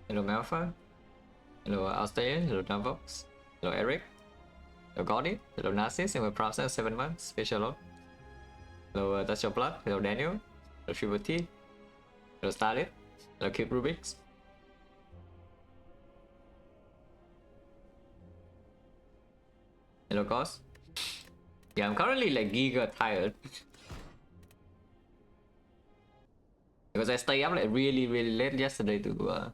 Hello Malfa. Hello Alstair. Hello Navox. Hello Eric. Hello Gordy. Hello Narcis. And we're process 7 months. Special lord. Hello That's Your Blood. Hello Daniel. Hello Shiva T. Hello Starlit. Hello Cube Rubix. Hello Ghost. Yeah, I'm currently like giga tired. Because I stayed up like really late yesterday to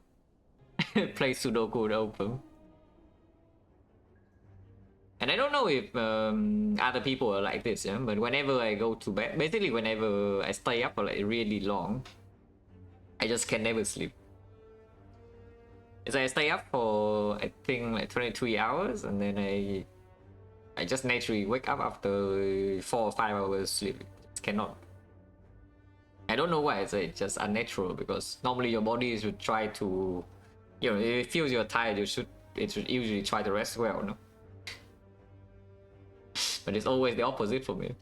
play Sudoku the open. And I don't know if other people are like this, yeah? But whenever I go to bed, basically whenever I stay up for like really long, I just can never sleep. So I stay up for I think like 23 hours, and then I just naturally wake up after 4 or 5 hours sleep. Just cannot. I don't know why. It's just unnatural, because normally your body should try to, you know, if it feels you're tired, it should usually try to rest well, no? But it's always the opposite for me.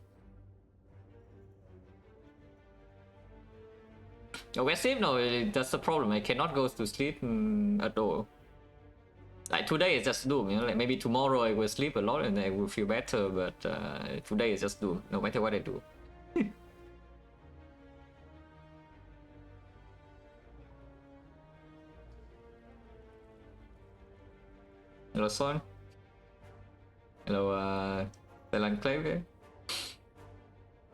Okay, sleep, no, that's the problem. I cannot go to sleep at all. Like today is just doom, you know, like maybe tomorrow I will sleep a lot and I will feel better, but today is just doom, no matter what I do. Hello Son. Hello Ironclad.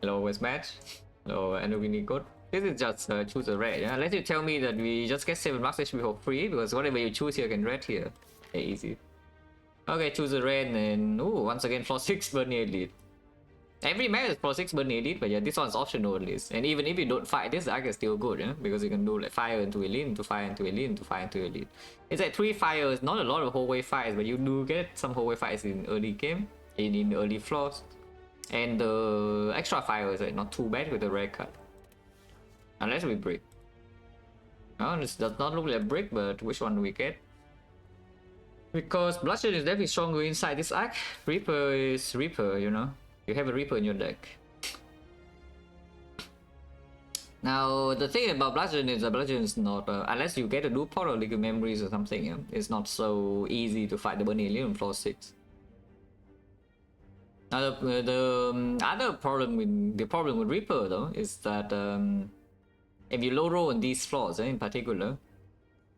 Hello West Match. Hello Anubini Code. This is just choose a red, yeah? Unless you tell me that we just get 7 max HP for free, because whatever you choose here can red here. Okay, easy. Okay, choose a red, and ooh, once again floor 6 Burn Elite. Every map is floor 6 Burn Elite, but yeah, this one's optional at least. And even if you don't fight, this arc is still good, yeah? Because you can do like fire into elite, into fire into elite, into fire into elite. It's like 3 fires, not a lot of hallway fights, but you do get some hallway fights in early game, in early floors. And the extra fire is like not too bad with the red card. Unless we break. Oh, this does not look like brick, but which one do we get? Because Bloodshed is definitely stronger inside this arc. Reaper is Reaper, you know. You have a Reaper in your deck. Now, the thing about Bloodshed is that Bloodshed is not, unless you get a loop pod or Liquid Memories or something, yeah, it's not so easy to fight the Burn Alien on floor 6. Now, the other problem with Reaper though is that if you low roll on these floors in particular,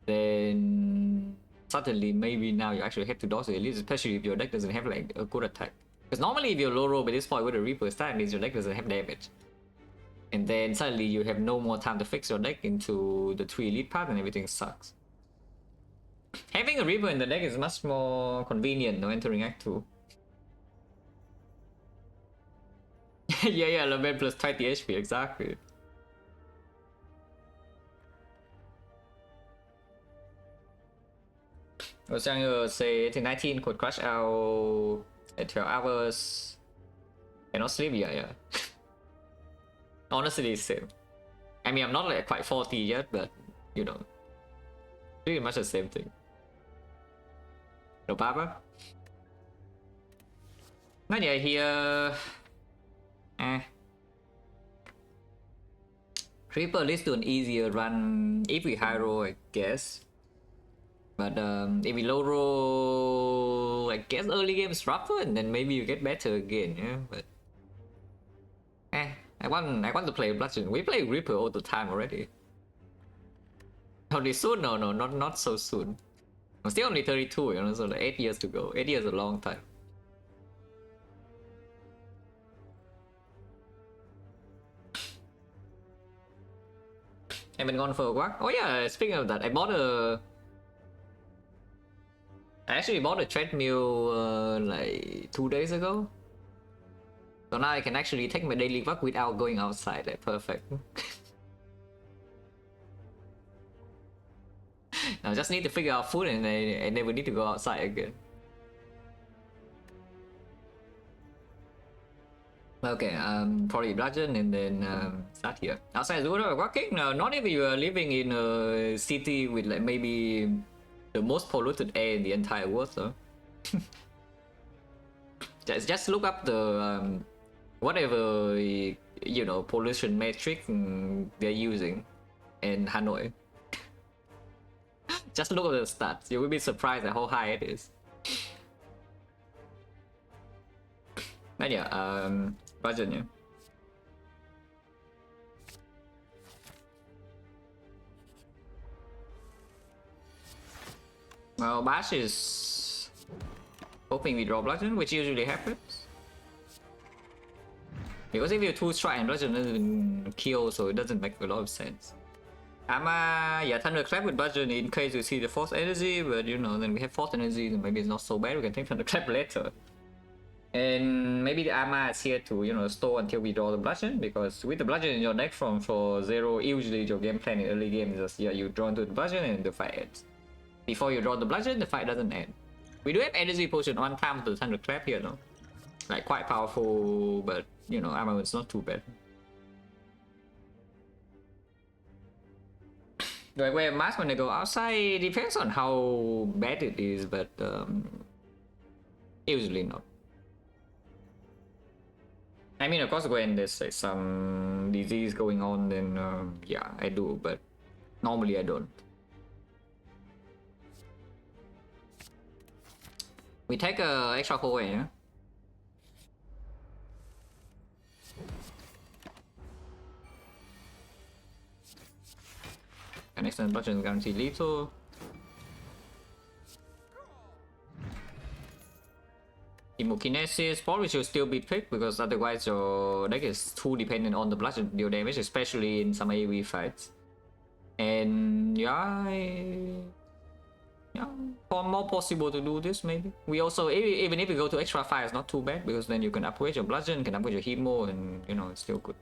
then suddenly maybe now you actually have to dodge the elite, especially if your deck doesn't have like a good attack. Because normally if you're low roll by this point with a Reaper start, means your deck doesn't have damage. And then suddenly you have no more time to fix your deck into the 3 elite path and everything sucks. Having a Reaper in the deck is much more convenient when entering Act 2. yeah, Lament plus 20 HP, exactly. I was trying to say 19 could crash out at 12 hours. Cannot sleep, yeah. Honestly, it's same. I mean, I'm not like quite 40 yet, but you know, pretty much the same thing. No Papa? Not yet here. Reaper leads to an easier run if we high roll, I guess. But if we low roll, I guess early game is rougher, and then maybe you get better again, yeah. But I want to play Bloodshed. We play Reaper all the time already. Only soon? No, not so soon. I'm still only 32, you know, so like 8 years to go. 8 years is a long time. I've been gone for a while. Oh yeah, speaking of that, I actually bought a treadmill like 2 days ago. So now I can actually take my daily walk without going outside. Like perfect. I just need to figure out food, and I never need to go outside again. Okay, probably Bludgeon and then start here. Outside is good or walking? No, not if you are living in a city with like maybe the most polluted air in the entire world, though. just look up the whatever, you know, pollution metric they're using in Hanoi. Just look at the stats. You will be surprised at how high it is. But yeah, budget, yeah. Well, Bash is hoping we draw bludgeon, which usually happens. Because if you 2-strike and bludgeon doesn't kill, so it doesn't make a lot of sense. Yeah, Thunderclap with bludgeon in case you see the force energy, but you know, then we have force energy, then maybe it's not so bad, we can take Thunderclap later. And maybe the Ama is here to, you know, store until we draw the bludgeon, because with the bludgeon in your deck from for 0, usually your game plan in early game is just, yeah, you draw into the bludgeon and the fight ends. Before you draw the bludgeon, the fight doesn't end. We do have energy potion one time to Thunderclap here, no? Like quite powerful, but you know, ammo is not too bad. Do I wear a mask when I go outside? Depends on how bad it is, but usually not. I mean, of course, when there's like some disease going on, then yeah, I do, but normally I don't. We take a extra core, yeah? An extended bludgeon guarantee lethal. Hemokinesis probably should still be picked because otherwise your deck is too dependent on the bludgeon deal damage, especially in some AoE fights. And yeah, more possible to do this maybe. We also, even if you go to extra fire, it's not too bad because then you can upgrade your bludgeon, can upgrade your hemo, and you know, it's still good.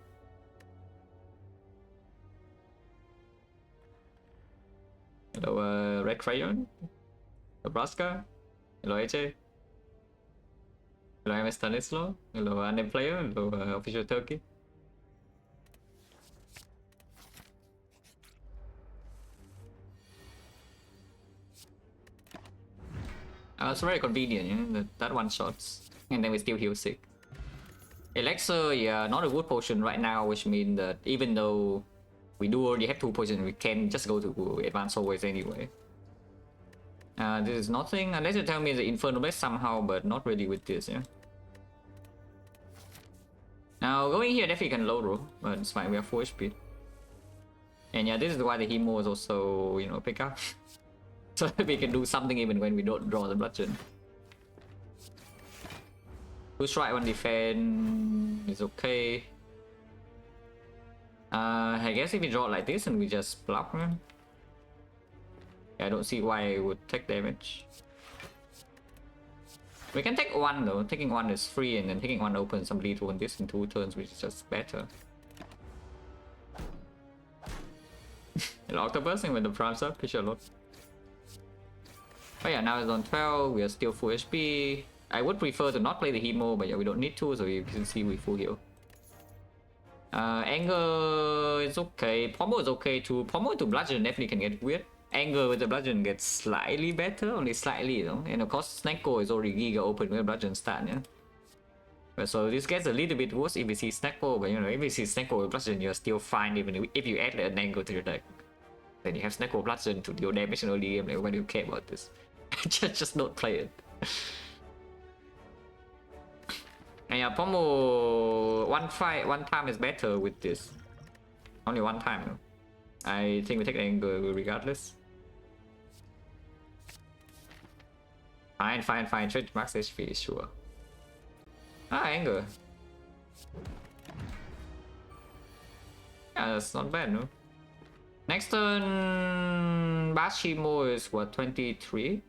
Hello, Red Crayon, Nebraska, hello AJ, hello MS Stanislo, hello Unnamed Player, hello Official Turkey. It's very convenient, yeah? That one shots, and then we still heal sick. Elixir, yeah, not a wood potion right now, which means that even though we do already have 2 potions, we can just go to advanced always anyway. This is nothing, unless you tell me the Inferno Blade somehow, but not really with this, yeah. Now, going here definitely can low roll, but it's fine, we have 4 HP. And yeah, this is why the Hemo is also, you know, pick up. So we can do something even when we don't draw the bludgeon. 2 strike, 1 defend is okay. I guess if we draw like this and we just block, yeah, I don't see why it would take damage. We can take 1 though, taking 1 is free, and then taking 1 opens some lethal on this in 2 turns, which is just better. Octopus with the primes up, pitch a lot. Oh yeah, now it's on 12, we are still full HP. I would prefer to not play the Hemo, but yeah, we don't need to, so you can see we full heal. Anger is okay, Pommel is okay too. Pommel to bludgeon definitely can get weird. Anger with the bludgeon gets slightly better, only slightly, you know. And of course, Snecko is already Giga open with bludgeon start, yeah. But so this gets a little bit worse if you see Snecko, but you know, if you see Snecko with bludgeon, you're still fine even if you add an Anger to your deck. Then you have Snecko bludgeon to deal damage in early game, like why do you care about this? just don't play it. And yeah, Pommel one time is better with this. Only 1 time though. I think we take Anger regardless. Fine. Trade max HP, sure. Anger. Yeah, that's not bad, no? Next turn, Bashimo is what, 23?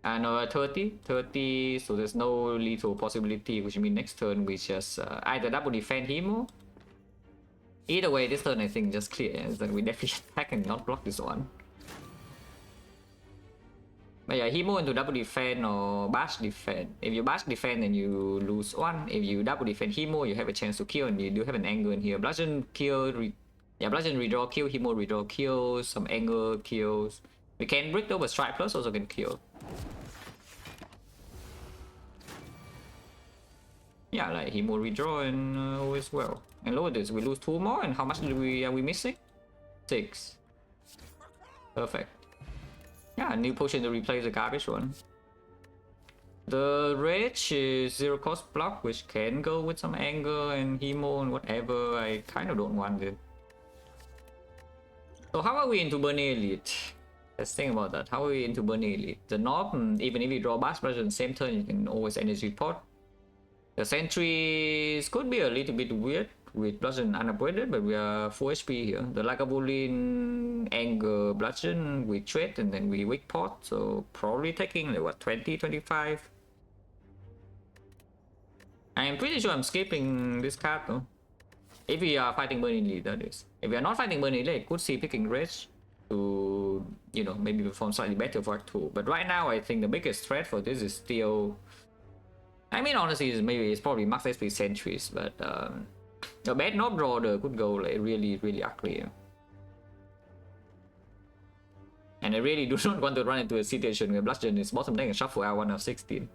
No, 30, so there's no lethal possibility, which means next turn we just either double defend Hemo. Either way, this turn I think just clear, yeah? Then we definitely attack and not block this one. But yeah, Hemo into double defend or bash defend. If you bash defend, then you lose 1. If you double defend Hemo, you have a chance to kill, and you do have an Anger in here. Bludgeon kill, bludgeon redraw kill, Hemo redraw kill, some Anger kills. We can break over strike plus also can kill. Yeah, like Hemo redraw and always well. And look at this, we lose 2 more, and how much are we missing? 6. Perfect. Yeah, a new potion to replace the garbage one. The rage is 0 cost block, which can go with some anger and hemo and whatever. I kind of don't want it. So how are we into Burning Elite? Let's think about that. How are we into Burning Elite? The Knob, even if you draw Blast Brush in the same turn, you can always energy pot. The sentries could be a little bit weird with bludgeon unupgraded, but we are 4 HP here. The Lagavulin, anger, bludgeon, we trade, and then we weak pot, so probably taking like what, 20, 25. I'm pretty sure I'm skipping this card though. If we are fighting Burning Elite, that is. If we are not fighting Burning Elite, I could see picking Rage to, you know, maybe perform slightly better for Act 2. But right now, I think the biggest threat for this is still, I mean, honestly, it's probably max SP sentries, but a bad knob draw could go like really, really ugly. And I really do not want to run into a situation where Bludgeon is bottom deck and shuffle out 1 of 16.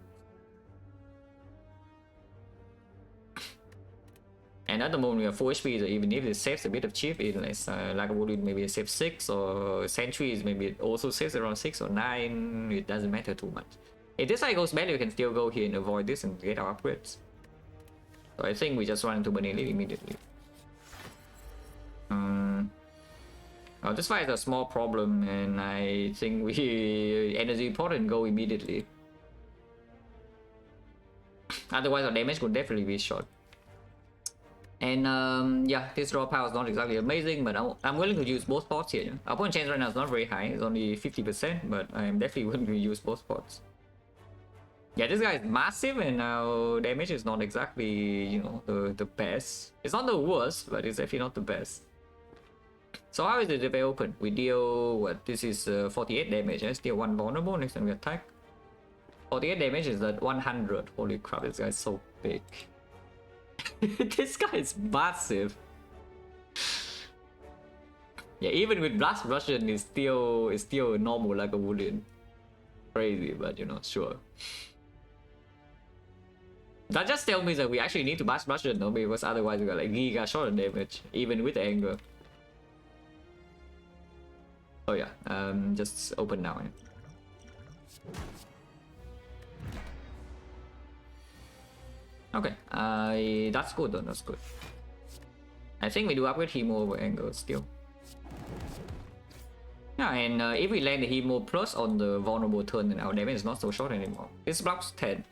And at the moment we have 4 HP, so even if it saves a bit of chip, it like a maybe it saves 6, or sentries maybe it also saves around 6 or 9, it doesn't matter too much. If this side goes badly, we can still go here and avoid this and get our upgrades. So I think we just run into Burning Elite immediately. Oh, this fight is a small problem, and I think we energy pot and go immediately. Otherwise our damage could definitely be short. And yeah, this draw power is not exactly amazing, but I'm willing to use both pots here. Our opponent chance right now is not very high, it's only 50%, but I'm definitely willing to use both pots. Yeah, this guy is massive, and our damage is not exactly, you know, the best. It's not the worst, but it's definitely not the best. So how is it if I open? We deal, what, this is 48 damage, I deal 1 vulnerable next time we attack. 48 damage is at 100, holy crap, this guy is so big. This guy is massive. Yeah, even with Blast Russian is still normal like a Wooden. Crazy, but you know, sure. That just tells me that we actually need to Blast Russian though, because otherwise we got like giga short damage, even with anger. Oh yeah, just open now. Okay, that's good though, that's good. I think we do upgrade Hemo over Angle still. Yeah, and if we land the Hemo plus on the vulnerable turn, then our damage is not so short anymore. This blocks 10.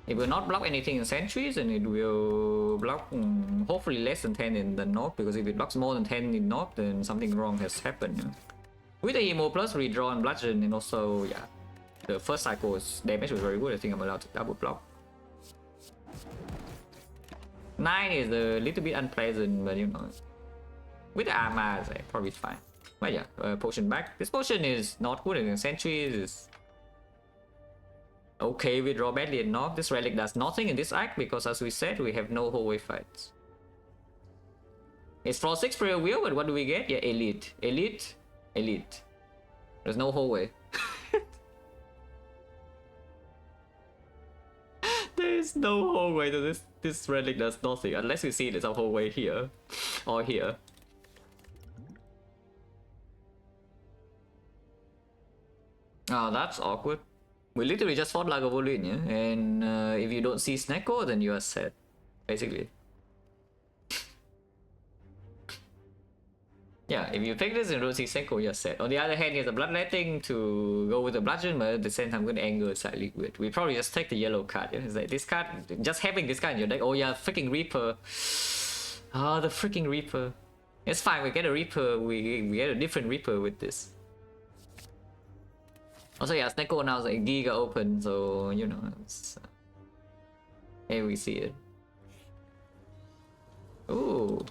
It will not block anything in sentries, and it will block hopefully less than 10 in the Knob, because if it blocks more than 10 in Knob, then something wrong has happened. With the Hemo plus, redraw and bludgeon, and also, yeah, the first cycle's damage was very good. I think I'm allowed to double block. 9 is a little bit unpleasant, but you know, with the armor, it's probably fine. But yeah, potion back. This potion is not good in sentries. Is okay, we draw badly and knock. This relic does nothing in this act because, as we said, we have no hallway fights. It's for 6 prayer wheel, but what do we get? Yeah, elite, elite, elite. There's no hallway. There is no hallway to this. This relic does nothing unless we see there's a hallway here or here. Oh, that's awkward. We literally just fought Lagavulin, yeah? And if you don't see Snecko, then you are set, basically. Yeah, if you pick this and don't see Snecko, you're set. On the other hand, he has a bloodletting to go with the bludgeon, but at the same time, I'm going to anger slightly weird. We probably just take the yellow card. Yeah? It's like this card, just having this card in your deck. Oh yeah, freaking Reaper. Oh, the freaking Reaper. It's fine, we get a Reaper, we get a different Reaper with this. Also, yeah, Snecko now is like Giga open, so you know, it's, here we see it. Ooh.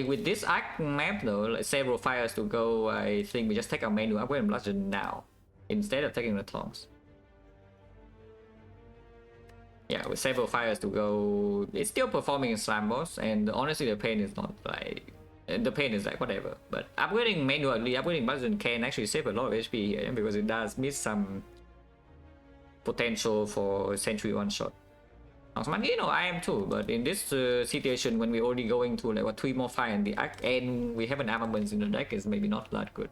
With this act map though, like several fires to go, I think we just take our menu upgrade and bludgeon now, instead of taking the tongs. Yeah, with several fires to go, it's still performing in Slam Boss, and honestly the pain is not like, the pain is like whatever, but upgrading manually, upgrading bludgeon can actually save a lot of HP here, because it does miss some potential for sentry one shot. You know, I am too, but in this situation when we're already going to like what 3 more fire in the act and we have an armaments in the deck is maybe not that good.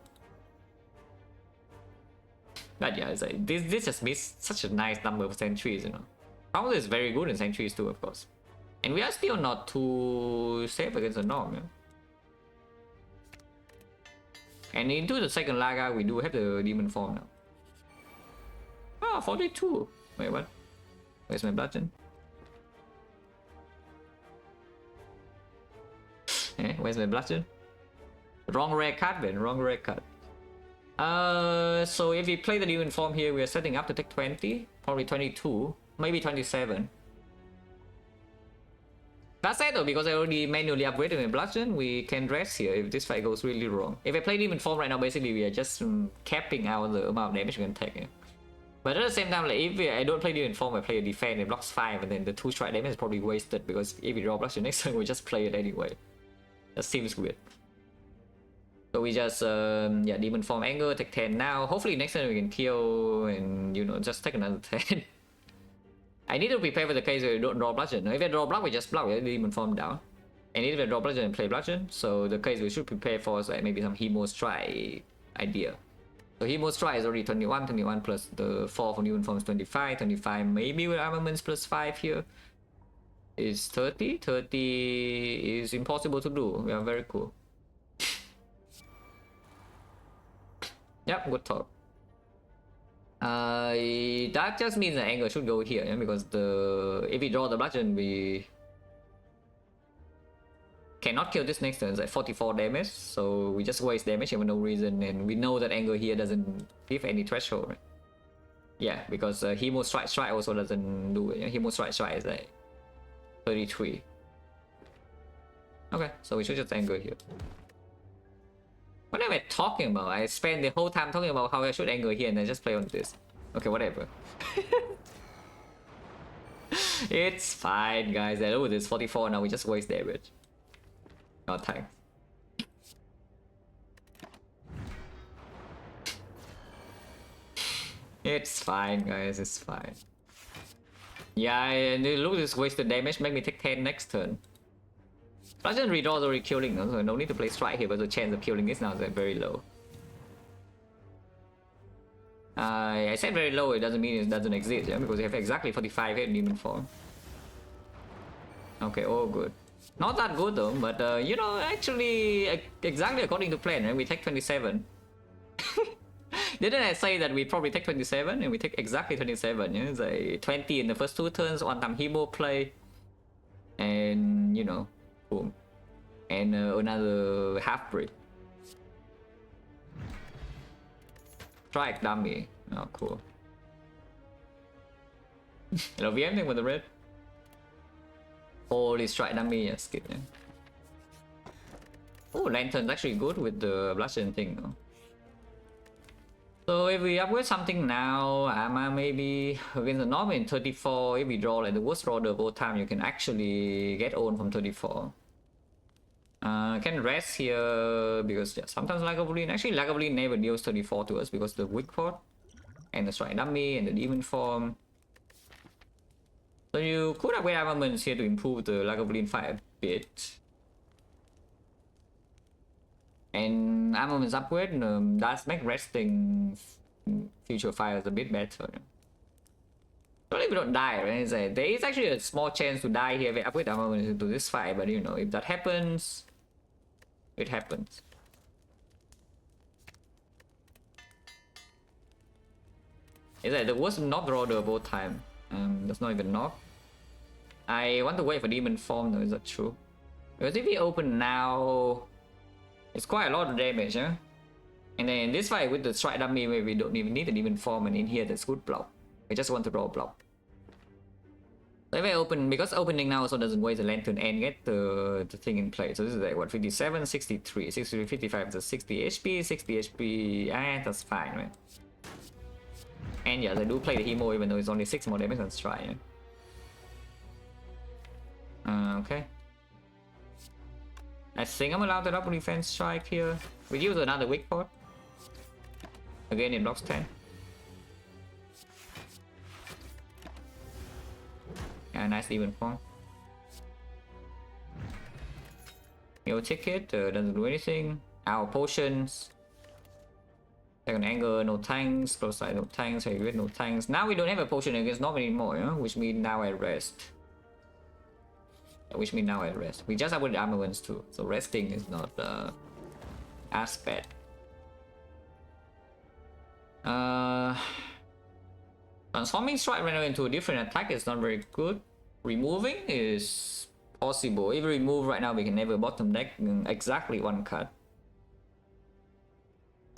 But yeah, it's like, this just missed such a nice number of sentries, you know. Power is very good in sentries too, of course. And we are still not too safe against the norm, yeah. And into the second Laga, we do have the demon form now. Oh, 42. Wait, what? Where's my bludgeon? Eh, where's my bludgeon? Wrong rare card, man. Wrong rare card. So if we play the demon form here, we are setting up to take 20, probably 22, maybe 27. That said though, because I already manually upgraded my bludgeon, we can rest here if this fight goes really wrong. If I play demon form right now, basically we are just capping out the amount of damage we can take. Yeah. But at the same time, like if I don't play demon form, I play a defense, it blocks 5, and then the 2 strike damage is probably wasted because if we draw bludgeon next turn, we just play it anyway. That seems weird. So we just yeah, demon form anger, take 10 now. Hopefully next time we can kill and you know just take another 10. I need to prepare for the case where we don't draw bludgeon. If I draw block, we just block with demon form down. And if I draw bludgeon and play bludgeon, so the case we should prepare for is like maybe some Hemo Strike idea. So Hemo Strike is already 21, 21 plus the 4 for demon form is 25, 25 maybe with armaments plus 5 here. Is 30? 30 is impossible to do. We are very cool. Yep, good talk. That just means the anger should go here, yeah? Because if we draw the bludgeon, we cannot kill this next turn. It's like 44 damage, so we just waste damage for no reason, and we know that anger here doesn't give any threshold, right? Yeah, because Hemo Strike also doesn't do it. Yeah? Hemo Strike is like 33. Okay, so we should just anger here. What am I talking about? I spent the whole time talking about how I should anger here and then just play on this. Okay, whatever. It's fine, guys. I know this 44 now. We just waste damage. Oh, thanks. It's fine, guys. It's fine. Yeah, and look at this wasted damage. Make me take 10 next turn. Bludgeon redraw is already killing, so no need to play strike here, but the chance of killing this now is very low. I said very low, it doesn't mean it doesn't exist, yeah? Because we have exactly 45 hit demon form. Okay, all good. Not that good though, but you know, actually, exactly according to plan, right? We take 27. Didn't I say that we probably take 27? And we take exactly 27, yeah? It's like 20 in the first 2 turns, 1 time Hemo play. And, you know, boom. And another half-breed. Strike dummy. Oh, cool. Hello, VM thing with the red. Holy strike dummy, yeah, skip, yeah. Oh, lantern's actually good with the bludgeon thing, though. So if we upgrade something now, maybe against the norm in 34, if we draw like the worst draw of all time, you can actually get owned from 34. Can rest here because yeah, sometimes Lagavulin, actually Lagavulin never deals 34 to us because the weak port and the strike dummy and the demon form. So you could upgrade armaments here to improve the Lagavulin fight a bit. And armaments upgrade does make resting future fires a bit better. Only if we don't die, right? It's like, there is actually a small chance to die here if we upgrade armaments into this fight, but you know, if that happens, it happens. It's like the worst knock draw of all time. That's not even knock. I want to wait for demon form though, is that true? Because if we open now, it's quite a lot of damage, huh? And then in this fight with the strike dummy where we don't even need a demon form, and in here that's good block. I just want to draw a block. So if I open, because opening now also doesn't waste the lantern and get the thing in play. So this is like what, 57, 63, 63, 55, that's 60 HP, 60 HP, that's fine, right? And yes, I do play the Hemo even though it's only 6 more damage than strike. Okay. I think I'm allowed to double defense strike here. We use another weak port. Again, it blocks 10. Yeah, nice demon form. Heal ticket, doesn't do anything. Our potions. Second anger, no tanks. Close side, no tanks. Heavyweight, no tanks. Now we don't have a potion against Norm anymore, yeah? Which means now I rest. Which means now I rest. We just have the armaments too, so resting is not as bad. Transforming strike right now into a different attack is not very good. Removing is possible. If we remove right now, we can never bottom deck exactly one card.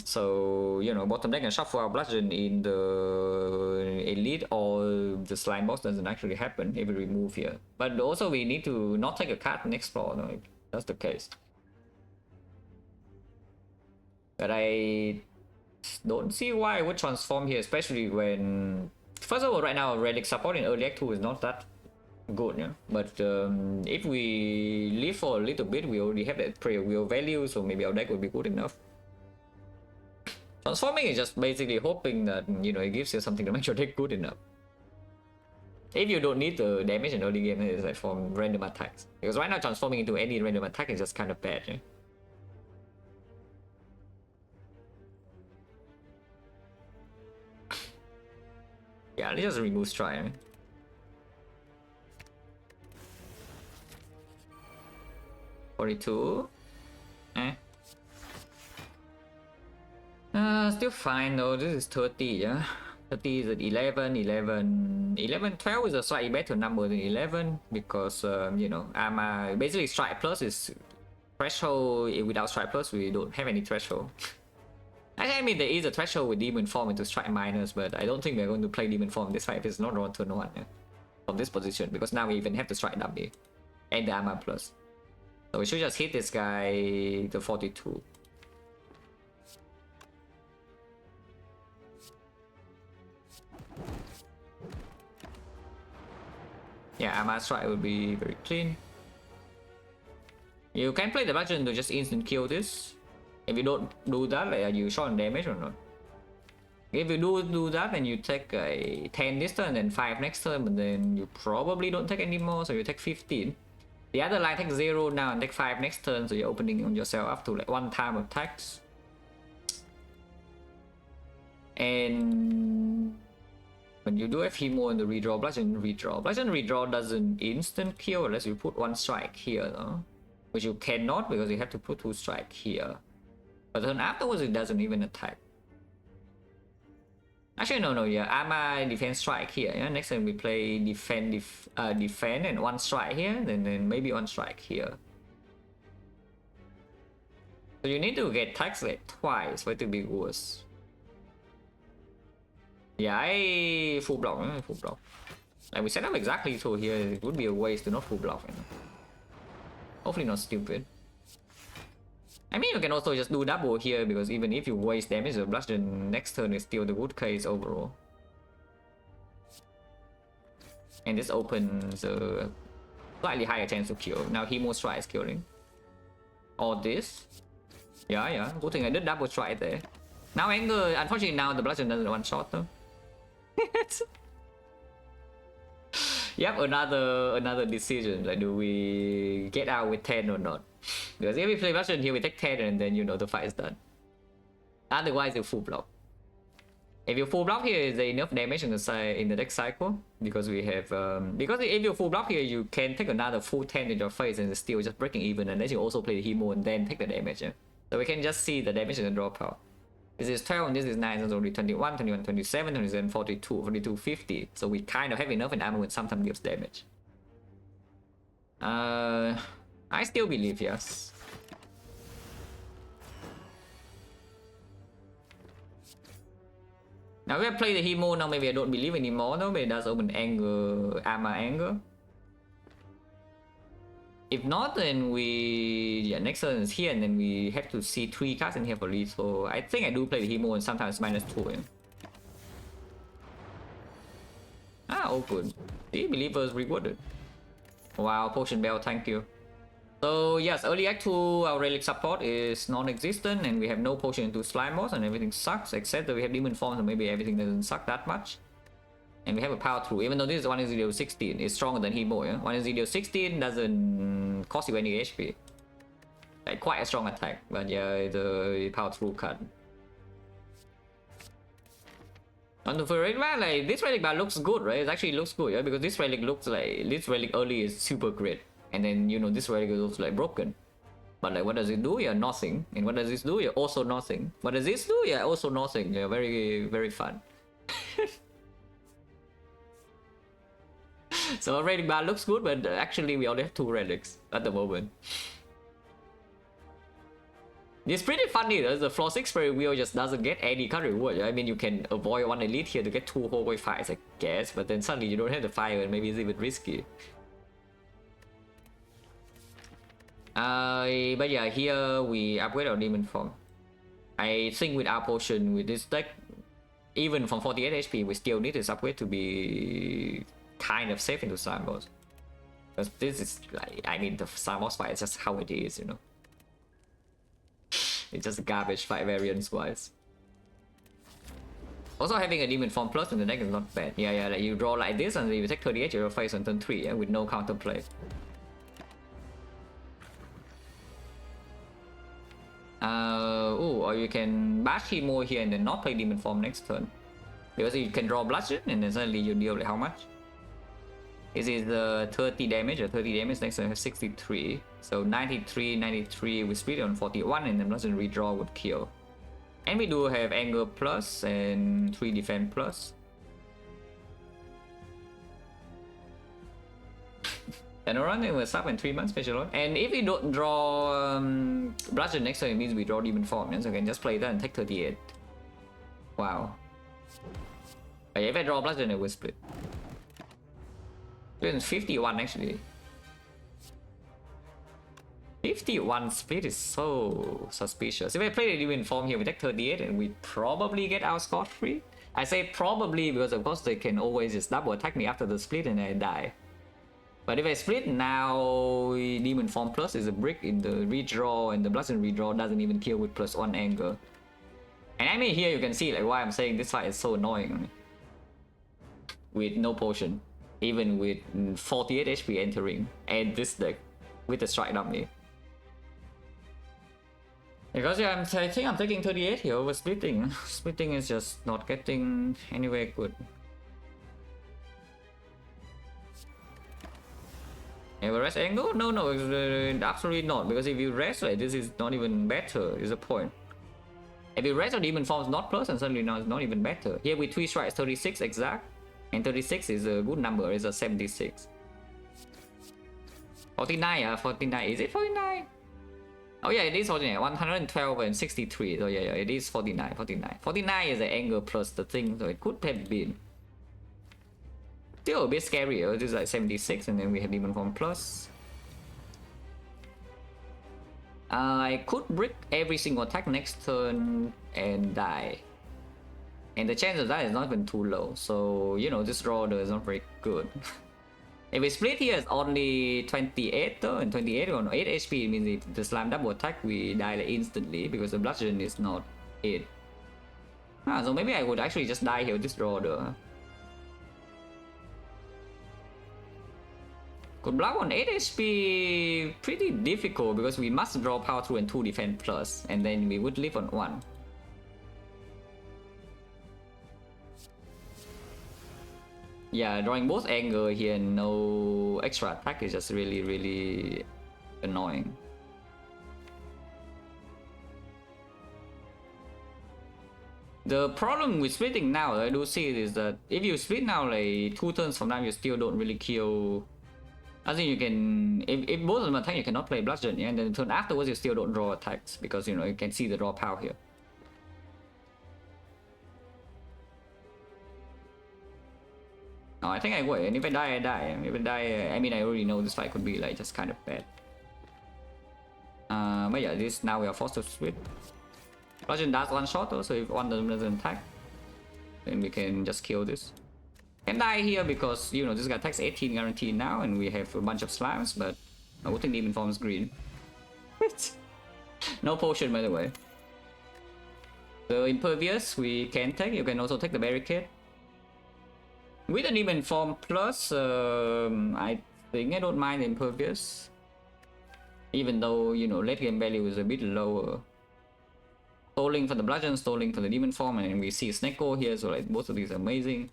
So, you know, bottom deck and shuffle our bludgeon in the elite or the slime box doesn't actually happen if we remove here. But also we need to not take a card and explore, no, if that's the case. But I don't see why I would transform here, especially when... First of all, right now, relic support in early act 2 is not that good, yeah? But if we live for a little bit, we already have that prayer wheel value, so maybe our deck will be good enough. Transforming is just basically hoping that, you know, it gives you something to make your deck good enough. If you don't need the damage in early game, it's like from random attacks. Because right now, transforming into any random attack is just kind of bad, yeah? Yeah, let's just remove strike, I mean. $42. Still fine though. This is 30, yeah. 30 is at 11, 11, 11, 12 is a slightly better number than 11 because, you know, basically strike plus is threshold. Without strike plus, we don't have any threshold. Actually, I mean, there is a threshold with demon form into strike minus, but I don't think we're going to play demon form this fight if it's not on turn 1, yeah, from this position, because now we even have the strike dummy and the armor plus. So we should just hit this guy to 42. Yeah, armor strike will be very clean. You can play the bludgeon to just instant kill this. If you don't do that, like, are you short on damage or not? If you do that, then you take a 10 this turn and 5 next turn, but then you probably don't take any more, so you take 15. The other line takes 0 now and take 5 next turn, so you're opening on yourself up to like 1 time of attacks. And when you do have Hemo in the redraw, bludgeon redraw. Bludgeon redraw doesn't instant kill unless you put 1 strike here, though. Which you cannot because you have to put 2 strike here. But then afterwards it doesn't even attack. Actually no, yeah, armor defense strike here. Yeah? Next time we play defend and 1 strike here, then maybe 1 strike here. So you need to get taxed like twice for it to be worse. Yeah, I full block. Like we set up exactly so here, it would be a waste to not full block. You know? Hopefully not stupid. I mean, you can also just do double here because even if you waste damage, the bludgeon next turn is still the good case overall. And this opens a slightly higher chance to kill. Now Hemo strike is killing. Or this. Yeah. Good thing I did double strike there. Now anger, unfortunately now the bludgeon doesn't one shot though. Yep, another decision. Like, do we get out with 10 or not? Because if we play bludgeon here, we take 10 and then, you know, the fight is done. Otherwise, you full block. If you full block here, is there enough damage in the deck cycle? Because we have because if you full block here, you can take another full 10 in your face and it's still just breaking even unless you also play the Hemo and then take the damage. Yeah? So we can just see the damage in the draw power. This is 12 and this is 9, so it's only 21, 21, 27, 27, 42, 42, 50. So we kind of have enough in armor when sometimes gives damage. I still believe, yes. Now we have played the Hemo, now maybe I don't believe anymore, no, but it does open anger, armor anger. If not, then we... next turn is here and then we have to see 3 cards in here for lead, so I think I do play the Hemo and sometimes -2. Yeah. Open. The believers rewarded. Wow, potion bell, thank you. So yes, early act 2, our relic support is non-existent and we have no potion into slime boss and everything sucks except that we have demon form, so maybe everything doesn't suck that much. And we have a power through, even though this is 1 is deal 16, it's stronger than Hemo, yeah? 1 is deal 16 doesn't cost you any HP. Like quite a strong attack, but yeah, the power through card. On the relic bar, like this relic bar looks good, right? It actually looks good, yeah, because this relic looks like this relic early is super great, and then you know this relic looks like broken. But like, what does it do? Yeah, nothing. And what does this do? Yeah, also nothing. What does this do? Yeah, also nothing. Yeah, very very fun. So our relic bar looks good, but actually we only have 2 relics at the moment. It's pretty funny though, the floor 6 Spirit Wheel just doesn't get any card reward. I mean, you can avoid 1 elite here to get 2 hallway fights, I guess, but then suddenly you don't have the fire and maybe it's even risky. But yeah, here we upgrade our demon form. I think with our potion, with this deck, even from 48 HP, we still need this upgrade to be kind of safe into Slime Boss. Because this is like, I mean, the Slime Boss fight is just how it is, you know. It's just garbage fight variance wise. Also, having a demon form plus in the deck is not bad. Yeah, like you draw like this and then you take 38 your face on turn 3, yeah, with no counterplay. Or you can bash Hemo here and then not play demon form next turn. Because you can draw bludgeon and then suddenly you deal like how much? This is 30 damage or 30 damage, next turn I have 63. So 93, 93, we split it on 41 and then bludgeon redraw would kill. And we do have anger plus and 3 defense plus. And around it was up in 3 months special. And if we don't draw bludgeon next turn, it means we draw demon form. So I can just play that and take 38. Wow. But if I draw bludgeon, it will split. It's 51 actually. 51 split is so suspicious. If I play the demon form here, we take 38 and we probably get our scot free. I say probably because of course they can always just double attack me after the split and I die. But if I split now, demon form plus is a brick in the redraw and the bludgeon redraw doesn't even kill with +1 anger. And I mean here you can see like why I'm saying this fight is so annoying. With no potion. Even with 48 HP entering and this deck with the strike dummy. Because yeah, I think I'm taking 38 here over splitting. Splitting is just not getting anywhere good. Ever rest angle? No, absolutely not. Because if you rest, like, this is not even better, is the point. If you rest your demon forms not plus, and suddenly now it's not even better. Here with 3 strikes, 36 exact. And 36 is a good number, it's a 76. 49, yeah, 49. Is it 49? Oh yeah, it is 49. 112 and 63. So yeah, it is 49, 49. 49 is the angle plus the thing, so it could have been. Still a bit scarier. This is like 76, and then we have demon form plus. I could brick every single attack next turn and die. And the chance of that is not even too low, so you know this draw is not very good. If we split here, it's only 28 though, and 28 on 8 HP means if the slime double attack we die like instantly because the bludgeon is not 8. So maybe I would actually just die here with this draw though. Good block on 8 HP pretty difficult because we must draw power through and 2 defense plus, and then we would live on 1. Yeah, drawing both anger here and no extra attack is just really annoying. The problem with splitting now, I do see it, is that if you split now like 2 turns from now, you still don't really kill. I think you can, if both of them attack, you cannot play bludgeon, yeah? And then the turn afterwards you still don't draw attacks because you know you can see the draw power here. No, I think I would, and if I die, I die. If I die, I mean, I already know this fight could be like just kind of bad. But yeah, this now we are forced to split. Bludgeon does 1 shot though, so if one of them doesn't attack, then we can just kill this. Can die here because, you know, this guy attacks 18 guaranteed now, and we have a bunch of slimes, but I would think demon form is green. No potion, by the way. The impervious we can take, you can also take the barricade. With an even form plus, I think I don't mind impervious. Even though, you know, late game value is a bit lower. Stalling for the bludgeon, stalling for the demon form, and we see Snecko here, so like both of these are amazing.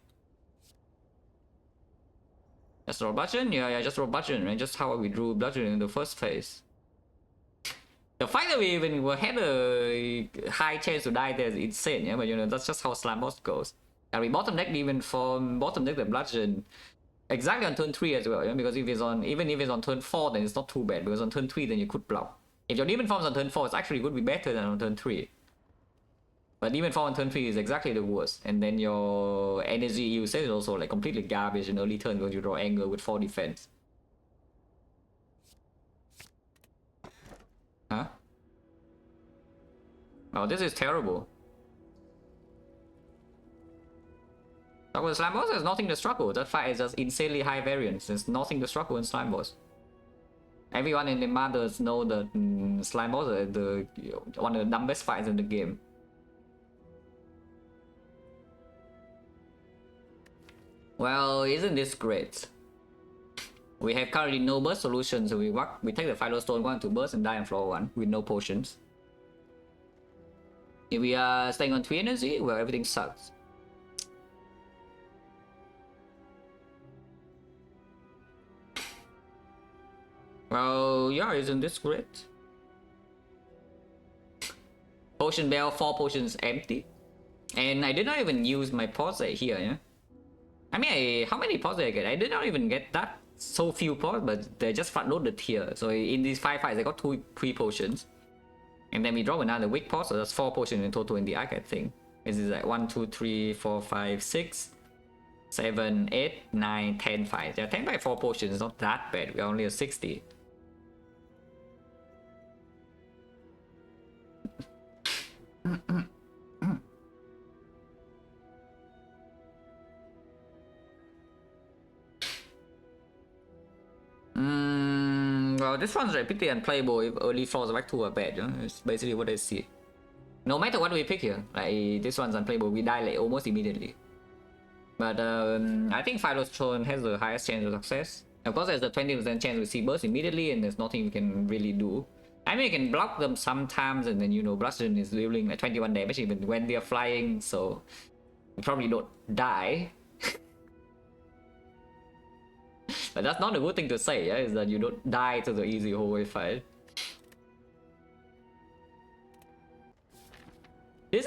Just roll bludgeon? Yeah, just roll bludgeon, right? Just how we drew bludgeon in the first phase. The fact that we even had a high chance to die there is insane, yeah, but you know, that's just how Slime Boss goes. And we bottom deck demon form, bottom deck the bludgeon exactly on turn 3 as well, yeah? Because if it's on, even if it's on turn 4, then it's not too bad, because on turn 3 then you could block. If your demon forms on turn 4, it's actually would be better than on turn 3. But demon form on turn 3 is exactly the worst. And then your energy usage is also like completely garbage in early turn because you draw anger with 4 defense. Huh? Oh, this is terrible. But with Slime Boss, there's nothing to struggle. That fight is just insanely high variance. There's nothing to struggle in Slime Boss. Everyone in the mothers know that Slime Boss is one of the dumbest fights in the game. Well, isn't this great? We have currently no burst solution, so we take the Philo Stone 1 to burst and die on floor 1 with no potions. If we are staying on 3 energy, well, everything sucks. Well, yeah, isn't this great? Potion bell, 4 potions empty. And I did not even use my pause here, yeah? I mean, how many pause did I get? I did not even get that so few pause, but they just front loaded here. So in these 5 fights, I got 3 potions. And then we draw another weak pause, so that's 4 potions in total in the arc, I think. This is like 1, 2, 3, 4, 5, 6, 7, 8, 9, 10 fights. Yeah, 10 by 4 potions is not that bad. We're only at 60. Well, this one's pretty unplayable if early floors back 2 are bad, you know? It's basically what I see. No matter what we pick here, like this one's unplayable, we die like almost immediately. But I think Philo's Throne has the highest chance of success. Of course, there's a 20% chance we see burst immediately, and there's nothing we can really do. I mean, you can block them sometimes, and then, you know, Bludgeon is dealing like 21 damage even when they're flying, so we probably don't die. But that's not a good thing to say, yeah? Is that you don't die to the easy hallway fight. This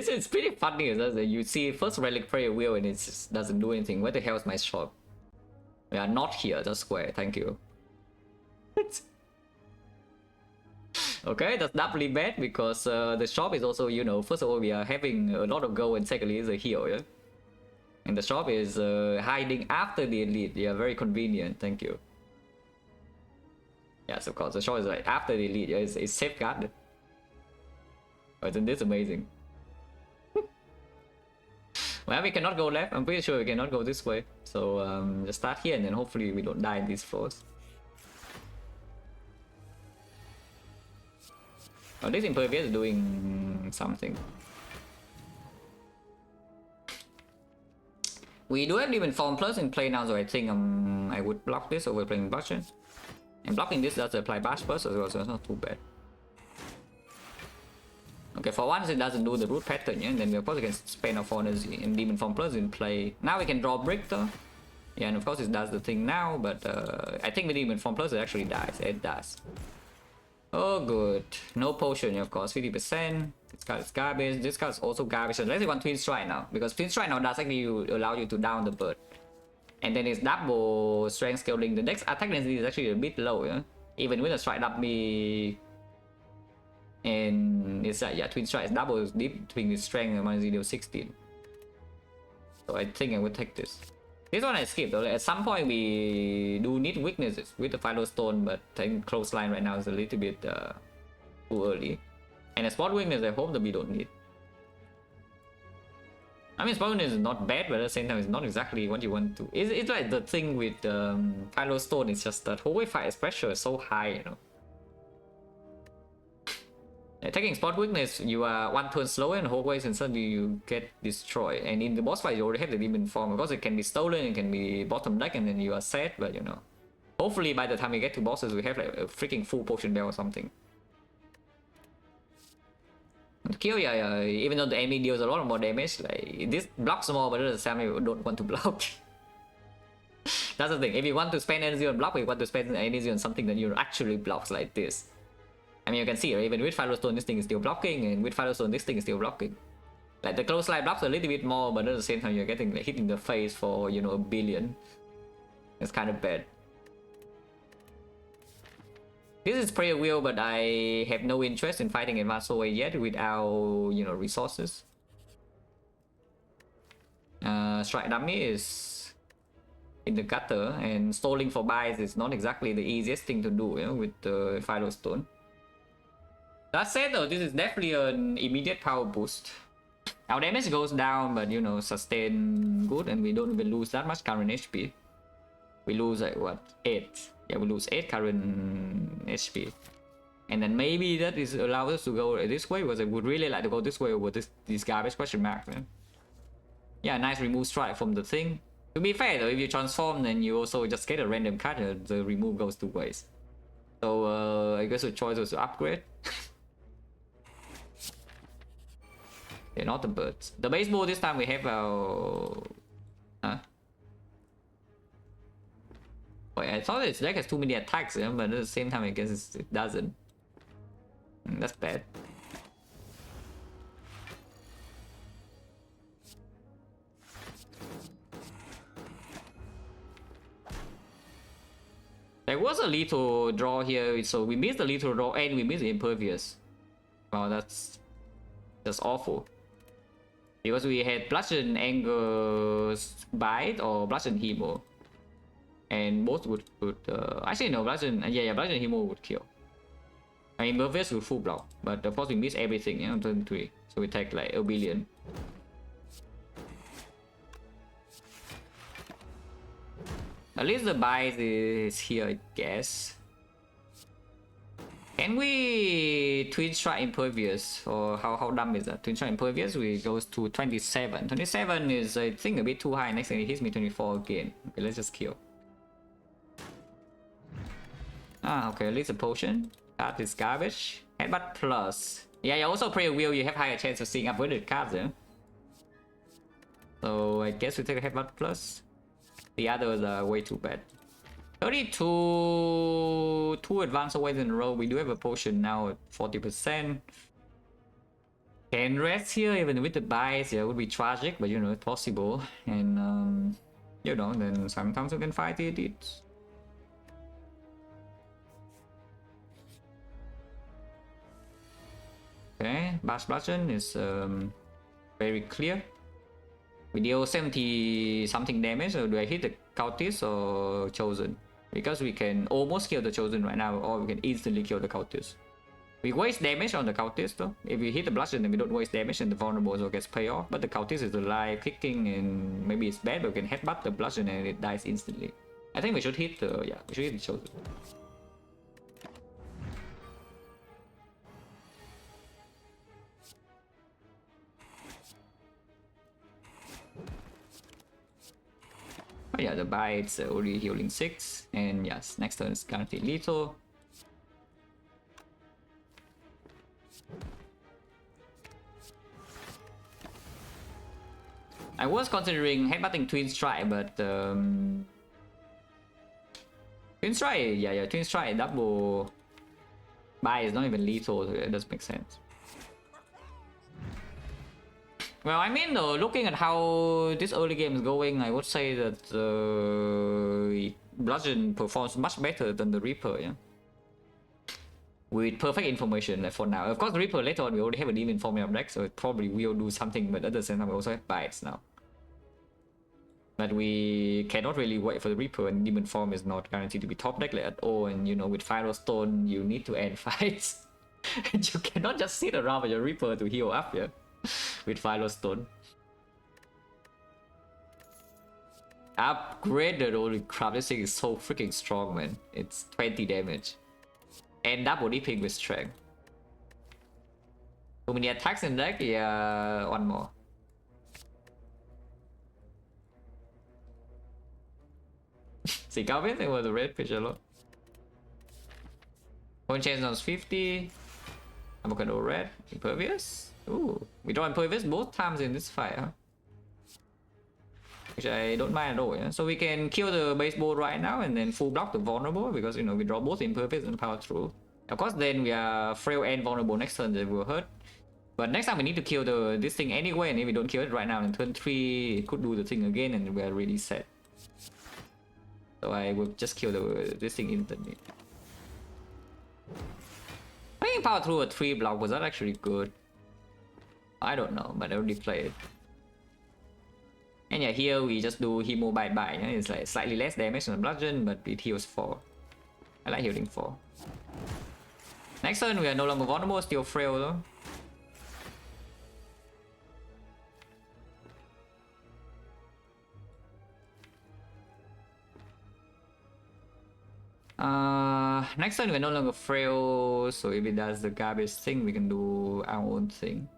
is pretty funny, is that you see first Relic Prayer Wheel and it just doesn't do anything. Where the hell is my shop? We are not here, just square, thank you. Okay, that's doubly bad because the shop is also, you know, first of all, we are having a lot of gold and secondly is a heal, yeah? And the shop is hiding after the elite. Yeah, very convenient, thank you. Yes, of course, the shop is like after the elite, yeah, it's safeguarded. Oh, isn't this amazing? Well, we cannot go left. I'm pretty sure we cannot go this way. So just start here and then hopefully we don't die in these floors. Oh, this Impervious is doing something. We do have Demon Form Plus in play now, so I think I would block this over playing Bludgeon. And blocking this does apply Bash Burst as well, so it's not too bad. Okay, for once it doesn't do the root pattern, yeah? And then we of course we can spend our 4 energy in Demon Form Plus in play. Now we can draw Brick though. Yeah, and of course it does the thing now, but I think with Demon Form Plus it actually dies. It does. Oh good. No potion, of course, 50%. This card is garbage. This card is also garbage. So let's want Twin Strike now. Because Twin Strike now does actually allow you to down the bird. And then it's double strength scaling. The next attack density is actually a bit low, yeah? Even with a strike up me. And it's yeah, Twin Strike is double deep between its strength and minus 0.16. So I think I would take this. This one I skipped though. At some point we do need weaknesses with the Philo Stone, but I think close line right now is a little bit too early. And a spot weakness I hope that we don't need. I mean, spot weakness is not bad, but at the same time it's not exactly what you want to. It's like the thing with Philo Stone, it's just that hallway fight pressure is so high, you know. Taking spot weakness, you are one turn slower and always, and suddenly you get destroyed. And in the boss fight, you already have the demon form. Of course, it can be stolen, it can be bottom deck, and then you are set. But you know, hopefully by the time we get to bosses, we have like a freaking full potion bell or something. Kill, yeah, even though the enemy deals a lot more damage, like this blocks more, but at the same time, you don't want to block. That's the thing. If you want to spend energy on block, you want to spend energy on something that you actually blocks like this. I mean, you can see, right? Even with Firestone, this thing is still blocking, and with Firestone, this thing is still blocking. Like the close line blocks a little bit more, but at the same time, you're getting like, hit in the face for, you know, a billion. It's kind of bad. This is pretty real, but I have no interest in fighting advanced away yet without, you know, resources. Strike dummy is in the gutter, and stalling for buys is not exactly the easiest thing to do, you know, with the Firestone. That said though, this is definitely an immediate power boost. Our damage goes down, but you know, sustain good, and we don't even lose that much current HP. We lose like what, 8? Yeah, we lose 8 current HP. And then maybe that is allows us to go this way, because I would really like to go this way over this garbage question mark, man. Yeah, nice remove strike from the thing. To be fair though, if you transform, then you also just get a random card, the remove goes 2 ways. So I guess the choice was to upgrade. Yeah, not the birds. The baseball this time we have our... Huh? Oh, yeah, I thought this deck has too many attacks, yeah, but at the same time I guess it doesn't. That's bad. There was a little draw here, so we missed the little draw and we missed the impervious. Wow, that's just awful. Because we had bludgeon, anger, bite, or bludgeon hemo, and both would actually no, bludgeon, yeah, bludgeon hemo would kill. I mean, impervious would full block, but of course we miss everything, you know, turn 3, so we take like a billion. At least the bite is here, I guess. Can we twin strike impervious, or how dumb is that? Twin strike impervious, we goes to 27. 27 is, I think, a bit too high. Next thing it hits me 24 again. Okay, let's just kill. Ah, okay, at least a potion. That is garbage. Headbutt plus. Yeah, you're also pretty weird. You have higher chance of seeing upgraded cards there. So I guess we take a headbutt plus. The others are way too bad. 32, 2 advanced aways in a row. We do have a potion now at 40%. Can rest here even with the buys. Yeah, it would be tragic, but you know, it's possible. And you know, then sometimes we can fight it. Okay, Bash Bludgeon is very clear. We deal 70 something damage, so do I hit the cultist or chosen? Because we can almost kill the chosen right now, or we can instantly kill the cultist. We waste damage on the cultist though. If we hit the bludgeon, then we don't waste damage and the vulnerable also gets paid off. But the cultist is alive, kicking, and maybe it's bad, but we can headbutt the bludgeon and it dies instantly. I think we should hit the, yeah, we should hit the chosen. Oh yeah, the bite's already healing 6, and yes, next turn is guaranteed lethal. I was considering headbutting Twin Strike, but Twin Strike, yeah, Twin Strike double buy is not even lethal, so it does make sense. Well, I mean though, looking at how this early game is going, I would say that Bludgeon performs much better than the Reaper, yeah? With perfect information for now. Of course, the Reaper later on, we already have a demon form in our deck, so it probably will do something, but at the same time, we also have bites now. But we cannot really wait for the Reaper, and demon form is not guaranteed to be top deck at all, and you know, with Firestone, you need to end fights. You cannot just sit around with your Reaper to heal up, yeah? With Firestone. Upgraded, holy crap, this thing is so freaking strong, man. It's 20 damage. And double dipping with strength. Too many attacks in deck, yeah, one more. See, Calvin, it was a red pitch a lot. Point chance on 50. Avocado red, impervious. Ooh, we draw impervious both times in this fight, huh? Which I don't mind at all, yeah? So we can kill the baseball right now and then full block the vulnerable because, you know, we draw both impervious and power through. Of course, then we are frail and vulnerable next turn that will hurt. But next time we need to kill this thing anyway, and if we don't kill it right now in turn 3, it could do the thing again and we are really set. So I will just kill this thing instantly. I think power through a 3 block, was that actually good? I don't know, but I already played. And yeah, here we just do Hemo Bite Bite. It's like slightly less damage than Bludgeon, but it heals 4. I like healing 4. Next turn we are no longer vulnerable, still frail though. Next turn we're no longer frail, so if it does the garbage thing, we can do our own thing.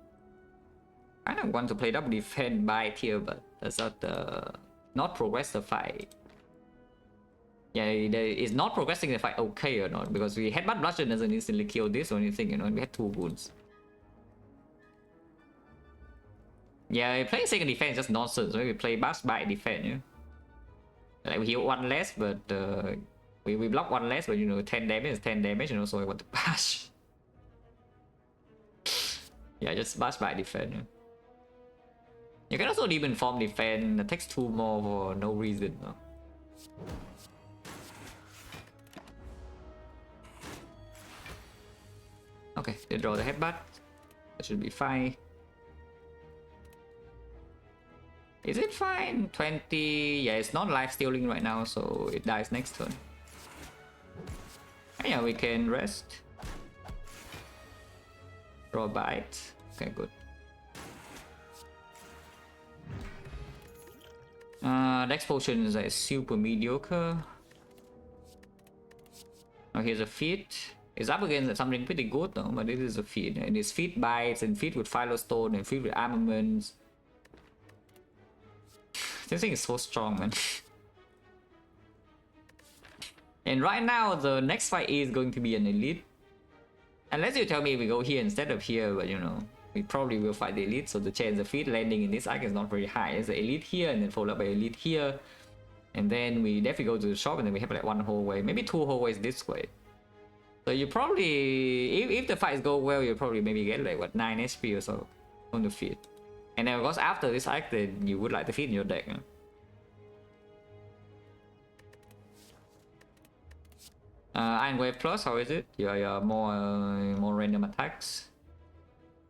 I don't want to play double defend bite here, but that's not progress the fight. Yeah, it's not progressing the fight okay or not, because we headbutt bludgeon doesn't instantly kill this or anything, you know, and we had 2 wounds. Yeah, playing second defense is just nonsense. Maybe we play bash bite defense, yeah. Like we heal 1 less, but we block 1 less, but you know 10 damage is 10 damage, you know, so I want to bash. Yeah, just bash bite defense, yeah. You can also demon form defend, it takes 2 more for no reason, no? Okay, they draw the headbutt. That should be fine. Is it fine? 20... Yeah, it's not life stealing right now, so it dies next turn. And yeah, we can rest. Draw bite. Okay, good. Next potion is like super mediocre. Oh, here's a feat. It's up against something pretty good though, but it is a feat. And it's feat bites and feat with Philostone and feat with armaments. This thing is so strong, man. And right now, the next fight is going to be an elite. Unless you tell me we go here instead of here, but you know, we probably will fight the elite, so the chance of feat landing in this arc is not very high. It's the elite here, and then followed by elite here. And then we definitely go to the shop, and then we have like 1 whole way, maybe 2 whole ways this way. So you probably, if the fights go well, you probably maybe get like what 9 HP or so on the feat. And then of course after this arc, then you would like the feat in your deck. You know? Iron Wave Plus, how is it? Yeah, more random attacks.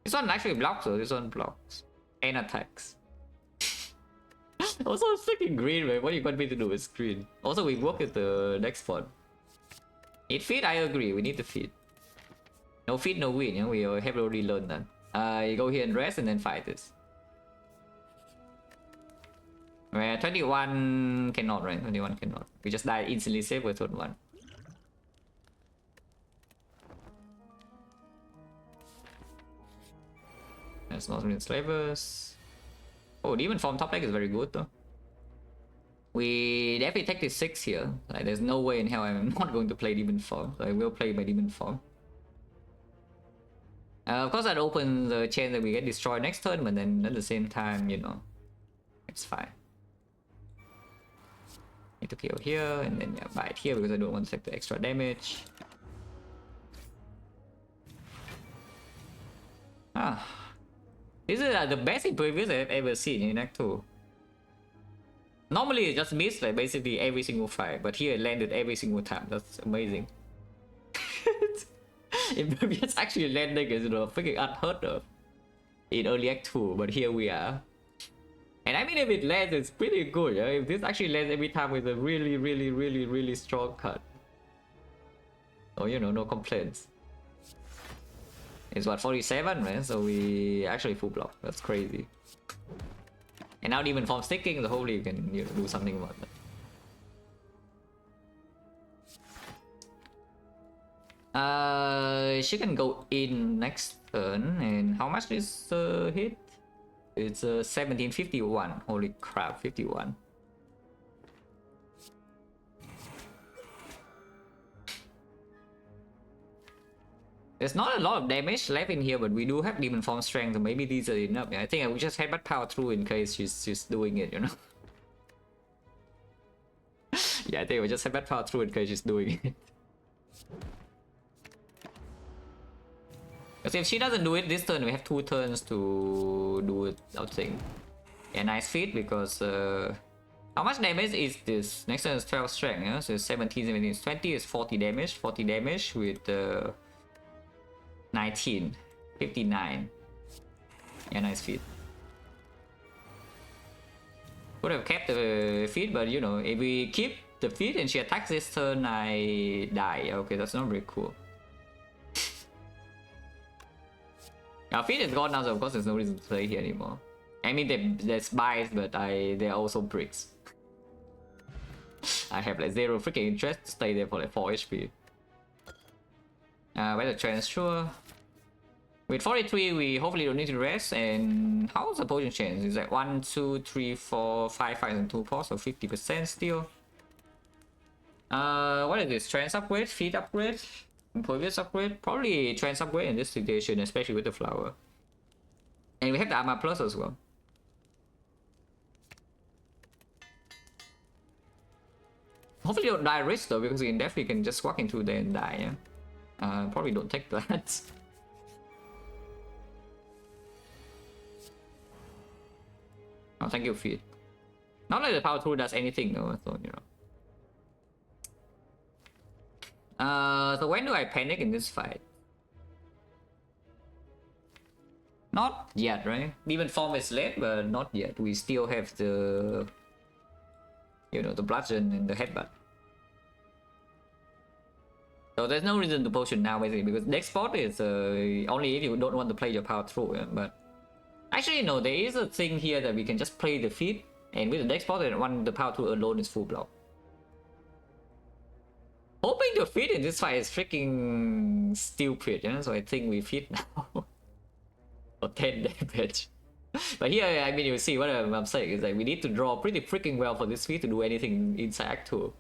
This one actually blocks, so this one blocks and attacks. Also, freaking green, man. What do you want me to do with green? Also, we work with the next one. Need feed? I agree. We need the feed. No feed, no win. You know? We have already learned that. You go here and rest, and then fight this. Where 21 cannot, right? 21 cannot. We just die instantly save with turn 1. That's not enslavers. Oh, demon form top deck is very good though. We definitely take this 6 here. Like, there's no way in hell I'm not going to play demon form. So I will play my demon form. Of course, that opens the chance that we get destroyed next turn, but then at the same time, you know, it's fine. Need to kill here and then yeah, bite here because I don't want to take the extra damage. This is the best impervious I've ever seen in Act 2. Normally it just missed like basically every single fight, but here it landed every single time. That's amazing. Impervious actually landing is, you know, freaking unheard of in early Act 2, but here we are. And I mean, if it lands, it's pretty good. Yeah? If this actually lands every time with a really strong card. So, you know, no complaints. It's what, 47, man? So we actually full block. That's crazy. And now demon form sticking, so hopefully you can, you know, do something about that. she can go in next turn, and how much is hit? It's 1751. Holy crap, 51. There's not a lot of damage left in here, but we do have demon form strength, so maybe these are enough. I think I will just headbutt power through in case she's doing it, you know. Yeah, I think we'll just headbutt power through in case she's doing it. Because if she doesn't do it this turn, we have 2 turns to do it, I think. Yeah, nice feat, because how much damage is this? Next turn is 12 strength, yeah? So 17, 17, 20 is 40 damage. 40 damage with 19, 59. Yeah, nice feat. Would have kept the feat, but you know, if we keep the feat and she attacks this turn, I die. Okay, that's not very cool. Our feat is gone now, so of course there's no reason to play here anymore. I mean, there's buys, but they're also bricks. I have like 0 freaking interest to stay there for like 4 HP. Where's the transfer? With 43, we hopefully don't need to rest. And how's the potion chance? It's like 1, 2, 3, 4, 5, 5, and 2 pots, so 50% still. What is this? Trans upgrade? Feed upgrade? Previous upgrade? Probably trans upgrade in this situation, especially with the flower. And we have the armor plus as well. Hopefully don't die risk though, because we can definitely just walk into there and die, yeah? Probably don't take that. Oh, thank you, feed. Not like the power tool does anything though, so you know. So when do I panic in this fight? Not yet, right? Even form is late, but not yet. We still have the, you know, the bludgeon and the headbutt. So there's no reason to potion now, basically, because next spot is only if you don't want to play your power through. Yeah? But actually, no, there is a thing here that we can just play the feat, and with the next spot, the power through alone is full block. Hoping to feed in this fight is freaking stupid, you know? So I think we feed now. For 10 damage. But here, I mean, you see what I'm saying is like we need to draw pretty freaking well for this feat to do anything inside Act 2.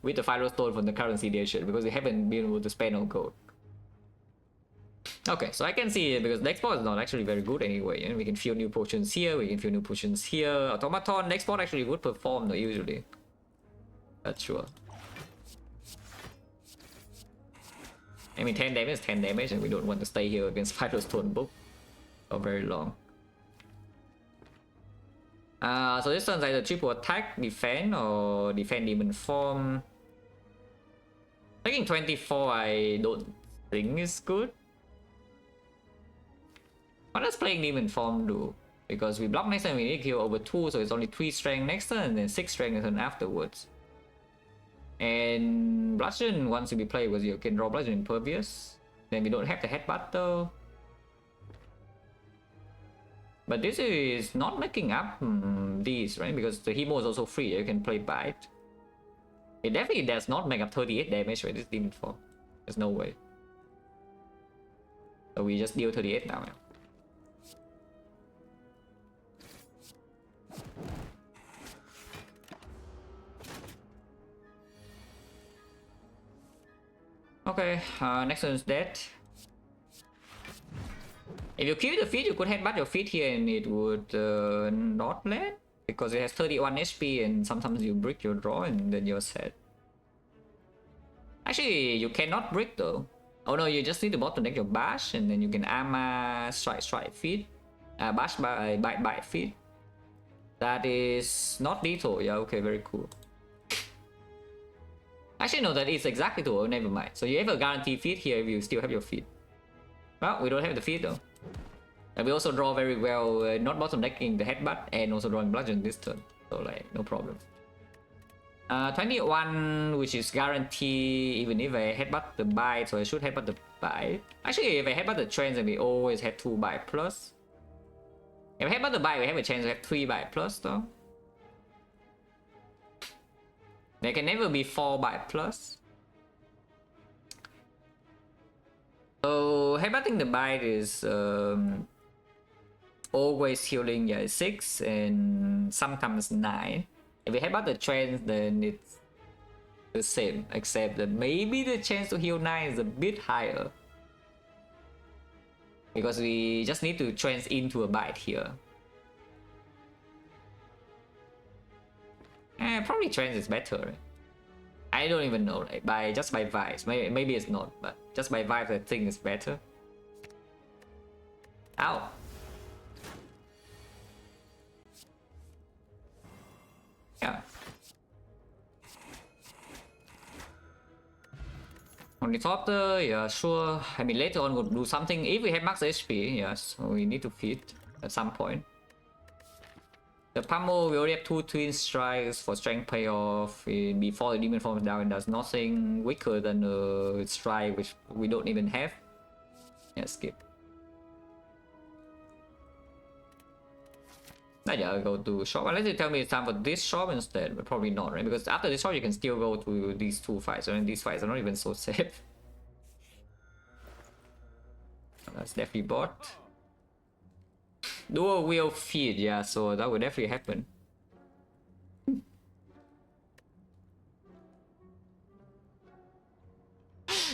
With the Fire Stone from the currency edition, because we haven't been able to spend on gold. Okay, so I can see it because next spot is not actually very good anyway. You know? We can feel new potions here, we can feel new potions here. Automaton, next spot actually would perform though, usually. That's sure. I mean, 10 damage is 10 damage, and we don't want to stay here against Fire Stone book for very long. So this one's either triple attack, defend, or defend demon form. Taking 24, I don't think is good. What does playing demon form do? Because we block next turn, we need to kill over 2, so it's only 3 strength next turn, and then 6 strength next turn afterwards. And bludgeon once to be played because you can draw bludgeon impervious. Then we don't have the headbutt though. But this is not making up these, right? Because the Hemo is also free, you can play bite. It definitely does not make up 38 damage with this demon form. There's no way. So we just deal 38 now. Okay, next one is dead. If you kill the feat, you could headbutt your feat here and it would not land. Because it has 31 HP and sometimes you brick your draw and then you're set. Actually, you cannot brick though. Oh no, you just need to bot to deck your bash and then you can armor strike feat. Bash by bite feat. That is not lethal. Yeah, okay, very cool. Actually, no, that is exactly to. Oh, never mind. So you have a guaranteed feat here if you still have your feat. Well, we don't have the feat though. And we also draw very well, not bottom decking the headbutt and also drawing bludgeon this turn. So like, no problem. 21, which is guaranteed even if I headbutt the bite, so I should headbutt the bite. Actually, if I headbutt the trends, then we always have 2 bite plus. If I headbutt the bite, we have a chance to have 3 bite plus though. There can never be 4 bite plus. So headbutting the bite is always healing, yeah, 6 and sometimes 9. If we headbutt the trance, then it's the same, except that maybe the chance to heal 9 is a bit higher. Because we just need to trance into a bite here. Probably trance is better, right? I don't even know, like just by vibes. Maybe it's not, but just by vibes I think it's better. Ow! Yeah. Ornithopter, yeah, sure. I mean, later on we'll do something. If we have max HP, yes, we need to feed at some point. The pummel, we already have 2 twin strikes for strength payoff. Before the demon forms down, it does nothing weaker than a strike, which we don't even have. Yeah, skip. Yeah, go to shop. Unless you tell me it's time for this shop instead, but probably not, right? Because after this shop, you can still go to these 2 fights, and these fights are not even so safe. That's definitely bot. Dual wheel feed, yeah, so that would definitely happen.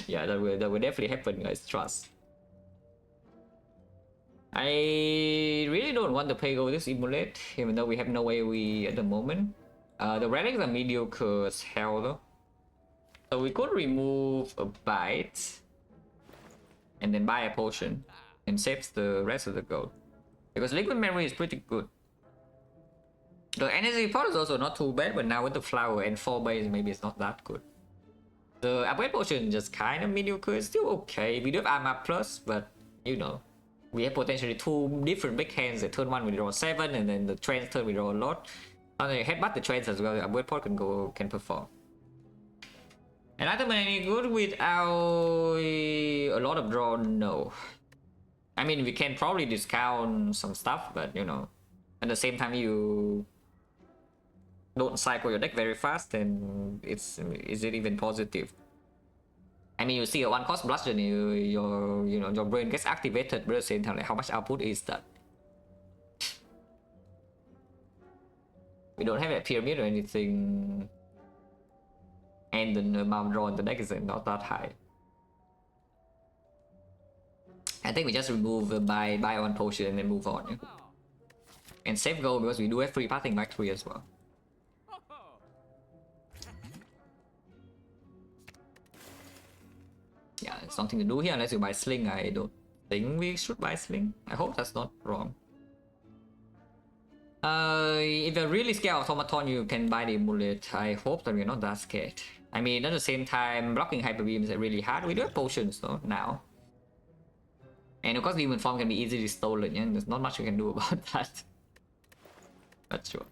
Yeah, that would definitely happen, guys, trust. I really don't want to play go this Immolate, even though we have no AoE at the moment. The relics are mediocre as hell though. So we could remove a bite and then buy a potion and saves the rest of the gold. Because liquid memory is pretty good. The energy pot is also not too bad, but now with the flower and 4 base, maybe it's not that good. The upgrade potion is just kind of mediocre. It's still okay. We do have armor plus, but you know, we have potentially 2 different big hands. At turn 1 we draw 7, and then the trance turn we draw a lot. On the headbutt the trance as well. The upgrade pot can perform. And item any good without a lot of draw? No. I mean, we can probably discount some stuff, but you know, at the same time you don't cycle your deck very fast, and is it even positive? I mean, you see a 1 cost bludgeon, your brain gets activated, but at the same time, like, how much output is that? We don't have a pyramid or anything, and the amount drawn in the deck is not that high. I think we just remove buy 1 potion and then move on, yeah? And save gold because we do have free pathing back 3 as well. Yeah, it's something to do here unless you buy sling. I don't think we should buy sling. I hope that's not wrong. If you're really scared of automaton, you can buy the amulet. I hope that we're not that scared. I mean, at the same time, blocking hyper beams is really hard. We do have potions though now. And of course, demon form can be easily stolen, yeah? There's not much we can do about that. That's true.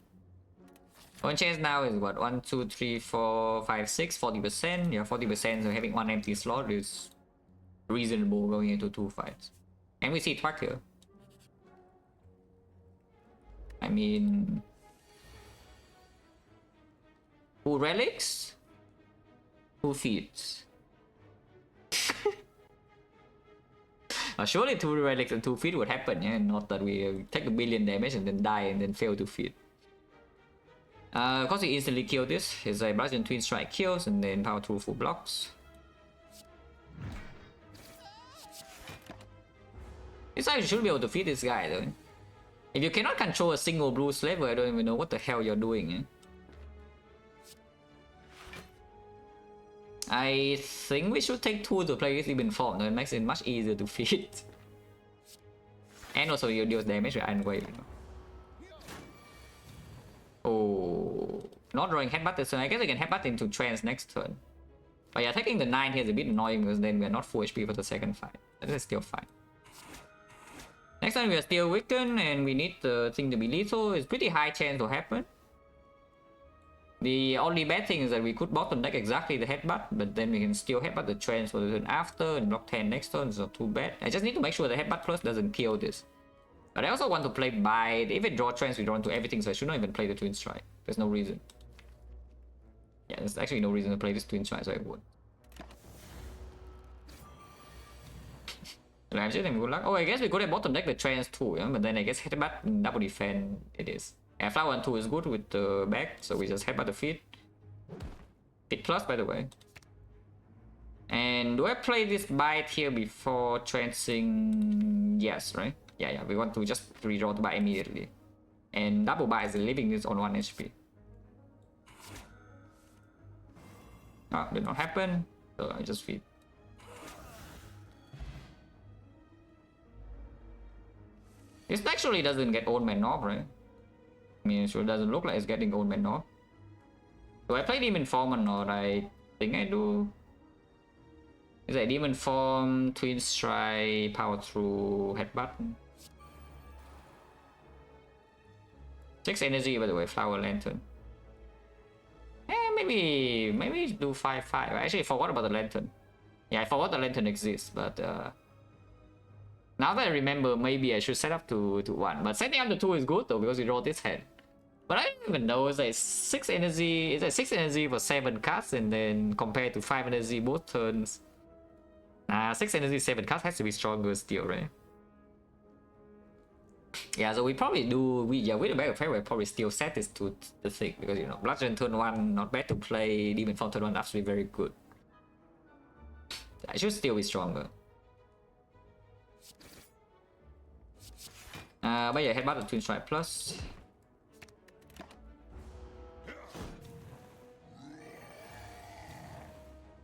One chance now is what? 1, 2, 3, 4, 5, 6, 40%. Yeah, 40%, so having 1 empty slot is reasonable going into 2 fights. And we see Twack here. I mean, 2 relics, 2 feats. Surely 2 relics and 2 feet would happen, yeah? Not that we take a billion damage and then die and then fail to feed. Of course, we instantly kill this. It's a bludgeon twin strike kills and then power through full blocks. This guy should be able to feed this guy though. If you cannot control a single blue slave, I don't even know what the hell you're doing. Eh? I think we should take 2 to play this even form, though it makes it much easier to feed. And also you deal damage with Iron Wave. You know? Oh, not drawing headbutt this turn. I guess I can headbutt into trance next turn. But yeah, taking the 9 here is a bit annoying because then we're not full HP for the second fight. That is still fine. Next time we are still weakened and we need the thing to be lethal. It's pretty high chance to happen. The only bad thing is that we could bottom deck exactly the headbutt, but then we can still headbutt the trance for the turn after and block 10 next turn. It's not too bad. I just need to make sure the headbutt plus doesn't kill this. But I also want to play bite. If it draw trance, we draw into everything, so I should not even play the twin strike. There's no reason. Yeah, there's actually no reason to play this twin strike, so I would. I'm just good luck. Oh, I guess we could have bottom deck the trans too, yeah? But then I guess headbutt and double defend it is. And flower 1 2 is good with the back, so we just headbutt the feet. Feet plus, by the way. And do I play this bite here before transing? Yes, right? Yeah, we want to just redraw the bite immediately. And double bite is leaving this on 1 HP. Oh, did not happen, so I just feed. This actually doesn't get Old Man Knob, right? I mean, it sure doesn't look like it's getting Old Man Knob. Do I play Demon Form or not? I think I do. Is that Demon Form, Twin Strike, Power Through, Headbutt? 6 energy, by the way, Flower Lantern. Maybe do 5-5. I actually forgot about the Lantern. Yeah, I forgot the Lantern exists, but now that I remember, maybe I should set up to 1. But setting up to 2 is good though, because we draw this hand. But I don't even know, it's like 6 energy, it's like 6 energy for 7 cards, and then compared to 5 energy both turns. 6 energy, 7 cards has to be stronger still, right? Yeah, so we probably do, with the back of fair, we probably still set this to the thing, because you know, Bludgeon turn 1, not bad to play, Demon Form turn 1, actually very good. I should still be stronger. Bây giờ headbutt the Twin Strike plus.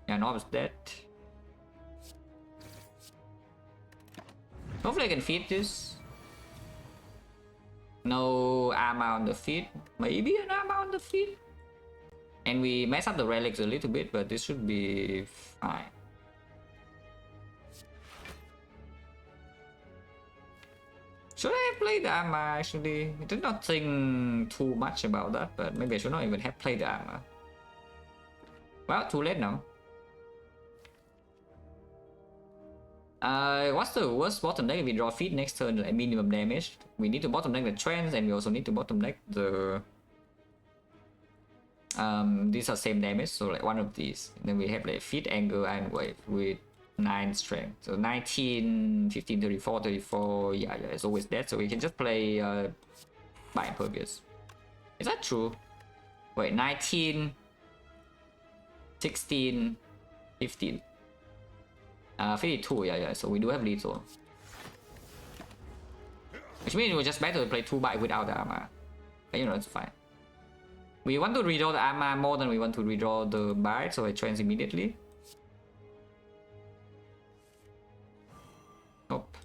Yeah, Knob is dead. Hopefully I can feed this. No armor on the feet. Maybe an armor on the feet. And we mess up the relics a little bit, but this should be fine. Should I have played the armor actually? I did not think too much about that, but maybe I should not even have played the armor. Well, too late now. What's the worst bottom deck if we draw feet next turn at minimum damage? We need to bottom deck the trends, and we also need to bottom deck the... these are same damage, so like one of these. And then we have like feet, angle, iron wave with 9 strength. So 19, 15, 34, 34, yeah, it's always dead. So we can just play by impervious. Is that true? Wait, 19, 16, 15. 52, yeah, so we do have lethal. Which means it was just better to play 2 bite without the armor. But you know, it's fine. We want to redraw the armor more than we want to redraw the bite, so I trans immediately. Nope.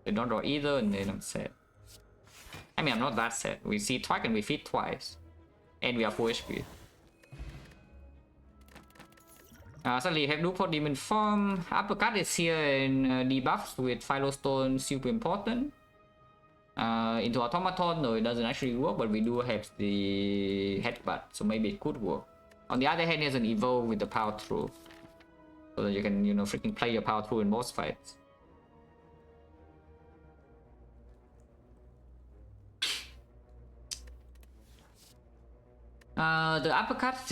They don't draw either, and then I'm sad. I mean, I'm not that sad. We see twice and we feed twice. And we are full HP. Suddenly you have look for Demon Form. Uppercut is here, and debuffs with Philostone super important. Into Automaton, no, it doesn't actually work, but we do have the Headbutt, so maybe it could work. On the other hand, there's an Evo with the Power Through, so that you can, you know, freaking play your Power Through in boss fights. The uppercut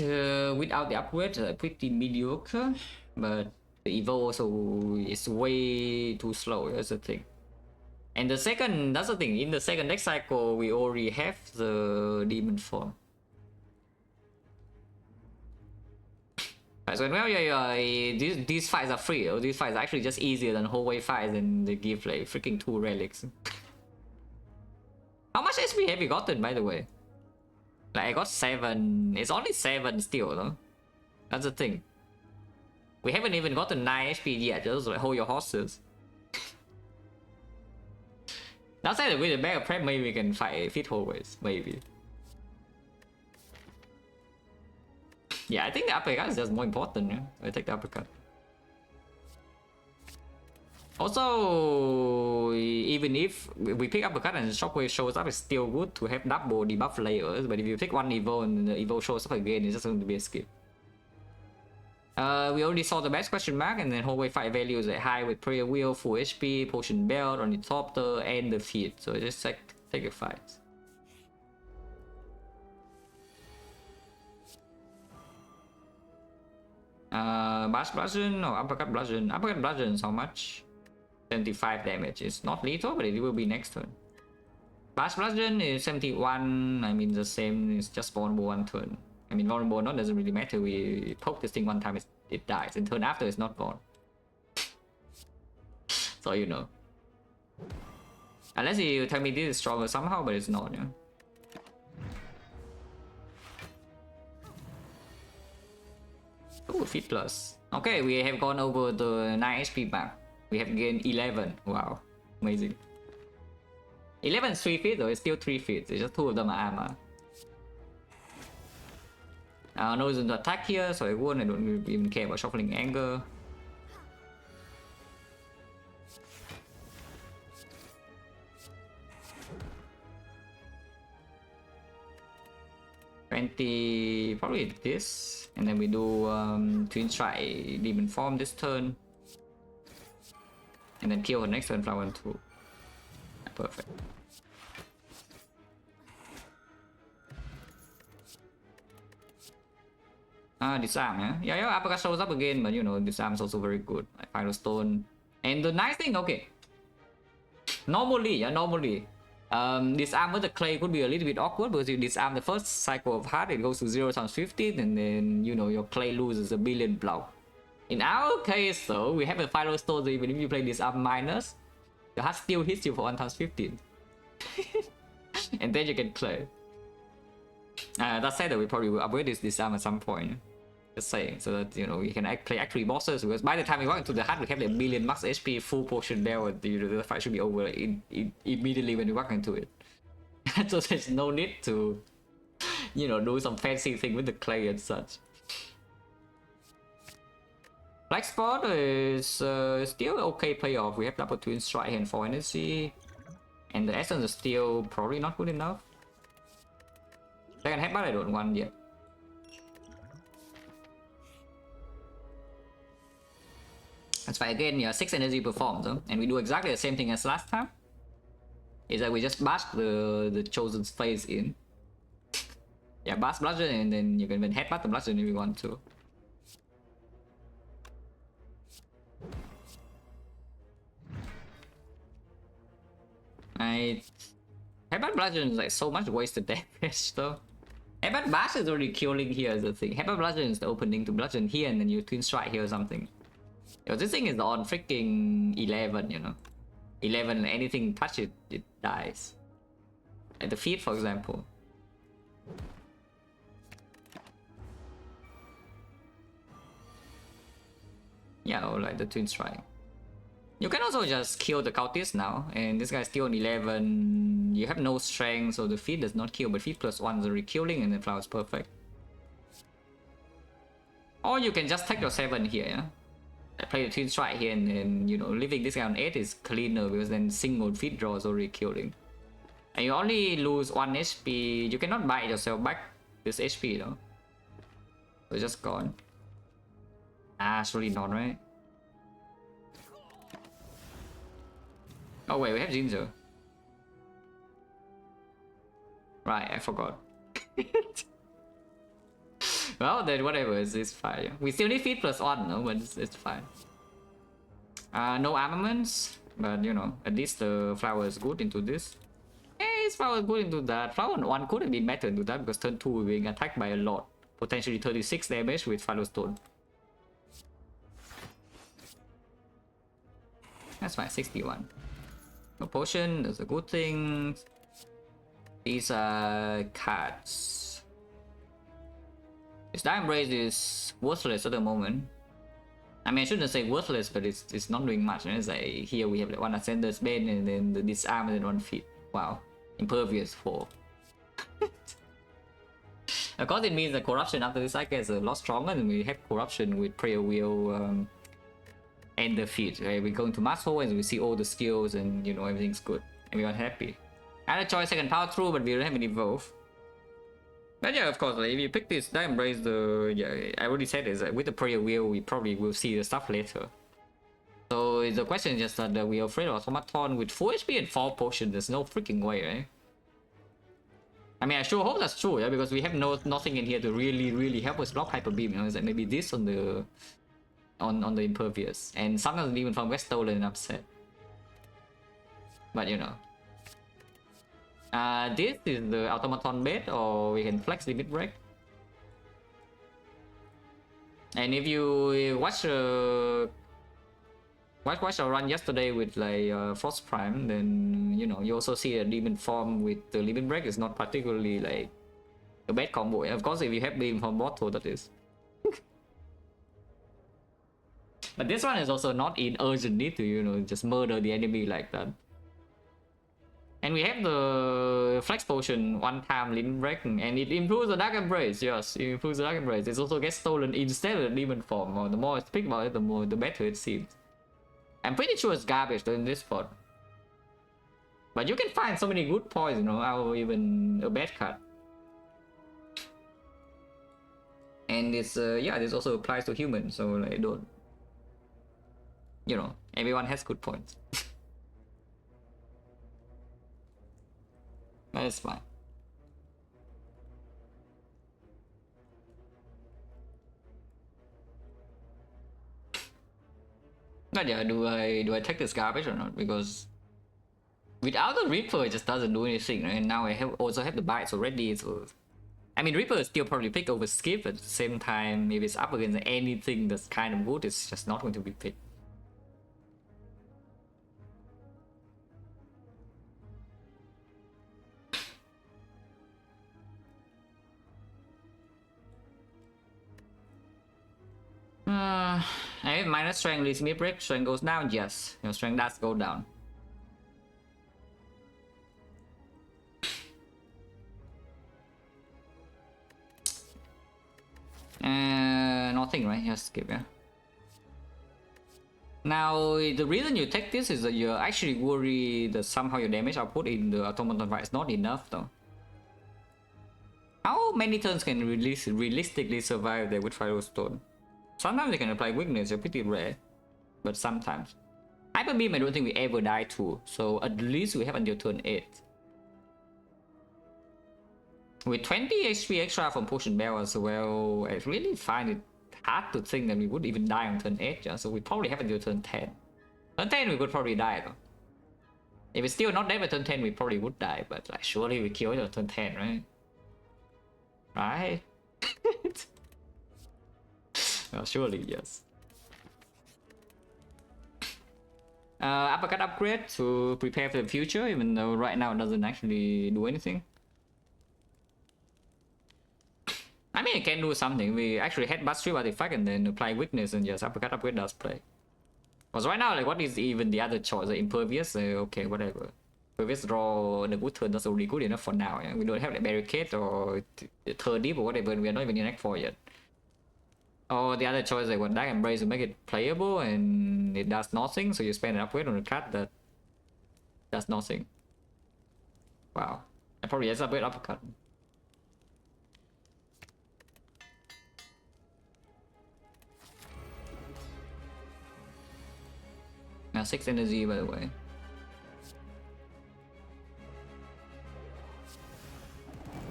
without the upgrade pretty mediocre, but the Evo also is way too slow. That's the thing. And the second, that's the thing. In the second deck cycle, we already have the Demon Form. So well, these fights are free. These fights are actually just easier than hallway fights, and they give like freaking 2 relics. How much SP have you gotten, by the way? Like I got 7. It's only 7 still, though. That's the thing. We haven't even gotten 9 HP yet. Just like hold your horses. That's why with the bag of prep, maybe we can fight fit hallways. Maybe. Yeah, I think the uppercut is just more important. Yeah? I take the uppercut. Also, even if we pick uppercut and shockwave shows up, it's still good to have double debuff layers. But if you pick one Evo and the Evo shows up again, it's just going to be a skip. We already saw the best question mark, and then hallway fight values at high with prayer wheel, full HP, potion belt on the top there, and the feet. So just take your fights. Bash bludgeon or uppercut bludgeon? Uppercut bludgeon is how much? 75 damage. It's not lethal, but it will be next turn. Blast Bludgeon is 71. I mean, the same. It's just vulnerable one turn. I mean, vulnerable not doesn't really matter. We poke this thing one time, it dies. And turn after, it's not gone. So you know. Unless you tell me this is stronger somehow, but it's not, yeah. Ooh, feet plus. Okay, we have gone over the 9 HP mark. We have gained 11. Wow, amazing. 11 is 3 feet though, it's still 3 feet. It's just 2 of them are armor. No reason to attack here, so I won't. I don't even care about shuffling anger. Probably this, and then we do Twin Strike Demon Form this turn, and then kill her next turn. Flower 1 2. Perfect. Disarm, yeah, Uppercut shows up again, but you know, disarm is also very good. Like Final Stone, and the nice thing, okay, normally, disarm with the clay could be a little bit awkward because you disarm the first cycle of heart, it goes to 0 times 15, and then you know your clay loses a billion block. In our case, though, we have a Final Stone, so even if you play disarm minus, the heart still hits you for 1 times 15, and then you can clay. That said, that we probably will upgrade this disarm at some point. Just saying, so that you know we can play actually bosses, because by the time we walk into the heart, we have the million max HP, full potion there, and the fight should be over immediately when we walk into it. So there's no need to, you know, do some fancy thing with the clay and such. Black Spot is still okay playoff. We have double Twin Strike and 4 energy, and the essence is still probably not good enough. Second headbutt I don't want yet. That's why again, yeah, 6 energy performs, and we do exactly the same thing as last time. Is that we just bash the chosen's face in. Yeah, bash bludgeon, and then you can even headbutt the bludgeon if you want to. Headbutt bludgeon is like so much wasted damage though. Headbutt bash is already killing here as the thing. Headbutt bludgeon is the opening to bludgeon here, and then you twin strike here or something. Yo, this thing is on freaking 11, you know. 11, anything touch it, it dies. At the feet, for example. Yeah, or like the twin strike. You can also just kill the cultist now, and this guy's still on 11. You have no strength, so the feet does not kill, but feet plus 1 is already killing, and then flower's perfect. Or you can just take your 7 here, yeah? Play the twin strike here, and then, you know, leaving this guy on 8 is cleaner, because then single feet draw is already killing. And you only lose 1 HP. You cannot buy yourself back this HP though. So it's just gone. Surely not, right? Oh wait, we have Ginger. Right, I forgot. Well, then whatever, it's fine. We still need feet plus 1, no, but it's fine. No armaments, but you know, at least the flower is good into this. Hey, his flower is good into that. Flower 1 could have been better into that, because turn 2 we're being attacked by a lot. Potentially 36 damage with Final Stone. That's fine, 61. No potion, that's a good thing. These are cards. This Diamond Race is worthless at the moment. I mean, I shouldn't say worthless, but it's not doing much. It's like here we have like 1 Ascender's Bane, and then the disarm, and then 1 feet. Wow. Impervious 4. Of course, it means that corruption after this cycle is a lot stronger, and we have corruption with Prayer Wheel and the feet. Right? We're going to Mass Hole, and we see all the skills, and you know, everything's good. And we are happy. I had a choice, second power through, but we don't have any both. But yeah, of course, like, if you pick this Diamond Race, yeah, I already said this, with the Prayer Wheel, we probably will see the stuff later. So the question is just that we are afraid of Automaton with 4 HP and 4 potions. There's no freaking way, right? I mean, I sure hope that's true, yeah, because we have nothing in here to really help us block Hyper Beam. You know, it's like maybe this on the impervious, and sometimes even from West Stolen, I'm upset. But you know. This is the automaton bait, or we can flex limit break. And if you watch a run yesterday with like Frost Prime, then you know you also see a demon form with the limit break is not particularly like a bad combo. Of course, if you have demon form bottle, that is. But this one is also not in urgent need to, you know, just murder the enemy like that. And we have the Flex Potion one-time limit break, and it improves the Dark Embrace. Yes, it improves the Dark Embrace. It also gets stolen instead of the demon form. Or the more I speak about it, the better it seems. I'm pretty sure it's garbage in this spot. But you can find so many good points, you know, out of even a bad card. And this, yeah, this also applies to humans, so like, don't, you know, everyone has good points. That's fine. But yeah, do I take this garbage or not? Because without the Reaper, it just doesn't do anything, right? And now I also have the bites already, so I mean, Reaper is still probably picked over Skip, but at the same time, if it's up against anything that's kind of good, it's just not going to be picked. I have minus strength, leads me break, strength goes down, yes. Your strength does go down. Nothing, right? Just skip, yeah. Now, the reason you take this is that you're actually worried that somehow your damage output in the automaton fight is not enough, though. How many turns can realistically survive there with Fire Stone? Sometimes they can apply weakness, they're pretty rare. But sometimes. Hyper Beam, I don't think we ever die to, so at least we have until turn 8. With 20 HP extra from Potion Bell as well, I really find it hard to think that we would even die on turn 8, yeah? So we probably have until turn 10. Turn 10 we could probably die though. If it's still not dead by turn 10, we probably would die, but like surely we kill it on turn 10, right? Right? Well, surely, yes. Uppercut upgrade to prepare for the future, even though right now it doesn't actually do anything. I mean, it can do something. We actually headbutt strip artifact and then apply weakness, and yes, uppercut upgrade does play. Because right now, like, what is even the other choice? Like, impervious? Okay, whatever. Impervious draw the good turn, that's already good enough for now. Yeah? We don't have like barricade or third deep or whatever, and we are not even in Act 4 yet. Or the other choice, like, what Dark Embrace to make it playable and it does nothing, so you spend an upgrade on a card that does nothing. Wow. I probably has upgrade uppercut. Now 6 energy, by the way.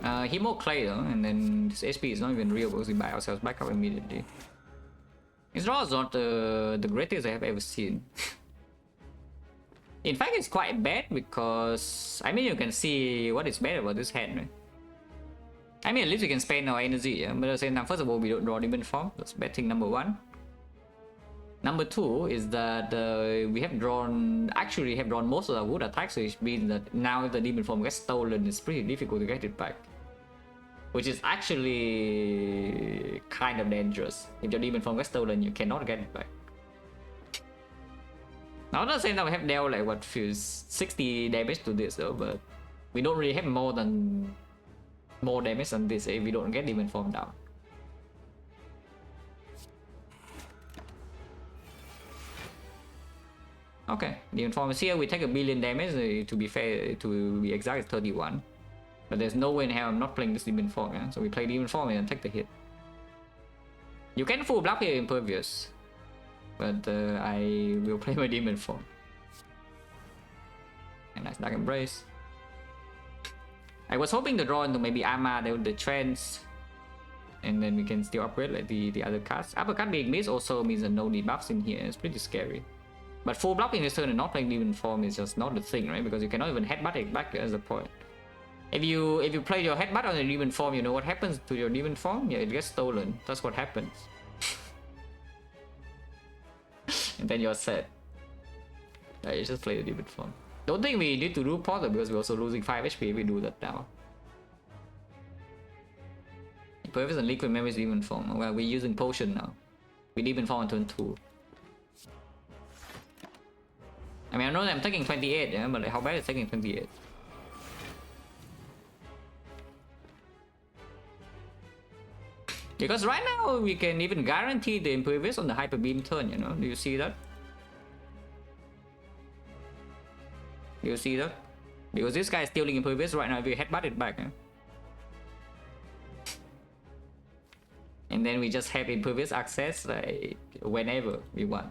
Hemo Clay though, and then this SP is not even real because we buy ourselves back up immediately. His draw is not the greatest I have ever seen. In fact, it's quite bad because, I mean, you can see what is bad about this hand, right? I mean, at least we can spend our energy, yeah? But at the same time, first of all, we don't draw demon form. That's bad thing number 1. Number 2 is that we have drawn, actually have drawn most of our wood attacks, which means that now if the demon form gets stolen, it's pretty difficult to get it back. Which is actually kind of dangerous. If your demon form gets stolen, you cannot get it back. Now, I'm not saying that we have dealt like what feels 60 damage to this though, but we don't really have more damage than this if we don't get demon form down. Okay, demon form is here. We take 1 billion damage. To be fair, to be exact, it's 31. But there's no way in hell I'm not playing this demon form, yeah? So we play demon form and take the hit. You can full block here impervious, but I will play my demon form. And nice Dark Embrace. I was hoping to draw into maybe Arma, the trends, and then we can still upgrade like the other cards. Uppercut being missed also means that no debuffs in here. It's pretty scary. But full blocking this turn and not playing demon form is just not the thing, right? Because you cannot even headbutt it back. That's the point. If you play your headbutt on the demon form, you know what happens to your demon form? Yeah, it gets stolen. That's what happens. And then you're set. Yeah, you just play the demon form. Don't think we need to do Porter because we're also losing 5 HP if we do that now. Purpose and liquid memory is demon form. Well, we're using potion now. We demon form on turn 2. I mean, I know that I'm taking 28, yeah, but like, how bad is taking 28? Because right now we can even guarantee the impervious on the hyper beam turn, you know? Do you see that? Do you see that? Because this guy is stealing impervious right now if we headbutt it back, yeah? And then we just have impervious access like whenever we want.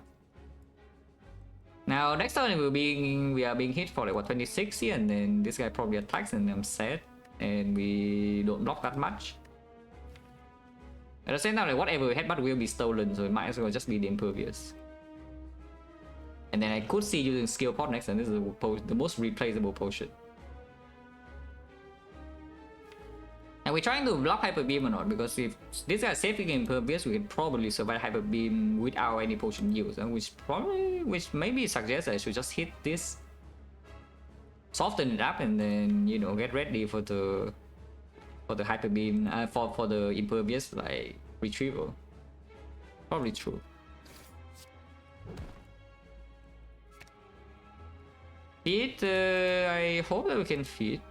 Now next turn we are being hit for like what 26 here, and then this guy probably attacks and I'm sad, and we don't block that much. At the same time, like whatever we headbutt will be stolen, so it might as well just be the impervious. And then I could see using skill pot next, and this is the most replaceable potion. And we're trying to block hyper beam or not, because if this guy is safely impervious, we can probably survive hyper beam without any potion use, and which maybe suggests I should just hit this, soften it up, and then you know get ready for the hyper beam for the impervious like retrieval. Probably true. Feed, I hope that we can feed.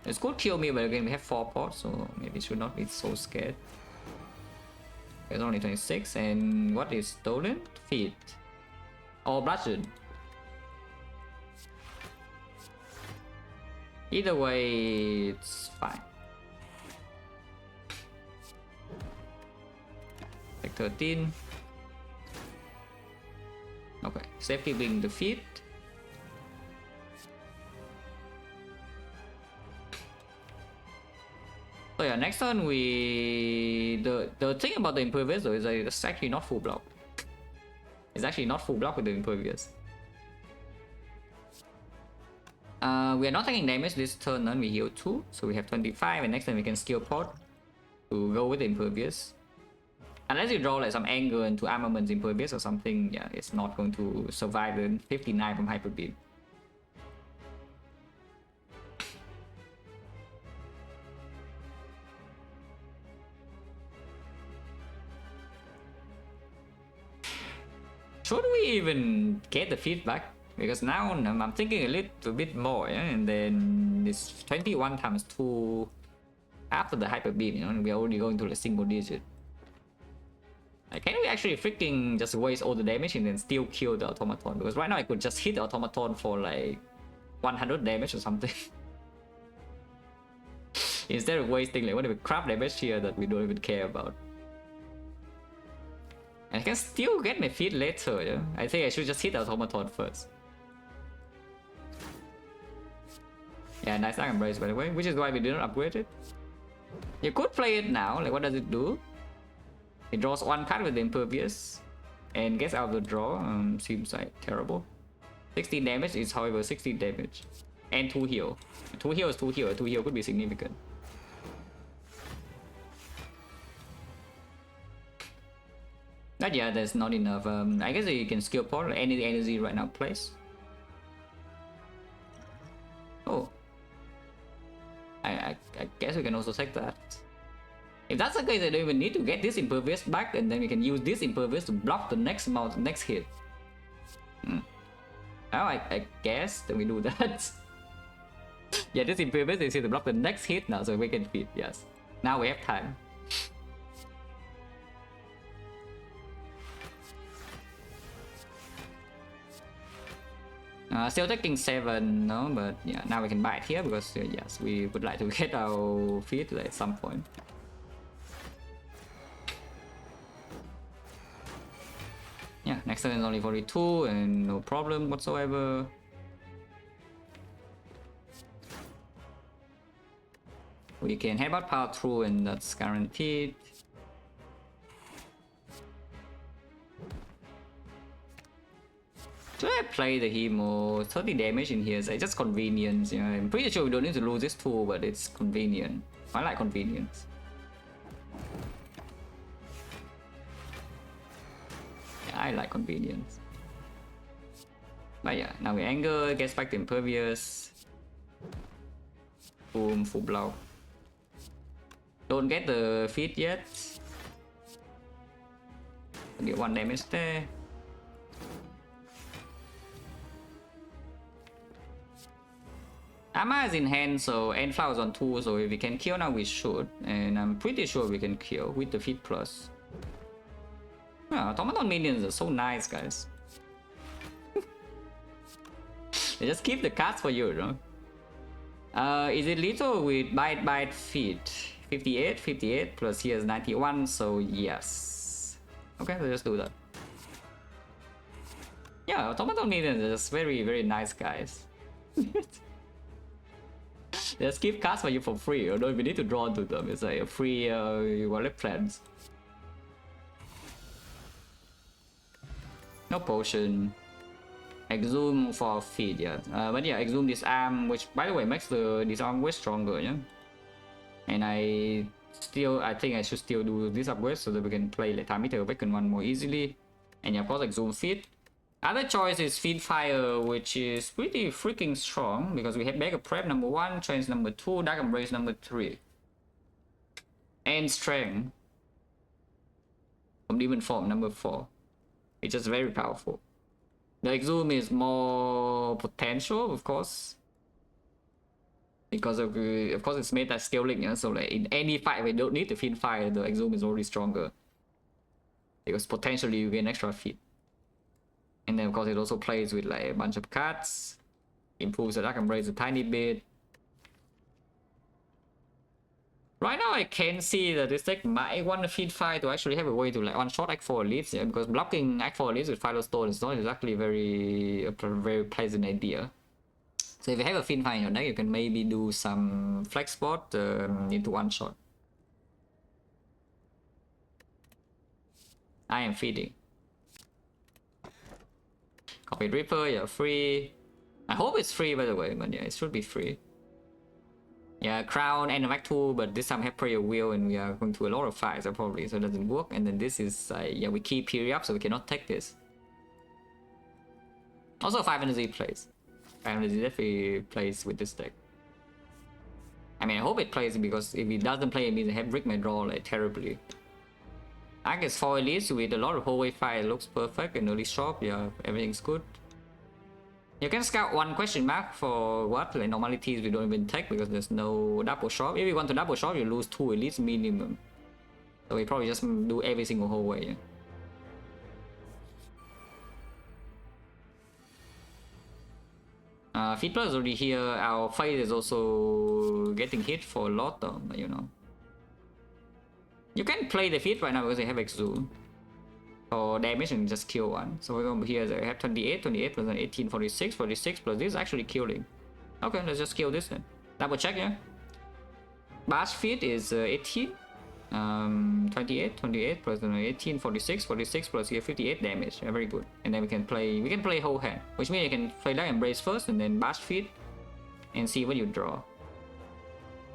It's could kill me, but again we have 4 pots, so maybe it should not be so scared. It's only 26, and what is stolen? Feed. Or bludgeon. Either way, it's fine. Like 13. Okay, safekeeping the feed. So yeah, next turn the thing about the impervious though is that it's actually not full block. It's actually not full block with the impervious. We are not taking damage this turn, and we heal 2, so we have 25, and next time we can skill pot to go with the impervious. Unless you draw like some anger into armaments impervious or something, yeah, it's not going to survive the 59 from hyper beam. Should we even get the feedback? Because now I'm thinking a little bit more, yeah? And then it's 21 times 2 after the hyper beam, you know, we're already going to the single digit. Like, can we actually freaking just waste all the damage and then still kill the automaton? Because right now I could just hit the automaton for like 100 damage or something. Instead of wasting like whatever crap damage here that we don't even care about. And I can still get my feet later, yeah? I think I should just hit the automaton first. Yeah, nice Dark Embrace by the way, which is why we didn't upgrade it. You could play it now, like what does it do? It draws 1 card with the impervious and gets out of the draw. Seems like terrible. 16 damage is however 16 damage. And 2 heal. 2 heal is 2 heal, 2 heal could be significant. But yeah, there's not enough. I guess you can skill pot any energy right now place. Oh. I guess we can also take that. If that's the case, I don't even need to get this impervious back, and then we can use this impervious to block the next hit. Now I guess that we do that. Yeah, this impervious is here to block the next hit now, so we can feed, yes. Now we have time. Still taking 7, no, but yeah, now we can buy it here because yes, we would like to get our feed at some point. Yeah, next turn is only 42 and no problem whatsoever. We can headbutt power through and that's guaranteed. Should I play the Hemo? 30 damage in here, so it's just convenience. You know, I'm pretty sure we don't need to lose this tool, but it's convenient. I like convenience. Yeah, I like convenience. But yeah, now we anger, gets back to impervious. Boom, full blow. Don't get the feat yet. Get 1 damage there. Amma is in hand, so end flowers on 2, so if we can kill now we should. And I'm pretty sure we can kill with the feat plus. Yeah, automaton minions are so nice, guys. They just keep the cards for you, no? Is it lethal with bite feet? 58, 58 plus here's 91, so yes. Okay, let's just do that. Yeah, automaton minions are just very nice, guys. Just keep cards for you for free, although we need to draw to them. It's like a free wallet plans. No potion. Exhume for feed, yeah. But yeah, exhume disarm, which by the way makes the disarm way stronger, yeah. And I think I should still do this upgrade so that we can play like Time Eater Awaken one more easily. And yeah, of course, exhume feed. Other choice is feed fire, which is pretty freaking strong because we have Beggar Prep number 1, Trance number 2, Dark Embrace number 3, and Strength from Demon Form number 4. It's just very powerful. The Exhume is more potential, of course, because of course it's meta scaling, yeah? So like in any fight we don't need to feed fire, the Exhume is already stronger because potentially you gain extra feed. And then of course it also plays with like a bunch of cards, improves the Dark Embrace a tiny bit. Right now I can see that this deck might want to feed fire to actually have a way to like one-shot Act 4 Elites, yeah, because blocking Act 4 Elites with Firestone is not exactly a very pleasant idea. So if you have a feed fire in your deck, you can maybe do some flex spot into one-shot. I am feeding. Copy Reaper, yeah, free. I hope it's free by the way, but yeah, it should be free. Yeah, Crown and Act 2, but this time have Prayer Wheel and we are going to a lot of fights probably, so it doesn't work. And then this is, yeah, we keep Period up, so we cannot take this. Also 5 energy plays. 5 energy definitely plays with this deck. I mean, I hope it plays because if it doesn't play, it means I have Brick my draw like terribly. I guess 4 elites with a lot of hallway fire looks perfect and early shop, yeah, everything's good. You can scout 1 question mark for what? Like normalities we don't even take because there's no double shop. If you want to double shop, you lose 2 elites minimum. So we probably just do every single hallway. Feed plus is already here. Our fight is also getting hit for a lot though, you know. You can play the feed right now because they have Exhume. For damage and just kill one. So we're going here, I have 28, 28 plus 18, 46, 46 plus this is actually killing. Okay, let's just kill this then. Double check, yeah. Bash feed is 18. 28, 28 plus 18, 46, 46 plus here 58 damage. Yeah, very good. And then we can play whole hand, which means you can play Dark Embrace first and then Bash feed and see what you draw.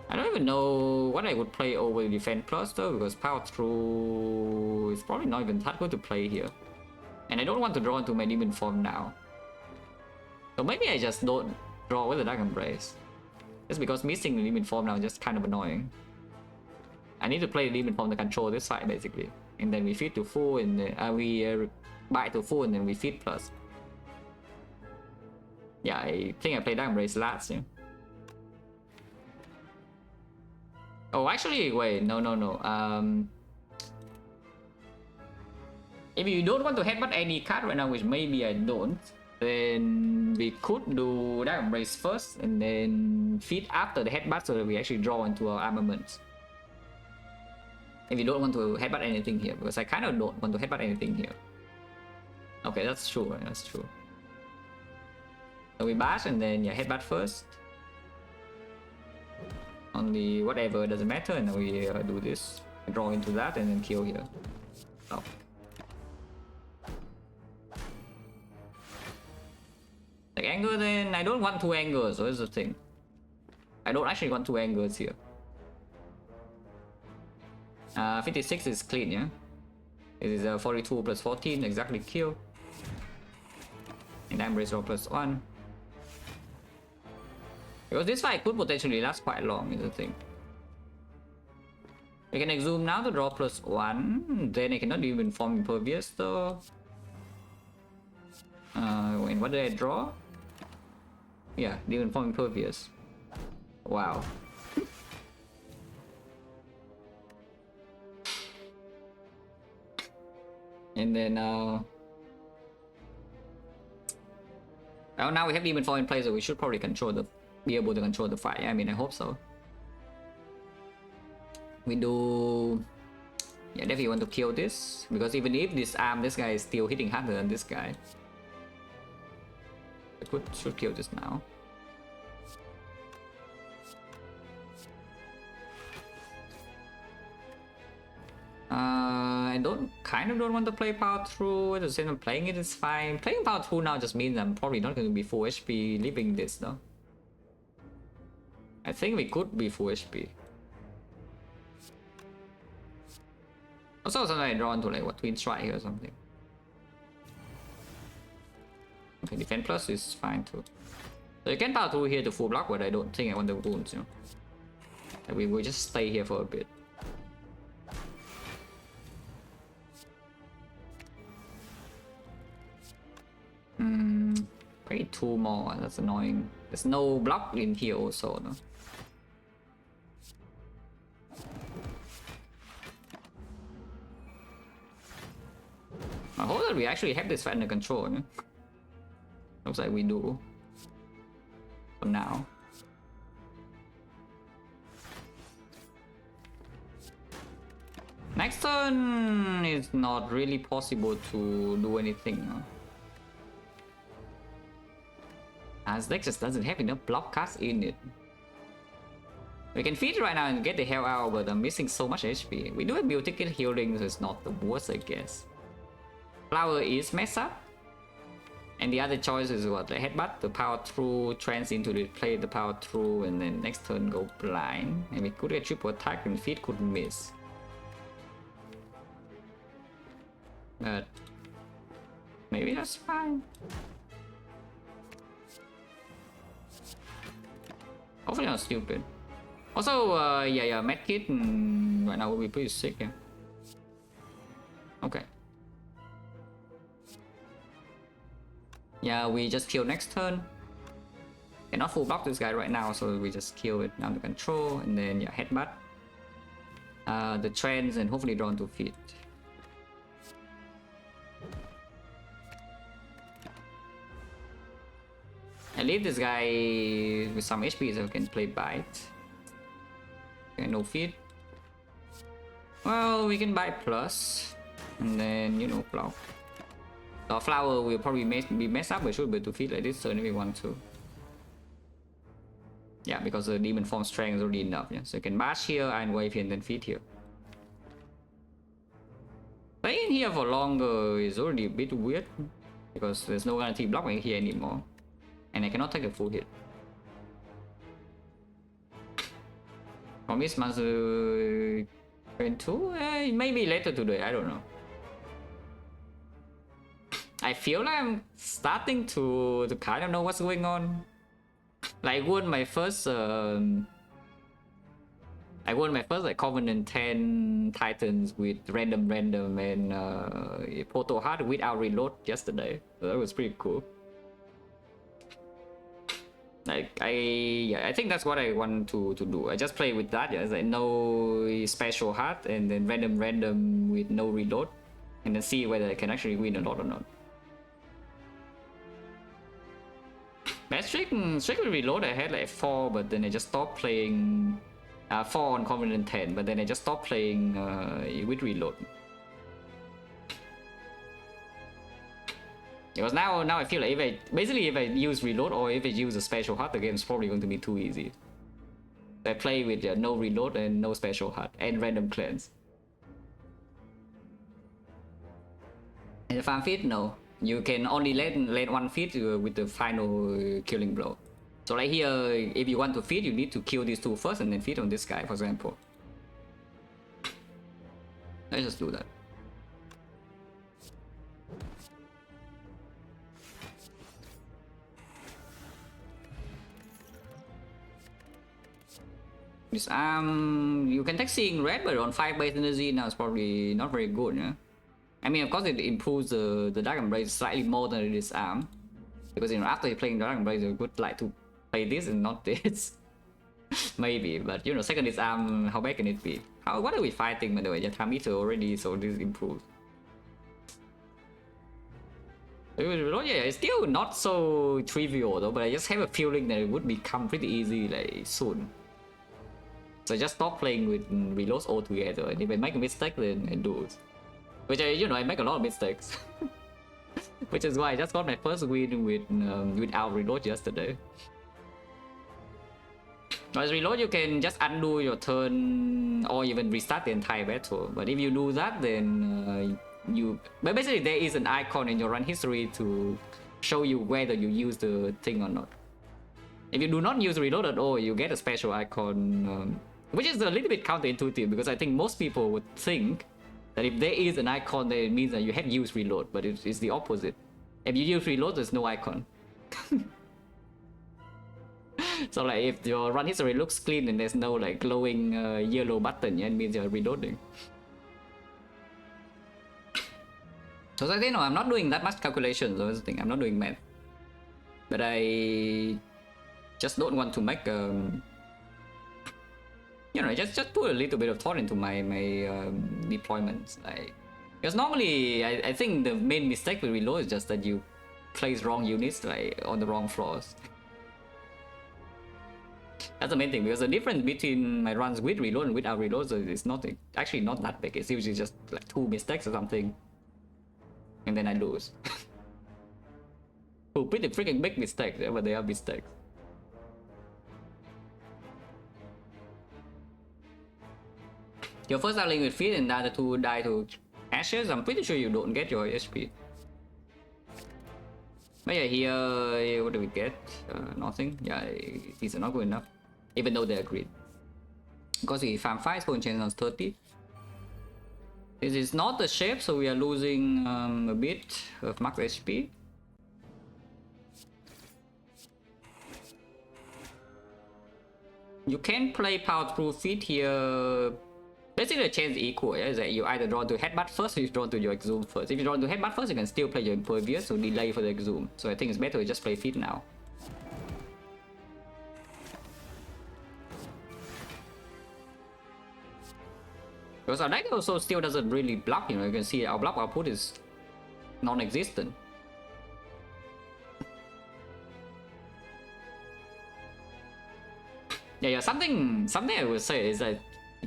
I don't even know what I would play over Defense Plus though, because Power Through is probably not even that good to play here. And I don't want to draw into my Demon Form now. So maybe I just don't draw with the Dark Embrace. Just because missing the Demon Form now is just kind of annoying. I need to play the Demon Form to control this side basically. And then we feed to full and we bite to full and then we feed plus. Yeah, I think I play Dark Embrace last, yeah. Oh, actually, wait, no. If you don't want to headbutt any card right now, which maybe I don't, then we could do Dark Embrace first and then feed after the headbutt so that we actually draw into our armaments. If you don't want to headbutt anything here, because I kind of don't want to headbutt anything here. Okay, that's true, that's true. So we bash and then yeah, headbutt first. Only whatever, doesn't matter, and then we do this, draw into that, and then kill here. Oh. Like anger, then I don't want 2 angers, so that's the thing. I don't actually want 2 angers here. 56 is clean, yeah? It is 42 plus 14, exactly kill. And damage roll plus 1. Because this fight could potentially last quite long, is the thing. We can exhume now to draw plus 1. Then I cannot even form impervious though. Wait, what did I draw? Yeah, didn't form impervious. Wow. And then well, now we have Demon Fall in place, so we should probably be able to control the fight. I mean, I hope so. We do, yeah, definitely want to kill this, because even if this guy is still hitting harder than this guy. I should kill this now. I kind of don't want to play power through. At the same time, playing it is fine. Playing power through now just means I'm probably not going to be full HP leaving this though. I think we could be full HP. Also, sometimes I draw into like what, Twin Strike or something. Okay, defense plus is fine too. So you can power through here to full block, but I don't think I want the wounds, you know. And we will just stay here for a bit. Maybe 2 more, that's annoying. There's no block in here also, no? I hope that we actually have this fight under control, no? Looks like we do. For now. Next turn is not really possible to do anything, no? As deck just doesn't have enough block cards in it. We can feed right now and get the hell out, but I'm missing so much HP. We do have build ticket healing, so it's not the worst, I guess. Flower is messed up. And the other choice is what? The headbutt, the power through, trance into the play, the power through, and then next turn go blind. And we could get triple attack and feed could miss. But maybe that's fine. Hopefully not stupid. Also, yeah, medkit right now will be pretty sick, yeah. Okay. Yeah, we just kill next turn. Cannot full block this guy right now, so we just kill it under control, and then yeah, headbutt. The trends and hopefully draw into feet. I leave this guy with some HP so I can play bite. Okay, no feed. Well, we can bite plus, and then you know block. The flower will probably be messed up. We should be able to feed like this turn if we want to. Yeah, because the demon form strength is already enough. Yeah, so you can bash here, Iron Wave here, and then feed here. Playing here for longer is already a bit weird because there's no guarantee blocking here anymore. And I cannot take a full hit. Promise Master turn 2? Maybe later today, I don't know. I feel like I'm starting to kind of know what's going on. Like I won my first like Covenant 10 Titans with random and Proto Heart without reload yesterday. So that was pretty cool. Like I think that's what I want to do. I just play with that, yeah. It's like no special heart and then random with no reload, and then see whether I can actually win a lot or not. Bad strictly reload I had like 4, but then I just stopped playing 4 on Covenant 10, but then I just stopped playing with reload. Because now I feel like if I use reload or if I use a special heart, the game's probably going to be too easy. I play with no reload and no special heart and random cleanse. And the farm feed, no. you can only land one feat with the final killing blow. So like here, if you want to feed, you need to kill these two first and then feed on this guy, for example. Let's just do that. This you can take seeing red, but on 5 base energy now it's probably not very good, yeah? I mean, of course it improves the Dragon Blade slightly more than this arm. Because, you know, after you're playing Dragon Blade, you would like to play this and not this. Maybe, but, you know, second this arm, how bad can it be? What are we fighting, by the way? Yeah, time meter already, so this improves. Yeah, it's still not so trivial though, but I just have a feeling that it would become pretty easy like soon. So just stop playing with reloads altogether, and if I make a mistake, then I do it. Which I make a lot of mistakes. Which is why I just got my first win without reload yesterday. As reload, you can just undo your turn or even restart the entire battle. But if you do that, then but basically there is an icon in your run history to show you whether you use the thing or not. If you do not use reload at all, you get a special icon, which is a little bit counterintuitive because I think most people would think that if there is an icon, then it means that you have used reload, but it's the opposite. If you use reload, there's no icon. So like if your run history looks clean and there's no like glowing yellow button, yeah, it means you're reloading. So I think, no, I'm not doing that much calculations or anything. I'm not doing math, but I just don't want to make you know, just put a little bit of thought into my deployments. Like, because normally I think the main mistake with reload is just that you place wrong units like on the wrong floors. That's the main thing, because the difference between my runs with reload and without reload is not actually not that big. It's usually just like 2 mistakes or something, and then I lose. Oh, pretty freaking big mistakes, yeah, but they are mistakes. Your first darling with feed and the other two die to ashes, I'm pretty sure you don't get your HP. But yeah, here, what do we get? Nothing. Yeah, these are not good enough. Even though they agreed. Because we farm 5, spawn chance on 30. This is not the shape, so we are losing a bit of max HP. You can play power through feet here. Basically, the chance is equal, yeah? Is that you either draw to headbutt first or you draw to your exhume first. If you draw to headbutt first, you can still play your impervious, so delay for the exhume. So I think it's better to just play feet now. Because our deck also still doesn't really block, you know, you can see our block output is non-existent. Yeah, something I would say is that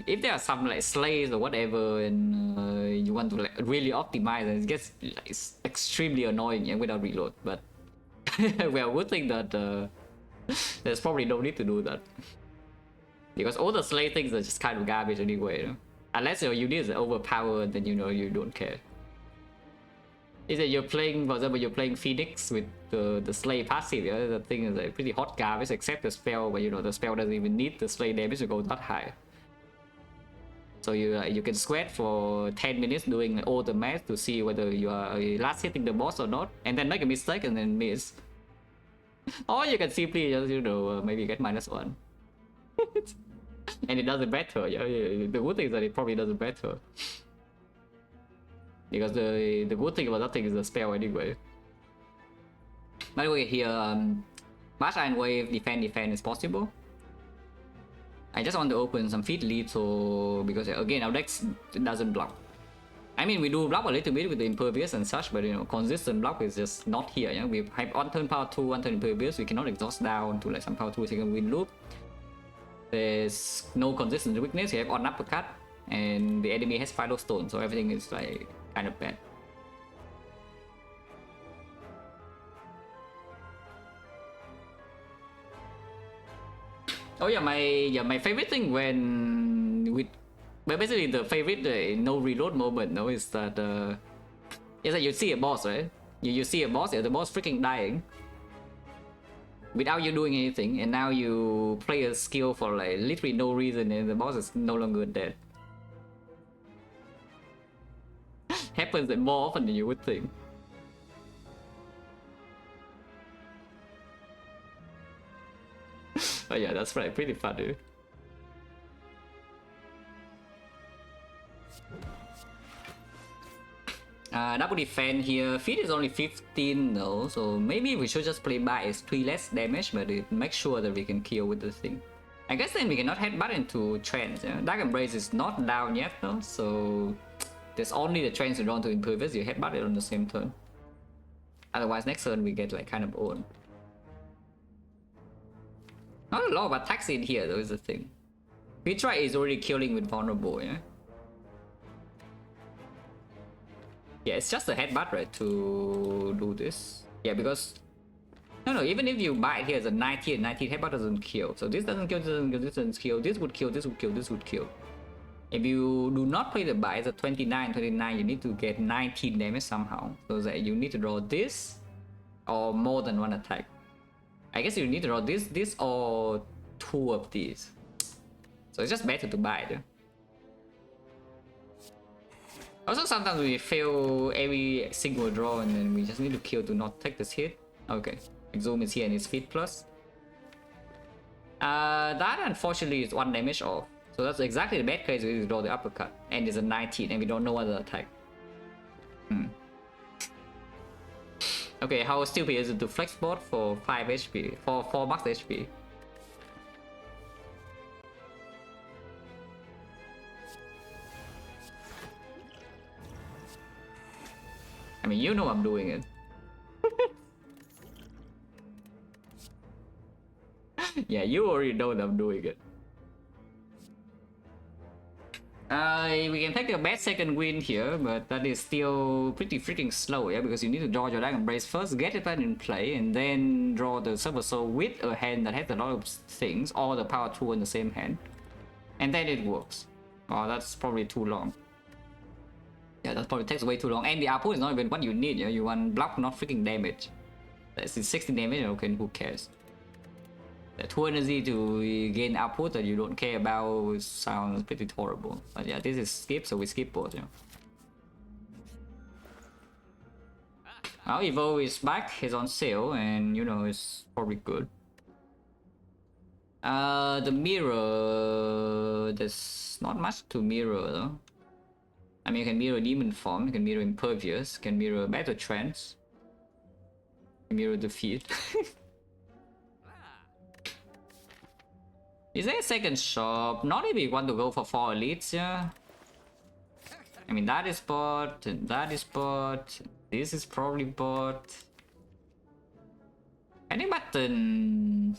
if there are some like slays or whatever and you want to like really optimize, it gets like, extremely annoying, yeah, without reload. But well, good thing that there's probably no need to do that, because all the slay things are just kind of garbage anyway, you know? Unless your unit is overpowered, then you know you don't care. Is that you're playing, for example, you're playing Phoenix with the slay passive, yeah? The thing is like pretty hot garbage except the spell, but you know the spell doesn't even need the slay damage to go that high. So you can sweat for 10 minutes doing all the math to see whether you are last hitting the boss or not, and then make a mistake and then miss. Or you can simply just, you know, maybe get -1. And it doesn't better. Yeah, the good thing is that it probably doesn't better. Because the good thing about that thing is the spell anyway. By the way, here, Bash Iron Wave, defend is possible. I just want to open some feet lethal because again our deck doesn't block. I mean, we do block a little bit with the impervious and such, but you know, consistent block is just not here. Yeah, we have on turn power 2, on turn impervious. We cannot exhaust down to like some power 2 second wind loop. There's no consistent weakness. You have on uppercut, and the enemy has Philo Stone, so everything is like kind of bad. Oh yeah, my favorite thing when with, but basically the favorite no reload moment, no, is that you see a boss, right? You see a boss, the boss freaking dying without you doing anything, and now you play a skill for like literally no reason, and the boss is no longer dead. Happens more often than you would think. But yeah, that's right, pretty fun, dude. Double defense here. Feet is only 15 though, so maybe we should just play by. It's 3 less damage, but it makes sure that we can kill with the thing. I guess then we cannot headbutt into trends. Yeah? Dark Embrace is not down yet though, so there's only the trends to draw to impervious. You headbutt it on the same turn. Otherwise, next turn we get like kind of owned. Not a lot of attacks in here though is the thing. Vitra is already killing with vulnerable, yeah? Yeah, it's just a headbutt, right, to do this. Yeah, because... No, even if you bite here, it's a 19, headbutt doesn't kill. So this doesn't kill, this doesn't kill, this would kill, this would kill, this would kill. If you do not play the bite, it's a 29, you need to get 19 damage somehow. So that you need to draw this, or more than one attack. I guess you need to draw this, or 2 of these. So it's just better to bite. Yeah? Also, sometimes we fail every single draw and then we just need to kill to not take this hit. Okay, Exhume is here and it's Feet plus. That unfortunately is 1 damage off. So that's exactly the bad case we draw the uppercut. And it's a 19 and we don't know other attack. Okay, how stupid is it to flex board for 5 HP? For 4 max HP? I mean, you know I'm doing it. Yeah, you already know that I'm doing it. We can take a bad second win here, but that is still pretty freaking slow, yeah? Because you need to draw your Dragon Embrace first, get it in play, and then draw the Silver Soul with a hand that has a lot of things, or the Power Tool in the same hand. And then it works. Oh, that's probably too long. Yeah, that probably takes way too long. And the output is not even what you need, yeah? You want block, not freaking damage. That's 60 damage, okay, who cares? The 2 energy to gain output that you don't care about sounds pretty horrible. But yeah, this is skip, so we skip both, yeah. Our Evo is back, he's on sale, and you know, it's probably good. The mirror... there's not much to mirror though. I mean, you can mirror Demon Form, you can mirror Impervious, you can mirror Battle Trance, you can mirror Defeat. Is there a second shop? Not if you want to go for 4 elites, yeah? I mean, that is bot, and that is bot, this is probably bot. Any button...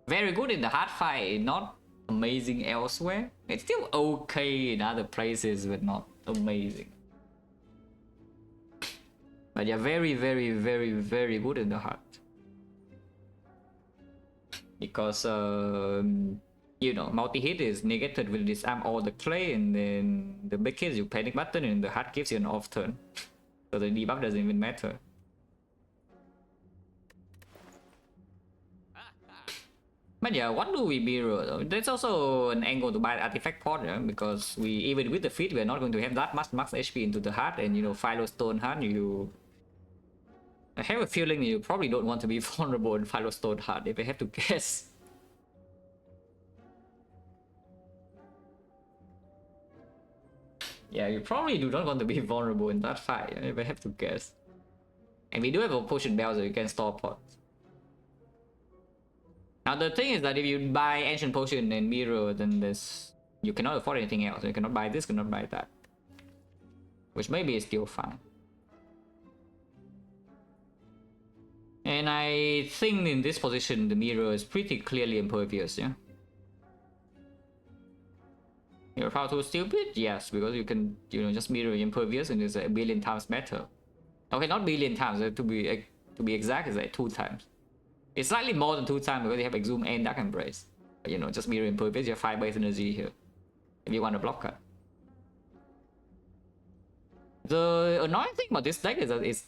very good in the hard fight, not amazing elsewhere. It's still okay in other places, but not amazing. But yeah, very good in the hard. Because, you know, multi-hit is negated with disarm all the clay, and then the big hit you panic button, and the hard gives you an off turn. So the debuff doesn't even matter. But yeah, what do we mirror though? There's also an angle to buy the artifact pod, yeah? Because we, even with the feet, we're not going to have that much max HP into the heart, and you know, Philostone heart, I have a feeling you probably don't want to be vulnerable in Philostone heart, if I have to guess. Yeah, you probably do not want to be vulnerable in that fight, if I have to guess. And we do have a potion bell, so you can store pots. Now the thing is that if you buy Ancient Potion and Mirror, then this you cannot afford anything else. You cannot buy this, cannot buy that. Which maybe is still fine. And I think in this position the Mirror is pretty clearly impervious, yeah? Your power tool stupid? Yes, because you can, you know, just mirror impervious and it's a billion times better. Okay, not billion times, to be exact, it's like 2 times. It's slightly more than 2 times because you have Exhume and Dark Embrace. But, you know, just mirror impervious, you have 5 base energy here. If you want a block cut. The annoying thing about this deck is that it's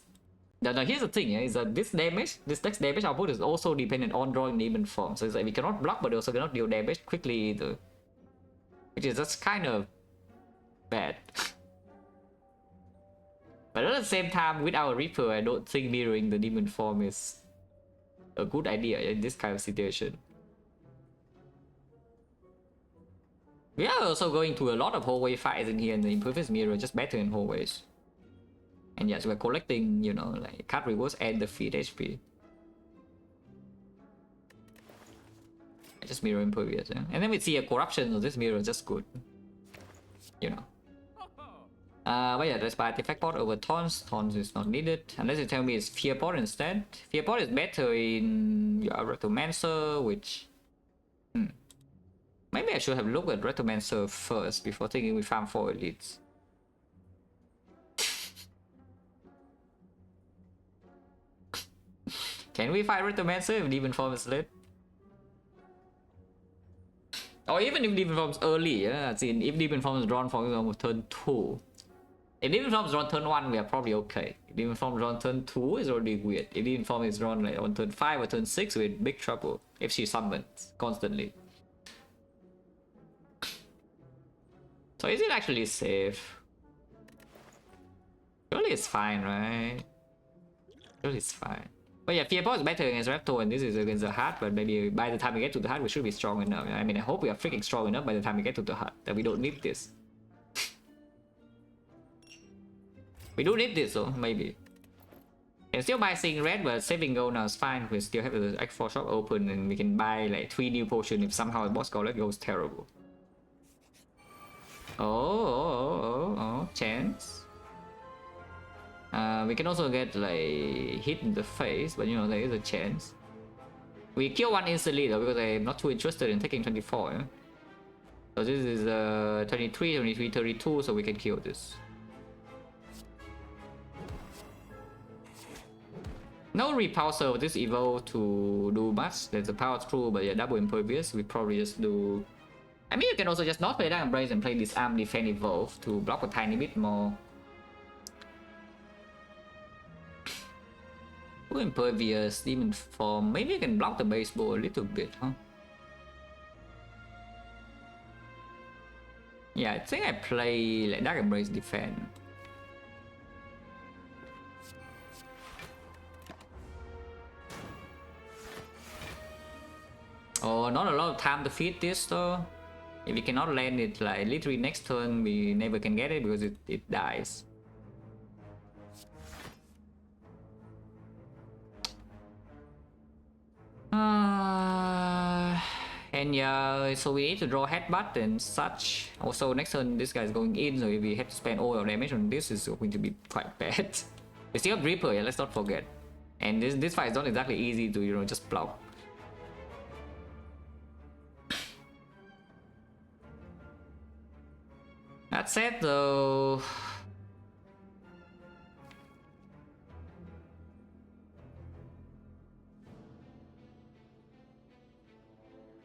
Now here's the thing, is that this dex damage output is also dependent on drawing demon form. So it's like we cannot block, but we also cannot deal damage quickly either. Which is just kind of bad. But at the same time, with our Reaper, I don't think mirroring the demon form is a good idea in this kind of situation. We are also going to a lot of hallway fights in here, and the Impervious Mirror just better in hallways. And yes, we're collecting, you know, like card rewards and the feed HP. I just mirror Impervious, yeah? And then we see a corruption of this mirror, just good. You know. But yeah, there's by artifact pot over Taunts. Taunts is not needed. Unless you tell me it's Fear pot instead. Fear pot is better in your Rectomancer, which... Maybe I should have looked at Rectomancer first before thinking we farm 4 elites. Can we fight Rectomancer if Demon Form is lit? Or even if Demon Form is early, yeah? As in, if Demon Form is drawn for example turn 2. If Demon Form is drawn turn 1, we are probably okay. If Demon Form is drawn turn 2, is already weird. If Demon Form is drawn like on turn 5 or turn 6, we're in big trouble. If she summons constantly. So is it actually safe? Surely it's fine, right? Surely it's fine. But yeah, Fear pot is better against Repto and this is against the Heart, but maybe by the time we get to the Heart, we should be strong enough. I mean, I hope we are freaking strong enough by the time we get to the Heart, that we don't need this. We do need this though, maybe. Can still buy Seeing Red, but saving gold now is fine. We still have the X4 shop open and we can buy like 3 new potions if somehow the boss gauntlet goes terrible. Oh, chance. We can also get like hit in the face, but you know, there is a chance. We kill one instantly though, because I'm not too interested in taking 24. Yeah? So this is 23, 23, 32, so we can kill this. No repulsor with this evo to do much. There's a power through, but yeah, double impervious. We probably just do. I mean, you can also just not play Dark Embrace and play Disarm, Defend, Evolve to block a tiny bit more. Impervious, Demon Form. Maybe you can block the baseball a little bit, huh? Yeah, I think I play like Dark Embrace Defend. Oh, not a lot of time to feed this though. If we cannot land it like literally next turn, we never can get it because it dies. And yeah, so we need to draw headbutt and such. Also next turn this guy is going in, so if we have to spend all our damage on this, is going to be quite bad. We still have Reaper, yeah, let's not forget. And this fight is not exactly easy to, you know, just block. That said though,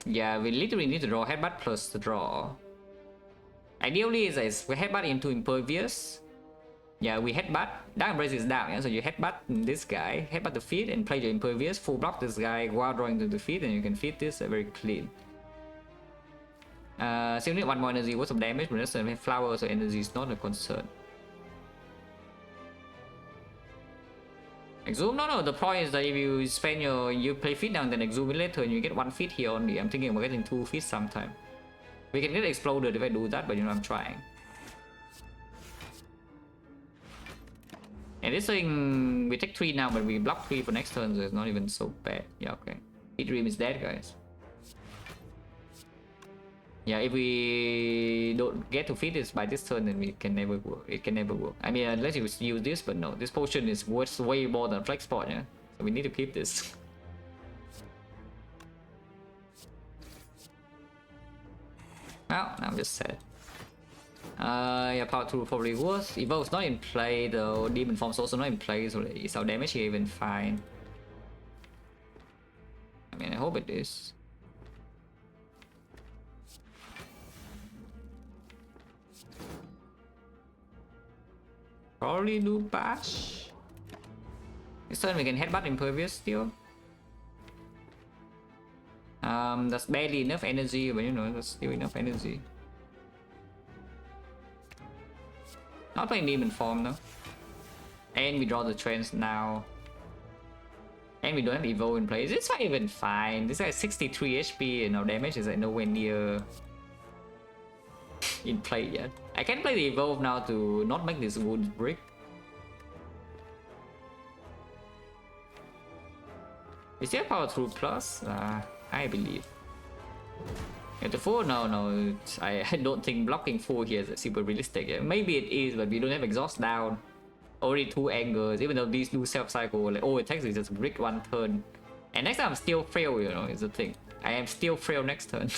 yeah, we literally need to draw headbutt plus the draw. Ideally is we headbutt into impervious. Yeah, we headbutt. Dark Embrace is down, yeah? So you headbutt this guy, headbutt the feed and play your impervious, full block this guy while drawing to the feed, and you can feed this very clean. Still need 1 more energy worth of damage, but that's a flower, so energy is not a concern. Exhume? No, the point is that if you spend you play feed now and then exhume it later and you get 1 feed here only. I'm thinking about getting 2 feeds sometime. We can get exploded if I do that, but you know, I'm trying. And this thing, we take 3 now, but we block 3 for next turn, so it's not even so bad. Yeah, okay. Dream is dead, guys. Yeah, if we don't get to feed this by this turn, then we can never work. It can never work. I mean, unless you use this, but no, this potion is worth way more than flex pot, yeah. So we need to keep this. Well, I'm just sad. Yeah, power 2 probably worse. Evo's not in play though. Demon Form's also not in play, so is our damage here even fine? I mean, I hope it is. Probably do bash. This turn we can headbutt Impervious still. That's barely enough energy, but you know, that's still enough energy. Not playing Demon Form though. And we draw the trends now. And we don't have Evo in place. It's not even fine. This guy's 63 HP and our damage is like nowhere near in play yet. I can play the Evolve now to not make this wounds brick. Is there power through plus? I believe. Yeah, the 4? No. I don't think blocking 4 here is super realistic. Yeah, maybe it is, but we don't have exhaust down. Only 2 angles, even though these do self-cycle, like, oh, it takes just brick 1 turn. And next time I'm still frail, you know, is the thing. I am still frail next turn.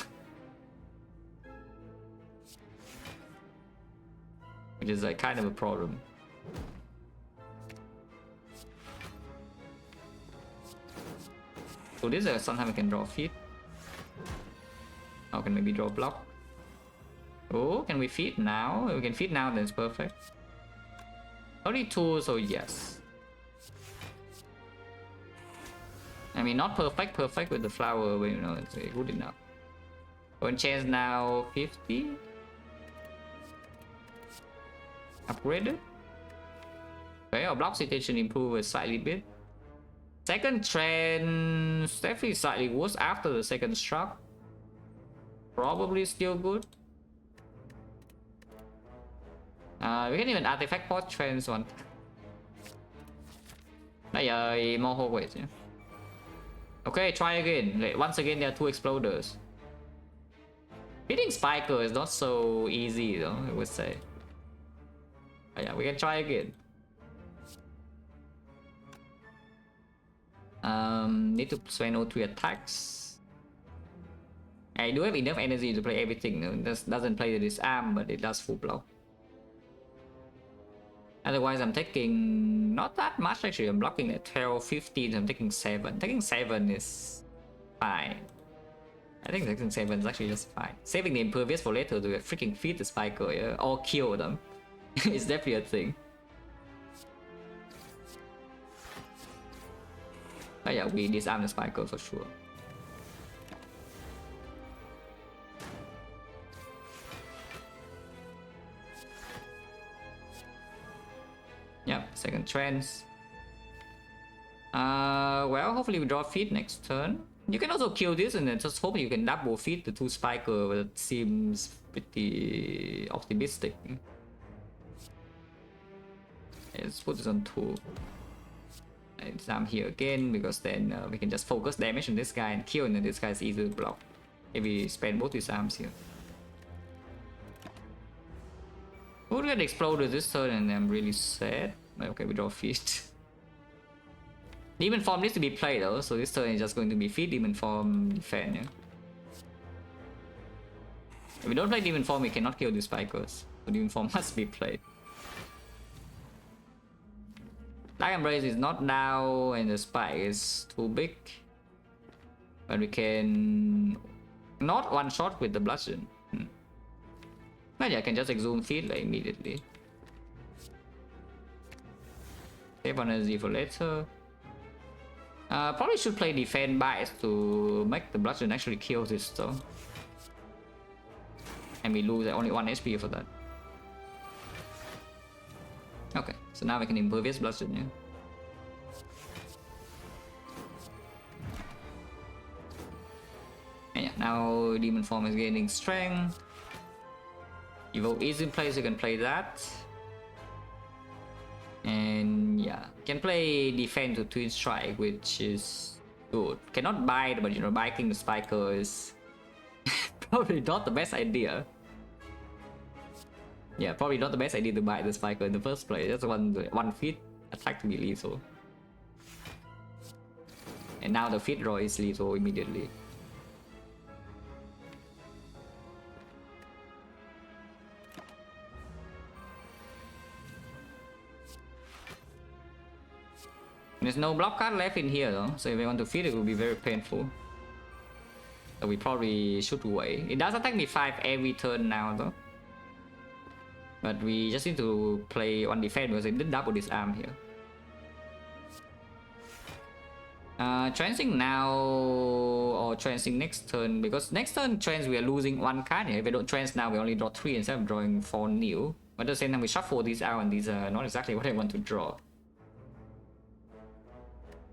Which is like kind of a problem. So this is sometimes I can draw feed. Or can maybe draw block. Oh, can we feed now? If we can feed now, then it's perfect. Only 2, so yes. I mean, not perfect with the flower, but you know, it's good enough. One chance now 50. Upgraded. Okay, our block situation improved a slightly bit. Second trend definitely slightly worse after the second struck. Probably still good. We can even artifact port trends one. Bây giờ more hallways. Yeah. Okay, try again. Like, once again, there are 2 exploders. Hitting Spiker is not so easy though, I would say. But yeah, we can try again. Need to spend 3 attacks. I do have enough energy to play everything. It doesn't play the disarm, but it does full block. Otherwise, I'm taking not that much actually. I'm blocking at 12, 15. So I'm taking 7. Taking 7 is fine. I think taking 7 is actually just fine. Saving the Impervious for later to freaking feed the Spiker, yeah? Or kill them. It's definitely a thing. But yeah, we disarm the Spiker for sure. Yep, second trends. Well, hopefully we draw feed next turn. You can also kill this and then just hope you can double feed the 2 Spiker, but it seems pretty optimistic. Let's put this on 2. I'm here again because then we can just focus damage on this guy and kill, and then this guy is easy to block if we spend both his arms here. We'll get exploded this turn and I'm really sad. Okay, we draw feed. Demon Form needs to be played though, so this turn is just going to be feed Demon Form defend. Yeah? If we don't play Demon Form, we cannot kill these Spikers. So Demon Form must be played. Dark Embrace is not now and the spike is too big. But we can not one shot with the bludgeon. Maybe I can just exhume feed like immediately. Save energy for later. Probably should play defend bias to make the bludgeon actually kill this though. And we lose only 1 HP for that. Okay, so now we can Impervious bludgeon, yeah. And yeah, now Demon Form is gaining strength. Evo is in place, you can play that. And yeah, can play defend to twin strike, which is good. Cannot bite, but you know, biting the Spiker is probably not the best idea. Yeah, probably not the best idea to bite the Spiker in the first place. That's one feed attack to be lethal. And now the feed draw is lethal immediately. There's no block card left in here though, so if we want to feed it will be very painful. So we probably should wait. It does attack me 5 every turn now though. But we just need to play one defense because it did double disarm here. Transing now or transing next turn, because next turn trans we are losing one card. If we don't trans now, we only draw 3 instead of drawing 4 new. But at the same time, we shuffle these out, and these are not exactly what I want to draw.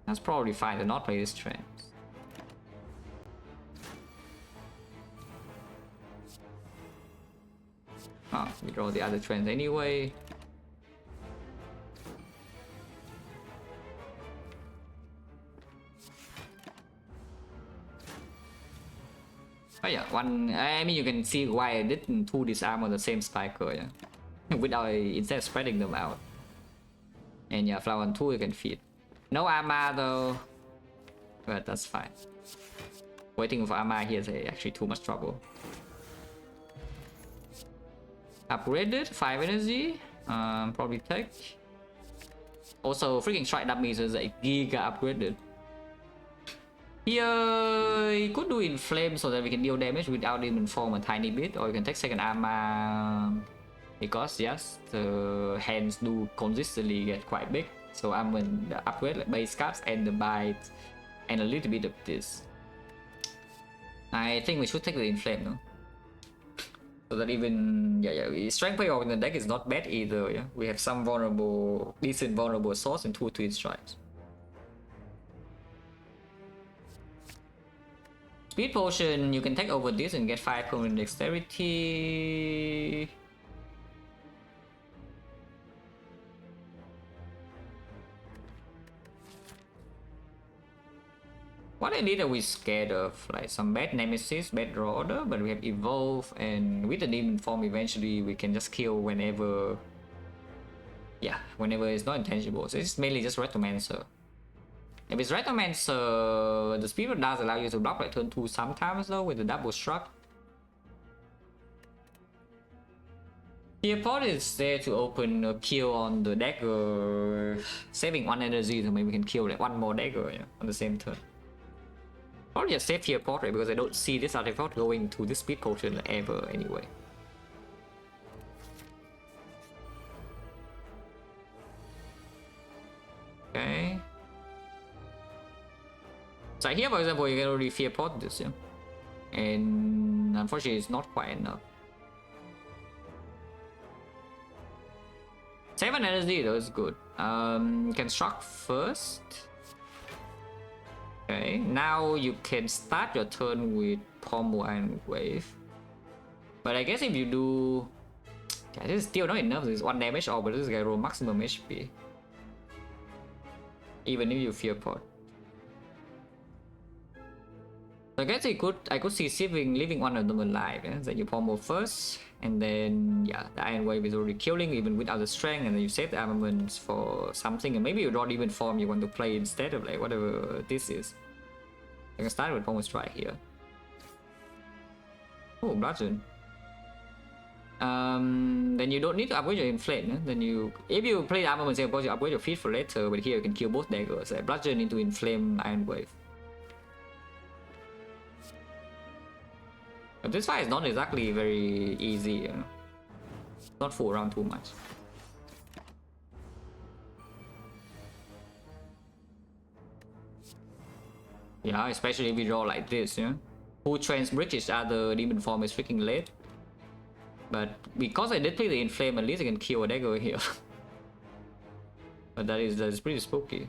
That's probably fine to not play this trans. Oh, we draw the other trends anyway. Oh yeah, I mean you can see why I didn't 2 disarm on the same spiker, yeah. Without instead of spreading them out. And yeah, flower on 2 you can feed. No armor though, but that's fine. Waiting for armor here is actually too much trouble. Upgraded 5 energy, probably take. Also, freaking strike damage is a giga upgraded. Here, you could do inflame so that we can deal damage without even form a tiny bit, or you can take second armor because yes, the hands do consistently get quite big. So I'm going to upgrade like base cards and the bite and a little bit of this. I think we should take the inflame though. So that even strength payoff in the deck is not bad either. Yeah, we have some decent vulnerable source and 2 twin strikes. Speed potion, you can take over this and get 5 permanent dexterity. What I did, are we scared of? Like some bad nemesis, bad draw order, but we have evolve, and with the demon form eventually we can just kill whenever. Yeah, whenever it's not intangible. So it's mainly just Retomancer. If it's Retomancer, the speed does allow you to block like turn 2 sometimes though with the double struck. The pot is there to open a kill on the dagger, saving 1 energy, so maybe we can kill like 1 more dagger on the same turn. Probably just save here portrait because I don't see this artifact going to this speed potion ever anyway. Okay. So here, for example, you can already fear pot this, yeah. And unfortunately, it's not quite enough. 7 energy though is good. Can struck first. Okay, now you can start your turn with Pommel and Wave. But I guess if you do... Yeah, this is still not enough. This is 1 damage all, but this guy roll maximum HP. Even if you fear pot. So I guess I could see leaving one of them alive. Yeah? So you Pommel first, and then yeah, the Iron Wave is already killing even without the strength, and then you save the armaments for something, and maybe you draw even form you want to play instead of like whatever this is. I can start with Pommel Strike here. Oh, bludgeon. Then you don't need to upgrade your inflate. Yeah? Then if you play the armaments, of course you upgrade your feet for later, but here you can kill both daggers. Like bludgeon into inflame Iron Wave. But this fight is not exactly very easy, not fool around too much. Yeah, especially if we draw like this, yeah. Who trains bridge each other, demon form is freaking late. But because I did play the inflame, at least I can kill a dagger here. But that is pretty spooky.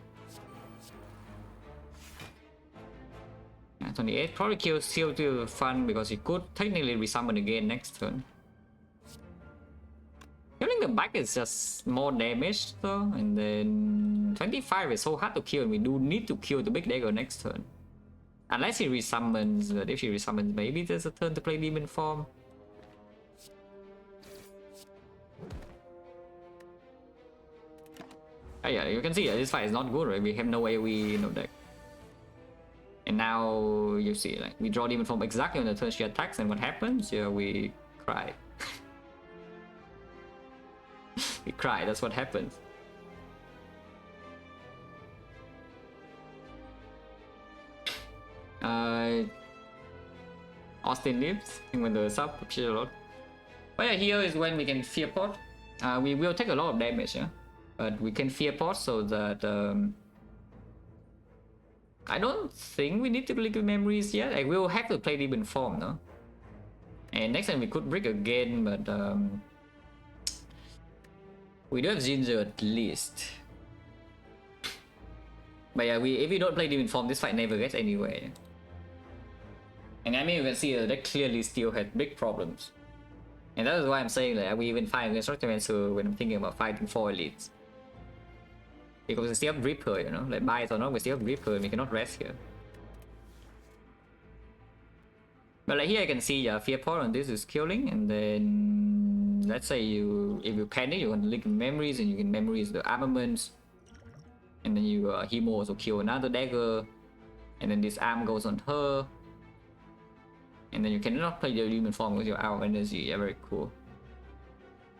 28 probably kills still fun because he could technically resummon again next turn. Killing the back is just more damage though, and then 25 is so hard to kill, and we do need to kill the big dagger next turn. Unless he resummons, but if he resummons, maybe there's a turn to play demon form. Oh yeah, you can see this fight is not good, right? We have no AoE in our deck. And now you see, like, we draw demon form exactly on the turn she attacks, and what happens? Yeah, we cry. We cry, that's what happens. Austin lives when the sub appears a lot. But yeah, here is when we can fear pot. We will take a lot of damage, yeah? But we can fear pot so that I don't think we need to liquid memories yet. Like, we'll have to play demon form, no? And next time we could brick again, but we do have Ginger at least. But yeah, if we don't play demon form, this fight never gets anywhere. And I mean, you can see that clearly still had big problems. And that is why I'm saying that we even fight against Structure when I'm thinking about fighting 4 elites. Because we still have Reaper, you know, like bias or not, we still have Reaper and we cannot rest here. But like here I can see Fear Pot on this is killing, and then let's say if you panic, you can link memories and you can memories the armaments. And then you Himo also kill another dagger, and then this arm goes on her. And then you cannot play the demon form with your out of energy. Yeah, very cool.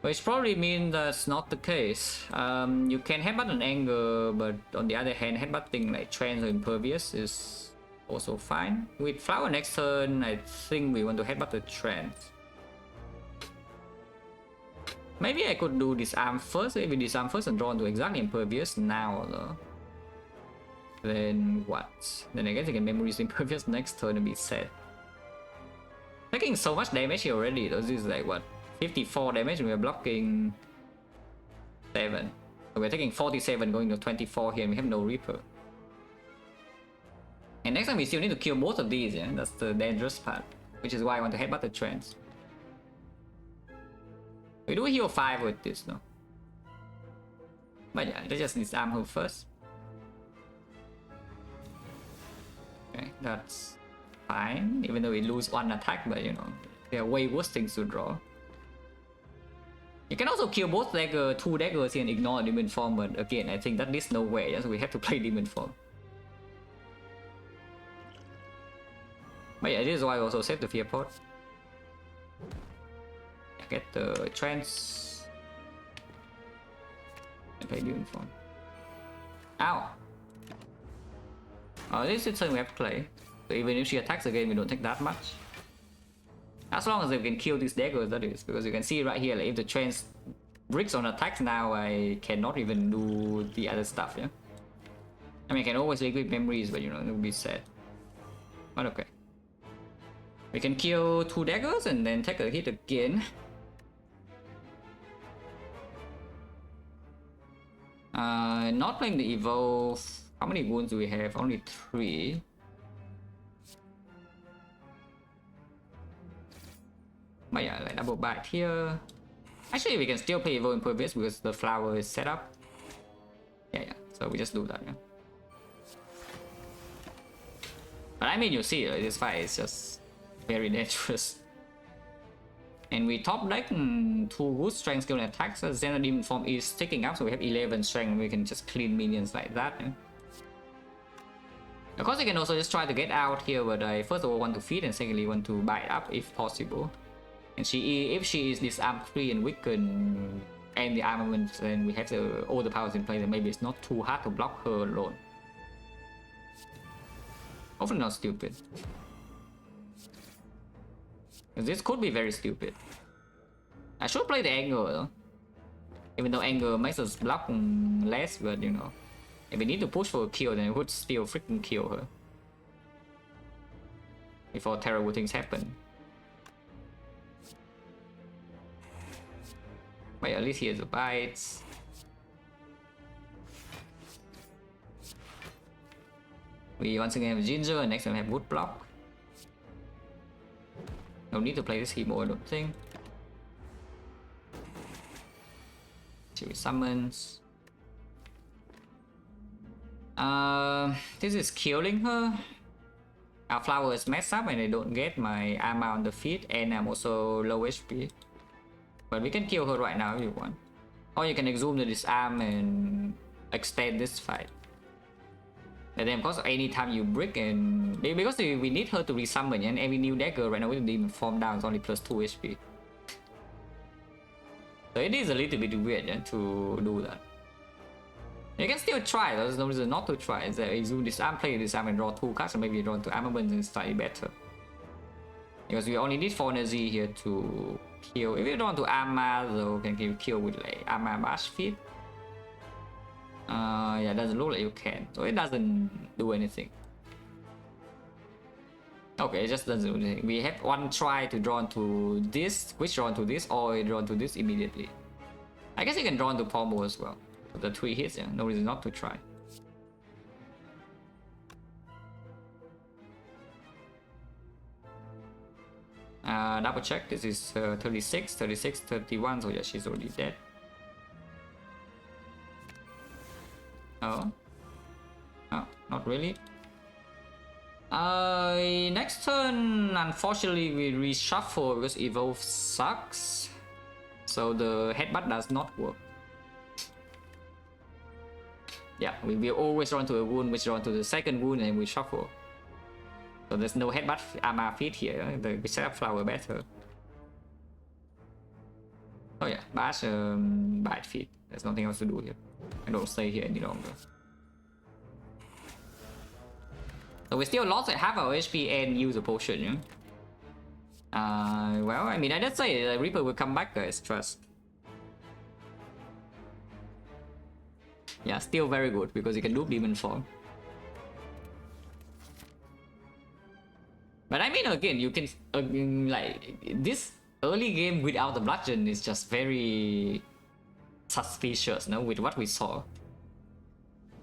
Which probably means that's not the case. You can headbutt an anger, but on the other hand, headbutting like trance or impervious is also fine. With flower next turn, I think we want to headbutt the trance. Maybe I could do disarm first. If we disarm first and draw into exactly impervious now, though. Then what? Then I guess I can memories impervious next turn and be set. Taking so much damage here already, though. This is like what? 54 damage and we're blocking 7. So we're taking 47 going to 24 here and we have no Reaper. And next time we still need to kill both of these, yeah? That's the dangerous part. Which is why I want to headbutt the trance. We do heal 5 with this, no? But yeah, let's just disarm her first. Okay, that's fine. Even though we lose 1 attack, but you know, there are way worse things to draw. You can also kill both 2 daggers here and ignore demon form, but again, I think that is no way, yeah? So we have to play demon form. But yeah, this is why I also save the Fear Pot. Get the trance and play demon form. Ow! Oh, this is something we have to play. So even if she attacks again, we don't take that much. As long as we can kill these daggers, that is. Because you can see right here, like, if the trance bricks on attacks now, I cannot even do the other stuff, yeah? I mean, I can always liquid memories, but you know, it would be sad. But okay. We can kill 2 daggers and then take a hit again. Not playing the evolve. How many wounds do we have? Only 3. But yeah, like double bite here. Actually, we can still play evolve impervious because the flower is set up. Yeah. So we just do that. Yeah. But I mean, you see, like, this fight is just very dangerous. And we top deck 2 good strength skill and attacks. So Xena demon form is sticking up, so we have 11 strength and we can just clean minions like that. Yeah? Of course, you can also just try to get out here, but I first of all want to feed and secondly want to bite up if possible. And if she is disarmed free and weakened and the armaments, then we have all the powers in place, and maybe it's not too hard to block her alone. Hopefully not stupid. This could be very stupid. I should play the anger though. Even though anger makes us block less, but you know, if we need to push for a kill, then we would still freaking kill her before terrible things happen. But at least here's the bites. We once again have Ginger, and next time we have Wood Block. No need to play this Himo, I don't think. See, we summons. This is killing her. Our flower is messed up and I don't get my armor on the feet, and I'm also low HP. But we can kill her right now if you want. Or you can exhume the disarm and extend this fight. And then of course anytime you brick, and because we need her to resummon, and every new dagger right now with the demon form down is only plus 2 HP. So it is a little bit weird, yeah, to do that. You can still try, there's no reason not to try. It's that exhume disarm, play disarm and draw 2 cards, and maybe draw 2 armaments and it's slightly better. Because we only need 4 energy here to kill. If you don't want to armor, though, can you kill with like armor bash feet? Yeah, it doesn't look like you can, so it doesn't do anything. Okay, it just doesn't do anything. We have one try to draw into this, which draw into this, or draw into this immediately. I guess you can draw into Pommel as well. But the 3 hits, yeah, no reason not to try. Double check, this is 36, 36, 31, so yeah, she's already dead. Oh. Oh, not really. Next turn, unfortunately, we reshuffle because Evolve sucks. So the headbutt does not work. Yeah, we will always run to a wound, which run to the second wound, and we shuffle. So there's no headbutt Ama feat here. We set up flower better. Oh yeah, bash bite feat. There's nothing else to do here. I don't stay here any longer. So we still lost half our HP and use a potion, yeah? Well, I mean, I just say the Reaper will come back, guys, trust. Yeah, still very good, because you can do Demon Form. But I mean, again, you can, like, this early game without the bludgeon is just very suspicious, no, with what we saw.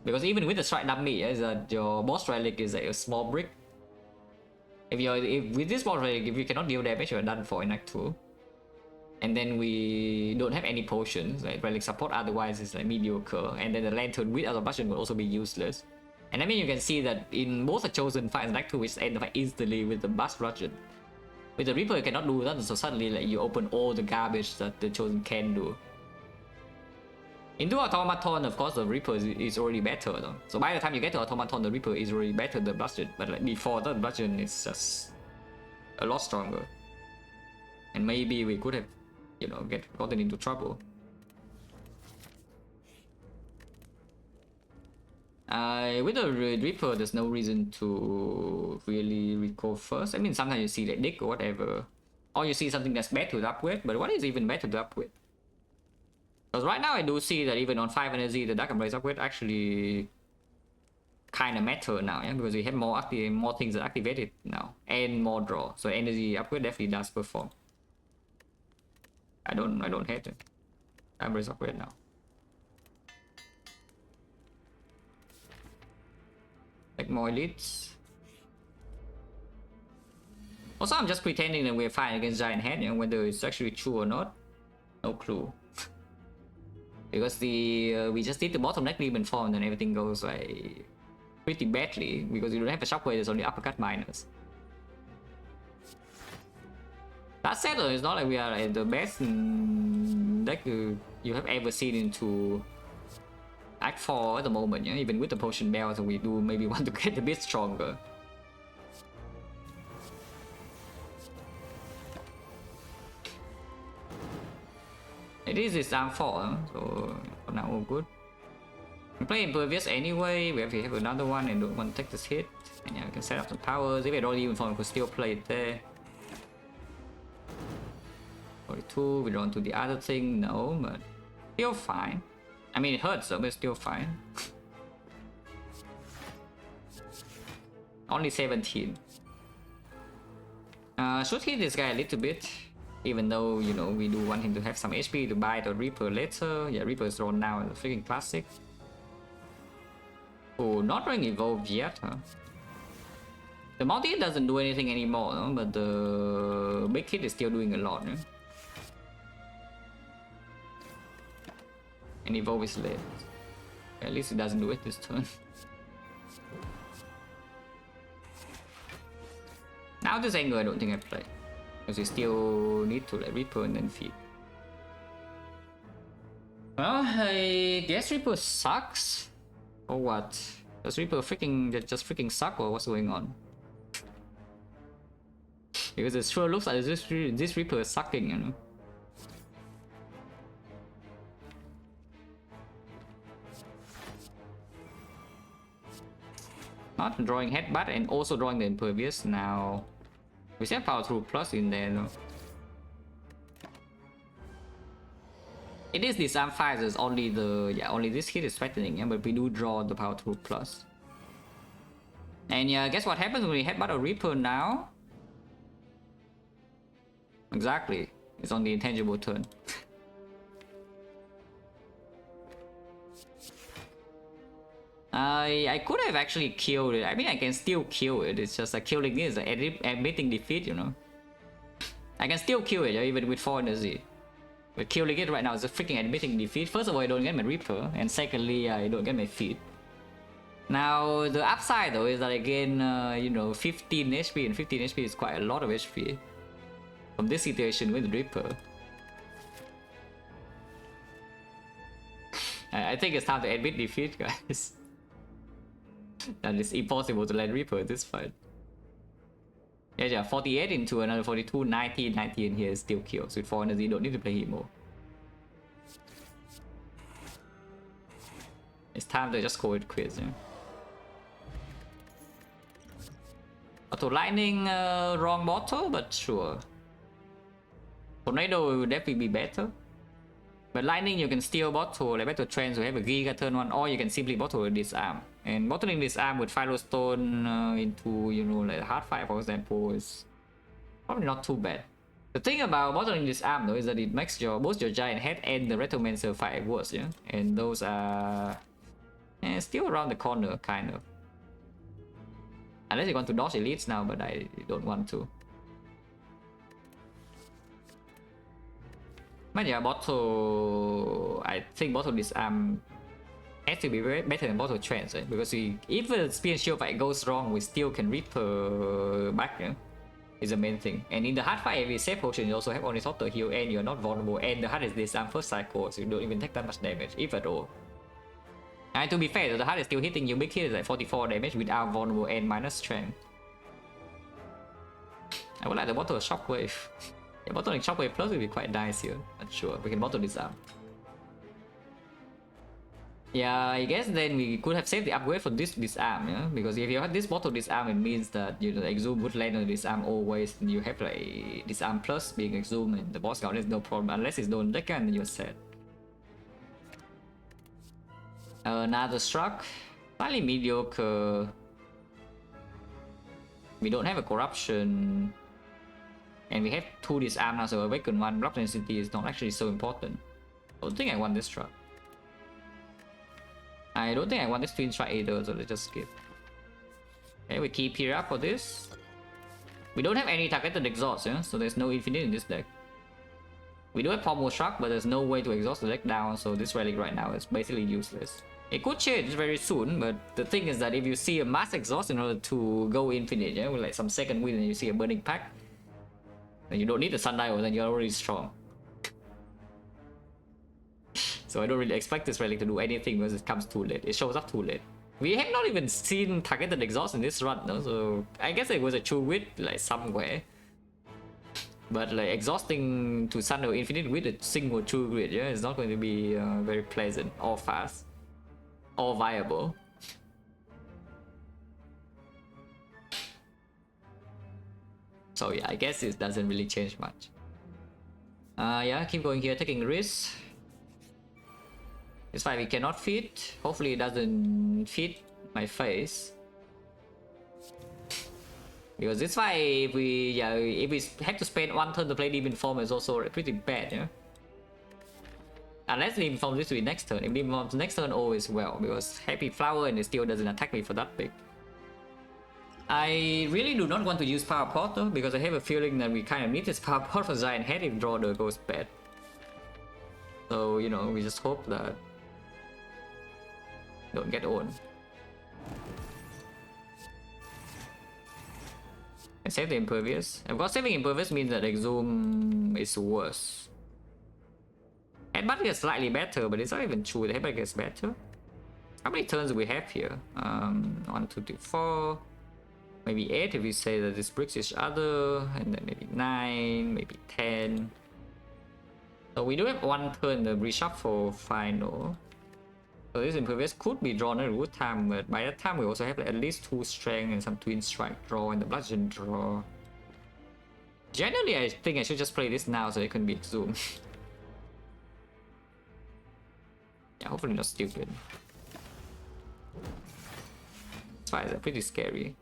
Because even with the strike dummy, is that your boss relic is a small brick. If with this boss relic, if you cannot deal damage, you're done for in Act 2. And then we don't have any potions, like relic support otherwise is like mediocre. And then the lantern without the bludgeon will also be useless. And I mean, you can see that in both the chosen fights in Act 2, which end the fight instantly with the bust bludgeon. With the Reaper, you cannot do that, so suddenly like you open all the garbage that the chosen can do. Into Automaton, of course, the Reaper is already better though. So by the time you get to Automaton, the Reaper is already better than Bludgeon. But like before that, Bludgeon is just a lot stronger. And maybe we could have, you know, gotten into trouble. With the Reaper, there's no reason to really recall first. I mean, sometimes you see like Dick or whatever. Or you see something that's bad to upgrade, but what is even better to upgrade? Because right now I do see that even on 5 energy, the Dark Embrace upgrade actually kind of matter now, yeah, because we have more things that activated now and more draw. So energy upgrade definitely does perform. I don't hate it. Embrace upgrade now. Like more elites. Also, I'm just pretending that we're fighting against Giant Head, you know, whether it's actually true or not. No clue. Because we just did the bottleneck demon form and everything goes like pretty badly because you don't have a shockwave, there's only uppercut minus. That said though, it's not like we are like the best deck you have ever seen into Act 4 at the moment, yeah? Even with the potion belt, so we do maybe want to get a bit stronger. It is this arm 4, so for now all good. We play Impervious anyway, we have another one and don't want to take this hit. And yeah, we can set up some powers. If I don't even form, we could still play it there. 42, we draw to the other thing, no, but still fine. I mean, it hurts though, but it's still fine. Only 17. Should hit this guy a little bit. Even though, you know, we do want him to have some HP to buy the Reaper later. Yeah, Reaper is drawn now in the freaking classic. Oh, not drawing evolved yet, huh? The multi doesn't do anything anymore, no? But the big hit is still doing a lot, no? And evolve is late. At least it doesn't do it this turn. Now this angle I don't think I play. Because we still need to like Reaper and then feed. Well, I guess Reaper sucks. Or what? Does Reaper just freaking suck or what's going on? Because it sure looks like this Reaper is sucking, you know. Not drawing headbutt and also drawing the Impervious now. We still have Power Through Plus in there though. It is disarm 5, so it's only this hit is threatening, yeah, but we do draw the Power Through Plus. And yeah, guess what happens when we headbutt a Reaper now? Exactly. It's on the intangible turn. I could have actually killed it. I mean, I can still kill it. It's just like killing it is admitting defeat, you know. I can still kill it, even with 4 energy. But killing it right now is a freaking admitting defeat. First of all, I don't get my Reaper, and secondly, I don't get my feet. Now, the upside though is that again, you know, 15 HP, and 15 HP is quite a lot of HP from this situation with Reaper. I think it's time to admit defeat, guys. That it's impossible to land Reaper at this fight. Yeah, 48 into another 42, 90, 90 in here is still kills. With 4 energy, you don't need to play him more. It's time to just call it quits, yeah. Auto lightning, wrong bottle, but sure. Tornado will definitely be better. But lightning you can steal bottle, like better trends will have a Giga turn 1, or you can simply bottle disarm. And bottling disarm with Firestone into, you know, like hard fire for example is probably not too bad. The thing about bottling disarm though is that it makes both your giant head and the Retromancer fight worse, yeah? And those are still around the corner, kind of. Unless you want to dodge elites now, but I don't want to. But yeah, bottle... I think bottle disarm has to be better than bottle trance, right? Because if the spear and shield fight goes wrong, we still can Reaper back, yeah? Is the main thing. And in the hard fight, if you save potion, you also have only auto heal and you're not vulnerable. And the hard is disarm first cycle, so you don't even take that much damage, if at all. And to be fair, the hard is still hitting you big hits like 44 damage without vulnerable and minus strength. I would like the bottle of shockwave. Yeah, bottle and shockwave plus would be quite nice here. Not sure. We can bottle disarm. Yeah, I guess then we could have saved the upgrade for this disarm, yeah? Because if you have this bottle disarm, it means that, you know, Exhume would land on disarm always. And you have like disarm plus being Exhume, and the boss count is no problem unless it's no deck and then you're set. Another struck, slightly mediocre. We don't have a corruption, and we have 2 disarm now, so awaken 1 block density is not actually so important. I don't think I want this struck. I don't think I want this twin strike either, so let's just skip. Okay, we keep here up for this. We don't have any targeted exhaust, yeah? So there's no infinite in this deck. We do have pommel struck, but there's no way to exhaust the deck down, so this relic right now is basically useless. It could change very soon, but the thing is that if you see a mass exhaust in order to go infinite, yeah, with like some second wind and you see a burning pack, then you don't need the sundial, then you're already strong. So I don't really expect this relic to do anything because it comes too late. It shows up too late. We have not even seen targeted exhaust in this run, no? So I guess it was a true wit like somewhere. But like exhausting to Sundial Infinite with a single true grid, yeah, it's not going to be very pleasant or fast or viable. So yeah, I guess it doesn't really change much. Yeah, keep going here, taking risks. This fight we cannot fit. Hopefully it doesn't fit my face. Because this fight, if we have to spend 1 turn to play Demon Form, is also pretty bad, yeah? Unless Demon Form this will be next turn. If Demon Form's next turn, all is well, because Happy Flower and it still doesn't attack me for that big. I really do not want to use Power Pot though, because I have a feeling that we kind of need this Power Pot for Giant Head if draw goes bad. So, you know, we just hope that don't get owned. I save the Impervious. Of course, saving Impervious means that Exhume is worse. Headbutt is slightly better, but it's not even true. The Headbutt gets better. How many turns do we have here? 1, 2, 3, 4. Maybe 8 if we say that this bricks each other. And then maybe 9, maybe 10. So we do have 1 turn to reshuffle final. So this Impervious could be drawn at a good time, but by that time we also have like at least 2 strength and some twin strike draw and the bludgeon draw. Generally, I think I should just play this now so it can be Exhumed. Yeah, hopefully not stupid. why it's pretty scary.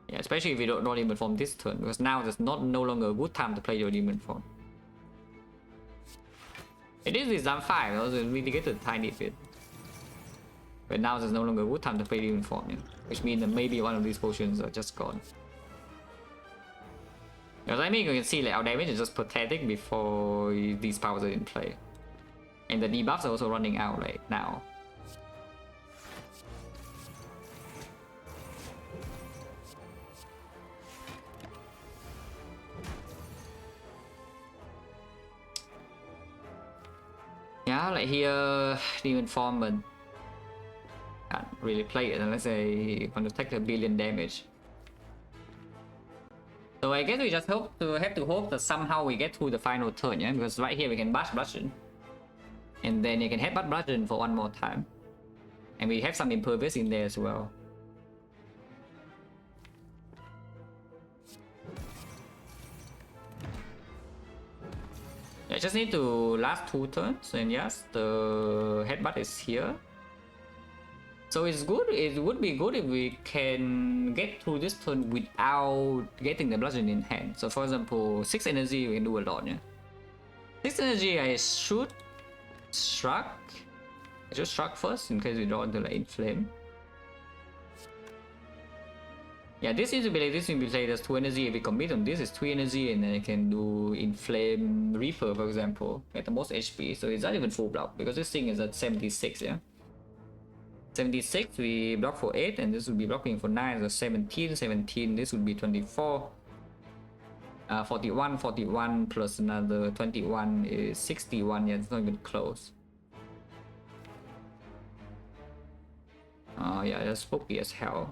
Yeah, especially if you don't draw demon form this turn, because now there's no longer a good time to play your demon form. It is design 5, also really get a tiny bit. But now there's no longer a good time to play demon form, yeah? Which means that maybe one of these potions are just gone. Because I mean, you can see like our damage is just pathetic before these powers are in play. And the debuffs are also running out right now. Yeah, like here, demon form, but can't really play it unless I want to take a billion damage. So I guess we just have to hope that somehow we get through the final turn, yeah? Because right here we can bash bludgeon. And then you can headbutt bludgeon for one more time. And we have some impervious in there as well. I just need to last 2 turns, and yes, the headbutt is here. So it's good, it would be good if we can get through this turn without getting the bludgeon in hand. So for example, 6 energy we can do a lot, yeah? 6 energy I should shrug. I should shrug first in case we draw into like inflame. Yeah, this is to be like this will be played as 2 energy. If we commit on this is 3 energy, and then I can do inflame reaper for example, get the most HP. So it's not even full block because this thing is at 76, yeah? 76, we block for 8, and this will be blocking for 9, so 17, 17, this would be 24. 41, 41 plus another 21 is 61, yeah, it's not even close. Oh yeah, that's spooky as hell.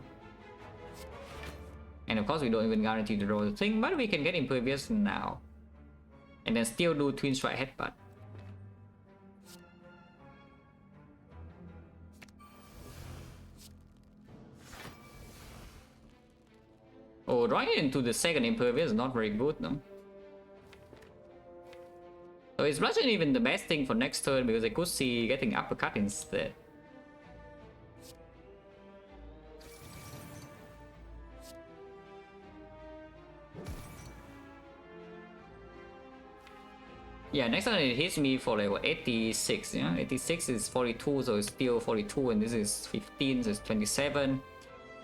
And of course we don't even guarantee to draw the thing, but we can get impervious now. And then still do twin strike headbutt. Oh, drawing into the second impervious is not very good, no? So is bludgeon even the best thing for next turn, because I could see getting uppercut instead. Yeah, next turn it hits me for like what, 86, yeah? 86 is 42, so it's still 42, and this is 15, so it's 27.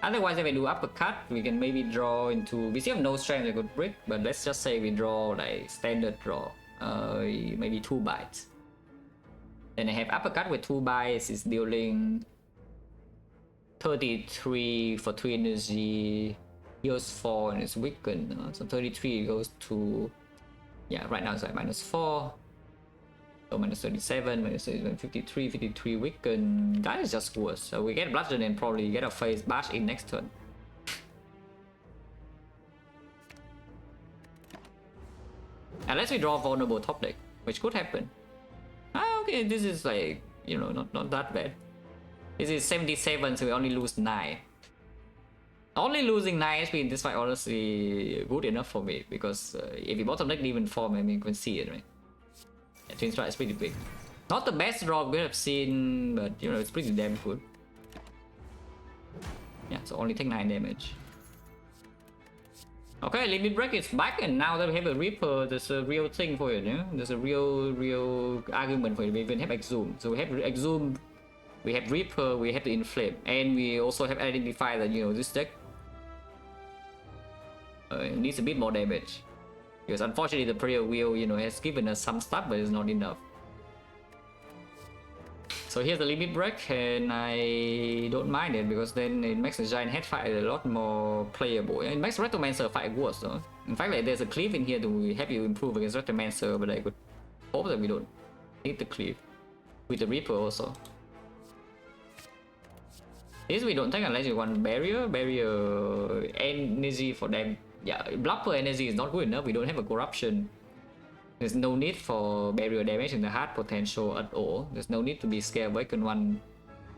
Otherwise, if I do uppercut, we can maybe draw into... We still have no strength I could brick, but let's just say we draw like standard draw. Maybe 2 bites. Then I have uppercut with 2 bites, is dealing 33 for 3 energy, heals 4, and it's weakened. So 33 goes to... Yeah, right now it's like -4. So minus 37, minus 53, 53 weaken. That is just worse. So we get bludgeon and probably get a face bash in next turn. Unless we draw vulnerable top deck, which could happen. Ah, okay, this is like, you know, not that bad. This is 77, so we only lose 9. Only losing 9 HP in this fight honestly good enough for me, because if you bottom deck demon form, I mean, you can see it, right? Yeah, twin strike is pretty big. Not the best draw we have seen, but you know, it's pretty damn good. Yeah, so only take 9 damage. Okay, limit break is back, and now that we have a Reaper, there's a real thing for it, yeah? There's a real argument for it. We even have Exhume. So we have Exhume, we have Reaper, we have the Inflame, and we also have identified that, you know, this deck needs a bit more damage. Because unfortunately the prayer wheel, you know, has given us some stuff, but it's not enough. So here's the limit break, and I don't mind it because then it makes the giant head fight a lot more playable. It makes Retromancer fight worse, though. In fact, like, there's a cleave in here to help you improve against Retromancer, but I could hope that we don't need the cleave with the Reaper also. This we don't take unless you want barrier energy for them. Yeah, bluffer energy is not good enough. We don't have a corruption. There's no need for barrier damage in the hard potential at all. There's no need to be scared Awaken 1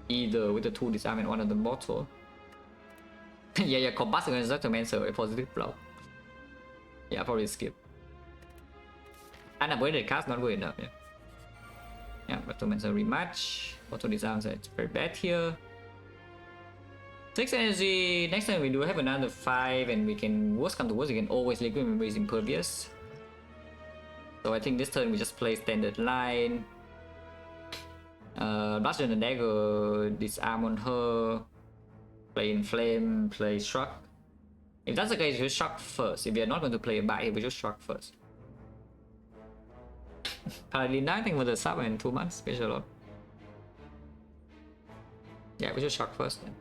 either with the 2 disarm and 1 on the bottle. yeah, Compass against Retromancer, a positive block. Yeah, probably skip. Unavoided cast not good enough, yeah. Yeah, Retromancer rematch. Auto disarm, so it's very bad here. 6 energy. Next time we do have another 5, and we can, worst come to worst, we can always liquid memories impervious. So I think this turn we just play standard line. Bludgeon and dagger, disarm on her, play inflame, play shrug. If that's the case, we just shrug first. If we are not going to play a bite, we just shrug first. Paladin 9, I think, for the sub in 2 months, special lot. Yeah, we just shrug first then.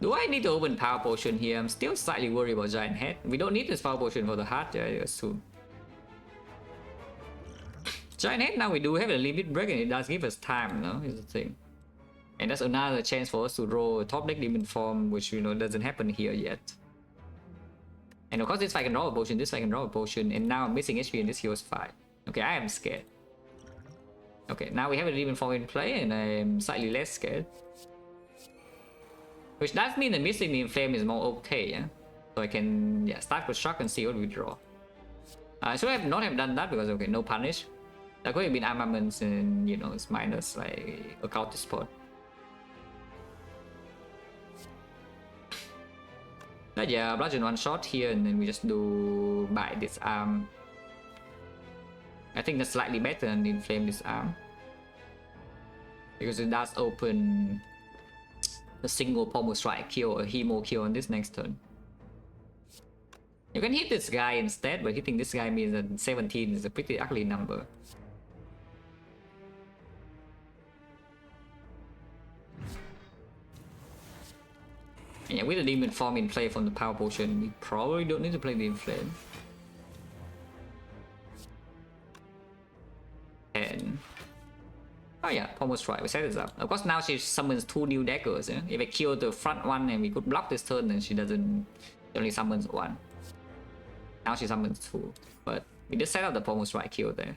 Do I need to open power potion here? I'm still slightly worried about giant head. We don't need this power potion for the heart, yeah, I assume. Giant head, now we do have a limit break, and it does give us time, no? Is the thing. And that's another chance for us to draw a top deck demon form, which, you know, doesn't happen here yet. And of course, this fight can draw a potion, this fight can draw a potion, and now I'm missing HP and this heals 5. Okay, I am scared. Okay, now we have a demon form in play, and I'm slightly less scared. Which does mean that missing the inflame is more okay, yeah? So I can, yeah, start with shock and see what we draw. I should have not have done that because, okay, no punish. That could have been armaments, and, you know, it's minus like a counter spot. But yeah, bludgeon one shot here, and then we just do by this arm. I think that's slightly better than inflame this arm, because it does open a single pommel strike kill or hemo kill on this next turn. You can hit this guy instead, but hitting this guy means that 17 is a pretty ugly number. And yeah, with the demon form in play from the power potion, we probably don't need to play the inflame. And oh yeah, pommel strike, we set this up. Of course, now she summons 2 new daggers. Yeah? If I kill the front one and we could block this turn, then she doesn't, she only summons 1. Now she summons 2. But we just set up the pommel strike kill there.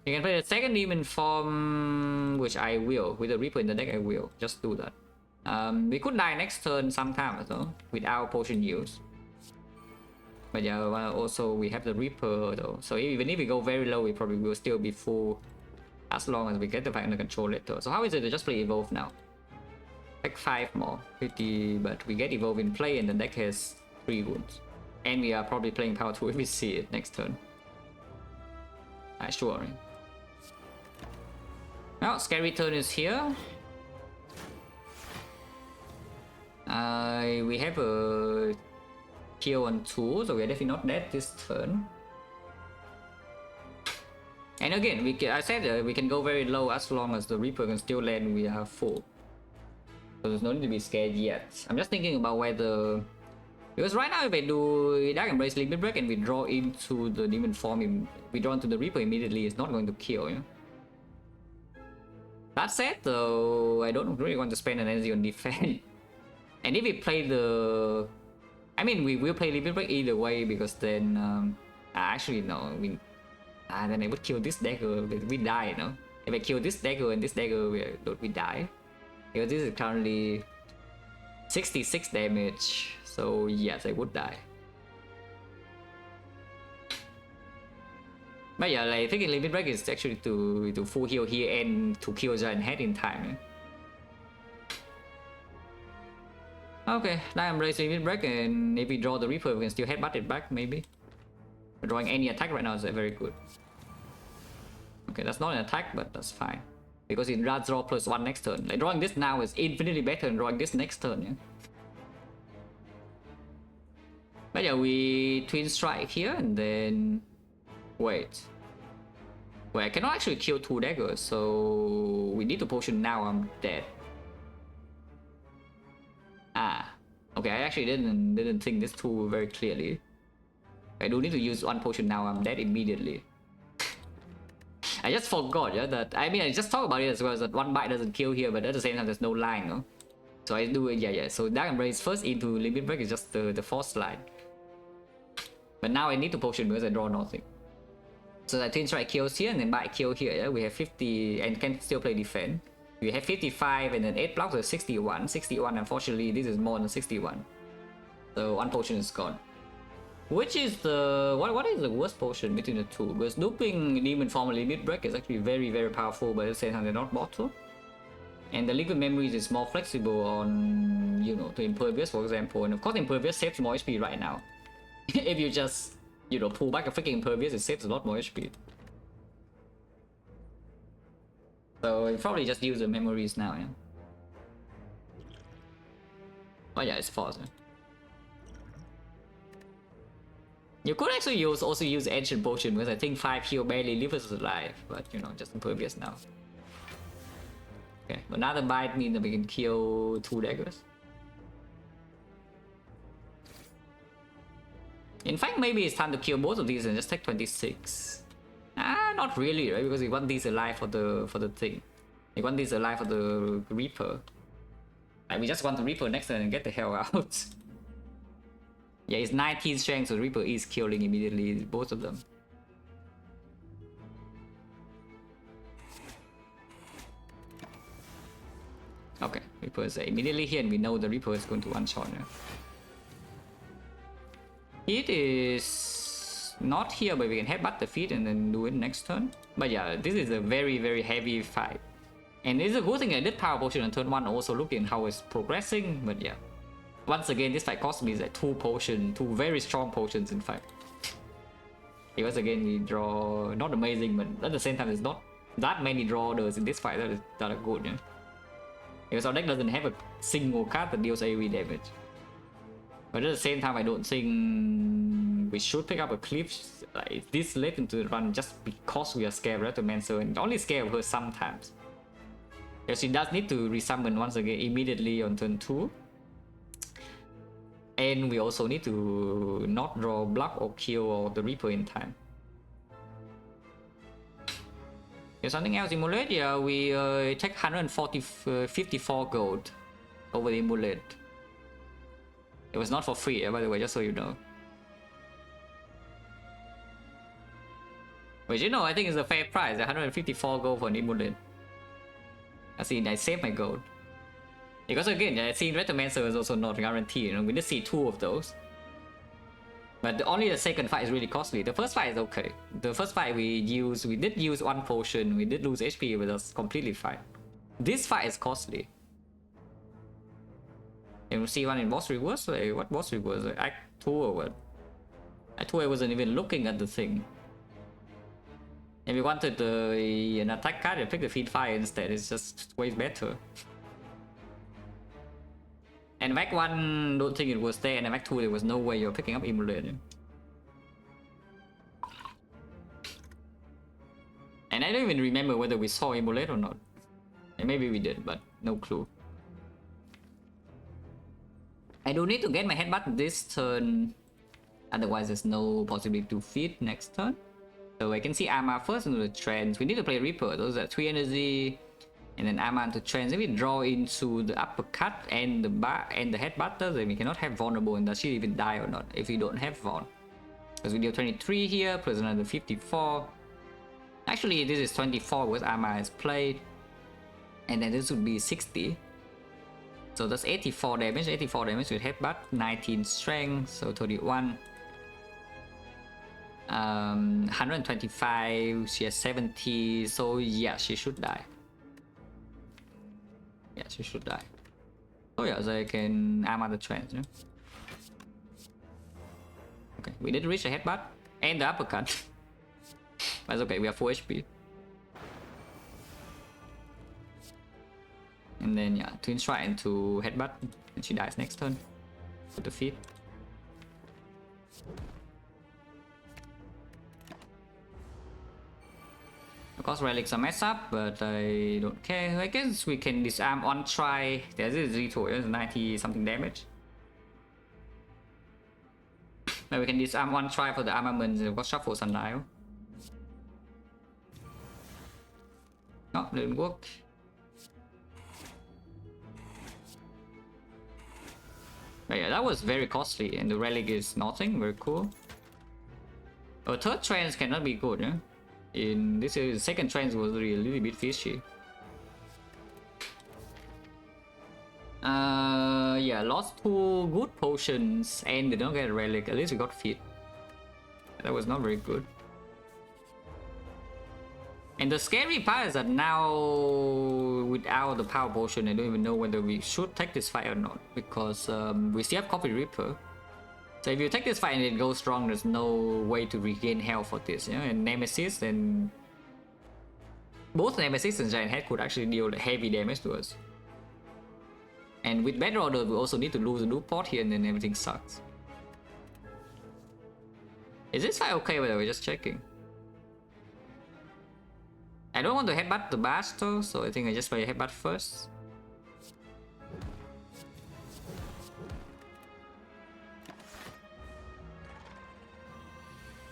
You can play the second demon form, which I will. With the Reaper in the deck, I will. Just do that. We could die next turn sometime as well, without potion use. But yeah, also we have the Reaper though. So even if we go very low, we probably will still be full as long as we get the fight under control later. So how is it to just play Evolve now? Like 5 more, 50, but we get Evolve in play and the deck has 3 wounds. And we are probably playing Power 2 if we see it next turn. Sure. Now, Scary Turn is here. We have a kill on 2, so we are definitely not dead this turn. And again, I said we can go very low as long as the Reaper can still land, we are full. So there's no need to be scared yet. I'm just thinking about whether... Because right now if I do Dark Embrace Limit Break and we draw into the demon form, we draw into the Reaper immediately, it's not going to kill, you know? That said though, I don't really want to spend an energy on defense. And if we play the... I mean, we will play Limit Break either way, because then... actually no, then I would kill this dagger, we die, no? If I kill this dagger and this dagger, we die. Because this is currently 66 damage, so yes, I would die. But yeah, like, thinking Limit Break is actually to full heal here and to kill Giant Head in time. Okay, now I'm raising Limit Break, and if we draw the Reaper, we can still headbutt it back, maybe. Drawing any attack right now is very good. Okay, that's not an attack, but that's fine. Because it does draw +1 next turn. Like, drawing this now is infinitely better than drawing this next turn, yeah? But yeah, we Twin Strike here, and then... Wait, I cannot actually kill 2 daggers, so... We need to potion now, I'm dead. Okay, I actually didn't think this through very clearly. I do need to use 1 potion now, I'm dead immediately. I just forgot, yeah, that... I mean, I just talked about it as well, that 1 bite doesn't kill here, but at the same time there's no line, no? So I do it, yeah. So Dark Embrace first into Limit Break is just the force line. But now I need to potion because I draw nothing. So that Twin Strike kills here and then bite kill here, yeah? We have 50 and can still play defense. We have 55 and then 8 blocks are 61. 61, unfortunately, this is more than 61. So 1 potion is gone. Which is the... What is the worst potion between the 2? Because duping Demon Form and Limit Break is actually very, very powerful, but at the same time they're not bottle. And the liquid memories is more flexible on, you know, to impervious, for example. And of course, impervious saves more HP right now. If you just, you know, pull back a freaking impervious, it saves a lot more HP. So you probably just use the memories now, yeah. Oh yeah, it's fast. Yeah. You could actually also use ancient potion because I think 5 heal barely leaves us alive, but you know, just impervious now. Okay, another bite means that we can kill 2 daggers. In fact, maybe it's time to kill both of these and just take 26. Ah, not really, right? Because we want these alive for the thing. We want these alive for the Reaper. Like, we just want the Reaper next turn and get the hell out. Yeah, it's 19 strength, so Reaper is killing immediately both of them. Okay, Reaper is immediately here, and we know the Reaper is going to one-shot. Yeah. It is not here, but we can headbutt the feet and then do it next turn. But yeah, this is a very, very heavy fight. And it's a good thing I did Power Potion on turn 1, also looking how it's progressing, but yeah. Once again, this fight cost me like 2 potions, 2 very strong potions in fact. Because again, we draw, not amazing, but at the same time, there's not that many drawers in this fight that are good, yeah. Because our deck doesn't have a single card that deals AoE damage. But at the same time, I don't think we should pick up a Cliff like this late into the run just because we are scared of Retomancer and only scared of her sometimes. Because she does need to resummon once again immediately on turn 2. And we also need to not draw block or kill the Reaper in time. There's something else, Immolate? Yeah, we take 54 gold over the Immolate. It was not for free, by the way, just so you know. But you know, I think it's a fair price, 154 gold for an Immolate. I saved my gold. Because again, I see Retomancer is also not guaranteed, you know, we did see 2 of those. But only the second fight is really costly. The first fight is okay. The first fight we did use 1 potion, we did lose HP, but that's completely fine. This fight is costly. And we see one in boss rewards, like, what boss rewards? Like Act 2 or what? Act 2 I wasn't even looking at the thing. And we wanted an attack card and pick the feed fire instead, it's just way better. And Act 1, don't think it was there, and Act 2 there was no way you're picking up Immolate. And I don't even remember whether we saw Immolate or not. And maybe we did, but no clue. I do need to get my headbutt this turn, otherwise there's no possibility to feed next turn. So I can see Arma first into the trends. We need to play Reaper, those are 3 energy. And then Arma into trends. If we draw into the uppercut and the headbutter, then we cannot have vulnerable, and does she even die or not if we don't have Vaughn? Because we deal 23 here, plus another 54. Actually, this is 24 with Arma is played. And then this would be 60. So that's 84 damage, 84 damage with headbutt, 19 strength, so 31. 125, she has 70, so yeah, she should die. Yeah, she should die. Oh yeah, so I can armor the trends, yeah? Okay, we did reach the headbutt and the uppercut. That's okay, we have 4 HP. And then yeah, Twin Strike into headbutt, and she dies next turn. With the feet. Of course, relics are messed up, but I don't care. I guess we can disarm on try. There's this Zito, it's 90 something damage. But we can disarm one try for the armament. We've got Shuffle Sundial. No, didn't work. But yeah, that was very costly, and the relic is nothing. Very cool. Our third trance cannot be good, yeah? In this second trance was really a little bit fishy. Yeah, lost 2 good potions and did not get a relic. At least we got fit. That was not very good. And the scary part is that now with without the power potion, I don't even know whether we should take this fight or not, because we still have Coffee Reaper. So if you take this fight and it goes strong, there's no way to regain health for this, yeah? And Nemesis and both Nemesis and Giant Head could actually deal heavy damage to us. And with Better Order, we also need to lose a new pot here, and then everything sucks. Is this fight okay, by the way? Just checking. I don't want to headbutt the bash though, so I think I just play headbutt first.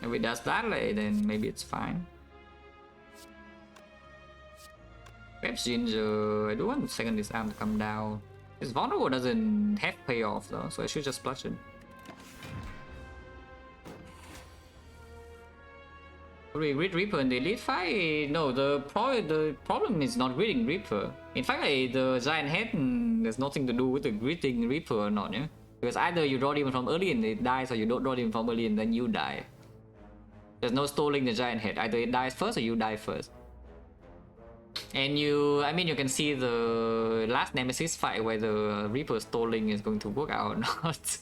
If it does that, then maybe it's fine. Perhaps Ginger, I do want second this arm to come down. This vulnerable doesn't have payoff though, so I should just splash it. We read Reaper in the elite fight? No, the problem is not reading Reaper. In fact, the Giant Head, there's nothing to do with the greeting Reaper or not, yeah? Because either you draw Demon from early and it dies, or you don't draw Demon from early and then you die. There's no stalling the Giant Head. Either it dies first or you die first. And I mean, you can see the last Nemesis fight where the Reaper stalling is going to work out or not.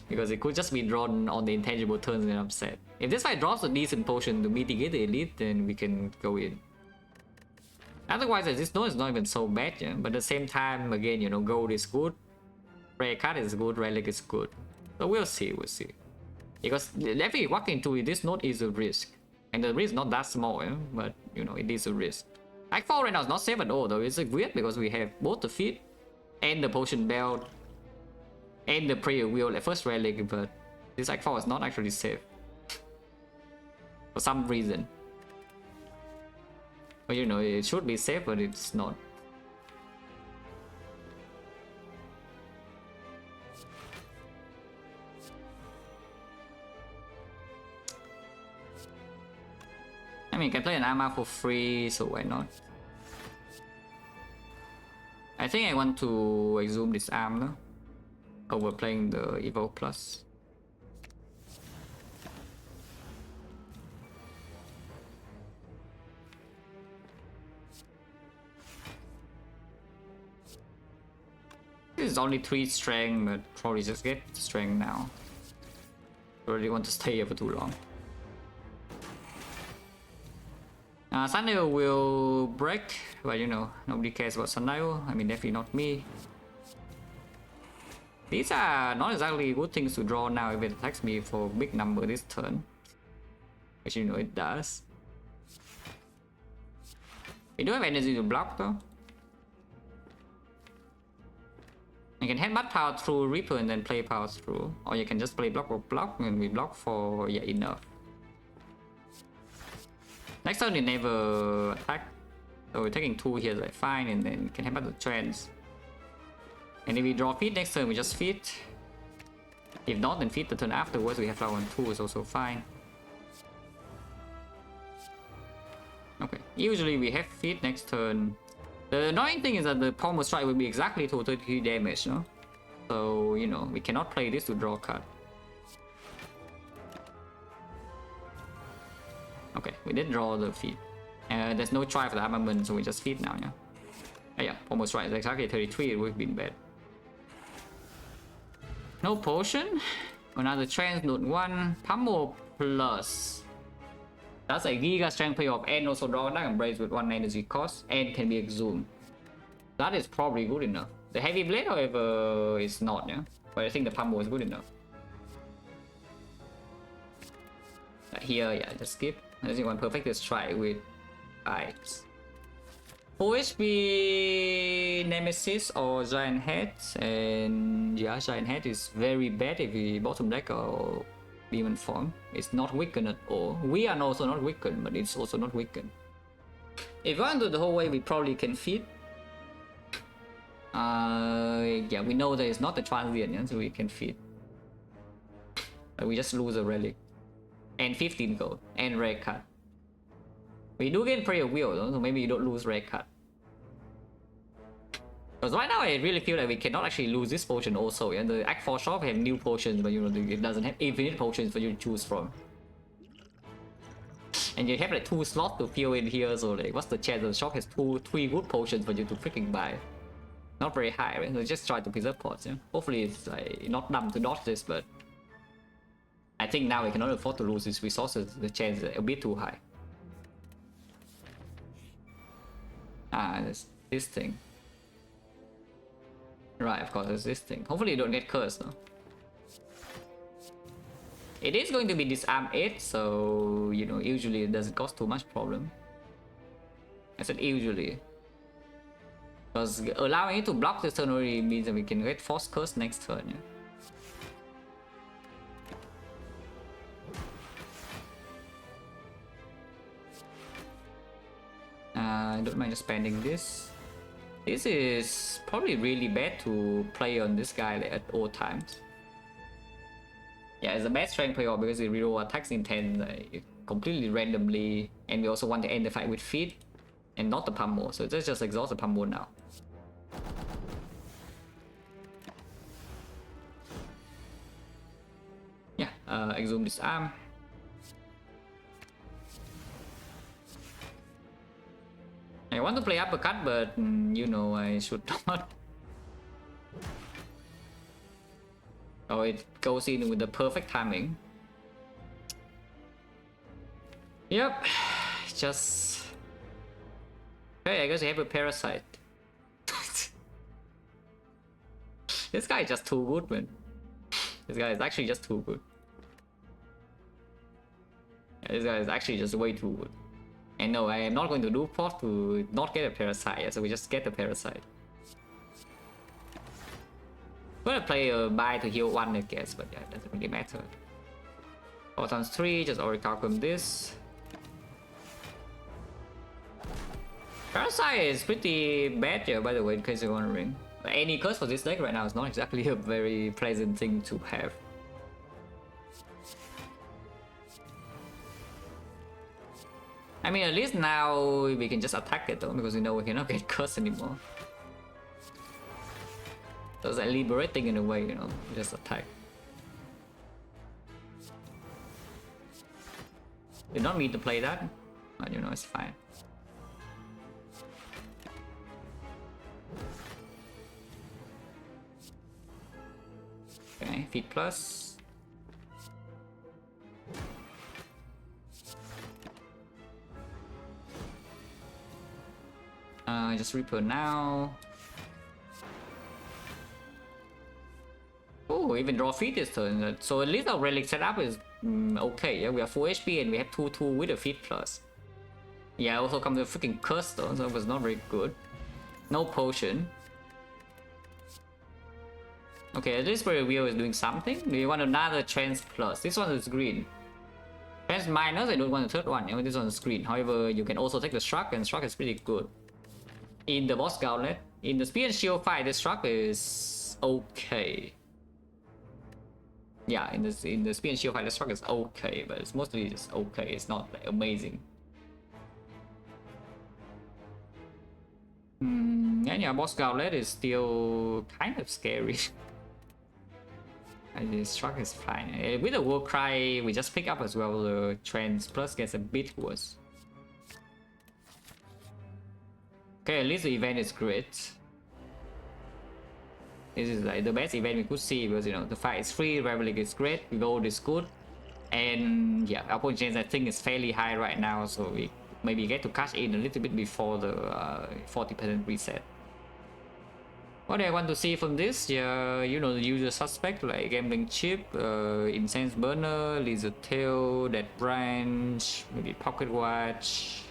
Because it could just be drawn on the intangible turns and upset. If this fight drops a decent potion to mitigate the elite, then we can go in. Otherwise, this node is not even so bad, yeah? But at the same time, again, you know, gold is good, rare card is good, relic is good. So we'll see. Because definitely walking into this node is a risk. And the risk is not that small, yeah? But you know, it is a risk. Act 4 right now is not safe at all though. It's weird because we have both the feat and the potion belt and the prayer wheel at first relic, but this Act 4 is not actually safe. For some reason. But you know, it should be safe, but it's not. I mean, you can play an armor for free, so why not? I think I want to exhume this arm though, over playing the Evo Plus. This is only 3 strength, but probably just get strength now. I really want to stay here for too long. Sundial will break, but you know, nobody cares about Sundial. I mean, definitely not me. These are not exactly good things to draw now if it attacks me for big number this turn. Which you know it does. We don't have energy to block though. You can headbutt power through Reaper and then play power through. Or you can just play block or block and we block for enough. Next turn it never attack. So we're taking 2 here, like fine, and then can headbutt the trends. And if we draw feed next turn, we just feed. If not, then feed the turn afterwards. We have flower on 2 is also fine. Okay, usually we have feed next turn. The annoying thing is that the Pommel Strike will be exactly to 33 damage, no? So, you know, we cannot play this to draw a card. Okay, we did draw the feed. There's no try for the armament, so we just feed now, yeah? Yeah, Pommel Strike is exactly 33, it would have been bad. No potion. Another trans node 1. Pummel plus. That's a Giga Strength payoff and also draw Dark Embrace with 1 energy cost and can be exhumed. That is probably good enough. The Heavy Blade, however, is not, yeah? But I think the Pummel is good enough. Here, yeah, just skip. Unless you want Perfect Strike with Ice. 4 HP Nemesis or Giant Head, and yeah, Giant Head is very bad if we bottom deck or Demon Form. It's not weakened at all. We are also not weakened, but it's also not weakened. If we want to do the whole way, we probably can feed. Yeah, we know that it's not the transient, yeah, so we can feed. But we just lose a relic. And 15 gold, and rare card. We do gain prayer wheel though, so maybe you don't lose rare card. Because right now I really feel like we cannot actually lose this potion also, yeah? The Act 4 shop have new potions, but you know, it doesn't have infinite potions for you to choose from. And you have like 2 slots to fill in here, so like what's the chance the shock has 3 good potions for you to freaking buy? Not very high, right? So just try to preserve pots, yeah? Hopefully it's like not dumb to dodge this, but I think now we cannot afford to lose these resources. The chance is a bit too high. Ah, this thing. Right, of course, there's this thing. Hopefully you don't get cursed, though. It is going to be disarm 8, so, you know, usually it doesn't cause too much problem. I said usually. Because allowing it to block this turn already means that we can get force curse next turn, yeah? I don't mind spending this. This is probably really bad to play on this guy like, at all times. Yeah, it's a bad strength playoff because it reroll attacks intent completely randomly, and we also want to end the fight with feet and not the pummel, so let's just exhaust the pummel now. Yeah, exhume this arm. I want to play uppercut, but you know I should not. Oh, it goes in with the perfect timing. Yep, just... Okay, I guess I have a parasite. This guy is just too good, man. This guy is actually just too good. Yeah, this guy is actually just way too good. And no, I am not going to do port to not get a parasite, so we just get a parasite. I'm gonna play a buy to heal 1, I guess, but yeah, it doesn't really matter. 4 times 3, just Orichalcum this. Parasite is pretty bad here, by the way, in case you're wondering. Any curse for this deck right now is not exactly a very pleasant thing to have. I mean, at least now we can just attack it though, because we know we cannot get cursed anymore. So it's like liberating in a way, you know, just attack. Did not mean to play that, but you know, it's fine. Okay, feet plus. Just Reaper now. Oh, even draw feet this turn. So at least our relic setup is okay. Yeah, we have 4 HP and we have 2/2 with a feet plus. Yeah, also comes with a freaking curse though, so it was not very good. No potion. Okay, at least Spirit Wheel is doing something. Do you want another Trance plus? This one is green. Trance minus, I don't want the third one. Yeah, this one is green. However, you can also take the Struck, and Struck is pretty good. In the boss gauntlet, in the Spear and Shield fight, the Struck is okay. Yeah, in the Spear and Shield fight, the Struck is okay, but it's mostly just okay. It's not like amazing. And yeah, boss gauntlet is still kind of scary. And the Struck is fine. With the War Cry, we just pick up as well. The Trance plus gets a bit worse. Okay, at least the event is great. This is like the best event we could see because, you know, the fight is free, Relic is great, gold is good. And yeah, our point chance I think is fairly high right now, so we maybe get to cash in a little bit before the 40% reset. What do I want to see from this? Yeah, you know, the usual suspect like Gambling Chip, Incense Burner, Lizard Tail, Dead Branch, maybe Pocket Watch.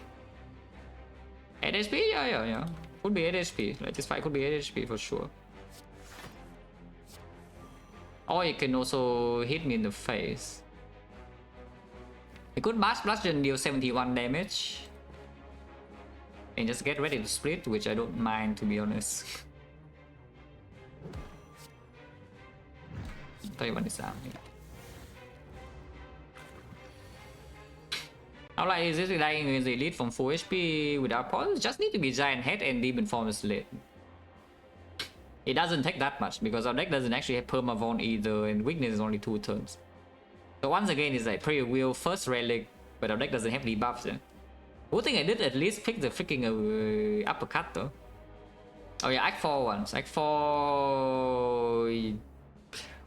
8 HP? Yeah. Could be 8 HP. Like this fight could be 8 HP for sure. Or it can also hit me in the face. It could Mass Bludgeon deal 71 damage. And just get ready to split, which I don't mind to be honest. 31 is down. How like is this relying on the elite from 4 HP without points? Just need to be Giant Head and Demon Form is lit. It doesn't take that much because our deck doesn't actually have Permavon either, and weakness is only 2 turns. So once again, it's like Prayer Wheel, first Relic, but our deck doesn't have debuffs. Yeah? Good thing I did at least pick the freaking uppercut though. Oh yeah, Act 4 once. Act 4...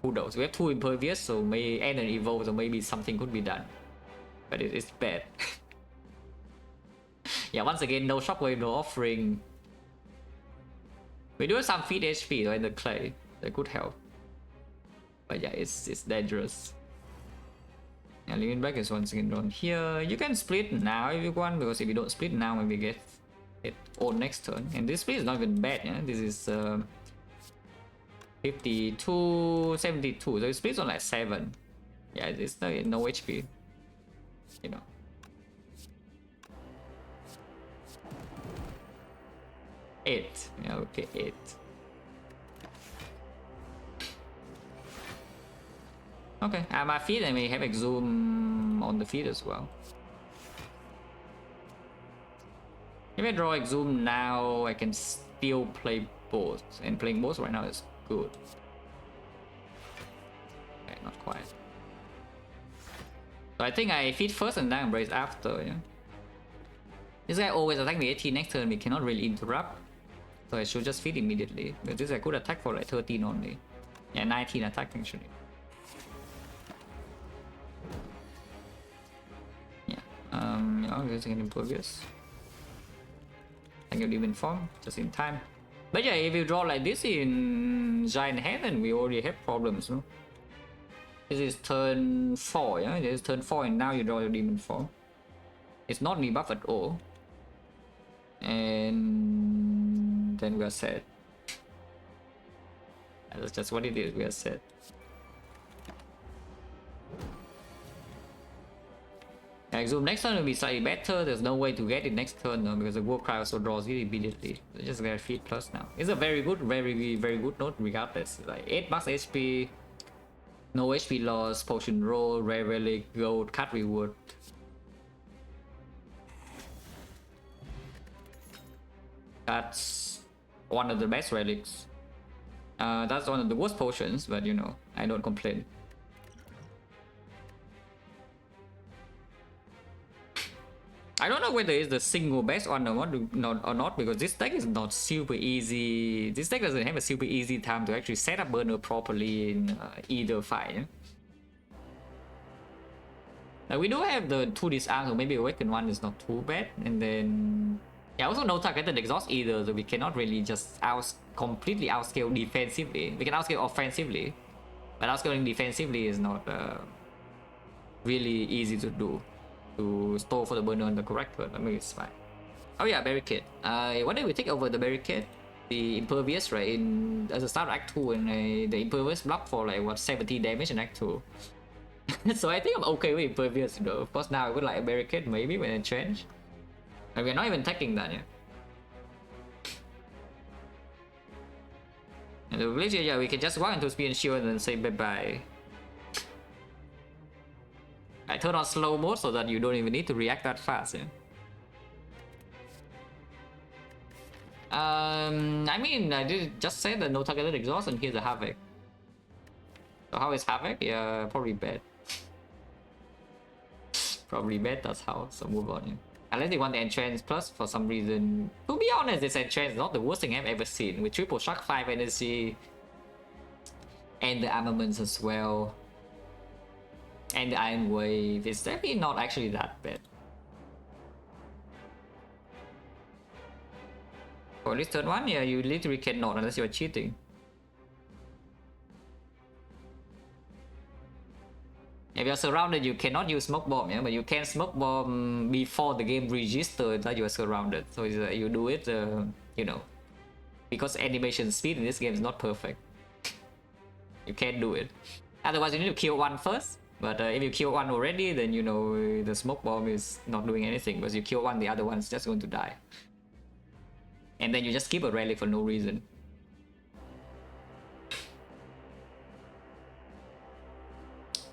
Who knows? We have 2 Impervious, so maybe and an Evolve, so maybe something could be done. But it's bad. Yeah, once again, no Shockwave, no Offering. We do have some feed HP though in the clay. That could help. But yeah, it's dangerous. Yeah, Living Back is once again drawn here. You can split now if you want, because if you don't split now, maybe get it on next turn. And this split is not even bad, yeah? This is 52, 72, so it splits on like 7. Yeah, it's no HP. You know. Eight. Yeah, okay, 8. Okay, my feed, I may have Exhume on the feed as well. If I draw Exhume now, I can still play both, and playing both right now is good. Okay, not quite. So I think I feed first and then Embrace after, yeah. This guy always attack me 18 next turn, we cannot really interrupt. So I should just feed immediately. But this guy could attack for like 13 only. Yeah, 19 attack actually. I'm using an Impervious. Thank you, Demon Form, just in time. But yeah, if you draw like this in Giant Hand, then we already have problems, no? This is turn 4, yeah? This is turn 4 and now you draw your Demon Form. It's not debuff at all. And then we are set. That's just what it is, we are set. Exhume next turn will be slightly better. There's no way to get it next turn though, because the Warcry also draws it immediately. So just get feed plus now. It's a very good note regardless. Like 8 max HP, no HP loss, potion roll, rare relic, gold, cut reward. That's one of the best relics. That's one of the worst potions, but you know, I don't complain. I don't know whether it's the single best one or not, because this deck is not super easy. This deck doesn't have a super easy time to actually set up burner properly in either fight. Like we do have the 2 disarm, so maybe Awaken one is not too bad. And then yeah, also no targeted exhaust either, so we cannot really just completely outscale defensively. We can outscale offensively, but outscaling defensively is not really easy to do. To store for the burner on the correct turn. I mean, it's fine. Oh yeah, Barricade. Why don't we take over the Barricade? The Impervious, right? As a start of Act 2, and the Impervious block for like what 70 damage in Act 2. So I think I'm okay with Impervious, you know. Of course, now I would like a Barricade maybe when I change. And we're not even taking that yet. And the village, yeah, we can just walk into Spear and Shield and then say bye bye. I turn on slow mode so that you don't even need to react that fast, yeah? I mean, I did just say that no targeted exhaust, and here's a Havoc. So how is Havoc? Yeah, probably bad. Probably bad, that's how, so move on, yeah. Unless they want the Entrance Plus for some reason. To be honest, this Entrance is not the worst thing I've ever seen. With triple shock 5 energy, and the armaments as well. And the Iron Wave is definitely not actually that bad. For at least turn 1, yeah, you literally cannot unless you're cheating. If you're surrounded, you cannot use Smoke Bomb, yeah, but you can Smoke Bomb before the game registers that you are surrounded. So you do it, you know, because animation speed in this game is not perfect. You can't do it. Otherwise, you need to kill one first. But if you kill one already, then you know the Smoke Bomb is not doing anything, because you kill one, the other one's just going to die. And then you just keep a relic for no reason.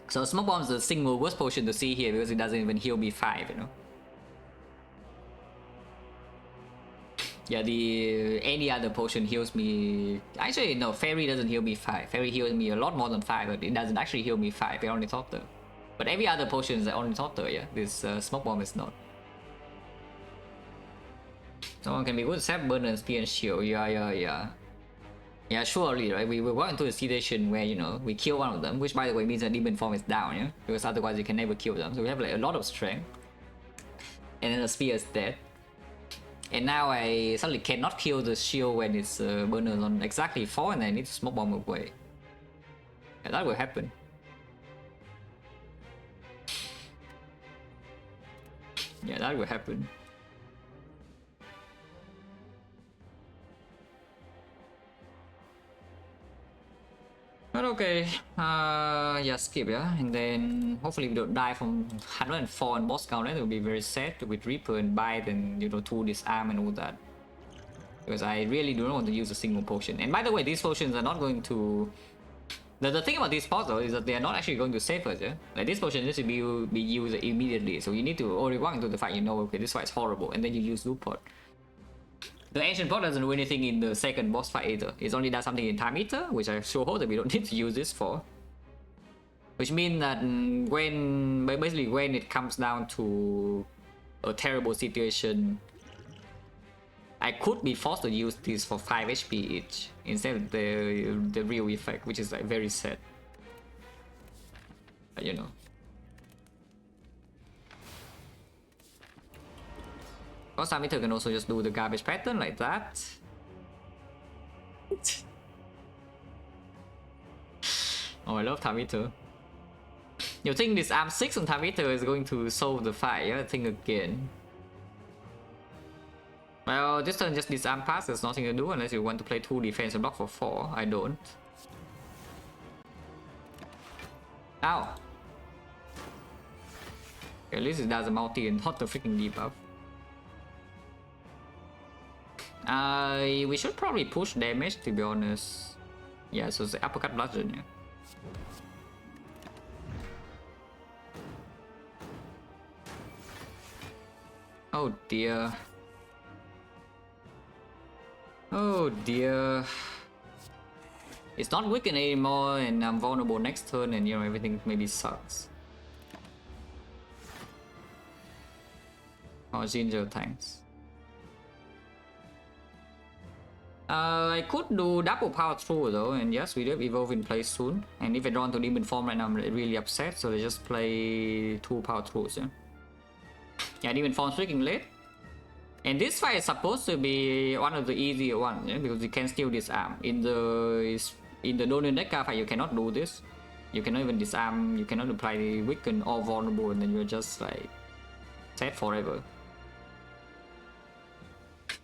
So Smoke Bomb is the single worst potion to see here, because it doesn't even heal B5, you know. Yeah, any other potion heals me. Actually, no, Fairy doesn't heal me 5. Fairy heals me a lot more than 5, but it doesn't actually heal me 5. I only thought though. But every other potion is on top there, yeah? This smoke bomb is not. Someone can be good set burn and spear and shield, yeah. Yeah, surely, right? We got into a situation where, you know, we kill one of them, which by the way means that demon form is down, yeah? Because otherwise you can never kill them. So we have like a lot of strength. And then the spear is dead. And now I suddenly cannot kill the shield when it's burner on exactly 4 and I need to smoke bomb away. Yeah, that will happen. Yeah, that will happen. But okay, yeah, skip, yeah, and then hopefully we don't die from 104 on boss count. That will be very sad with Reaper and Bite and, you know, 2 disarm and all that. Because I really do not want to use a single potion. And by the way, these potions are not going to... The thing about these pots though is that they are not actually going to save us, yeah? Like this potion needs to be used immediately, so you need to already walk into the fight, you know, okay, this fight's horrible, and then you use loop pot. The ancient pot doesn't do anything in the second boss fight either. It only does something in time eater, which I sure hope that we don't need to use this for. Which means that basically when it comes down to a terrible situation, I could be forced to use this for 5 HP each instead of the real effect, which is like very sad. But you know. Because time eater can also just do the garbage pattern like that. Oh, I love time eater. You think this arm 6 on time eater is going to solve the fight? Yeah, I think again. Well, this turn just disarm pass, there's nothing to do unless you want to play 2 defense and block for 4. I don't. Ow. Okay, at least it does a multi and not the freaking debuff. We should probably push damage, to be honest. Yeah, so the uppercut bludgeon, yeah. Oh dear. Oh dear. It's not weakened anymore and I'm vulnerable next turn and, you know, everything maybe sucks. Oh, Ginger, thanks. I could do double power through though, and yes, we do have evolve in place soon. And if I draw into demon form right now, I'm really upset, so I just play 2 power throughs, yeah. Yeah, demon form's freaking late. And this fight is supposed to be one of the easier ones, yeah, because you can still disarm. In the Donin Deca fight, you cannot do this. You cannot even disarm, you cannot apply the weaken or vulnerable, and then you're just like set forever.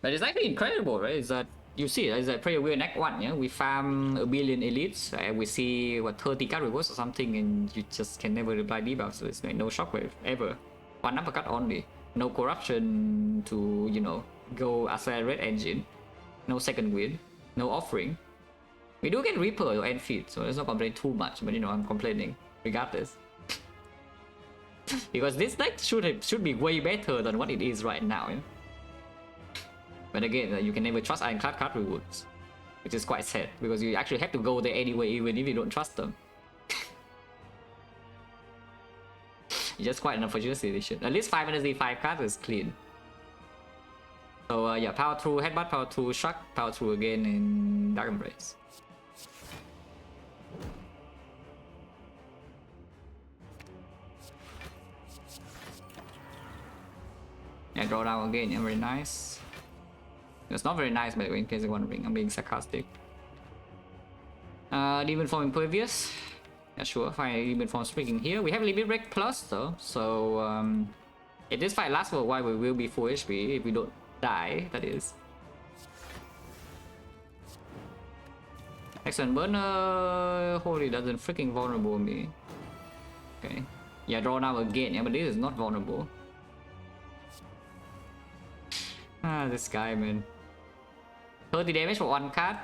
But it's actually incredible, right? Is that you see, it's like Prayer Wheel Act 1, yeah? We farm a billion elites, and we see what 30 card rewards or something, and you just can never apply debuffs, so it's like no shockwave ever. 1 uppercut only. No corruption to, you know, go accelerate engine. No second wind. No offering. We do get Reaper or end feed, so let's not complain too much, but you know, I'm complaining regardless. Because this deck should be way better than what it is right now, yeah? But again, you can never trust Ironclad card rewards, which is quite sad, because you actually have to go there anyway, even if you don't trust them. It's just quite an unfortunate situation. At least 5 energy 5 cards is clean. So yeah, power through headbutt, power through shock, power through again in Dark Embrace. Yeah, draw down again, yeah, very nice. It's not very nice, by the way, in case you're wondering. I'm being sarcastic. Demon form impervious. Yeah, sure. Fine, demon form speaking here. We have limit break plus though, so if this fight lasts for a while, we will be full HP if we don't die. That is. Excellent burner. Holy, doesn't freaking vulnerable me. Okay. Yeah, draw now again. Yeah, but this is not vulnerable. Ah, this guy, man. 30 damage for 1 card.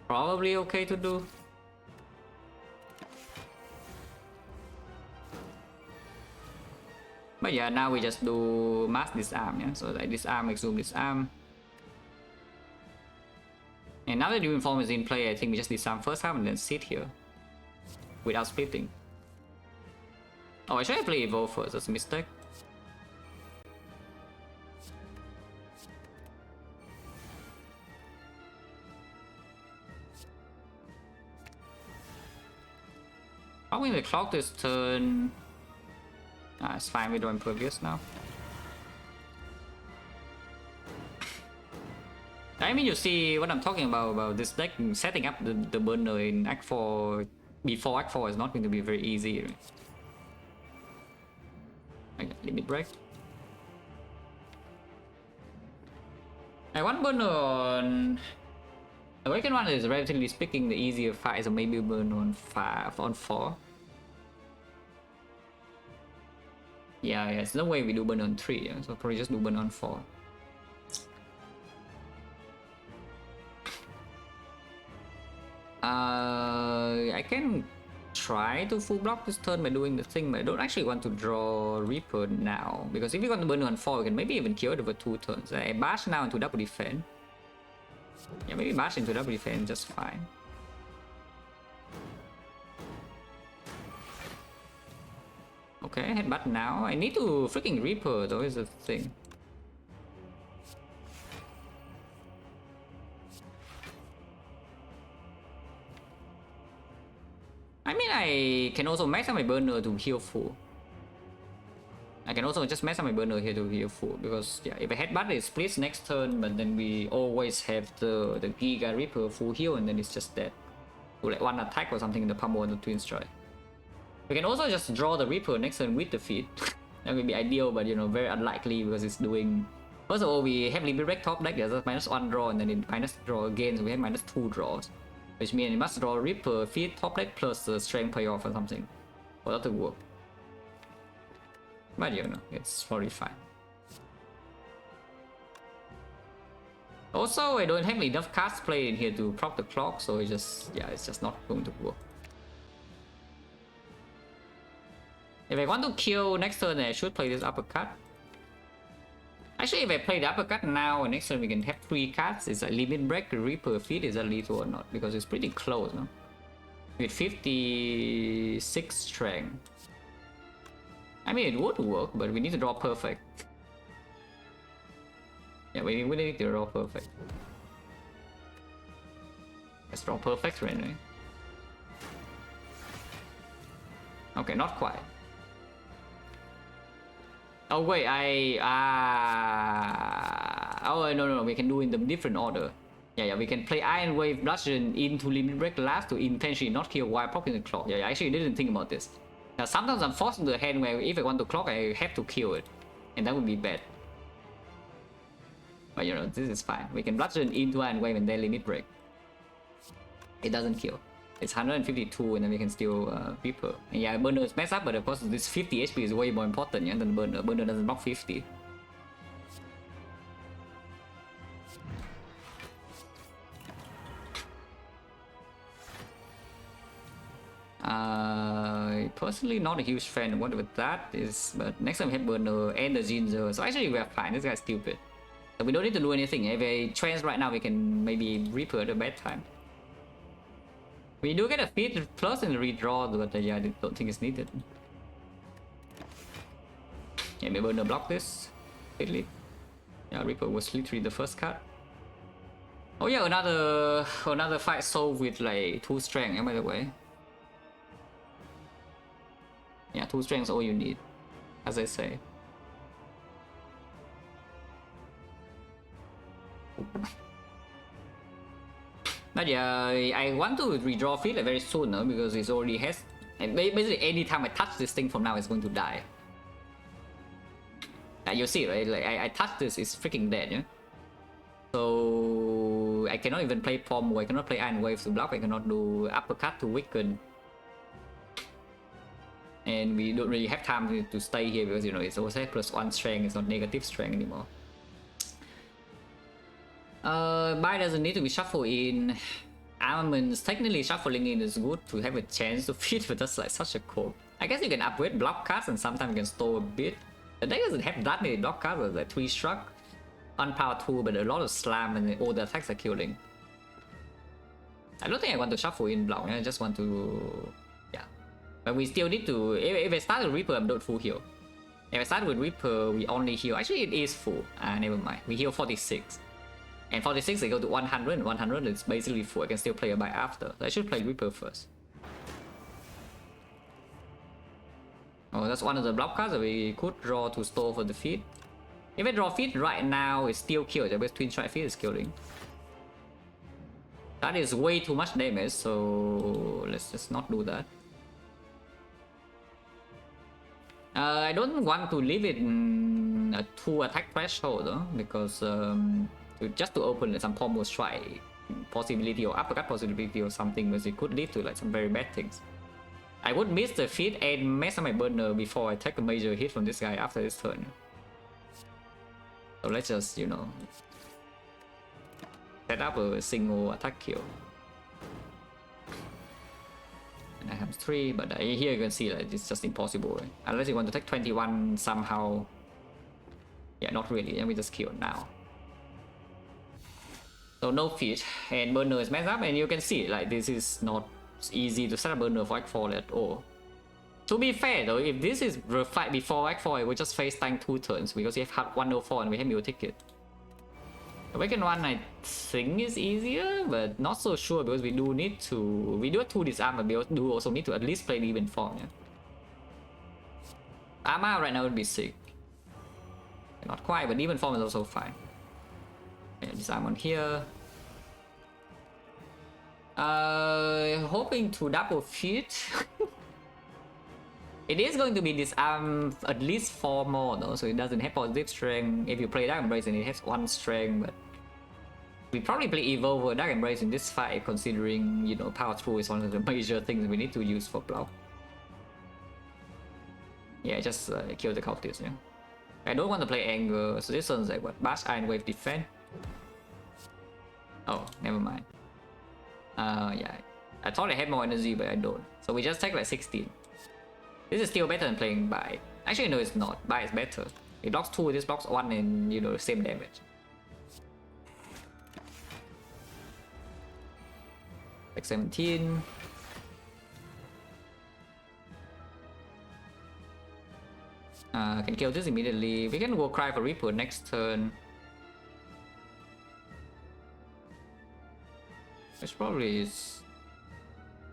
Probably okay to do. But yeah, now we just do mass disarm, yeah? So like disarm, exhume, disarm. And now that the demon form is in play, I think we just disarm first half and then sit here. without splitting. Oh, I should have played Evolve first, that's a mistake. Probably the clock this turn. It's fine, we don't impervious now. I mean, you see what I'm talking about this deck. Setting up the burner in Act 4 before Act 4 is not going to be very easy. Okay, limit break. One burner on Awakened One is relatively speaking the easier fight, so maybe burn on 5 on 4. Yeah, there's no way we do burn on 3, yeah? So probably just do burn on 4. I can try to full block this turn by doing the thing, but I don't actually want to draw Reaper now, because if we want to burn on 4, we can maybe even kill it over 2 turns. I bash now into double defense. Yeah, maybe bash into double defense just fine. Okay, headbutt now. I need to freaking Reaper though, is the thing. I mean, I can also max out my burner to heal full. I can also just max out my burner here to heal full, because yeah, if I headbutt it splits next turn, but then we always have the Giga Reaper full heal, and then it's just dead. So like one attack or something in the pummel and the Twin Strike. We can also just draw the Reaper next turn with the feat. That would be ideal, but you know, very unlikely because it's doing... First of all, we have Limit Break top deck, there's a -1 draw, and then it minus draw again, so we have -2 draws. Which means it must draw Reaper, feat, top deck, plus the strength payoff or something for that to work. But you know, it's probably fine. Also, I don't have enough cards played in here to proc the clock, so it's just, yeah, it's just not going to work. If I want to kill next turn, I should play this uppercut. Actually, if I play the uppercut now, and next turn we can have 3 cards. It's a limit break, Reaper, feat, is that lethal or not? Because it's pretty close, no? With 56 strength. I mean, it would work, but we need to draw perfect. Yeah, we need to draw perfect. Let's draw perfect right now. Okay, not quite. Oh wait, oh no, we can do in the different order. Yeah, we can play Iron Wave Bludgeon into Limit Break last to intentionally not kill while proccing the clock. Yeah, I actually didn't think about this. Now sometimes I'm forced into a hand where if I want to clock, I have to kill it, and that would be bad. But you know, this is fine. We can Bludgeon into Iron Wave and then Limit Break. It doesn't kill. It's 152, and then we can still Reaper. And yeah, burner is messed up, but of course this 50 HP is way more important, yeah, than burner. Burner doesn't block 50. Personally not a huge fan of what with that is, but next time we have burner and the Ginger, so actually we are fine. This guy's stupid. So we don't need to do anything. If I trans right now, we can maybe Reaper at a bad time. We do get a feat plus and redraw, but yeah, I don't think it's needed. Yeah, maybe burner block this. Quickly. Yeah, Reaper was literally the first card. Oh yeah, another fight solved with like 2 strength, by the way. Yeah, 2 strength is all you need, as I say. But yeah, I want to redraw feat very soon now, because it already has... And basically any time I touch this thing from now, it's going to die. You see, right? Like I touch this, it's freaking dead, yeah? So I cannot even play Pommel, I cannot play Iron Wave to block, I cannot do Uppercut to weaken. And we don't really have time to stay here, because you know, it's also +1 strength, it's not negative strength anymore. Buy doesn't need to be shuffled in. Armaments, technically shuffling in is good to have a chance to fit, but that's like such a cold. I guess you can upgrade block cards and sometimes you can store a bit. The deck doesn't have that many block cards, there's like 3 struck, 1 power 2, but a lot of slam and all the attacks are killing. I don't think I want to shuffle in block, I just want to... yeah, But we still need to, if I start with Reaper, I'm not full heal. If I start with Reaper, we only heal, actually it is full, never mind. We heal 46. And 46 they go to 100, and 100 is basically full. I can still play a bite after. So I should play Reaper first. Oh, that's one of the block cards that we could draw to store for the feed. If I draw feed right now, it's still killed. The Twin Strike feed is killing. That is way too much damage, so let's just not do that. I don't want to leave it in a 2 attack threshold though, because just to open some combo strike possibility or uppercut possibility or something, because it could lead to like some very bad things. I would miss the feed and mess up my burner before I take a major hit from this guy after this turn. So let's just, you know, set up a single attack kill. And I have 3, but here you can see that it's just impossible, right? Unless you want to take 21 somehow. Yeah, not really, and we just kill now. So no feed, and burner is messed up, and you can see like this is not easy to set up burner for Act 4 at all. To be fair though, if this is the fight before Act 4, I would just face tank 2 turns because we have 104 and we have Mule Ticket. Awaken 1 I think is easier, but not so sure because we do need to... We do have 2 disarm, but we do also need to at least play the even form, yeah? Armor right now would be sick. Not quite, but even form is also fine. Yeah, disarm on here. Hoping to double feed. It is going to be disarm at least 4 more though, so it doesn't have positive strength. If you play Dark Embrace, then it has 1 strength, but we probably play Evolve or Dark Embrace in this fight, considering, you know, Power Through is one of the major things we need to use for block. Yeah, just kill the cultist, yeah. I don't want to play Anger, so this one's like what? Bash Iron Wave Defense? Oh, never mind. Yeah. I thought I had more energy, but I don't. So we just take like 16. This is still better than playing Bite. Actually, no, it's not. Bite is better. It blocks 2, this blocks 1, and you know, the same damage. Like 17. Can kill this immediately. We can go cry for Reaper next turn. Which probably is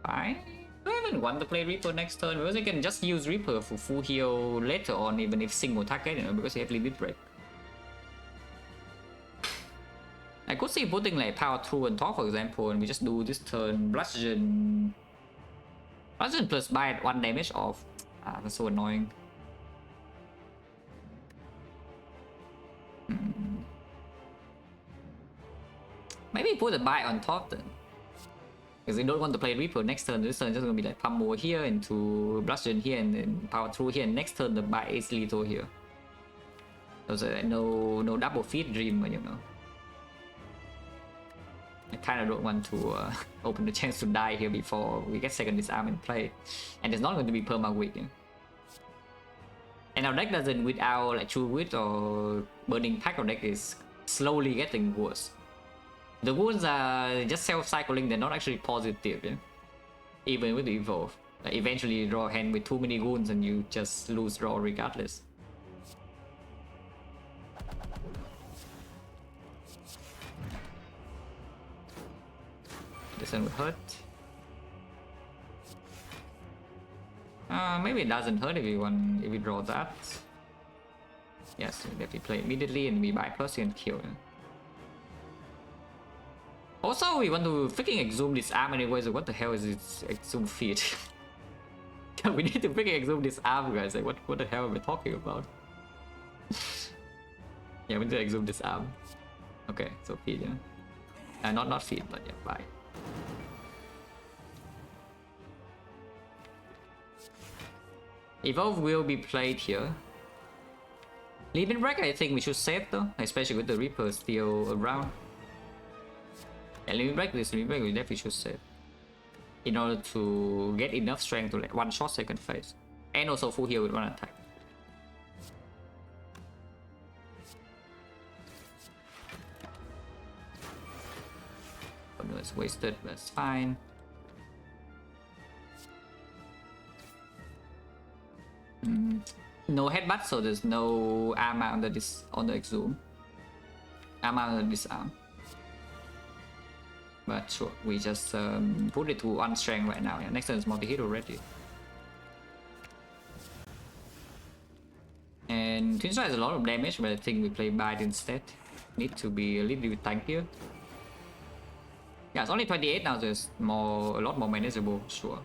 fine. I don't even want to play Reaper next turn because I can just use Reaper for full heal later on, even if single target, you know, because you have limit break. I could see putting like Power Through on top, for example, and we just do this turn Bludgeon. Bludgeon plus Bite 1 damage off. That's so annoying. Maybe put a Bite on top then. Because we don't want to play Reaper next turn. This turn is just gonna be like Pummel here into Bludgeon here and then Power Through here. And next turn the Bite is lethal here. So no double feed dream, you know. I kind of don't want to open the chance to die here before we get second disarm in play. And it's not going to be perma-weak. Yeah? And our deck doesn't, without like True Wit or Burning Pack, our deck is slowly getting worse. The wounds are just self-cycling, they're not actually positive, yeah? Even with the Evolve. Like eventually you draw a hand with too many wounds and you just lose draw regardless. This one will hurt. Maybe it doesn't hurt if we draw that. Yes, if we play immediately and we buy plus and kill. Yeah? Also, we want to freaking exhume this arm anyway, so what the hell is this exhume feed? We need to freaking exhume this arm, guys. Like, what the hell are we talking about? Yeah, we need to exhume this arm. Okay, so feed, yeah. Not feed, but yeah, bye. Evolve will be played here. Limit break, I think we should save though, especially with the Reaper still around. Yeah, limit break, this limit break we definitely should save. In order to get enough strength to like one shot second phase. And also full heal with one attack. Oh no, it's wasted, but it's fine. no headbutt, so there's no armor under this on the exhume. Armor under disarm. But sure, we just put it to 1 strength right now. Yeah, next turn is multi-hit already. And Twin Strike has a lot of damage, but I think we play Bite instead. Need to be a little bit tankier. Yeah, it's only 28 now, so it's a lot more manageable, sure.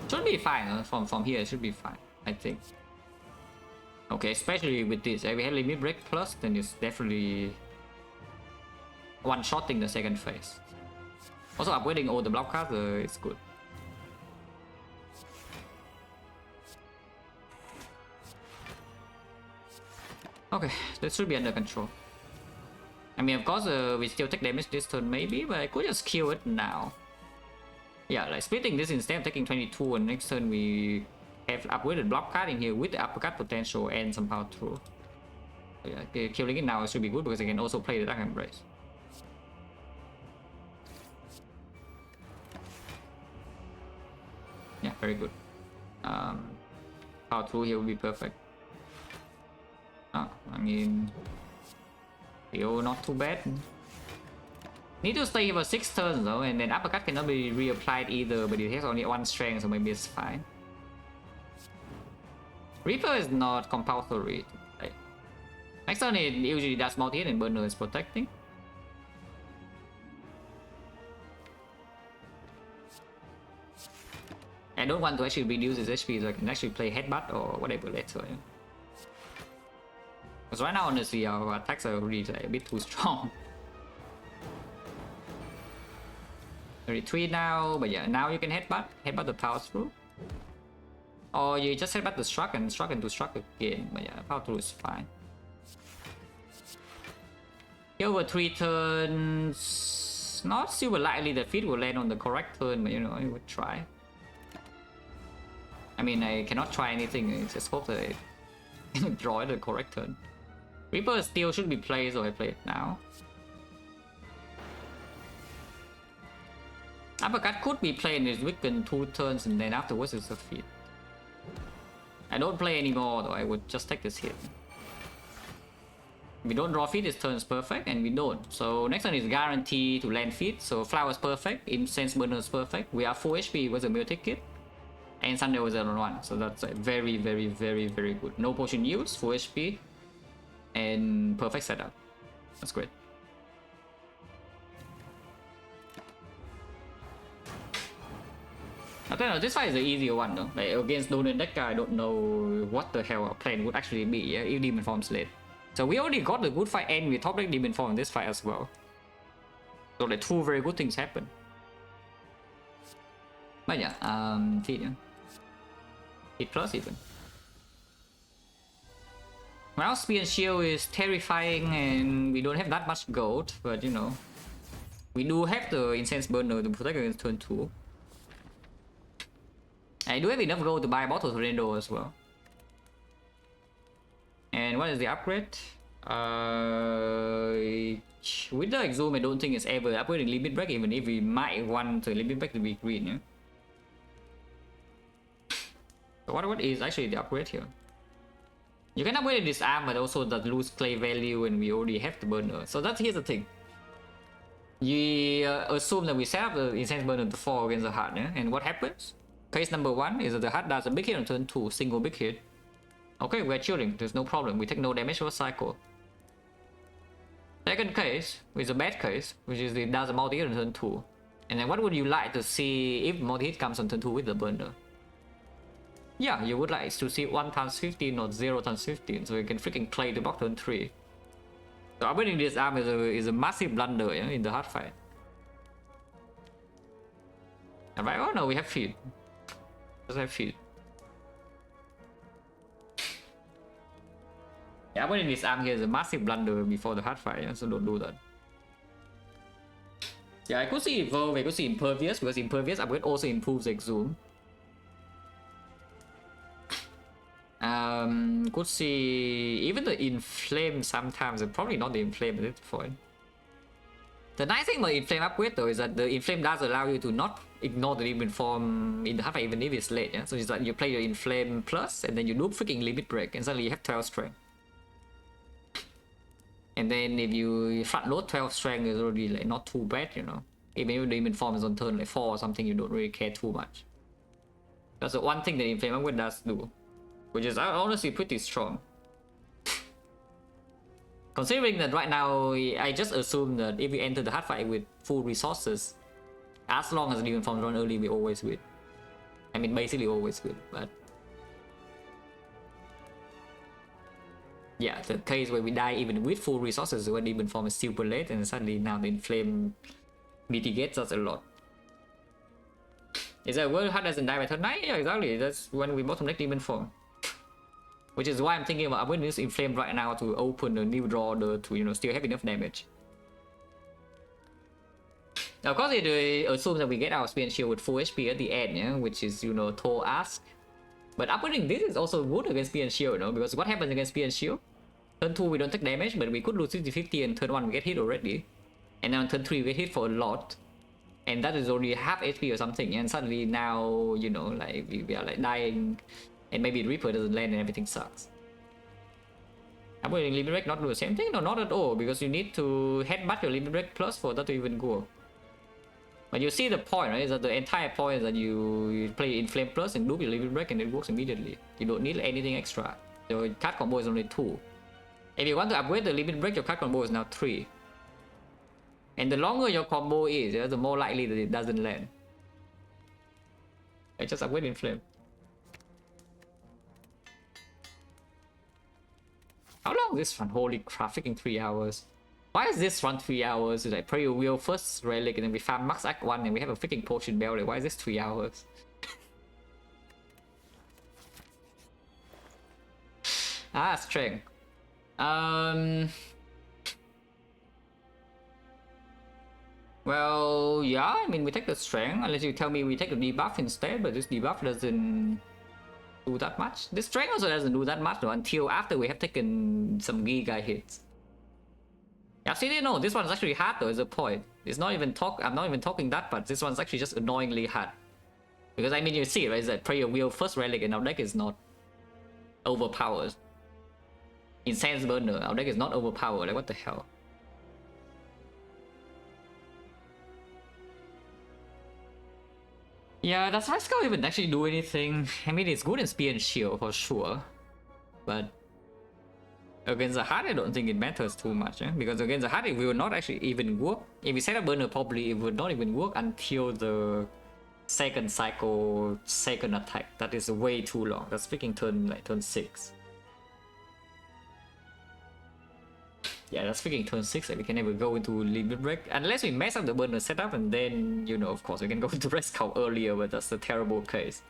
Should be fine, from here it should be fine, I think. Okay, especially with this, if we have limit break plus, then it's definitely one-shotting the second phase. Also upgrading all the block cards is good. Okay, that should be under control. I mean, of course, we still take damage this turn maybe, but I could just kill it now. Yeah, like splitting this instead of taking 22, and next turn we have upgraded block card in here with the uppercut potential and some power through. So yeah, killing it now should be good because I can also play the Dark Embrace. Yeah, very good. Power through here will be perfect. Oh, I mean, still not too bad. Need to stay here for 6 turns though, and then uppercut cannot be reapplied either, but it has only 1 strength, so maybe it's fine. Reaper is not compulsory to play. Next turn it usually does multi-hit and burner is protecting. I don't want to actually reduce his HP, so I can actually play headbutt or whatever later. Yeah. Because right now, honestly, our attacks are really like, a bit too strong. 33 now, but yeah, now you can headbutt the power through. Or you just headbutt the struck and struck into struck again, but yeah, power through is fine. Here over 3 turns, not super likely that feet will land on the correct turn, but you know, I would try. I mean, I cannot try anything, I just hope that I draw the correct turn. Reaper still should be played, so I play it now. Uppercut could be played in his weaken 2 turns and then afterwards it's a feat. I don't play anymore though, I would just take this hit. We don't draw feet, this turn is perfect, and we don't. So next turn is guaranteed to land feet, so Flower's perfect, Incense Burner is perfect. We are full HP with a Mutate Kit. And Sunday was on 1, so that's like very, very, very, very good. No potion use, full HP, and perfect setup. That's great. I don't know, this fight is the easier one though. Like against Donan deck, I don't know what the hell our plan would actually be, yeah, if Demon Form's late. So we already got the good fight and we top deck Demon Form in this fight as well. So like 2 very good things happen. But yeah, hit plus even. Well, Spear and Shield is terrifying and we don't have that much gold, but you know, we do have the Incense Burner to protect against turn 2. I do have enough gold to buy a Bottle Tornado as well. And what is the upgrade? With the Exhume, I don't think it's ever upgrading Limit Break, even if we might want the Limit Break to be green, yeah? So what is actually the upgrade here? You can upgrade this arm, but also that lose clay value, and we already have the burner. So here's the thing. You assume that we set up the Incense Burner to 4 against the heart, yeah? And what happens? Case number 1 is that the heart does a big hit on turn 2, single big hit. Okay, we're chilling, there's no problem, we take no damage for a cycle. Second case is a bad case, which is it does a multi-hit on turn 2. And then what would you like to see if multi-hit comes on turn 2 with the burner? Yeah, you would like to see 1 times 15 or 0 times 15, so you can freaking play to block turn 3. So upgrading this arm is a massive blunder, yeah, in the hard fight. Alright, oh no, we have feet. Just have feet. Yeah, upgrading this arm here is a massive blunder before the hard fight, yeah, so don't do that. Yeah, I could see Evolve, I could see Impervious, because Impervious upgrade also improves Exhume. Could see even the Inflame sometimes, and probably not the Inflame at this point. The nice thing about Inflame upgrade though is that the Inflame does allow you to not ignore the Demon Form in the hard fight even if it's late, yeah? So it's like you play your Inflame plus and then you do freaking Limit Break and suddenly you have 12 strength. And then if you front load 12 strength is already like not too bad, you know. Even if the Demon Form is on turn like 4 or something, you don't really care too much. That's the one thing that Inflame upgrade does do, which is honestly pretty strong. Considering that right now, I just assume that if we enter the hard fight with full resources, as long as the Demon Forms run early, we always win. I mean, basically always win, but... yeah, the case where we die even with full resources when Demon Form is super late and suddenly now the Inflame mitigates us a lot. Is that World Heart doesn't die by turn 9? Yeah, exactly, that's when we bottom deck Demon Form. Which is why I'm thinking about I'm going to use Inflame right now to open a new draw order to, you know, still have enough damage. Now, of course, it assumes that we get our Spear and Shield with full HP at the end, yeah? Which is, you know, tall ask. But upgrading this is also good against Spear and Shield, you know, because what happens against Spear and Shield? Turn 2 we don't take damage, but we could lose 50-50 and turn 1 we get hit already. And then on turn 3 we get hit for a lot. And that is already half HP or something, and suddenly now, you know, like we are like dying. And maybe Reaper doesn't land and everything sucks. I'm going to Limit Break not do the same thing? No, not at all, because you need to headbutt your Limit Break plus for that to even go. But you see the point, right? Is that the entire point is that you play Inflame plus and do your Limit Break and it works immediately. You don't need anything extra. Your card combo is only 2. If you want to upgrade the Limit Break, your card combo is now 3. And the longer your combo is, yeah, the more likely that it doesn't land. I just upgrade Inflame. How long is this run? Holy crap, freaking 3 hours. Why is this run 3 hours? It's like Prayer Wheel, first Relic, and then we farm Max Act 1 and we have a freaking Potion Bell. Like, why is this 3 hours? Strength. Well, yeah, I mean, we take the Strength, unless you tell me we take the debuff instead, but this debuff doesn't do that much. This strength also doesn't do that much though until after we have taken some giga hits. Yeah, see, no, this one's actually hard though, is the point. It's not even I'm not even talking that, but this one's actually just annoyingly hard. Because I mean, you see, right, is that Prayer Wheel first Relic in our deck is not overpowered. In Sense Burner, our deck is not overpowered, like what the hell? Yeah, does Rice Skull even actually do anything? I mean, it's good in Spear and Shield for sure, but against the Heart, I don't think it matters too much, eh? Because against the Heart, it will not actually even work. If we set up Burner properly, it would not even work until the second cycle, second attack. That is way too long. That's freaking turn 6. Yeah, that's freaking turn 6 and we can never go into Limit Break unless we mess up the burner setup, and then, you know, of course we can go into Rest Cow earlier, but that's a terrible case.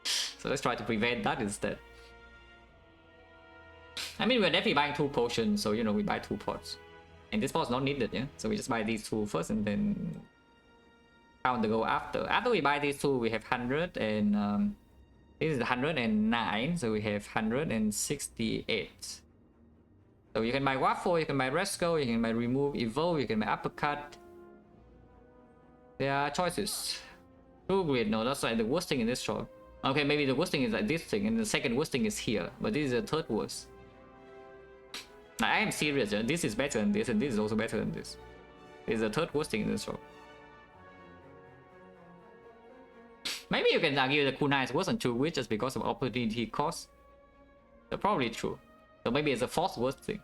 So let's try to prevent that instead. I mean, we're definitely buying 2 potions, so, you know, we buy 2 pots. And this pot's not needed, yeah? So we just buy these 2 first and then count the go after. After we buy these 2, we have 100 and this is 109, so we have 168. So you can buy Waffle, you can buy Resco, you can buy Remove, Evolve, you can buy Uppercut. There are choices. True Grid, no, that's like the worst thing in this shop. Okay, maybe the worst thing is like this thing, and the second worst thing is here. But this is the third worst. Like, I am serious, yeah? This is better than this, and this is also better than this. This is the third worst thing in this shop. Maybe you can argue that Kuna is worse than True Grid just because of opportunity cost. That's probably true. So maybe it's the fourth worst thing.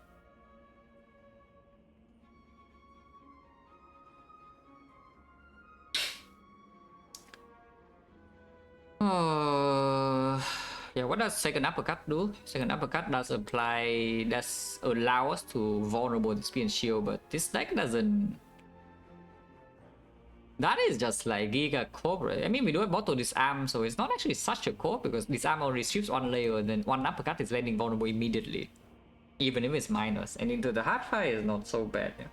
Yeah, what does second uppercut do? Second uppercut does allow us to vulnerable the Spear and Shield, but this deck doesn't. That is just like Giga Cobra. I mean, we do have Auto Disarm, so it's not actually such a core because Disarm only strips 1 layer, and then 1 uppercut is landing vulnerable immediately, even if it's minus. And into the hard fire is not so bad, yeah?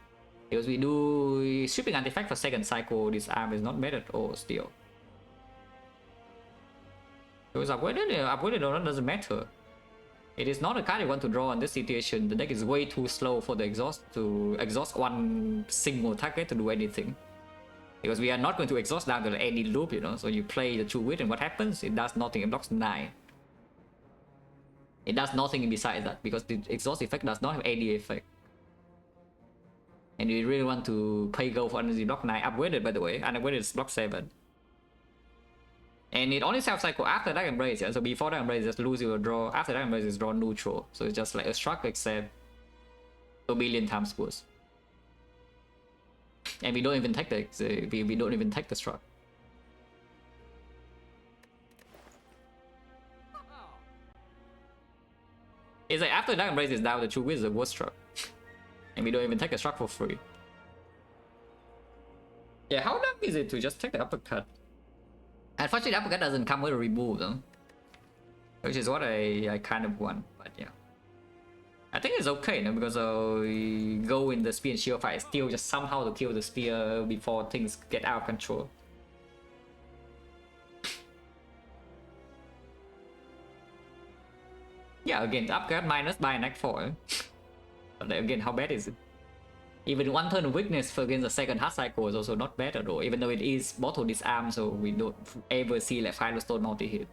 Because we do stripping artifact for second cycle. Disarm is not bad at all still. So it's upgraded or not doesn't matter. It is not a card you want to draw in this situation. The deck is way too slow for the exhaust to exhaust one single target to do anything. Because we are not going to exhaust down to any loop, you know. So you play the 2-wit and what happens? It does nothing. It blocks 9. It does nothing besides that because the exhaust effect does not have any effect. And you really want to pay gold for energy block 9 upgraded, by the way. Unupgraded is block 7. And it only self-cycle after Dark Embrace, yeah? So before Dark Embrace, just lose your draw. After Dark Embrace, is draw neutral. So it's just like a struck except a billion times worse. And we don't even take the we don't even take the struck. It's like after Dark Embrace is down, the 2-wit is the worst struck. And we don't even take a struck for free. Yeah, how dumb is it to just take the uppercut? Unfortunately, uppercut doesn't come with a remove though. Which is what I kind of want, but yeah. I think it's okay, no? Because we go in the spear and shield fight, still just somehow to kill the spear before things get out of control. Yeah, again, the uppercut minus by an act 4. But again, how bad is it? Even one turn of weakness for against the second hard cycle is also not bad at all, even though it is bottle disarm, so we don't ever see like Final Stone multi-hit.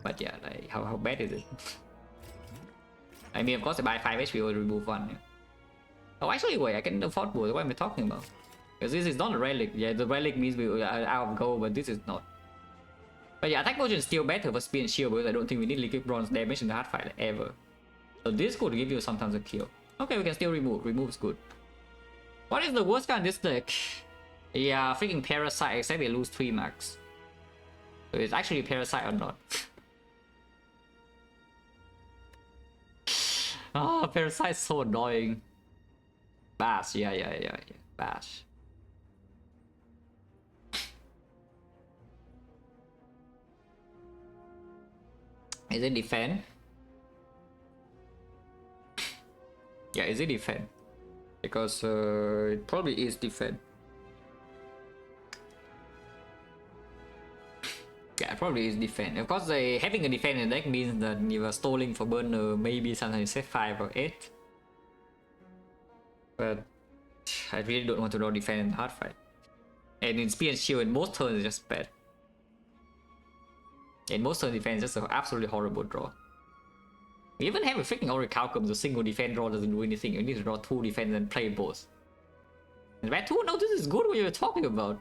But yeah, like how bad is it? I mean, of course, I buy 5 HP or remove 1. Yeah. Oh, actually, wait, I can afford more. What am I talking about? Because this is not a relic. Yeah, the relic means we are out of gold, but this is not. But yeah, attack motion is still better for spear and shield because I don't think we need liquid bronze damage in the hard fight ever. So this could give you sometimes a kill. Okay, we can still remove. Remove is good. What is the worst card in this deck? Yeah, freaking Parasite, except we lose 3 marks. So it's actually Parasite or not. Oh, Parasite is so annoying. Bash, yeah. Bash. Is it defend? Yeah, is it defend? Because it probably is defend. Yeah, it probably is defend. Of course, having a defend in the deck means that you are stalling for burner, maybe sometimes set 5 or 8. But I really don't want to draw defend in the hard fight. And in spear and shield, in most turns, it's just bad. In most turns, defense is just an absolutely horrible draw. We even have a freaking Orichalcum, so single defense draw doesn't do anything. You need to draw 2 defense and play both. And red 2? No, this is good what you're talking about.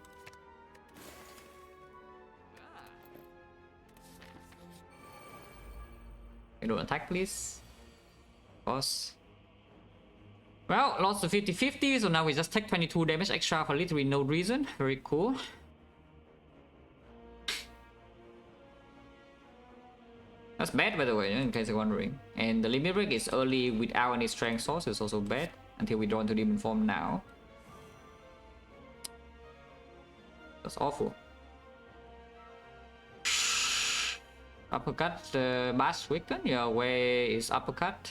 You don't attack, please. Boss. Well, lost to 50-50, so now we just take 22 damage extra for literally no reason. Very cool. That's bad, by the way, in case you're wondering. And the limit break is early without any strength source. It's also bad until we draw into demon form now. That's awful. Uppercut, Bash Wickton? Yeah, where is uppercut?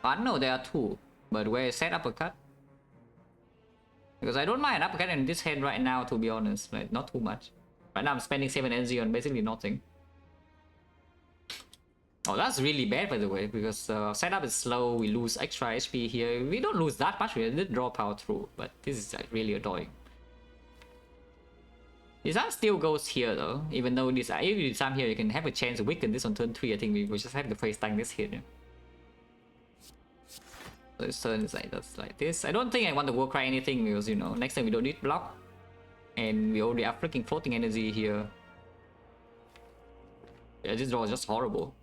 I know there are 2, but where is set uppercut? Because I don't mind uppercut in this hand right now, to be honest. Like, not too much. Right now I'm spending 7 energy on basically nothing. Oh, that's really bad, by the way, because setup is slow, we lose extra HP here. We don't lose that much, we did draw power through, but this is like really annoying. Disarm still goes here though, even though this if you disarm here, you can have a chance to weaken this on turn 3. I think we just have to face tank this hit. Yeah. So this turn is like that's like this. I don't think I want to Warcry anything because you know next time we don't need block, and we already have freaking floating energy here. Yeah, this draw is just horrible.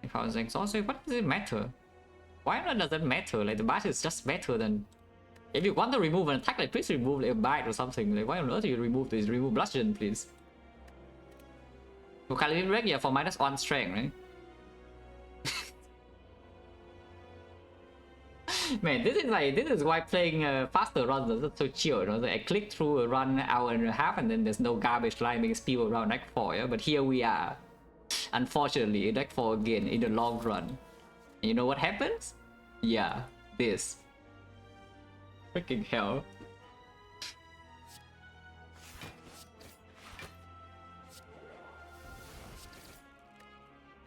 If I was exhausted, what does it matter? Why not does it matter? Like the bash is just better than if you want to remove an attack, like please remove a bite or something. Like why on earth do you remove this? Remove bludgeon, please. Vocality break, yeah, for -1 strength, right? Man, this is why playing faster runs is so chill. You know? Like I click through a run hour and a half, and then there's no garbage line spill around Act 4. Yeah? But here we are, unfortunately, in Act 4 again in the long run. And you know what happens? Yeah, this. Freaking hell.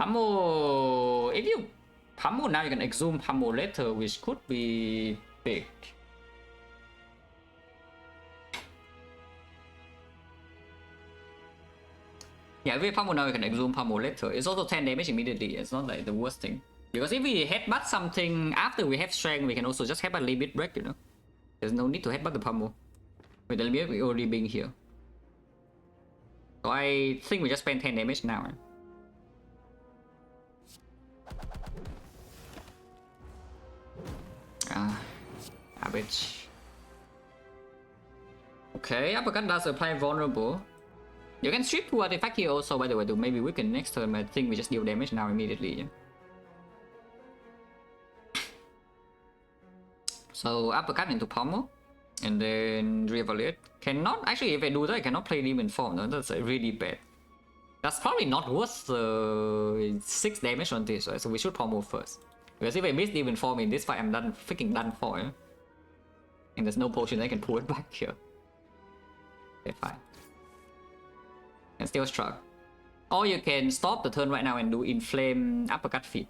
Pummel, if you pummel now, you can exhume pummel later, which could be big. Yeah, if we pummel now, you can exhume pummel later. It's also 10 damage immediately. It's not like the worst thing. Because if we headbutt something after we have strength, we can also just headbutt limit break, you know. There's no need to headbutt the pummel. With the limit already being here. So I think we just spend 10 damage now. Garbage. Okay, uppercut does apply vulnerable. You can strip 2 artifact here also, by the way, to maybe weaken next turn, but I think we just deal damage now immediately. Yeah? So uppercut into pommel, and then reevaluate. Cannot, actually if I do that, I cannot play demon form, no? That's really bad. That's probably not worth 6 damage on this, right? So we should pommel first. Because if I miss demon form in this fight, I'm done, freaking done for. Yeah? And there's no potion I can pull it back here. Okay, fine. And still struck. Or you can stop the turn right now and do inflame uppercut feed.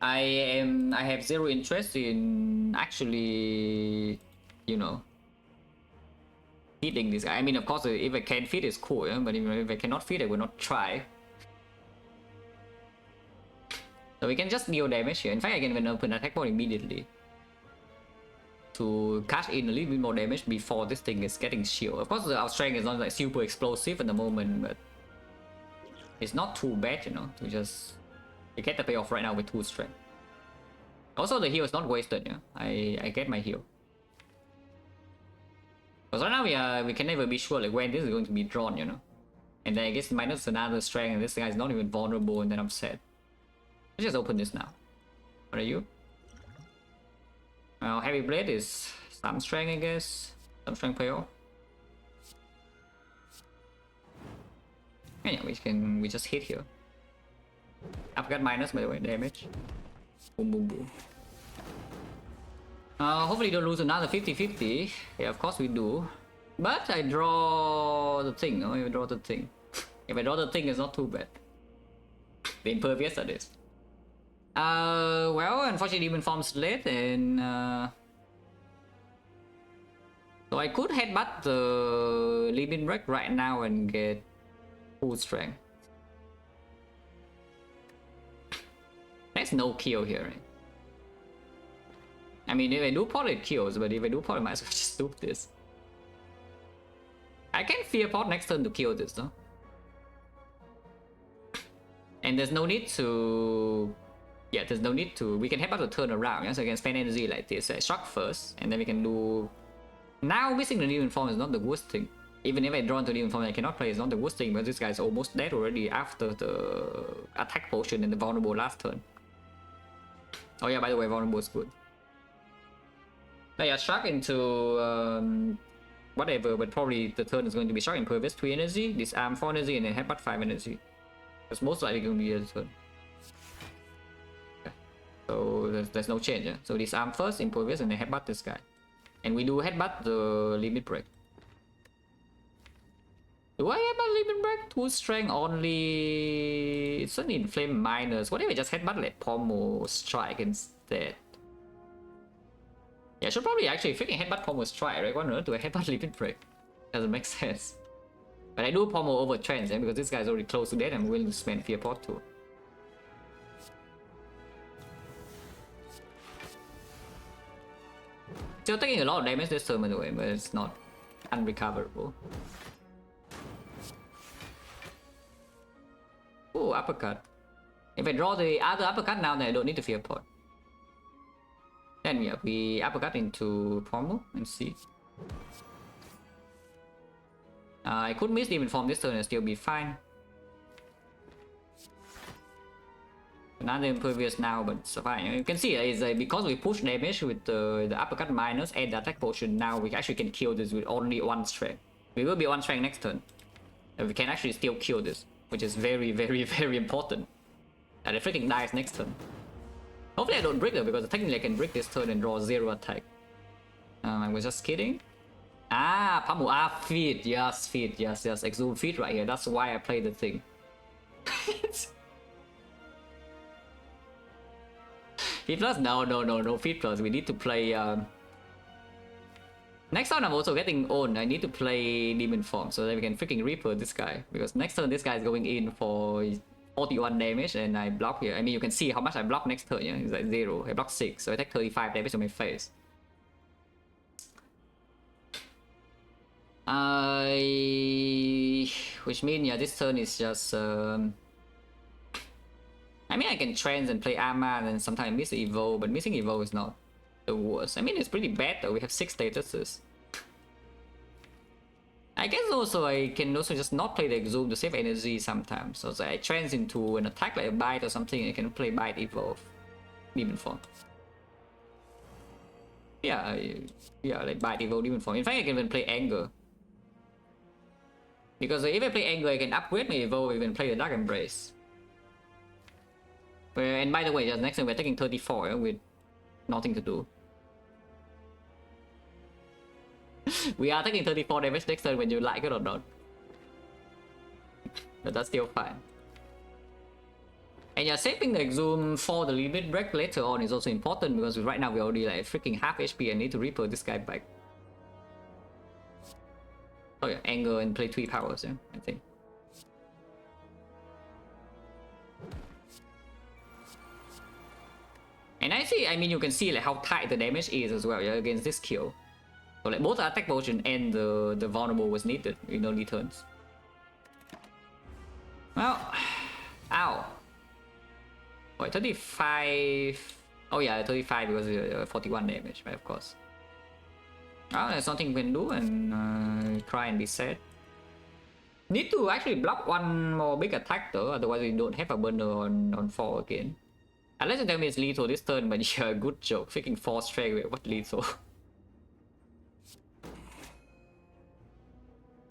I have zero interest in actually, you know, feeding this guy. I mean, of course, if I can feed, it's cool, yeah? But if I cannot feed, I will not try. So we can just deal damage here. In fact, I can even open attack mode immediately to cash in a little bit more damage before this thing is getting shield. Of course, our strength is not like super explosive at the moment, but it's not too bad, you know, to just get the payoff right now with 2 strength. Also, the heal is not wasted, yeah. I get my heal. Because right now we can never be sure like when this is going to be drawn, you know. And then I guess minus another strength, and this guy is not even vulnerable, and then I'm sad. Let's just open this now. What are you? Well, heavy blade is some strength, I guess. Some strength payoff. Yeah, we just hit here. I've got minus, by the way, damage. Boom, boom, boom. Hopefully don't lose another 50-50. Yeah, of course we do. But I draw the thing, no? If I draw the thing. If I draw the thing, it's not too bad. The impervious that is. Well, unfortunately demon form's late, and so I could headbutt the limit break right now and get full strength. There's no kill here, right? I mean, if I do pot, it kills, but if I do pot, I might as well just loop this. I can fear pot next turn to kill this, though. And there's no need to... Yeah, there's no need to... We can headbutt the turn around, yeah? So I can spend energy like this. I shock first, and then we can do... Now, missing the demon form is not the worst thing. Even if I draw into demon form I cannot play, it's not the worst thing, because this guy's almost dead already after the attack potion and the vulnerable last turn. Oh yeah, by the way, vulnerable is good. But yeah, shock into whatever, but probably the turn is going to be shock impervious 3 energy, disarm 4 energy, and then headbutt 5 energy. That's most likely going to be the turn. Okay. So there's no change, yeah? So disarm first, impervious, and then headbutt this guy. And we do headbutt the limit break. Do I headbutt limit break? 2 strength only. It's an inflame minus. What if I just headbutt like pommel strike instead? Yeah, I should probably actually freaking headbutt pommel strike, right? Why not do I headbutt limit break? Doesn't make sense. But I do pommel over trends, yeah? Because this guy's already close to death. I'm willing to spend fear pot too. Still taking a lot of damage this turn, by the way, but it's not unrecoverable. Ooh, uppercut. If I draw the other uppercut now, then I don't need to fear pot. Then yeah, we uppercut into pommel and see. I could miss demon form this turn and still be fine. Another impervious now, but it's fine. You can see it's because we push damage with the uppercut minus and the attack potion. Now we actually can kill this with only 1 strength. We will be 1 strength next turn, and we can actually still kill this, which is very, very, very important. And it freaking dies next turn. Hopefully I don't break though, because technically I can break this turn and draw 0 attack. I was just kidding. Ah, pummel. Ah, feed. Yes, feed. Yes, yes. Exhume feed right here. That's why I play the thing. Feet plus? No feet plus. We need to play. Next turn I'm also getting on. I need to play Demon Form so that we can freaking Reaper this guy. Because next turn this guy is going in for 41 damage and I block here. I mean, you can see how much I block next turn. Yeah, it's like 0. I block 6, so I take 35 damage on my face. Which means, yeah, this turn is just... I mean, I can trance and play Arma and sometimes miss Evo, but missing Evo is not the worst. I mean, it's pretty bad though. We have 6 statuses. I guess also I can also just not play the Exhume to save energy sometimes. So I trance into an attack like a Bite or something, I can play Bite, Evolve, Demon Form. Yeah, like Bite, Evolve, Demon Form. In fact, I can even play Anger. Because if I play Anger, I can upgrade my Evolve, even play the Dark Embrace. And by the way, just next time we're taking 34 with nothing to do. We are taking 34 damage next turn, when you like it or not. But that's still fine. And yeah, saving the Exhume for the limit break later on is also important because right now we're already like freaking half HP and need to Reaper this guy back. Oh yeah, Anger and play 3 powers, yeah, I think. And I mean, you can see like how tight the damage is as well, yeah, against this kill. So like both the attack potion and the vulnerable was needed in early turns. Well, ow. Wait, 35. Oh yeah, 35 because 41 damage, right, of course. Well, there's something we can do and try and be set. Need to actually block one more big attack though, otherwise we don't have a burner on 4 again. Unless you tell me it's lethal this turn, but yeah, good joke. Freaking 4 straight away, what lethal?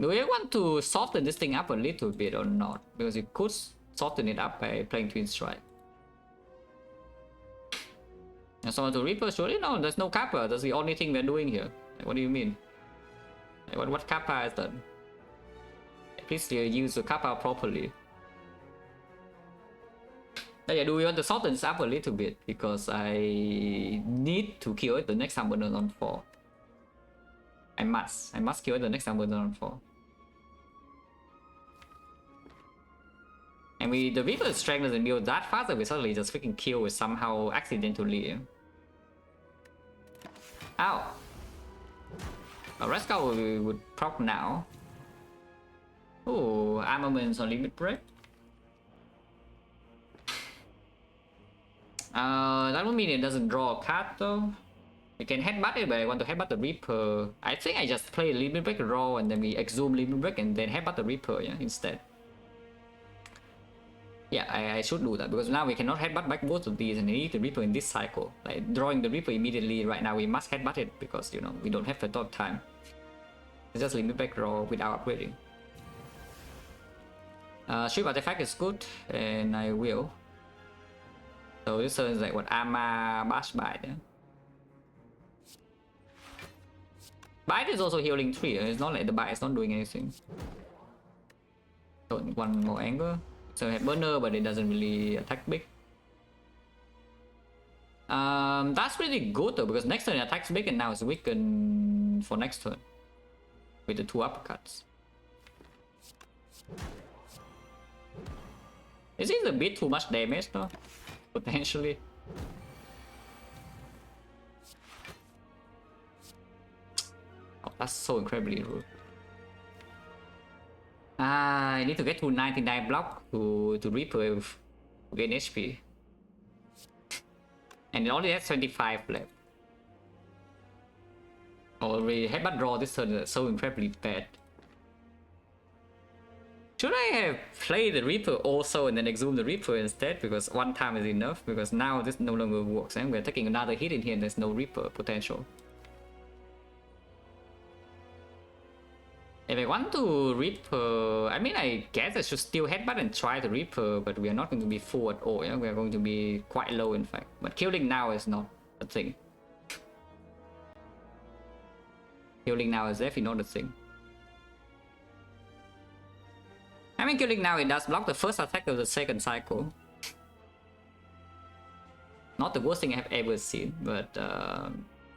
Do we want to soften this thing up a little bit or not? Because you could soften it up by playing Twin Strike. And someone to Reaper? Surely no, there's no Kappa. That's the only thing we're doing here. Like, what do you mean? Like, what Kappa has done? Please use the Kappa properly. Yeah, do we want to soften this up a little bit? Because I need to kill it the next time burner on 4. I must kill it the next time burner on 4. And the Reaper's strength doesn't build that fast that we suddenly just freaking kill it somehow accidentally. Ow! A Rescue we would proc now. Oh, armaments on limit break. That would mean it doesn't draw a card though. You can headbutt it, but I want to headbutt the Reaper. I think I just play limit break raw and then we exhume limit break and then headbutt the Reaper, yeah, instead. Yeah, I should do that because now we cannot headbutt back both of these and we need the Reaper in this cycle. Like drawing the Reaper immediately right now, we must headbutt it because, you know, we don't have the top time. It's just limit break raw without upgrading. Strip artifact is good and I will. So this turn is like what, Arma Bash Bite, yeah? Bite is also healing 3, it's not like the Bite is not doing anything. So one more Anger. So I have Burner, but it doesn't really attack big. That's really good though, because next turn it attacks big and now it's weakened for next turn. With the 2 uppercuts. Is this a bit too much damage though? Potentially. Oh, that's so incredibly rude. I need to get to 99 block to Reaper to gain HP. And it only has 25 left. Already headbutt draw this turn is so incredibly bad. Should I have played the Reaper also and then exhume the Reaper instead? Because one time is enough. Because now this no longer works and we're taking another hit in here and there's no Reaper potential. If I want to Reaper, I mean, I guess I should still headbutt and try to Reaper, but we are not going to be full at all. Yeah? We are going to be quite low, in fact. But killing now is not a thing. Killing now is definitely not a thing. I mean, killing now, it does block the first attack of the second cycle. Not the worst thing I have ever seen, but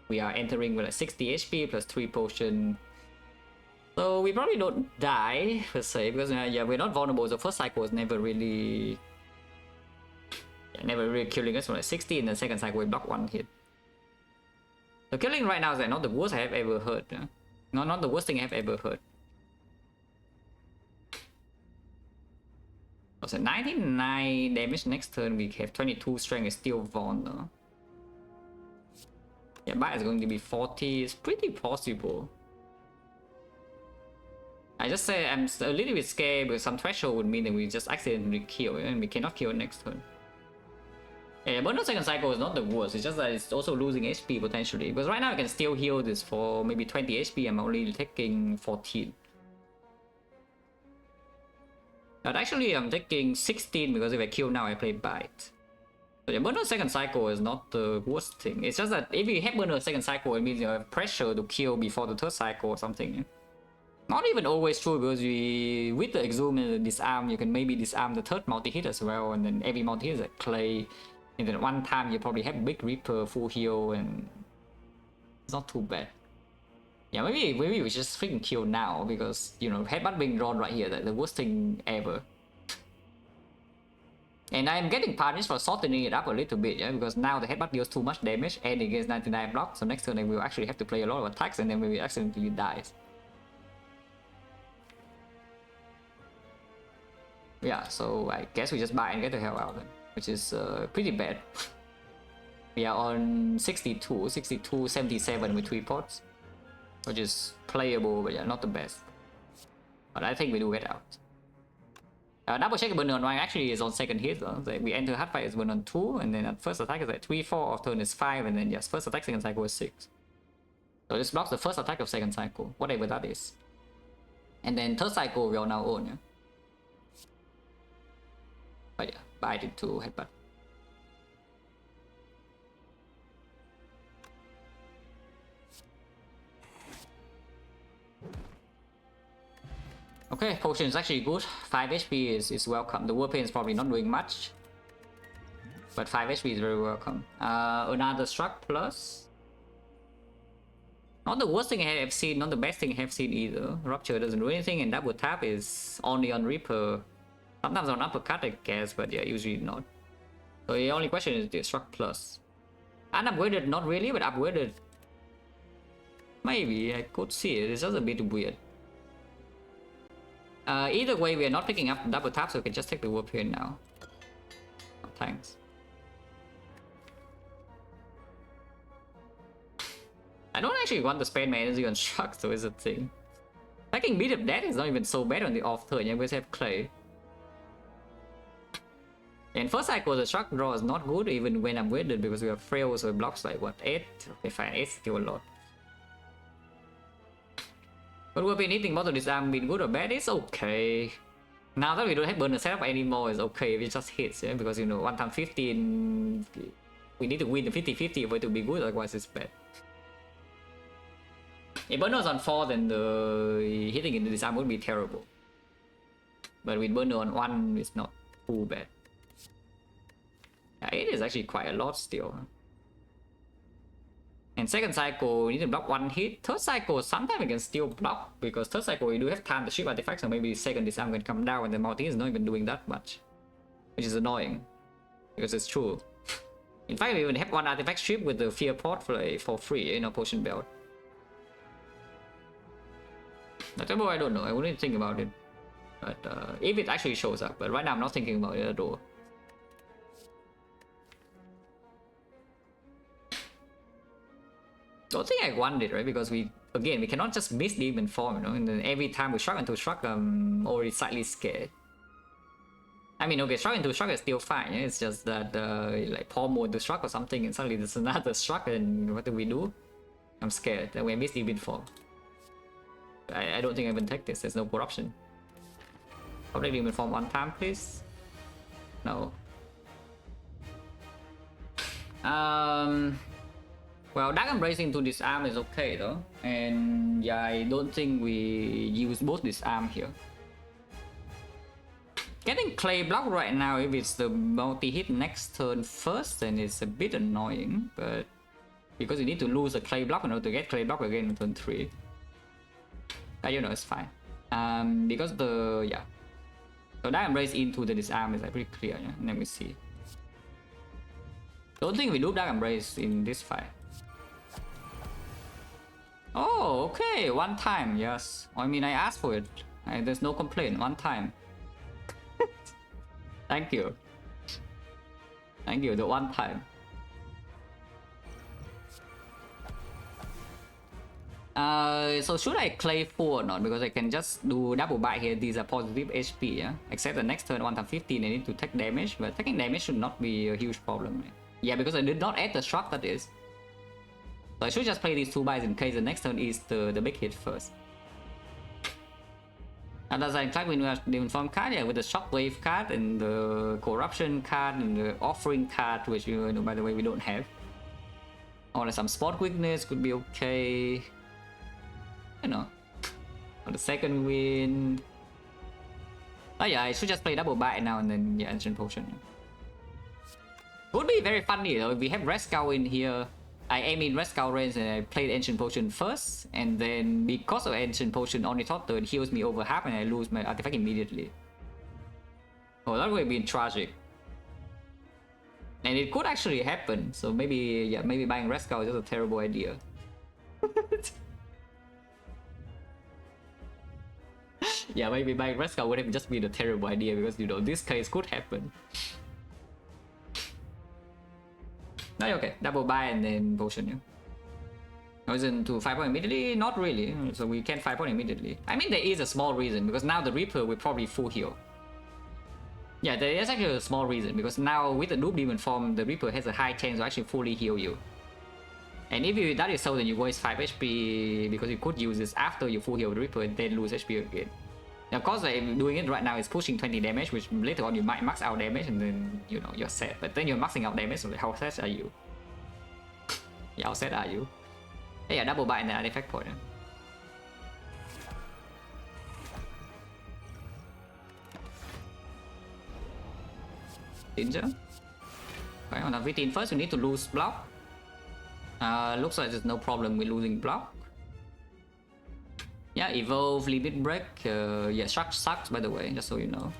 we are entering with like 60 HP plus 3 potion. So we probably don't die per se, because yeah, we're not vulnerable. The first cycle was never really killing us from like 60, and the second cycle we block 1 hit. So killing right now is like not the worst I have ever heard. Yeah? Not the worst thing I have ever heard. So 99 damage next turn, we have 22 strength, is still vulnerable. Yeah, bite is going to be 40, it's pretty possible. I just say I'm a little bit scared because some threshold would mean that we just accidentally kill and we cannot kill next turn. Yeah, but no second cycle is not the worst, it's just that it's also losing HP potentially. Because right now I can still heal this for maybe 20 HP, I'm only taking 14. But actually I'm taking 16 because if I kill now I play bite. So yeah, burner second cycle is not the worst thing. It's just that if you have burner second cycle, it means you have pressure to kill before the third cycle or something. Not even always true, because with the exhume and the disarm, you can maybe disarm the third multi-hit as well, and then every multi-hit is like clay. And then one time you probably have Big Reaper, full heal, and it's not too bad. Yeah, maybe we just freaking kill now, because, you know, headbutt being drawn right here, that's the worst thing ever. And I'm getting punished for softening it up a little bit, yeah, because now the headbutt deals too much damage and it gets 99 block, so next turn I will actually have to play a lot of attacks and then maybe accidentally dies. Yeah, so I guess we just buy and get the hell out then, which is pretty bad. We are on 62, 77 with 3 pots, which is playable, but yeah, not the best. But I think we do get out. Double check burn on 1 actually is on second hit. Like we enter hard fight is burn on 2, and then at first attack is like 3, 4, off turn is 5, and then yes, first attack second cycle is 6. So this blocks the first attack of second cycle, whatever that is. And then third cycle we all now own, yeah. But yeah, bite into headbutt. Okay, potion is actually good. 5 HP is welcome. The war pain is probably not doing much, but 5 HP is very welcome. Another struck plus. Not the worst thing I have seen, not the best thing I have seen either. Rupture doesn't do anything, and double tap is only on Reaper. Sometimes on uppercut I guess, but yeah, usually not. So the only question is the struck plus. Unupgraded, not really, but upgraded. Maybe, I could see it, it's just a bit weird. Either way, we are not picking up double tap, so we can just take the warp here now. Oh, thanks. I don't actually want to spend my energy on shock, so it's a thing. Taking beat of death is not even so bad on the off turn, you guys have clay. And first cycle, the shock draw is not good even when I'm weighted, because we have frail, so it blocks like what, 8? Okay, fine, 8 still a lot. But we've been hitting most of this arm, been good or bad, it's okay. Now that we don't have burner setup anymore, it's okay if it just hits, yeah? Because you know, 1 time 15, we need to win the 50-50 for it to be good, otherwise it's bad. If burner is on 4, then the hitting into this arm would be terrible. But with burner on 1, it's not too bad. Yeah, 8 is actually quite a lot still. And second cycle, we need to block 1 hit. Third cycle, sometimes we can still block, because third cycle we do have time to ship artifacts, so maybe second disarm can come down and the multi is not even doing that much. Which is annoying, because it's true. In fact, we even have 1 artifact ship with the fear port for free, you know, potion belt. But I don't know, I wouldn't think about it. But if it actually shows up, but right now I'm not thinking about it at all. Don't think I won it, right? Because we cannot just miss demon form, you know, and then every time we struck into struck, I'm already slightly scared. I mean, okay, struck into struck is still fine, yeah? It's just that, like, pour more into struck or something, and suddenly there's another struck, and what do we do? I'm scared that we miss demon form. I don't think I can take this, there's no corruption. Public demon form 1 time, please. No. Well, Dark Embracing to disarm is okay though, and yeah, I don't think we use both disarm here. Getting clay block right now, if it's the multi-hit next turn first, then it's a bit annoying, but because you need to lose a clay block in order to get clay block again in turn 3. But you know, it's fine. Because the, yeah. So that embrace into the disarm is like pretty clear, yeah? Let me see. Don't think we loop Dark Embrace in this fight. Oh, okay, one time, yes. I mean, I asked for it. There's no complaint, one time. Thank you. Thank you, the one time. So should I clay 4 or not? Because I can just do double bite here. These are positive HP, yeah? Except the next turn 1 time 15, I need to take damage. But taking damage should not be a huge problem. Yeah, because I did not add the shock, that is. So I should just play these 2 bites in case the next turn is the big hit first. And as I tried with the Inform card, yeah, with the Shockwave card and the Corruption card and the Offering card, which you know, by the way, we don't have. Or some Spot Weakness could be okay. You know. On the second wind. Oh yeah, I should just play double bite now and then, yeah, Ancient Potion. Would be very funny though if we have Rescue in here. I aim in Rescue range and I played Ancient Potion first, and then because of Ancient Potion on the top turn heals me over half and I lose my artifact immediately. Oh, that would have been tragic. And it could actually happen, so maybe, yeah, maybe buying Rescue is just a terrible idea. Yeah, maybe buying Rescue would have just been a terrible idea because, you know, this case could happen. No, okay, double buy and then potion, yeah. Poison to 5 point immediately? Not really, so we can't 5 point immediately. I mean, there is a small reason, because now the Reaper will probably full heal. Yeah, there is actually a small reason, because now with the Noob Demon form, the Reaper has a high chance to actually fully heal you. And if you that is so, then you waste 5 HP, because you could use this after you full heal the Reaper and then lose HP again. Of course, like, doing it right now is pushing 20 damage, which later on you might max out damage and then, you know, you're set. But then you're maxing out damage, so how set are you? Yeah, how set are you? Yeah, double bite and then artifact point. Danger. Okay, on 15 first, we need to lose block. Looks like there's no problem with losing block. Yeah, evolve, limit break. Yeah, shock sucks, by the way, just so you know.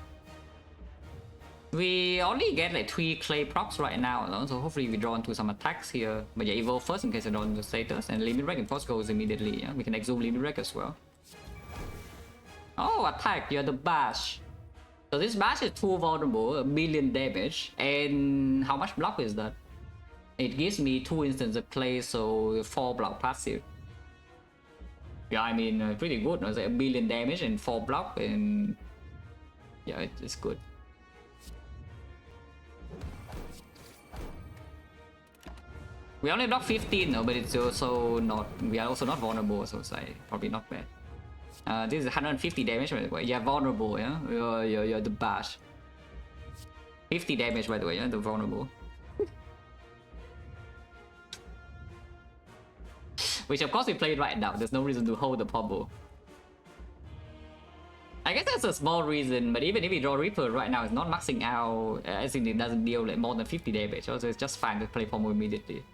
We only get like 3 clay procs right now, though, so hopefully we draw into some attacks here. But yeah, evolve first in case I draw into status, and limit break and force goes immediately. Yeah, we can exhume limit break as well. Oh, attack! You're the bash. So this bash is too vulnerable, 1 million damage, and how much block is that? It gives me 2 instances of clay, so 4 block passive. Yeah, I mean, pretty good. It's like 1 billion damage and 4 block, and yeah, it's good. We only block 15 though, but it's also not. We are also not vulnerable, so it's like probably not bad. This is 150 damage, by the way. Yeah, vulnerable. Yeah, you're the bash. 50 damage, by the way. Yeah, the vulnerable. Which of course we played right now, there's no reason to hold the pombo. I guess that's a small reason, but even if we draw Reaper right now, it's not maxing out, I think it doesn't deal like more than 50 damage, so it's just fine to play pombo immediately.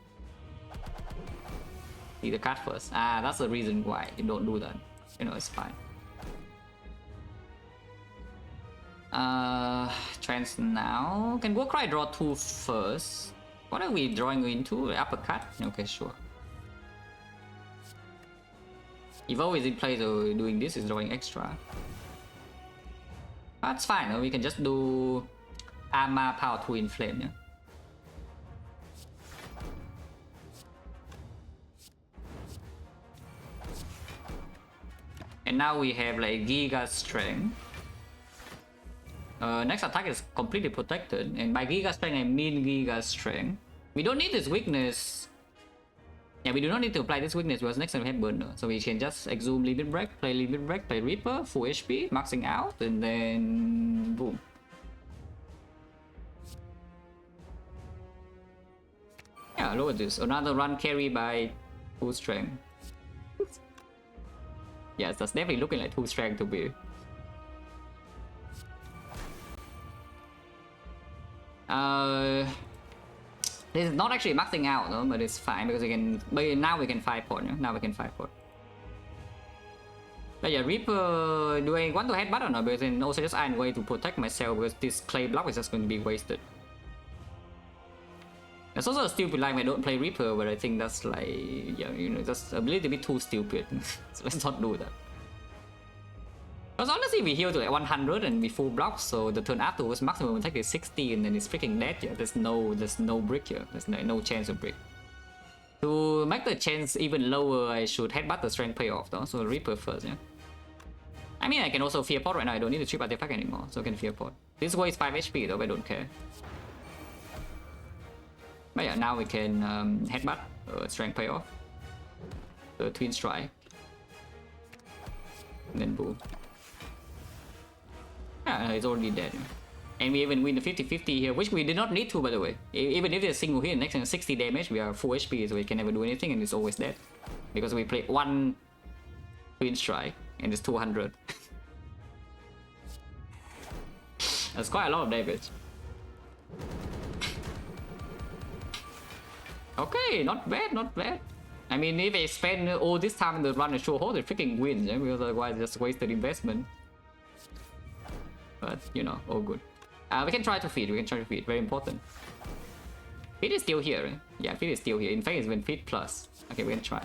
See the card first. That's the reason why you don't do that. You know, it's fine. Trans now. Can Warcry draw 2 first? What are we drawing into? Uppercut? Okay, sure. Evo is in play, so doing this is drawing extra. That's fine, we can just do Armor Power 2 Inflame, yeah? And now we have like Giga Strength. Next attack is completely protected, and by Giga Strength I mean Giga Strength. We don't need this weakness. Yeah, we do not need to apply this weakness because next time we have Burner. So we can just exhume Limit Break, play Reaper, full HP, maxing out, and then boom. Yeah, look at this. Another run carry by 2 strength. Yes, that's definitely looking like 2 strength to be. This is not actually maxing out though, but it's fine because we can. But now we can 5 port. Yeah? Now we can 5 port. But yeah, Reaper, do I want to headbutt or not? Because then also just add a way to protect myself because this clay block is just going to be wasted. There's also a stupid line I don't play Reaper, but I think that's like, yeah, you know, just a little bit too stupid. So let's not do that. Because honestly, we heal to like 100 and we full block, so the turn afterwards maximum attack is 60 and then it's freaking dead. Yeah, there's no brick here. There's no chance of brick. To make the chance even lower, I should headbutt the strength payoff though. So Reaper first, yeah. I mean, I can also fear pot right now. I don't need to trip artifact anymore, so I can fear pot. This way is 5 HP though, but I don't care. But yeah, now we can headbutt, strength payoff, the twin strike, and then boom. Yeah, it's already dead. And we even win the 50-50 here, which we did not need to, by the way. Even if there's a single hit next to 60 damage, we are full HP, so we can never do anything, and it's always dead. Because we play one twin strike, and it's 200. That's quite a lot of damage. Okay, not bad, not bad. I mean, if I spend all this time in the run and show hold, they freaking win, yeah? Because otherwise just wasted investment. But, you know, all good. We can try to feed, very important. Feed is still here, right? Yeah, feed is still here. In fact, it's been feed plus. Okay, we can try.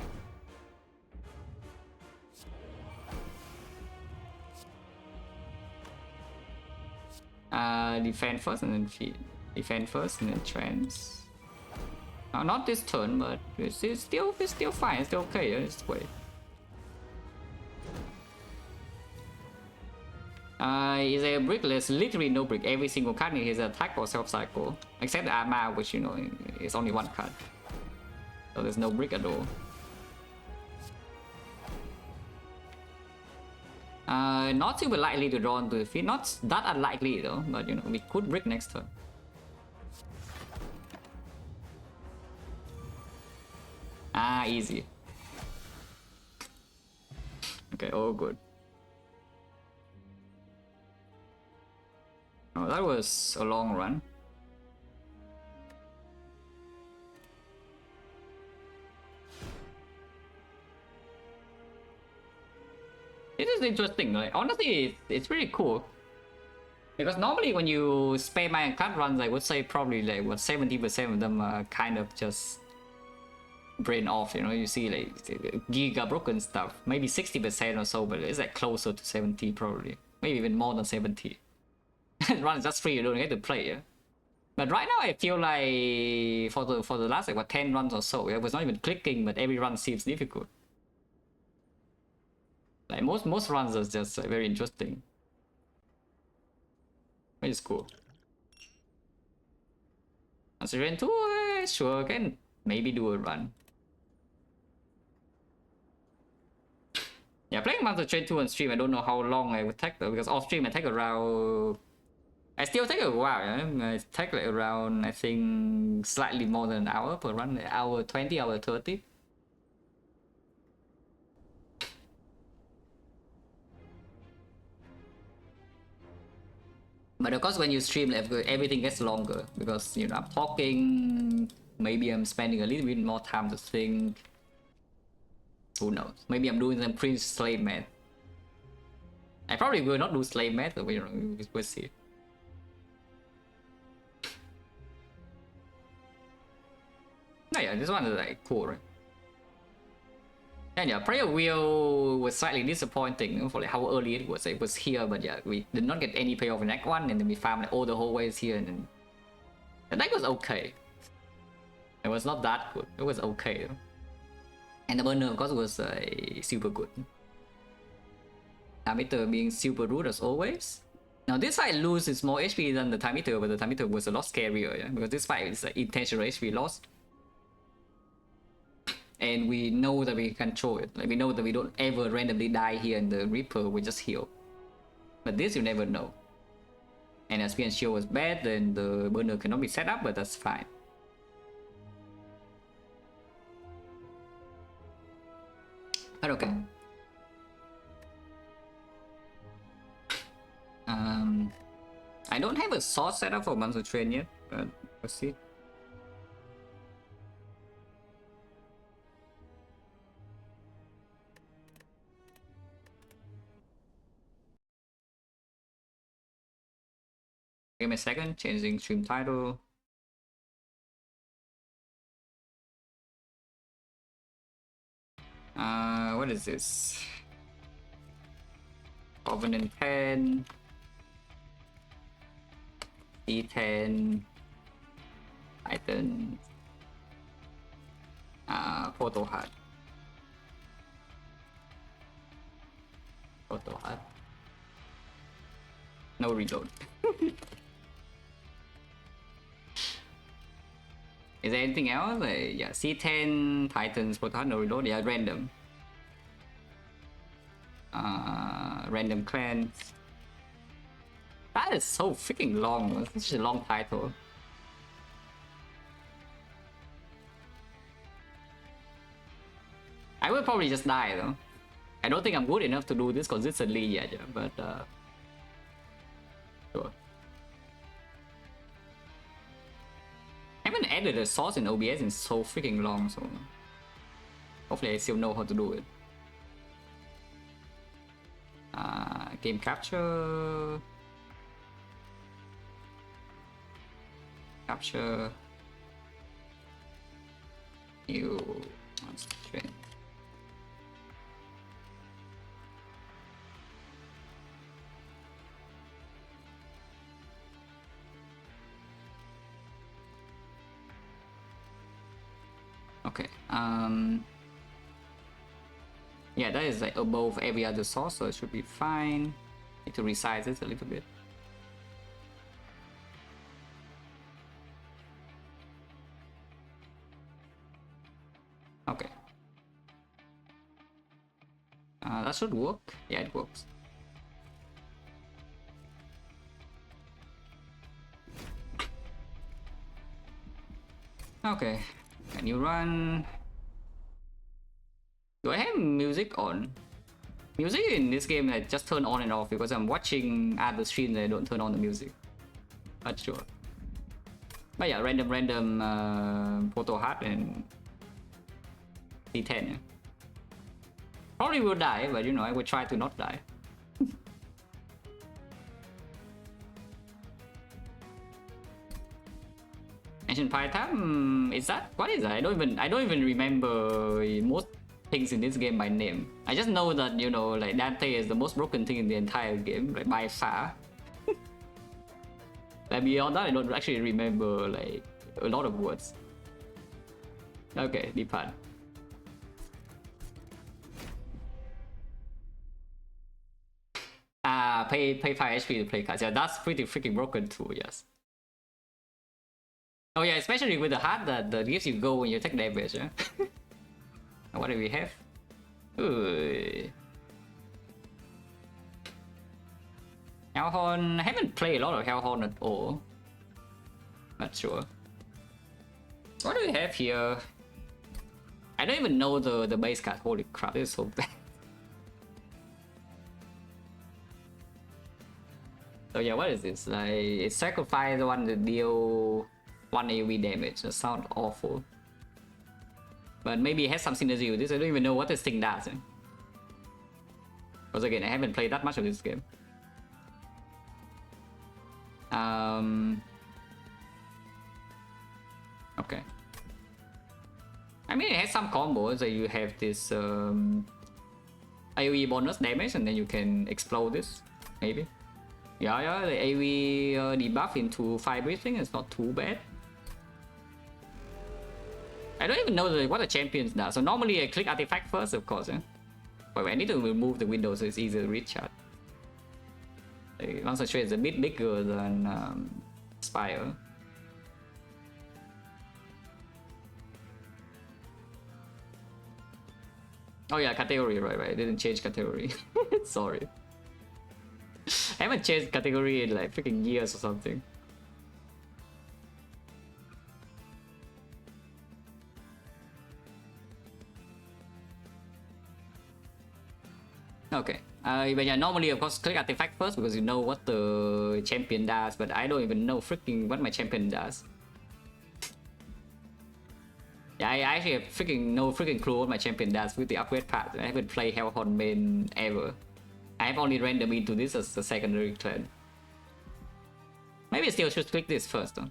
Defend first and then feed. Defend first and then trans. Not this turn, but it's still fine. It's still okay. Yeah, it's way. Is a brick? There's literally no brick. Every single card in his attack or self cycle, except the Arma, which you know is only one card. So there's no brick at all. Not super likely to draw into the field. Not that unlikely though, but you know we could brick next turn. Easy. Okay, all good. Oh, that was a long run. It is interesting, like honestly it's pretty cool. Because normally when you spam my card runs, I would say probably like what 70% of them are kind of just brain off, you know, you see like giga broken stuff, maybe 60% or so, but it's like closer to 70 probably, maybe even more than 70. Run is just free, you don't get to play, yeah. But right now I feel like for the last like what 10 runs or so, it was not even clicking, but every run seems difficult. Like most runs are just very interesting. Which is cool. Considering 2, sure, can maybe do a run. Yeah, playing Monster Train 2 on stream, I don't know how long I would take though, because off stream I take around... I still take a while, yeah? I take like around, I think, slightly more than an hour per run, hour 20, hour 30. But of course when you stream, everything gets longer, because, you know, I'm talking, maybe I'm spending a little bit more time to think. Who knows? Maybe I'm doing some pre-slave math. I probably will not do slave math, but you know, we'll see. Oh yeah, this one is like cool, right? And yeah, Prayer Wheel was slightly disappointing for like how early it was. It was here, but yeah, we did not get any payoff in Act 1, and then we farmed like all the whole ways here, and then the deck was okay. It was not that good. It was okay though. And the burner of course was super good. Time Eater being super rude as always. Now this fight loses more HP than the Time Eater, but the Time Eater was a lot scarier, yeah? Because this fight is intentional HP loss. And we know that we control it. Like we know that we don't ever randomly die here in the Reaper, we just heal. But this you never know. And as and Shield was bad, then the burner cannot be set up, but that's fine. But okay. I don't have a sword setup for Monster Train yet. Proceed. Give me a second, changing stream title. What is this? Covenant 10, D10, Titan, Photo Hut. Photo Hut. No reload. Is there anything else? Yeah, C10, Titans, Photo Hut, no reload. Yeah, random. Random clans. That is so freaking long. It's such a long title. I will probably just die though. I don't think I'm good enough to do this consistently yet, but sure. I haven't added a source in OBS in so freaking long, so hopefully I still know how to do it. Game capture. Capture. New string. Okay. Yeah, that is like above every other source, so it should be fine. Need to resize it a little bit. Okay. That should work. Yeah, it works. Okay. Can you run? Do I have music on? Music in this game I just turn on and off because I'm watching other streams and I don't turn on the music. Not sure. But yeah, random Photo Hut and D10. Probably will die, but you know, I will try to not die. Ancient Python, is that? What is that? I don't even remember most things in this game by name. I just know that, you know, like Dante is the most broken thing in the entire game, like by far. Like beyond that, I don't actually remember like a lot of words. Okay, depart. Pay 5 HP to play cards. Yeah, that's pretty freaking broken too. Yes. Oh yeah, especially with the heart that gives you go when you take damage. Yeah? What do we have? Ooh. Hellhorn. I haven't played a lot of Hellhorn at all. Not sure. What do we have here? I don't even know the base card. Holy crap, this is so bad. So yeah, what is this? Like, it sacrifice one to deal 1 AoE damage. That sounds awful. But maybe it has some synergy with this. I don't even know what this thing does. Because again, I haven't played that much of this game. Okay. I mean, it has some combos. So you have this AoE bonus damage, and then you can explode this, maybe. Yeah, the AoE debuff into fire breathing is not too bad. I don't even know what the champions does. So normally I click artifact first, of course. Yeah? But I need to remove the window so it's easier to reach out. Concentrate is a bit bigger than Spire. Oh yeah, category, right. I didn't change category. Sorry. I haven't changed category in like freaking years or something. Okay. But yeah, normally of course click artifact first because you know what the champion does, but I don't even know freaking what my champion does. Yeah, I actually have freaking no freaking clue what my champion does with the upgrade path. I haven't played Hellhorn main ever. I have only randomed into this as a secondary clan. Maybe I still should click this first though.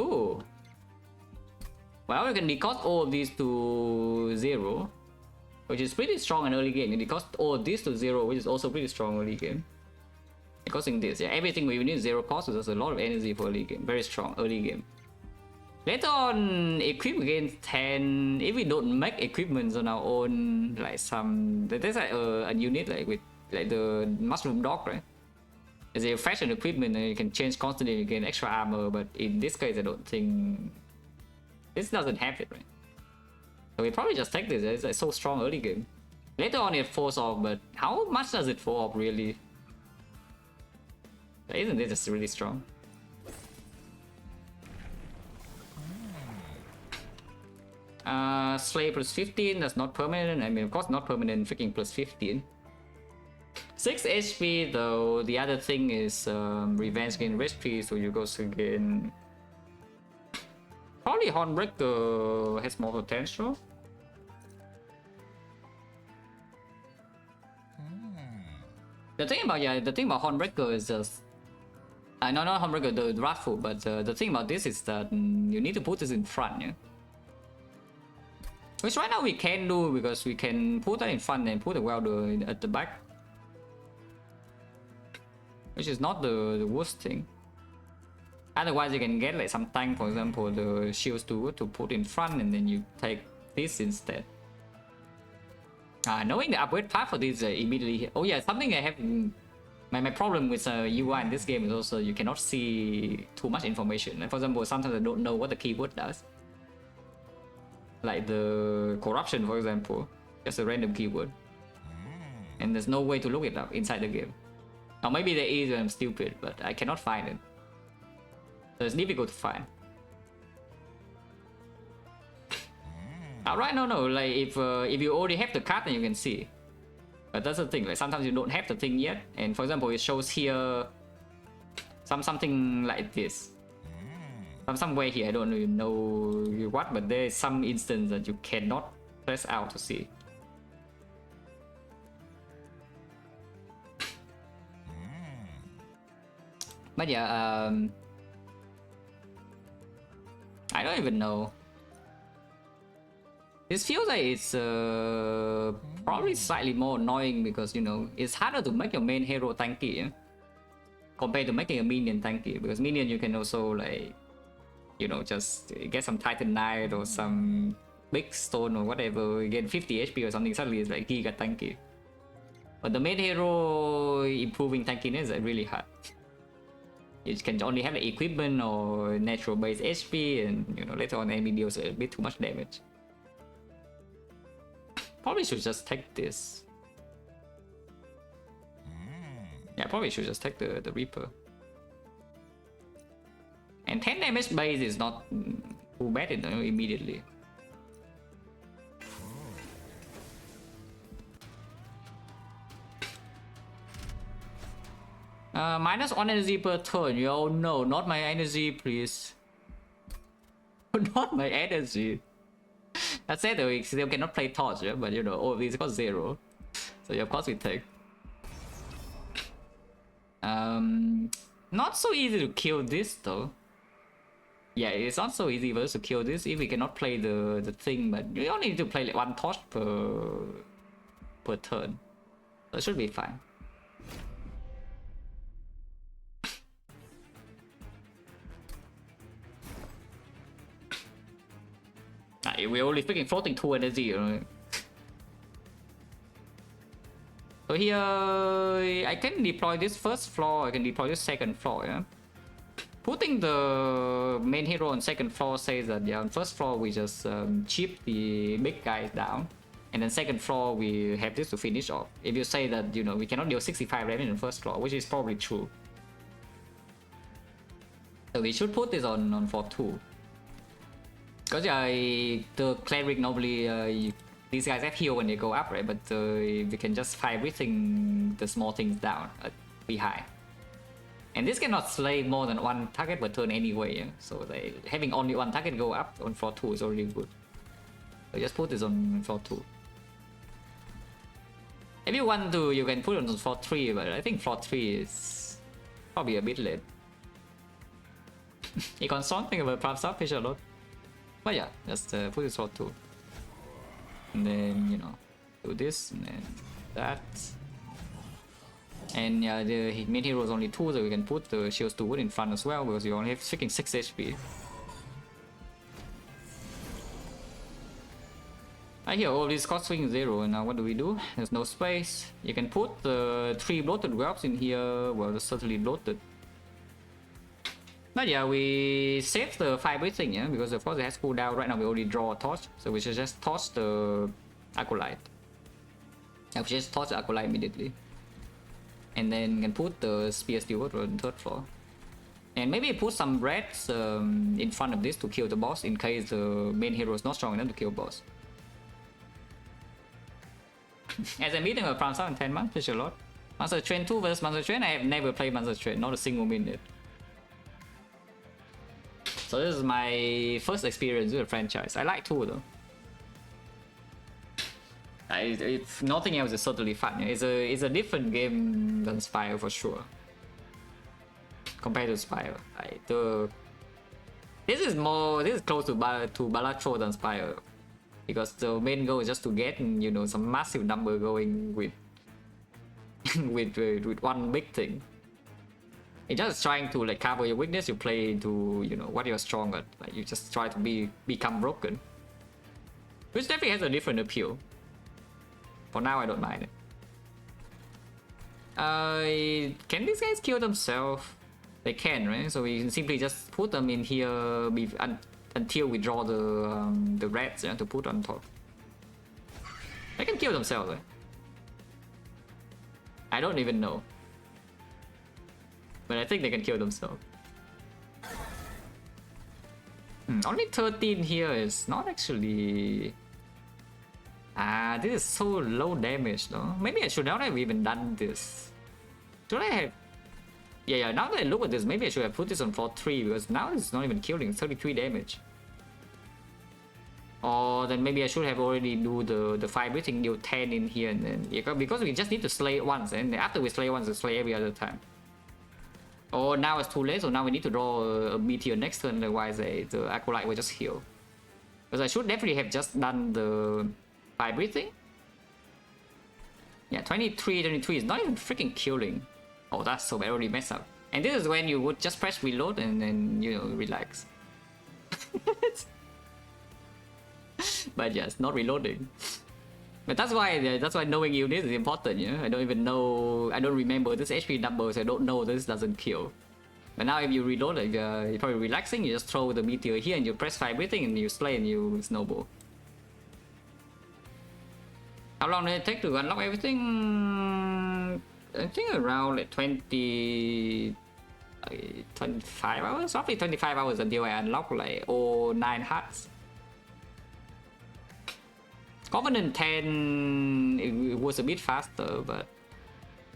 Ooh. Well, we can decost all of these to 0, which is pretty strong in early game. You decost all of these to 0, which is also pretty strong early game. Decosting this, yeah, everything we need 0 cost, so there's a lot of energy for early game. Very strong early game. Later on, equip against 10. If we don't make equipments on our own, like some, there's like a unit like with like the mushroom dog, right? There's a fashion equipment and you can change constantly, you get extra armor, but in this case I don't think this doesn't have it, right? So we probably just take this. It's like so strong early game. Later on it falls off, but how much does it fall off really? Isn't it just really strong? Slay plus 15, that's not permanent. I mean, of course not permanent, freaking plus 15. 6 HP though. The other thing is revenge gain HP, so you go again. Probably Hornbreaker has more potential. The thing about Hornbreaker is just no, not Hornbreaker, the Wrathful, but the thing about this is that you need to put this in front, yeah. Which right now we can do because we can put that in front and put the welder at the back. Which is not the worst thing. Otherwise you can get like some tank, for example, the shields to put in front and then you take this instead. Knowing the upgrade path for this immediately... Oh yeah, something I have... My problem with UI in this game is also you cannot see too much information. Like, for example, sometimes I don't know what the keyword does. Like the corruption, for example, just a random keyword. And there's no way to look it up inside the game. Or maybe there is and I'm stupid, but I cannot find it. So it's difficult to find. Right, no, like if you already have the card then you can see. But that's the thing, like sometimes you don't have the thing yet. And for example, it shows here something like this. Somewhere here, I don't even know what, but there is some instance that you cannot press out to see. But yeah, I don't even know. This feels like it's probably slightly more annoying because, you know, it's harder to make your main hero tanky, yeah? Compared to making a minion tanky, because minion you can also like, you know, just get some Titanite or some big stone or whatever, get 50 HP or something, suddenly it's like giga tanky. But the main hero improving tankiness is like really hard. You can only have equipment or natural base HP, and you know later on enemy deals a bit too much damage. Probably should just take this. Yeah, probably should just take the Reaper. And 10 damage base is not too bad immediately. -1 energy per turn. Yo, no, not my energy, please. Not my energy. That said, we still cannot play Torch, yeah? But you know, all of these got 0. So yeah, of course we take. Not so easy to kill this though. Yeah, it's not so easy for us to kill this if we cannot play the thing, but you only need to play like 1 torch per turn. So it should be fine. We're only freaking floating 2 energy, right? So here, I can deploy this first floor, I can deploy this second floor, yeah? Putting the main hero on second floor says that, yeah, on first floor we just chip the big guys down. And then second floor we have this to finish off. If you say that, you know, we cannot deal 65 damage on first floor, which is probably true. So we should put this on floor 2. Because the cleric normally these guys have heal when they go up, right? But we can just fire everything, the small things down pretty high. And this cannot slay more than one target per turn anyway, yeah? So having only one target go up on floor 2 is already good. So just put this on floor 2. If you want to, you can put it on floor 3, but I think floor 3 is probably a bit late. You can something about perhaps fish a lot. But yeah, just put it floor 2. And then, you know, do this and then that. And yeah, the main hero is only 2, so we can put the shields to wood in front as well because you only have freaking 6 HP. I hear all these cost swing 0, and now what do? There's no space. You can put the 3 bloated webs in here. Well, they're certainly bloated. But yeah, we save the fire breathing, yeah, because of course it has cooldown. Right now we already draw a torch, so we should just torch the acolyte. Yeah, we should just torch the acolyte immediately. And then can put the spear steel on the 3rd floor. And maybe put some reds in front of this to kill the boss in case the main hero is not strong enough to kill boss. As I'm beating a Prime 7 in 10 months, which is a lot. Monster Train 2 versus Monster Train, I have never played Monster Train, not a single minute. So this is my first experience with the franchise. I like 2 though. If nothing else, is certainly fun. It's a different game than Spire for sure. Compared to Spire, this is close to Balatro than Spire, because the main goal is just to get, you know, some massive number going with with one big thing. It's just trying to like cover your weakness. You play to, you know, what you're strong at. Like you just try to become broken, which definitely has a different appeal. For now, I don't mind it. Can these guys kill themselves? They can, right? So we can simply just put them in here until we draw the reds, yeah, to put on top. They can kill themselves, right? I don't even know. But I think they can kill themselves. Only 13 here is not actually... this is so low damage though. Maybe I should not have even done this. Should I have... Yeah, now that I look at this, maybe I should have put this on floor 3 because now it's not even killing, 33 damage. Or then maybe I should have already do the fire breathing, deal 10 in here and then... Yeah, because we just need to slay it once, and after we slay once, we slay every other time. Oh, now it's too late, so now we need to draw a meteor next turn, otherwise the acolyte will just heal. Because I should definitely have just done the fire breathing. Yeah, 23 is not even freaking killing. Oh, that's so bad, I already messed up. And this is when you would just press reload and then, you know, relax. But yes, not reloading. But that's why knowing units is important, yeah? I don't even know, I don't remember this HP numbers, I don't know this doesn't kill. But now if you reload, like, you're probably relaxing, you just throw the meteor here and you press fire breathing and you slay and you snowball. How long did it take to unlock everything? I think around like 25 hours? Roughly 25 hours until I unlock like 9 hearts. Covenant 10, it was a bit faster, but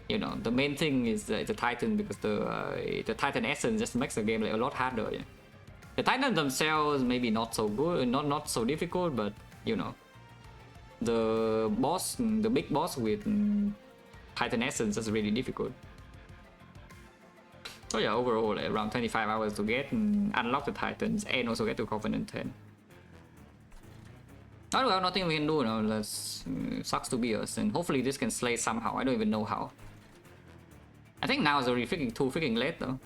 you know, the main thing is the Titan, because the Titan essence just makes the game like a lot harder. Yeah? The Titans themselves maybe not so good, not so difficult, but you know, the big boss with Titan essence is really difficult. So yeah, overall like around 25 hours to get and unlock the Titans and also get to Covenant 10. Oh well, nothing we can do now. Sucks to be us, and hopefully this can slay somehow. I don't even know how. I think now is already too freaking late though.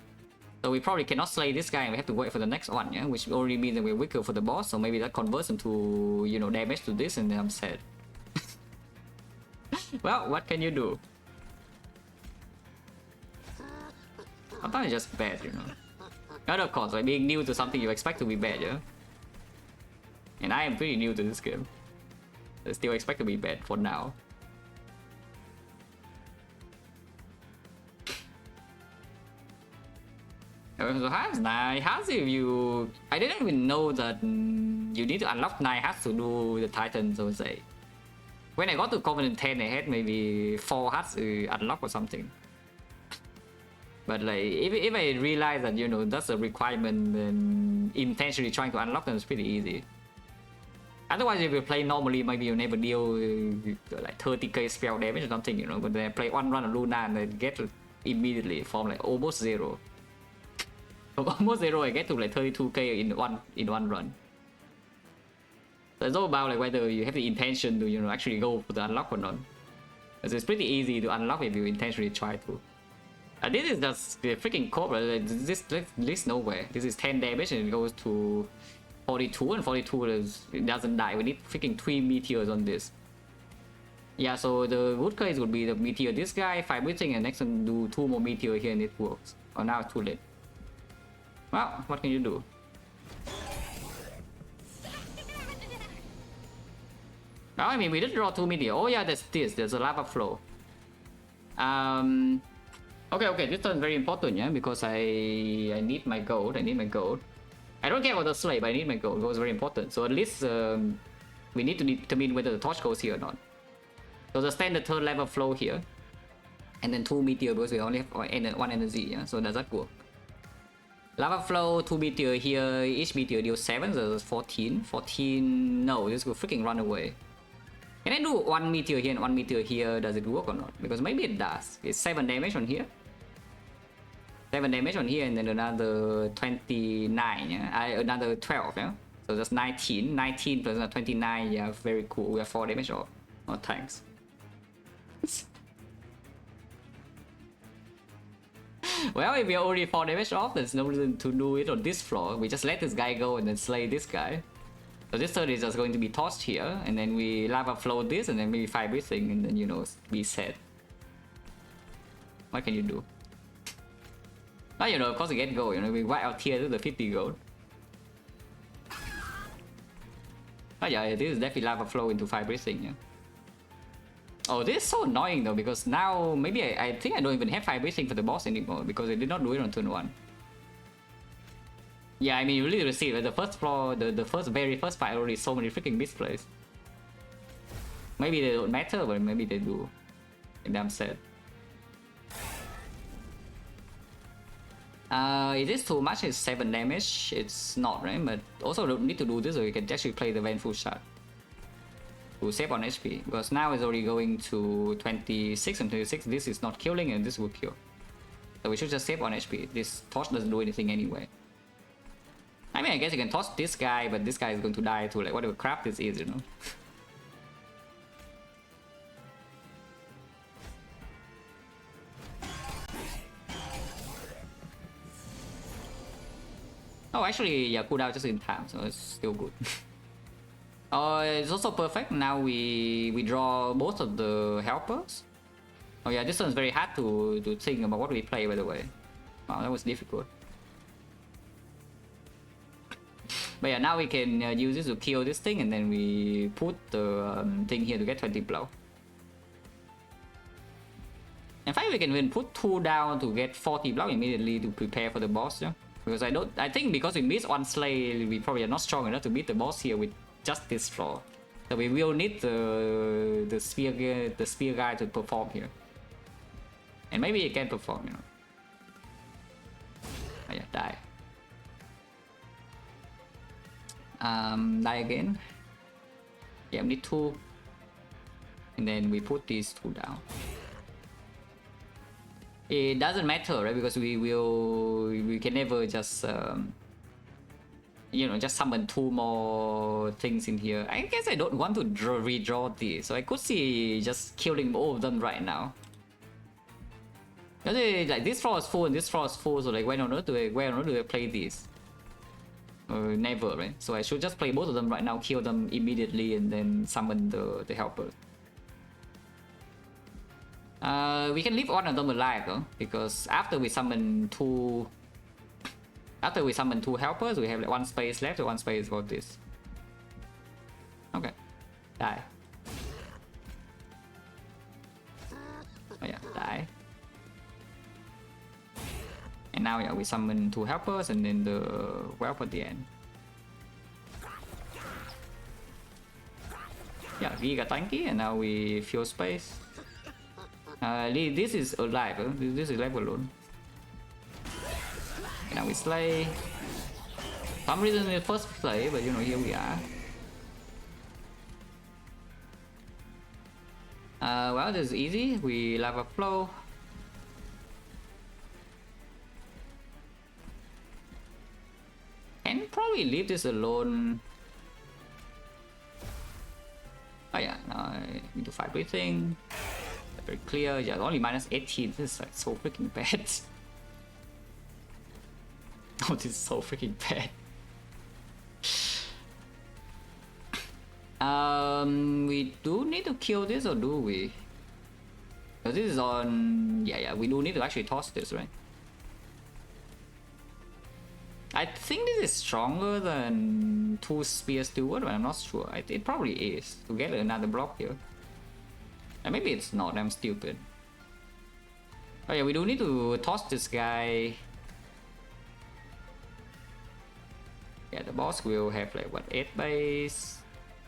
So we probably cannot slay this guy and we have to wait for the next one, yeah? Which already means that we're weaker for the boss, so maybe that converts into, you know, damage to this and then I'm sad. Well, what can you do? Sometimes it's just bad, you know. And of course, like being new to something you expect to be bad, yeah? And I am pretty new to this game. I still expect to be bad for now. So hearts, 9 hearts if I didn't even know that you need to unlock 9 hearts to do the Titan, so say. When I got to Covenant 10, I had maybe 4 hearts unlock or something. But like, if I realize that, you know, that's a requirement, then intentionally trying to unlock them is pretty easy. Otherwise, if you play normally, maybe you never deal like 30k spell damage or something, you know. But then I play one run of Luna and then get immediately from like almost 0. From almost 0, I get to like 32k in one run. So it's all about like whether you have the intention to, you know, actually go for the unlock or not. Because it's pretty easy to unlock if you intentionally try to. This is just the freaking Cobra. This leads nowhere. This is 10 damage and it goes to 42, and 42 it doesn't die. We need freaking 3 meteors on this. Yeah, so the good case would be the meteor this guy, 5 breathing, and next one do 2 more meteor here and it works. Oh, now it's too late. Well, what can you do? Oh, I mean, we did draw 2 meteor. Oh yeah, there's a lava flow. Okay, this turn is very important, yeah, because I need my gold. I don't care about the slave, but I need my gold. Gold is very important. So at least we need to determine whether the torch goes here or not. So the standard third level flow here, and then 2 meteor because we only have 1 energy, yeah. So does that work? Lava flow, 2 meteor here. Each meteor deals 7, so that's 14. 14. No, this will freaking run away. Can I do 1 meteor here and 1 meteor here? Does it work or not? Because maybe it does. It's 7 damage on here. 7 damage on here and then another 29, yeah? Another 12, yeah? So that's 19. 19 plus 29, yeah, very cool. We have 4 damage off. Oh, thanks. Well, if we are already 4 damage off, there's no reason to do it on this floor. We just let this guy go and then slay this guy. So this turn is just going to be tossed here, and then we lava flow this, and then maybe 5 breathing, and then, you know, be set. What can you do? Oh, you know, of course we get gold, you know, we wipe out tier to the 50 gold. Oh yeah, this is definitely lava flow into 5 breathing, yeah. Oh, this is so annoying though, because now maybe I think I don't even have 5 breathing for the boss anymore, because I did not do it on turn 1. Yeah, I mean, you really see it, the first floor, the very first fight already so many freaking misplays. Maybe they don't matter, but maybe they do. And I'm sad. It is too much, it's 7 damage. It's not, right? But also don't need to do this, so you can actually play the Vengeful Shot to save on HP. Because now it's already going to 26 and 26. This is not killing and this will kill. So we should just save on HP. This torch doesn't do anything anyway. I mean, I guess you can toss this guy, but this guy is going to die to like whatever crap this is, you know. Oh, actually, yeah, cooldown just in time, so it's still good. It's also perfect. Now we draw both of the helpers. Oh yeah, this one's very hard to think about what we play, by the way. Wow, that was difficult. But yeah, now we can use this to kill this thing, and then we put the thing here to get 20 blow. In fact, we can even put 2 down to get 40 blow immediately to prepare for the boss, yeah? Because I think because we missed 1 slay, we probably are not strong enough to beat the boss here with just this floor. So we will need the spear guy to perform here. And maybe he can perform, you know. Oh yeah, die. Die again. Yeah, we need 2. And then we put these 2 down. It doesn't matter, right? Because we can never just you know, just summon 2 more things in here. I guess I don't want to redraw these, so I could see just killing all of them right now. Like this floor is full and this floor is full, so like why on earth do I play these? Never, right? So I should just play both of them right now, kill them immediately, and then summon the helper. We can leave one of them alive though, because after we summon 2 helpers, we have like 1 space left, 1 space for this. Okay, die. Oh yeah, die. And now yeah, we summon 2 helpers and then the whelp at the end. Yeah, Giga tanky, and now we fuel space. This is alive, this is level alone. And now we slay. Some reason in the first slay, but you know, here we are. Well, this is easy. We lava flow. And probably leave this alone. Oh yeah, now I need to fight everything. Very clear. Yeah, only minus 18. This is like so freaking bad. Oh, this is so freaking bad. We do need to kill this, or do we? Because this is on... Yeah, we do need to actually toss this, right? I think this is stronger than 2 spear steward, but I'm not sure. It probably is, to get another block here. And maybe it's not, I'm stupid. Oh yeah, we do need to toss this guy. Yeah, the boss will have like, what, 8 base.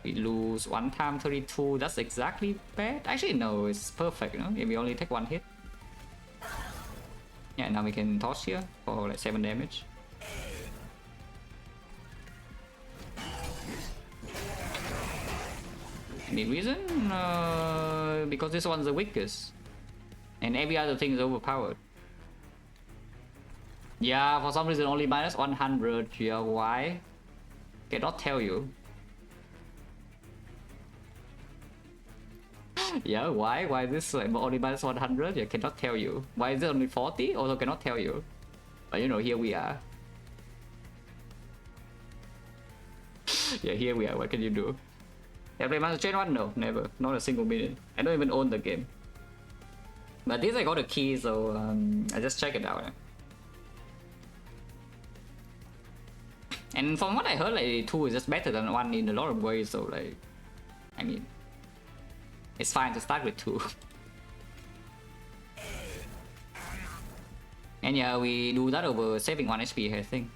We lose 1 time 32, that's exactly bad. Actually, no, it's perfect, you know, if we only take 1 hit. Yeah, now we can toss here for like 7 damage. Any reason? Because this one's the weakest. And every other thing is overpowered. Yeah, for some reason only minus 100. Yeah, why? Cannot tell you. Yeah, why? Why is this like only minus 100? Yeah, cannot tell you. Why is it only 40? Also cannot tell you. But you know, here we are. Yeah, here we are. What can you do? Have I played Master Chain 1? No, never. Not a single minute. I don't even own the game. But this I got a key, so I just check it out. And from what I heard, like 2 is just better than 1 in a lot of ways, so like... I mean... It's fine to start with 2. And yeah, we do that over saving 1 HP, I think.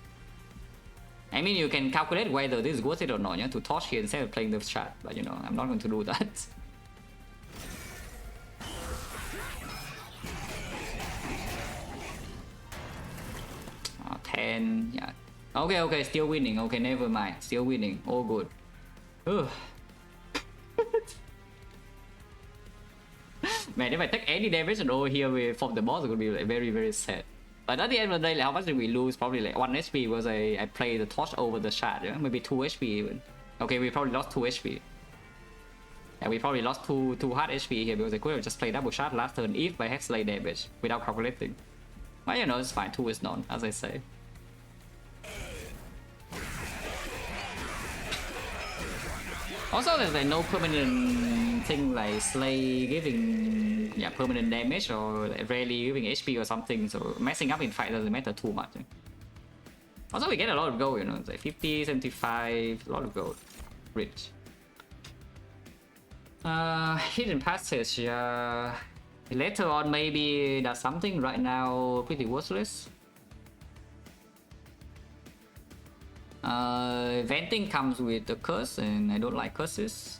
I mean, you can calculate whether this is worth it or not, yeah, to torch here instead of playing the chat, but you know, I'm not going to do that. Oh, 10, yeah. Okay, still winning. Okay, never mind. Still winning. All good. Ugh. Man, if I take any damage over here from the boss, it would be like very, very sad. But at the end of the day, like, how much did we lose? Probably like 1 HP because I played the torch over the shard, yeah? Maybe 2 HP even. Okay, we probably lost 2 HP. Yeah, we probably lost 2 hard HP here because I could have just played double shard last turn if I had slay damage without calculating. But you know, it's fine, 2 is none, as I say. Also, there's like no permanent thing like slay giving permanent damage or like rarely giving HP or something, so messing up in fight doesn't matter too much. Also, we get a lot of gold, you know, it's like 50, 75, a lot of gold. Rich. Hidden passage, yeah. Later on, maybe that's something. Right now, pretty worthless. Venting comes with a curse, and I don't like curses.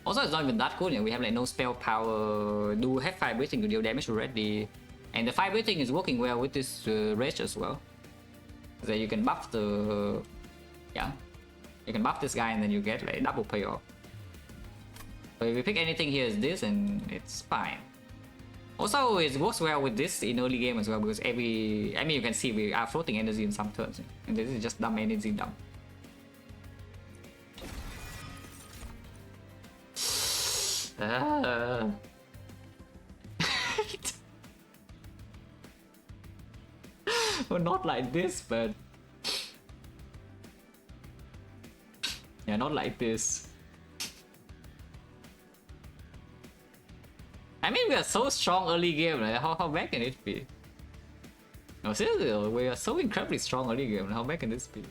Also, it's not even that good. We have like no spell power. Do have fire breathing to deal damage already, and the fire breathing is working well with this rage as well. So you can buff the, you can buff this guy, and then you get like double payoff. So if we pick anything here as this, and it's fine. Also, it works well with this in early game as well because I mean, you can see we are floating energy in some turns, and this is just dumb energy dump. Well, not like this, but yeah, not like this. I mean, we are so strong early game, like, how bad can it be? No, seriously, we are so incredibly strong early game, how bad can this be?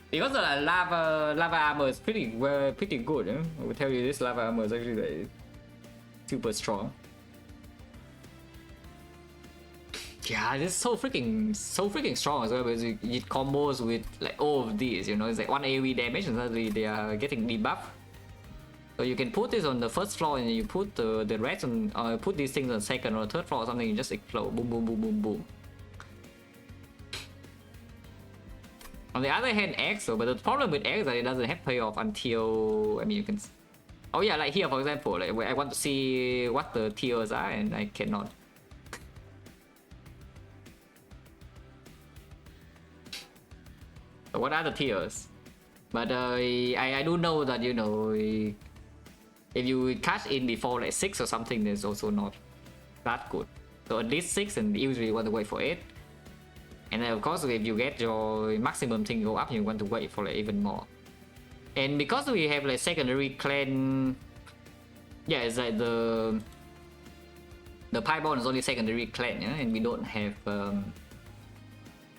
Because the lava armor is pretty good, eh? I will tell you, this lava armor is actually like, super strong. Yeah, this is so freaking strong as well because it combos with like all of these, you know, it's like 1 AoE damage and suddenly they are getting debuff. So you can put this on the first floor and you put the rest on, put these things on second or third floor or something, you just explode, boom, boom, boom, boom, boom. On the other hand, X, but the problem with X is that it doesn't have payoff until, I mean, you can, oh yeah, like here for example, like where I want to see what the tiers are and I cannot. So what are the tiers? But I do know that, you know, if you cash in before like 6 or something, it's also not that good. So at least 6, and usually you want to wait for 8. And then of course if you get your maximum thing go up, you want to wait for like even more. And because we have like secondary clan, yeah, it's like the Piebald is only secondary clan, yeah, and we don't have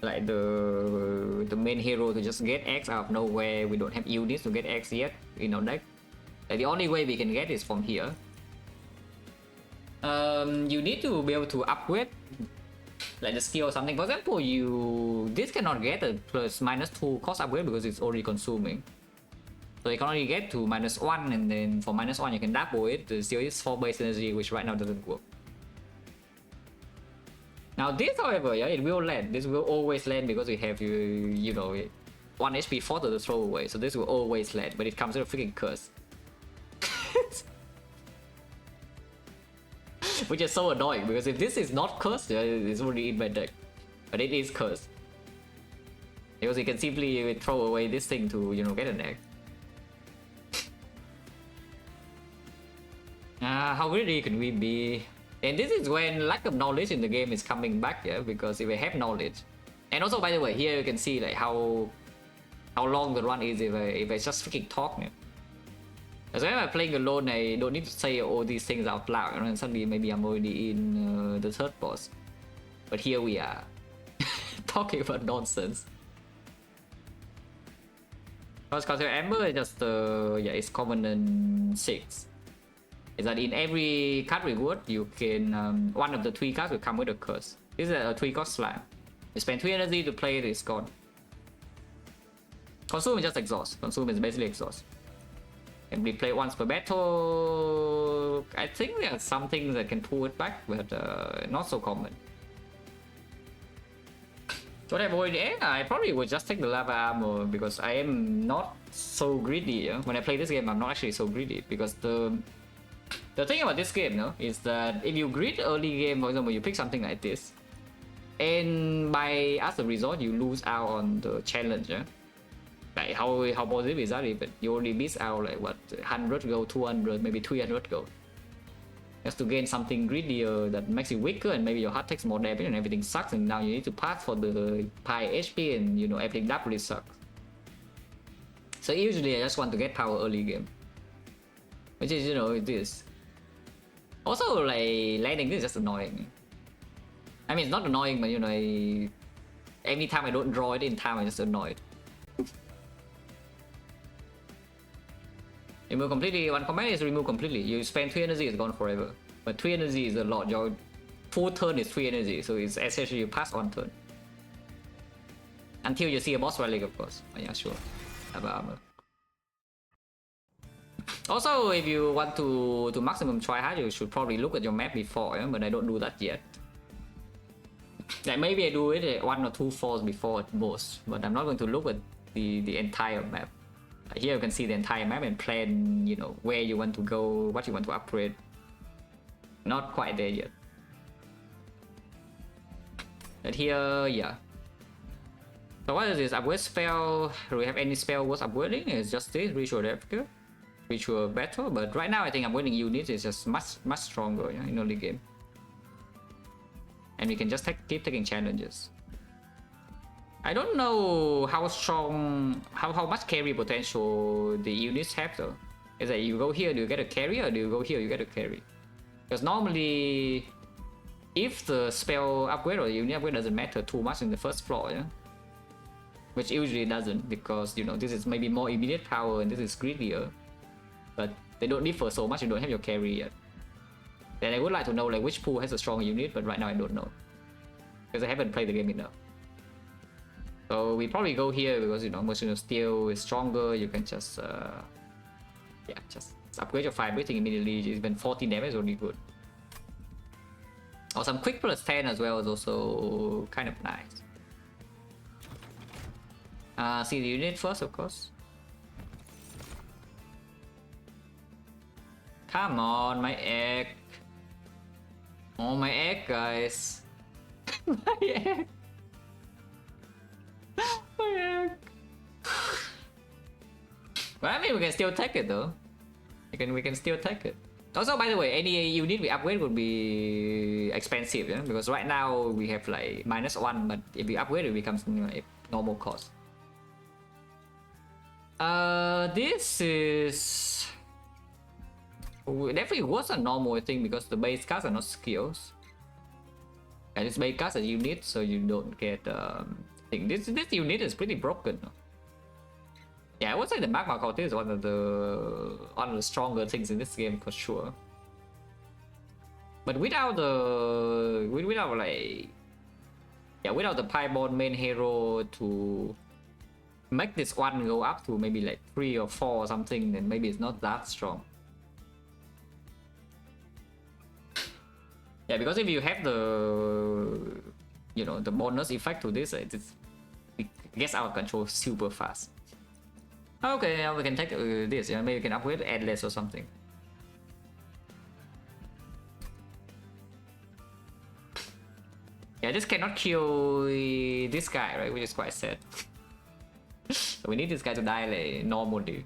like the main hero to just get X out of nowhere. We don't have units to get X yet in our deck. Like the only way we can get is from here. You need to be able to upgrade like the skill or something. For example, this cannot get a +/-2 cost upgrade because it's already consuming. So you can only get to -1, and then for -1 you can double it. Still is 4 base energy, which right now doesn't work. Now this, however, yeah, it will land. This will always land because we have you know 1 HP fodder to throw away. So this will always land, but it comes with a freaking curse. Which is so annoying because if this is not cursed, it's already in my deck. But it is cursed. Because you can simply throw away this thing to, you know, get an egg. How greedy can we be? And this is when lack of knowledge in the game is coming back, yeah, because if I have knowledge. And also, by the way, here you can see like how long the run is if I just freaking talk, yeah. As when I'm playing alone, I don't need to say all these things out loud, and suddenly maybe I'm already in the third boss. But here we are, talking about nonsense. Because Amber is just yeah, it's Covenant 6. Is that in every card reward you can one of the 3 cards will come with a curse. This is a 3 cost slam. You spend 3 energy to play it, it's gone. Consume is just exhaust. Consume is basically exhaust. Can be played once per battle. I think there are some things that can pull it back, but not so common. So I've already, I probably would just take the lava armor because I am not so greedy. Yeah? When I play this game, I'm not actually so greedy because the thing about this game, no, is that if you greed early game, for example, you pick something like this, and by as a result, you lose out on the challenge. Yeah? Like how positive is that even? You only miss out like what, 100 gold, 200, maybe 300 gold. Just to gain something greedier that makes you weaker and maybe your heart takes more damage and everything sucks, and now you need to pass for the high HP and you know everything doubly sucks. So usually I just want to get power early game. Which is, you know, it is. Also like landing this is just annoying. I mean it's not annoying, but you know, every time I don't draw it in time I'm just annoyed. Remove completely. One command is remove completely. You spend 3 energy, it's gone forever. But 3 energy is a lot. Your full turn is 3 energy, so it's essentially you pass on turn. Until you see a boss relic, of course. Oh, yeah, sure. Have armor. Also, if you want to maximum try hard, you should probably look at your map before, yeah? But I don't do that yet. Like maybe I do it 1 or 2 falls before at most, but I'm not going to look at the entire map. Here you can see the entire map and plan, you know, where you want to go, what you want to upgrade. Not quite there yet. But here, yeah. So what is this? Upgrade spell? Do we have any spell worth upgrading? It's just this, Ritual Replica, Ritual Battle. But right now I think upgrading units is just much stronger, yeah, in early game. And we can just keep taking challenges. I don't know how strong, how much carry potential the units have though. Is that you go here, do you get a carry, or do you go here, you get a carry? Because normally, if the spell upgrade or the unit upgrade doesn't matter too much in the first floor, yeah? Which usually doesn't, because you know this is maybe more immediate power and this is greedier. But they don't differ so much, you don't have your carry yet. Then I would like to know like which pool has a strong unit, but right now I don't know. because I haven't played the game enough. So we probably go here because Machine of Steel is stronger. You can just yeah, just upgrade your fire breathing immediately. Even 14 damage is only good. Or some quick plus 10 as well is also kind of nice. See the unit first, of course. Come on, my egg. Oh, my egg, guys. My egg. My egg. Well, I mean, we can still take it though. We can still take it. Also, by the way, any unit we upgrade would be expensive, yeah? Because right now we have like -1, but if we upgrade, it becomes like normal cost. This is definitely was a normal thing because the base cards are not skills, and this base cards are units, so you don't get thing. This unit is pretty broken. Yeah, I would say the magma cult is one of the stronger things in this game for sure. But without the without the Piebald main hero to make this one go up to maybe like 3 or 4 or something, then maybe it's not that strong. Yeah, because if you have the the bonus effect to this, it gets out of control super fast. Okay, now we can take this. Yeah, maybe we can upgrade endless or something. Yeah, this cannot kill this guy, right? Which is quite sad. So we need this guy to die like normally.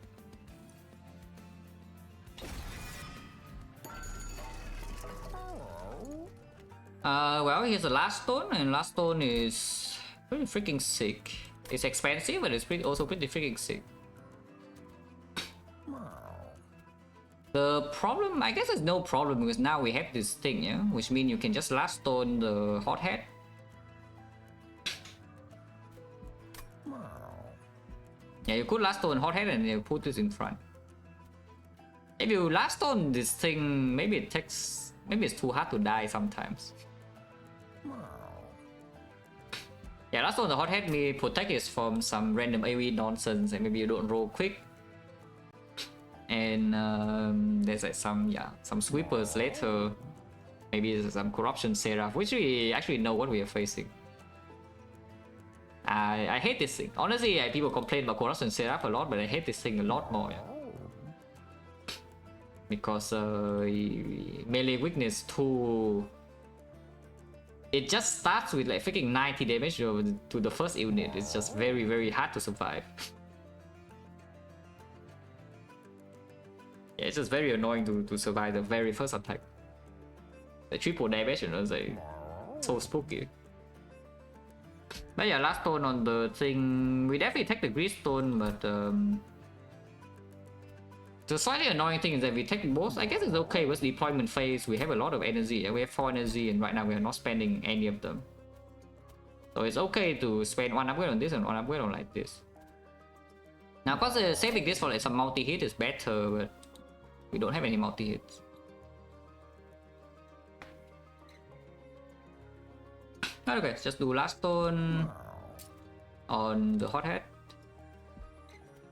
Well, here's the last stone, and last stone is pretty freaking sick. It's expensive, but it's also pretty freaking sick. The problem, I guess there's no problem because now we have this thing, yeah? Which means you can just last stone the hothead. Yeah, you could last stone hothead and you put this in front. If you last stone this thing, maybe it's too hard to die sometimes. Yeah, last stone the hothead may protect it from some random AoE nonsense, and maybe you don't roll quick. And there's like some sweepers later. Maybe there's some corruption seraph, which we actually know what we are facing. I hate this thing. Honestly, people complain about corruption seraph a lot, but I hate this thing a lot more. Yeah. Because melee weakness 2. It just starts with like freaking 90 damage to the first unit. It's just very, very hard to survive. Yeah, it's just very annoying to survive the very first attack. The triple damage, is like so spooky. But yeah, last stone on the thing. We definitely take the grease stone, but the slightly annoying thing is that we take both. I guess it's okay with deployment phase. We have a lot of energy. Yeah? We have 4 energy, and right now we are not spending any of them. So it's okay to spend 1 upgrade on this and 1 upgrade on like this. Now, of course, saving this for like some multi-hit is better, but we don't have any multi-hits. Okay, just do last stone on the hothead.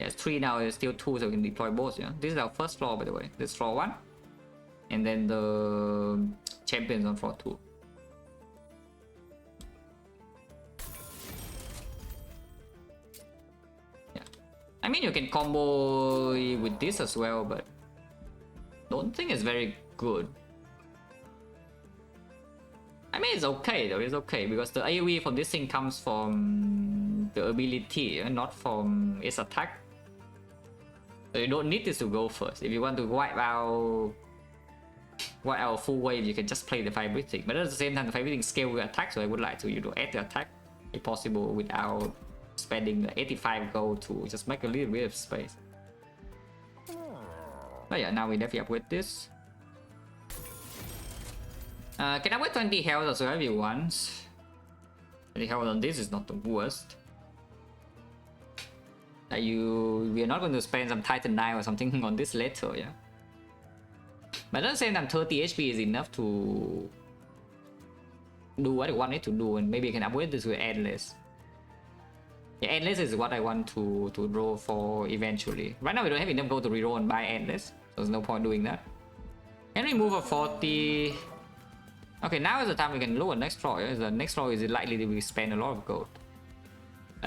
Yes, 3 now, it's still 2, so we can deploy both. Yeah, this is our first floor, by the way. This is floor 1, and then the champions on floor 2. Yeah, I mean you can combo with this as well, but don't think it's very good. I mean, it's okay though, it's okay, because the AoE from this thing comes from the ability, not from its attack. So you don't need this to go first. If you want to wipe out full wave, you can just play the fire breathing. But at the same time, the fire breathing scale with attack, so I would like to add the attack if possible without spending the 85 gold to just make a little bit of space. But yeah, now we definitely upgrade this. Can I upgrade 20 health as well if you want? 20 health on this is not the worst. We are not going to spend some Titan 9 or something on this later, yeah. But at the same time, 30 HP is enough to do what I want it to do, and maybe I can upgrade this to endless. Yeah, endless is what I want to draw for eventually. Right now we don't have enough gold to reroll and buy endless, so there's no point doing that. Can we move a 40? Okay, now is the time we can lower next floor. Yeah? The next floor is likely to be spend a lot of gold.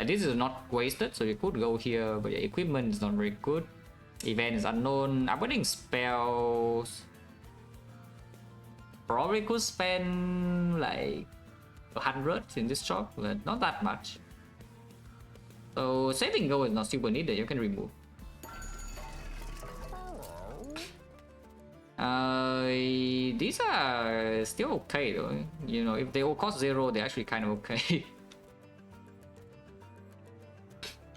This is not wasted, so you could go here, but your equipment is not very good. Event is unknown. Upgrading spells. Probably could spend like 100 in this shop, but not that much. So saving gold is not super needed, you can remove. These are still okay though. You know, if they all cost 0, they're actually kind of okay.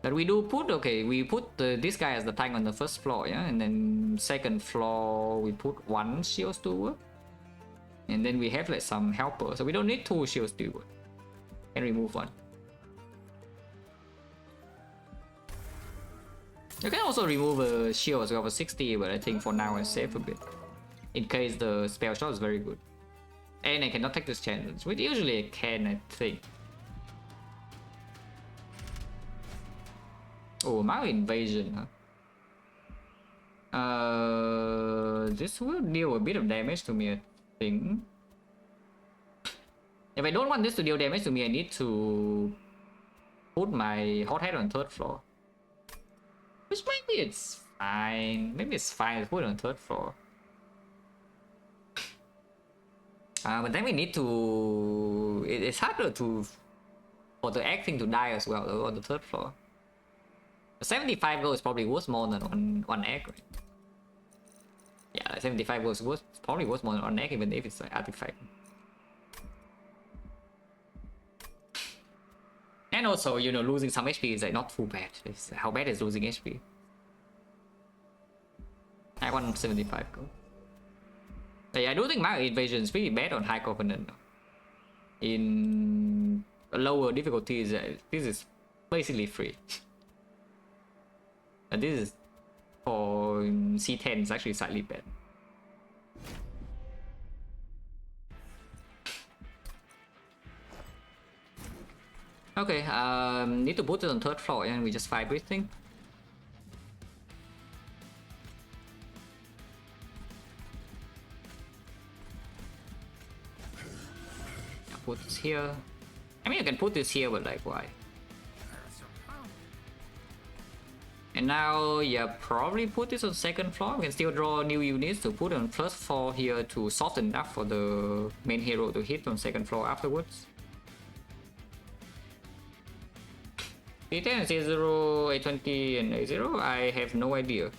But we do put, okay, we put this guy as the tank on the first floor, yeah? And then second floor, we put 1 shield steward. And then we have like some helper, so we don't need 2 shield steward. Can remove 1. You can also remove a shield as well for 60, but I think for now I save a bit. In case the spell shot is very good. And I cannot take this challenge, which usually I can, I think. Oh, my invasion, huh? This will deal a bit of damage to me, I think. If I don't want this to deal damage to me, I need to put my hot head on 3rd floor. Which maybe it's fine. Maybe it's fine to put it on 3rd floor. But then we need to... It's harder for the egg thing to die as well, though, on the 3rd floor. 75 gold is probably worth more than one egg, right? Yeah, 75 gold is probably worth more than 1 egg, even if it's an artifact. And also, you know, losing some HP is like not too bad. How bad is losing HP? I want 75 gold. But yeah, I do think my invasion is pretty bad on High Covenant. In lower difficulties, this is basically free. And this is for C10 is actually slightly bad. Okay, need to put it on 3rd floor and we just fight everything. Put this here. I mean, you can put this here, but like, why? And now, yeah, probably put this on 2nd floor. We can still draw new units to put on 1st floor here to soften enough for the main hero to hit on 2nd floor afterwards. A10, A0, A20, and A0? I have no idea.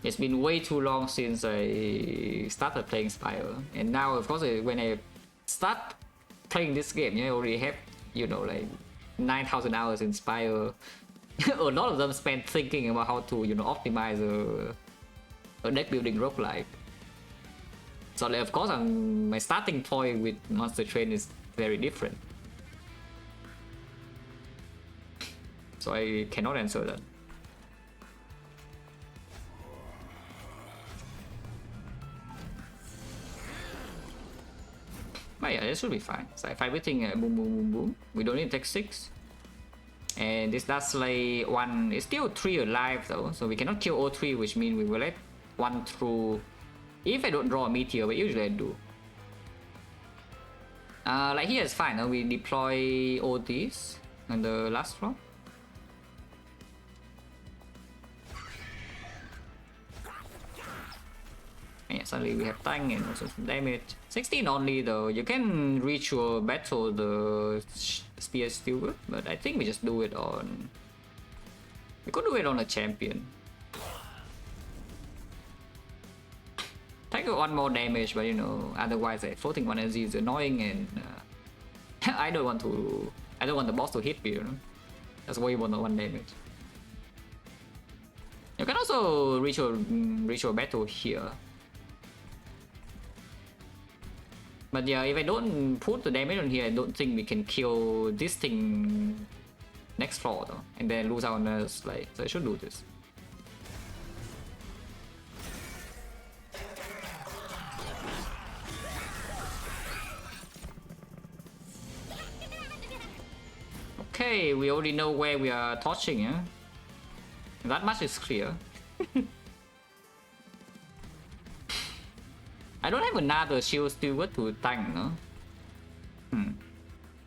It's been way too long since I started playing Spire. And now, of course, when I start playing this game, you already have, you know, like 9,000 hours in Spire. A lot of them spent thinking about how to, you know, optimize a deck building roguelike. So, like, of course, my starting point with Monster Train is very different. So I cannot answer that. But yeah, this should be fine. So if everything boom, boom, boom, boom, we don't need to take 6. And this does like 1, it's still 3 alive though, so we cannot kill all 3, which means we will let 1 through if I don't draw a meteor, but usually I do. Like here it's fine, we deploy all these on the last floor. Yeah, suddenly we have tank and also some damage. 16 only though, you can ritual battle the spear still good, but I think we just do it on... We could do it on a champion. Take 1 more damage, but you know, otherwise floating 1 energy is annoying and I don't want the boss to hit me, you know? That's way more than 1 damage. You can also ritual battle here. But yeah, if I don't put the damage on here, I don't think we can kill this thing next floor though, and then lose our nerves, like, so I should do this. Okay, we already know where we are torching, yeah? That much is clear. I don't have another shield steward to tank, no?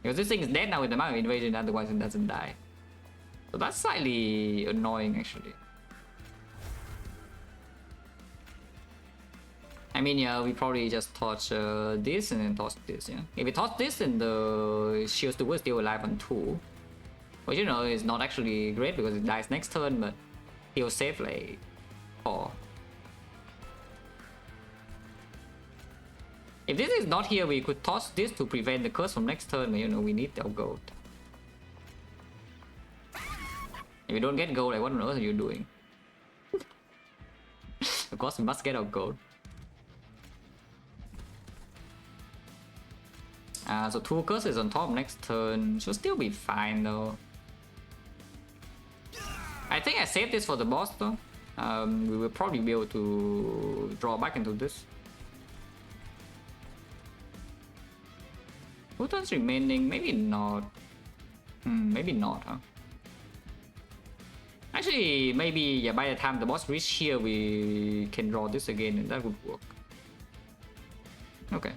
Because this thing is dead now with the amount of invasion, otherwise it doesn't die. So that's slightly annoying, actually. I mean, yeah, we probably just torch this and then torch this, yeah? If we torch this, then the shield steward is still alive on 2. Which, you know, is not actually great because it dies next turn, but he'll save like 4. If this is not here, we could toss this to prevent the curse from next turn, but you know, we need our gold. If we don't get gold, like what on earth are you doing? Of course, we must get our gold. So 2 curses on top next turn. Should still be fine though. I think I saved this for the boss though. We will probably be able to draw back into this. 2 turns remaining, maybe not. Maybe not, huh? Actually, maybe yeah, by the time the boss reach here, we can draw this again and that would work. Okay.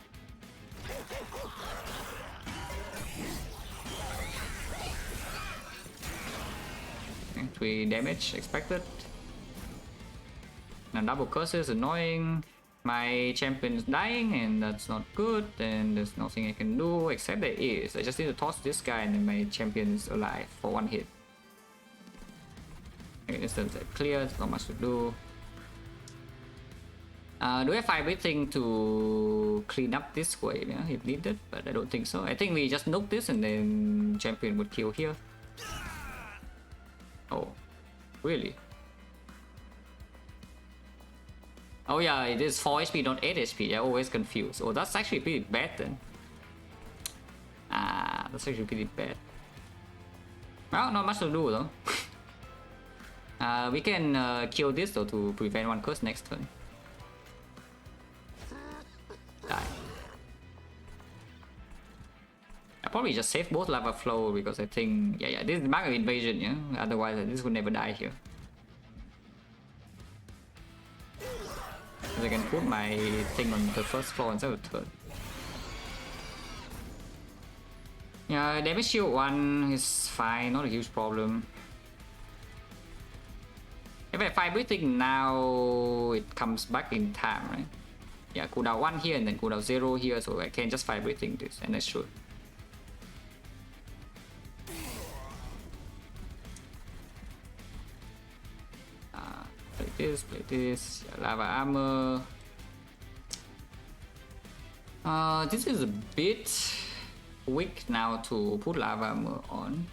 3 damage expected. Now double curses, annoying. My champion is dying and that's not good, and there's nothing I can do except there is. I just need to toss this guy and then my champion is alive for 1 hit. Okay, instance clear, there's not much to do. Do we have everything to clean up this way, yeah, if needed? But I don't think so. I think we just nuke this and then champion would kill here. Oh, really? Oh yeah, it is 4 HP, not 8 HP. I always confused. Oh, that's actually pretty bad then. That's actually pretty bad. Well, not much to do though. We can kill this though to prevent 1 curse next turn. Die. I probably just save both lava flow because I think yeah, this is the mark of invasion, yeah. Otherwise this would never die here. I can put my thing on the first floor instead of the third. Yeah, damage shield 1 is fine, not a huge problem. If I find everything now, it comes back in time, right? Yeah, cooldown 1 here and then cooldown 0 here, so I can just find everything this, and I should. Play this, yeah, lava armor. This is a bit weak now to put lava armor on.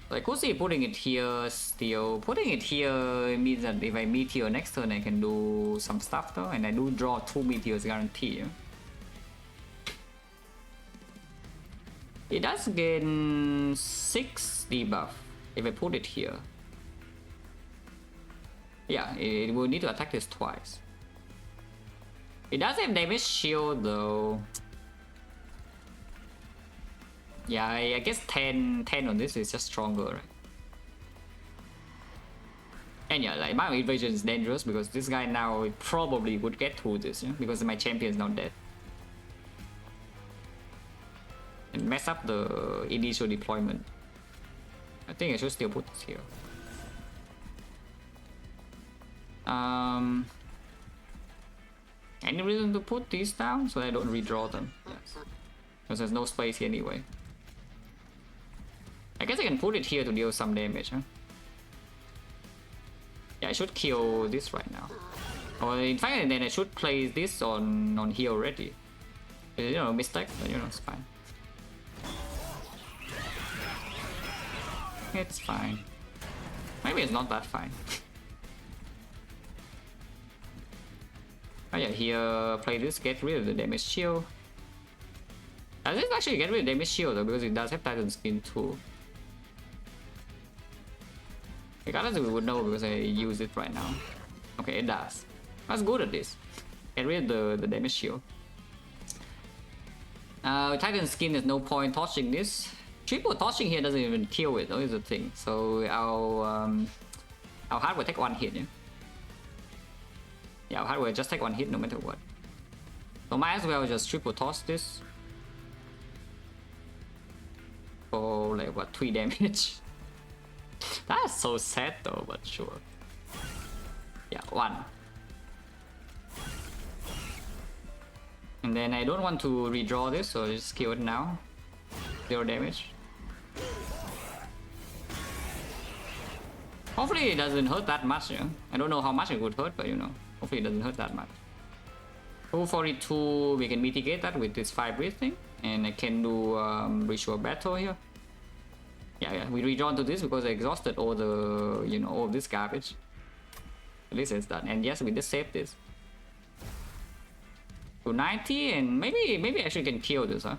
So I could see putting it here still. Putting it here means that if I meteor next turn I can do some stuff though, and I do draw 2 meteors guarantee. It does gain 6 debuff if I put it here. Yeah, it will need to attack this twice. It does have damage shield though. Yeah, I guess 10 on this is just stronger, right? And yeah, like my invasion is dangerous because this guy now probably would get through this, yeah? Because my champion is not dead. And mess up the initial deployment. I think I should still put this here. Any reason to put these down so I don't redraw them? Yes. Because there's no space here anyway. I guess I can put it here to deal some damage, huh? Yeah, I should kill this right now. Or in fact, then I should place this on here already. You know, mistake, but you know, it's fine. It's fine. Maybe it's not that fine. Oh yeah, here, play this, get rid of the damage shield. Does this actually get rid of damage shield though, because it does have Titan skin too. Regardless, we would know because I use it right now. Okay, it does. That's good at this. Get rid of the damage shield. Titan skin, there's no point touching this. Triple tossing here doesn't even kill it, though, is the thing. So our heart will take one hit, yeah? Yeah, our heart will just take one hit no matter what. So might as well just triple toss this. For like what, 3 damage? That's so sad though, but sure. Yeah, 1. And then I don't want to redraw this, so just kill it now. 0 damage. Hopefully it doesn't hurt that much, yeah? I don't know how much it would hurt, but you know, hopefully it doesn't hurt that much. 242, we can mitigate that with this 5 breathing. And I can do ritual battle here. Yeah, we redrawn to this because I exhausted all the, you know, all this garbage. At least it's done. And yes, we just save this. 290 and maybe I actually can kill this, huh?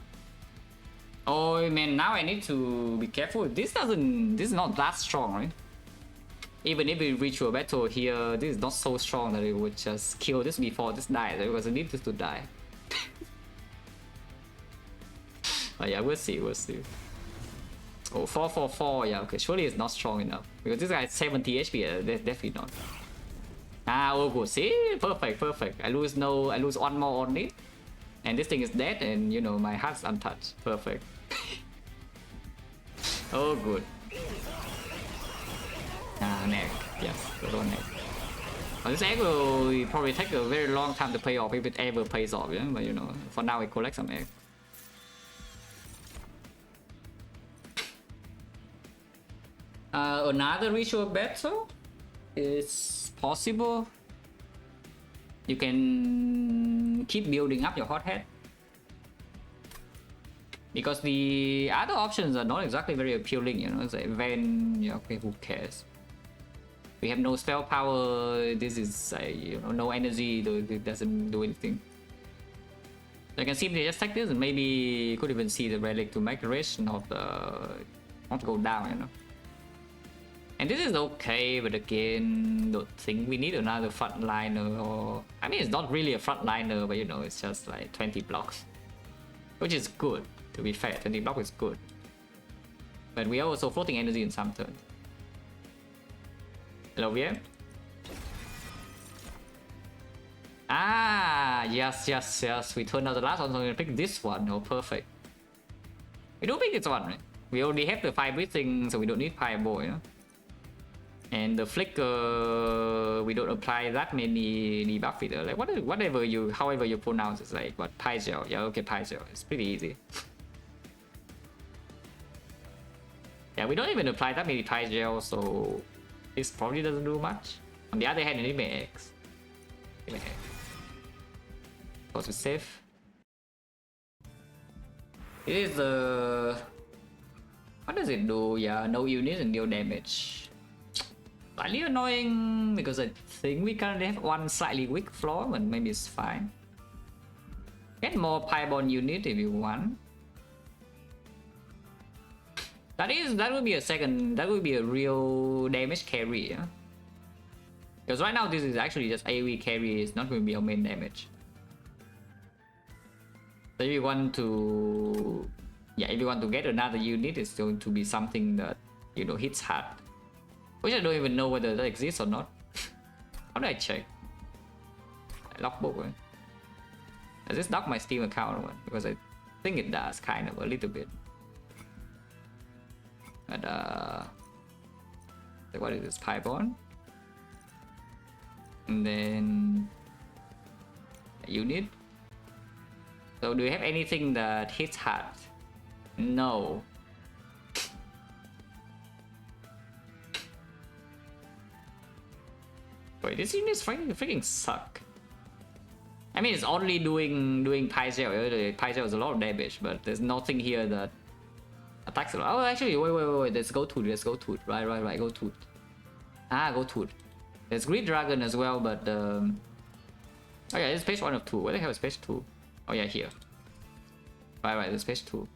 Oh man, now I need to be careful. This is not that strong, right? Even if we reach a battle here, this is not so strong that it would just kill this before this dies, right? Because I need this to die. But yeah, we'll see. Oh, 444, yeah, okay, surely it's not strong enough. Because this guy has 70 HP, definitely not. Ah, oh good, see? Perfect. I lose one more only. And this thing is dead, and you know, my heart's untouched. Perfect. Oh, good. Ah, neck. Yes, good on neck. Well, this egg will probably take a very long time to pay off if it ever pays off, yeah? But you know, for now we collect some egg. Another ritual battle is possible. You can keep building up your hothead. Because the other options are not exactly very appealing, you know, it's like Van, yeah, okay, who cares? We have no spell power, this is, you know, no energy, it doesn't do anything. So I can simply just take this and maybe could even see the relic to make the rest not go down, you know. And this is okay, but again, don't think we need another frontliner, or I mean, it's not really a frontliner, but you know, it's just like 20 blocks, which is good. To be fair, 20 block is good, but we are also floating energy in some turn. Hello, VM. Ah, yes. We turned out the last one, so we're gonna pick this one. Oh, perfect. We don't pick this one, right? We already have the 5 breathing, so we don't need fireball, you know. And the flicker, we don't apply that many debuff either. Like however you pronounce it, like what, Pygel. Yeah, okay, Pygel. It's pretty easy. Yeah, we don't even apply that many Pygel, so this probably doesn't do much. On the other hand, it makes. Because it's safe. It is what does it do? Yeah, no units and deal damage. Slightly annoying because I think we currently have one slightly weak floor, but maybe it's fine. Get more Pybon unit if you want. That would be a real damage carry, yeah? Because right now this is actually just AoE carry, it's not going to be our main damage. So if you want to get another unit, it's going to be something that, you know, hits hard. Which I don't even know whether that exists or not. How do I check? Logbook, right? Does this dock my Steam account or what? Because I think it does, kind of, a little bit. But what is this? Pybon? And then a unit. So do you have anything that hits hard? No. Wait, this unit is freaking suck. I mean, it's only doing Pygel. Pygel is a lot of damage, but there's nothing here that attacks a lot. Oh, actually, wait. Let's go to it. Right. Go to it. Ah, go to it. There's Great Dragon as well, but oh yeah, it's page 1 of 2. Where the hell is page 2? Oh yeah, here. Right. There's page 2.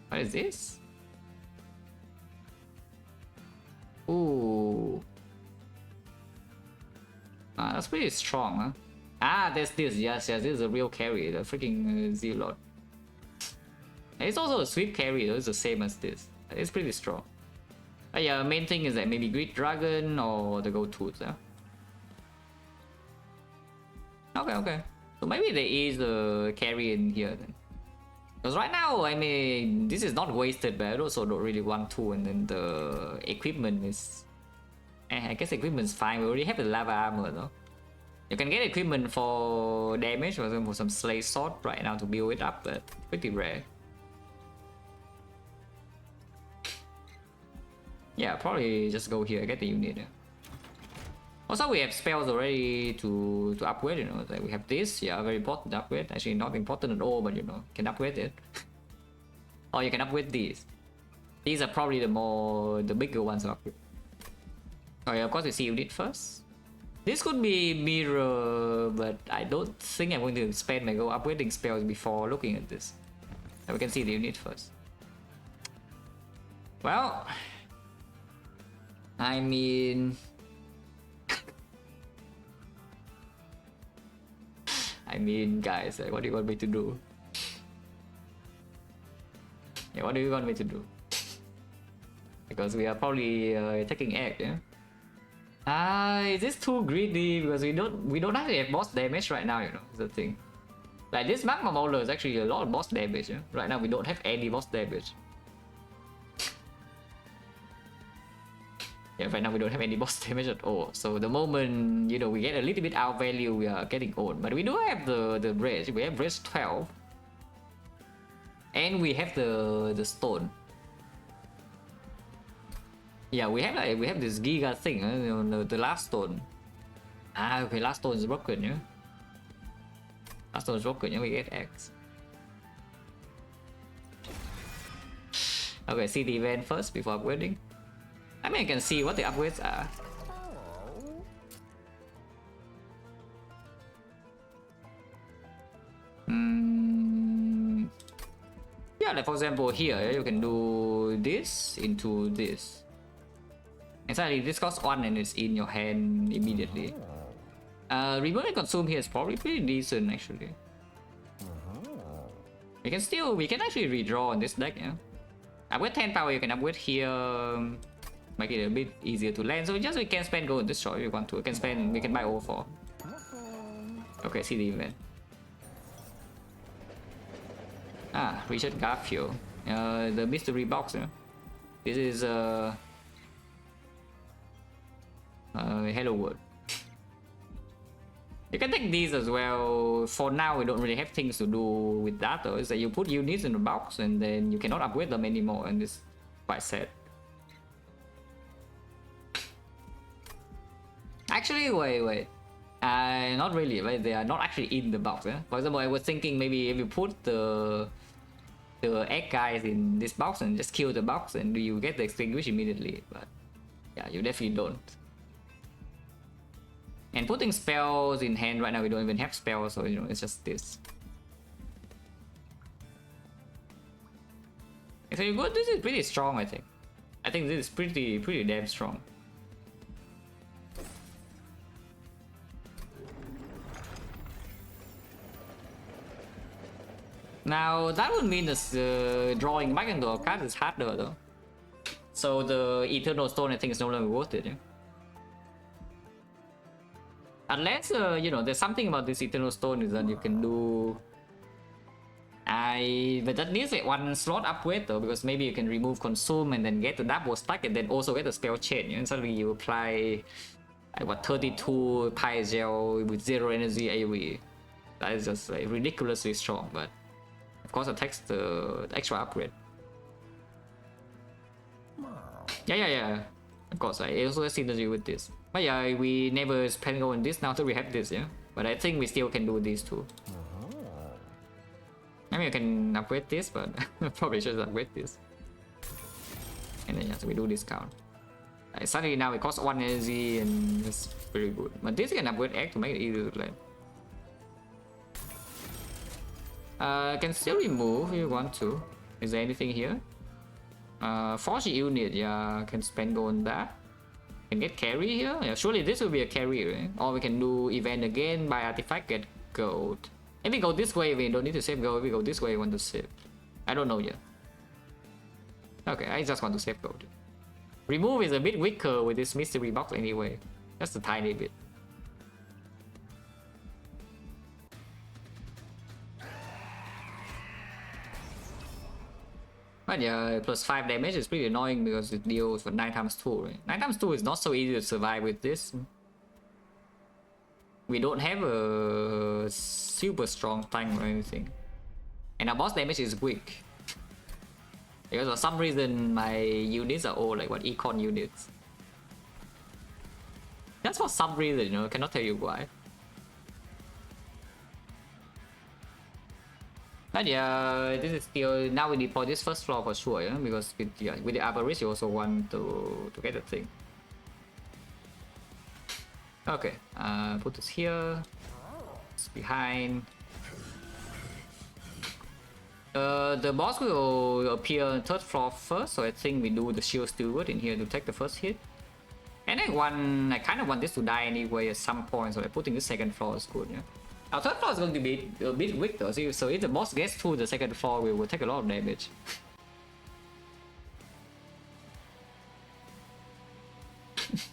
What is this? Ooh. Ah, that's pretty strong, huh? Ah, there's this. Yes, this is a real carry. The freaking Zealot. It's also a sweep carry, though. It's the same as this. It's pretty strong. But yeah, main thing is that maybe Greed Dragon or the go-tos, yeah? Okay. So maybe there is a carry in here then. Because right now, I mean, this is not wasted, but I also don't really want to, and then the equipment is... I guess equipment's fine, we already have the lava armor though. You can get equipment for damage, for example, some Slay Sword right now to build it up, but pretty rare. Yeah, probably just go here, get the unit. Yeah. Also, we have spells already to upgrade, you know, like we have this, yeah, very important upgrade. Actually, not important at all, but you know, can upgrade it. Or you can upgrade these. These are probably the bigger ones to upgrade. Oh yeah, of course, we see unit first. This could be mirror, but I don't think I'm going to spend my go upgrading spells before looking at this. And we can see the unit first. Well, I mean... guys, like, what do you want me to do? Yeah, what do you want me to do? Because we are probably taking egg, yeah? Is this too greedy? Because we don't actually have boss damage right now, you know, is the thing. Like, this magma molder is actually a lot of boss damage, yeah? Right now we don't have any boss damage. Yeah, right now we don't have any boss damage at all. So the moment, you know, we get a little bit out value, we are getting old. But we do have the bridge. We have bridge 12. And we have the stone. Yeah, we have this giga thing, you know, the last stone. Okay, last stone is broken, yeah. Last stone is broken, yeah, we get X. Okay, see the event first before upgrading. I mean, I can see what the upgrades are. Yeah, like for example here, you can do this into this. And suddenly this costs 1 and it's in your hand immediately. Remove and consume here is probably pretty decent actually. We can actually redraw on this deck, yeah. Upgrade 10 power, you can upgrade here. Make it a bit easier to land, so we can spend gold and destroy if you want to. We can buy over 4. Okay, see the event. Richard Garfield. The mystery box, yeah. This is Hello World. You can take these as well. For now, we don't really have things to do with that though. Is that you put units in the box and then you cannot upgrade them anymore, and it's quite sad. Actually, wait. Not really, right? They are not actually in the box. Yeah? For example, I was thinking maybe if you put the egg guys in this box and just kill the box, and you get the extinguish immediately. But yeah, you definitely don't. And putting spells in hand right now, we don't even have spells, so you know, it's just this. It's very good. This is pretty strong, I think. I think this is pretty damn strong. Now that would mean that drawing back into a card is harder though. So the Eternal Stone, I think, is no longer worth it. Yeah? Unless you know, there's something about this Eternal Stone is that you can do. But that needs like 1 slot upgrade though, because maybe you can remove consume and then get the double stack and then also get the spell chain. You know? And suddenly you apply like what 32 Pygel with 0 energy AoE. That is just like ridiculously strong, but. Of course, it takes the extra upgrade. Yeah. Of course, I also have synergy with this. But yeah, we never spend gold on this now till we have this, yeah. But I think we still can do these too. I mean, you can upgrade this, but probably should upgrade this. And then yeah, so we do discount. Suddenly now it costs 1 energy and it's pretty good. But this can upgrade X to make it easier to land. Can still remove if you want to. Is there anything here? Forge unit, yeah, can spend gold on that. Can get carry here. Yeah, surely this will be a carry, right? Or we can do event again, buy artifact, get gold. If we go this way, we don't need to save gold. If we go this way, we want to save. I don't know yet. Okay, I just want to save gold. Remove is a bit weaker with this mystery box anyway. Just a tiny bit. But yeah, plus 5 damage is pretty annoying because it deals with 9 times 2, right? 9 times 2 is not so easy to survive with this. We don't have a super strong tank or anything. And our boss damage is weak. Because for some reason my units are all like what econ units. That's for some reason, you know, cannot tell you why. But yeah, this is still, now we deploy this first floor for sure, yeah? Because with the Avarice you also want to get the thing. Okay, put this here. It's behind. The boss will appear on 3rd floor first, so I think we do the shield steward in here to take the first hit. And I kind of want this to die anyway at some point, so putting the 2nd floor is good, yeah. Our 3rd floor is going to be a bit weak though, so if the boss gets to the 2nd floor, we will take a lot of damage.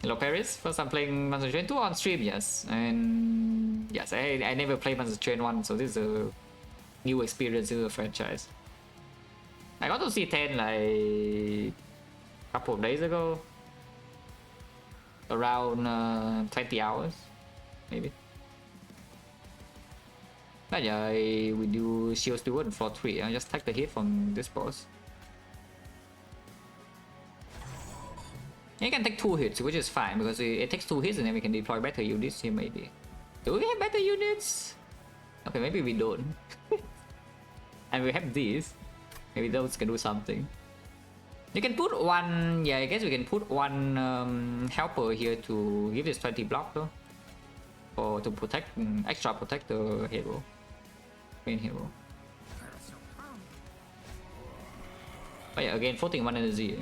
Hello Paris, first time playing Monster Train 2 on stream, yes. And yes, I never played Monster Train 1, so this is a new experience in the franchise. I got to C10 like a couple of days ago. Around 20 hours, maybe. But yeah, we do shield steward on floor 3. I just take the hit from this boss. You can take 2 hits, which is fine because it takes 2 hits and then we can deploy better units here maybe. Do we have better units? Okay, maybe we don't. And we have these. Maybe those can do something. You can put one, yeah, I guess we can put one helper here to give this 20 block though. Or to protect, extra protect the hero. Main hero. But yeah, again, floating 1 energy.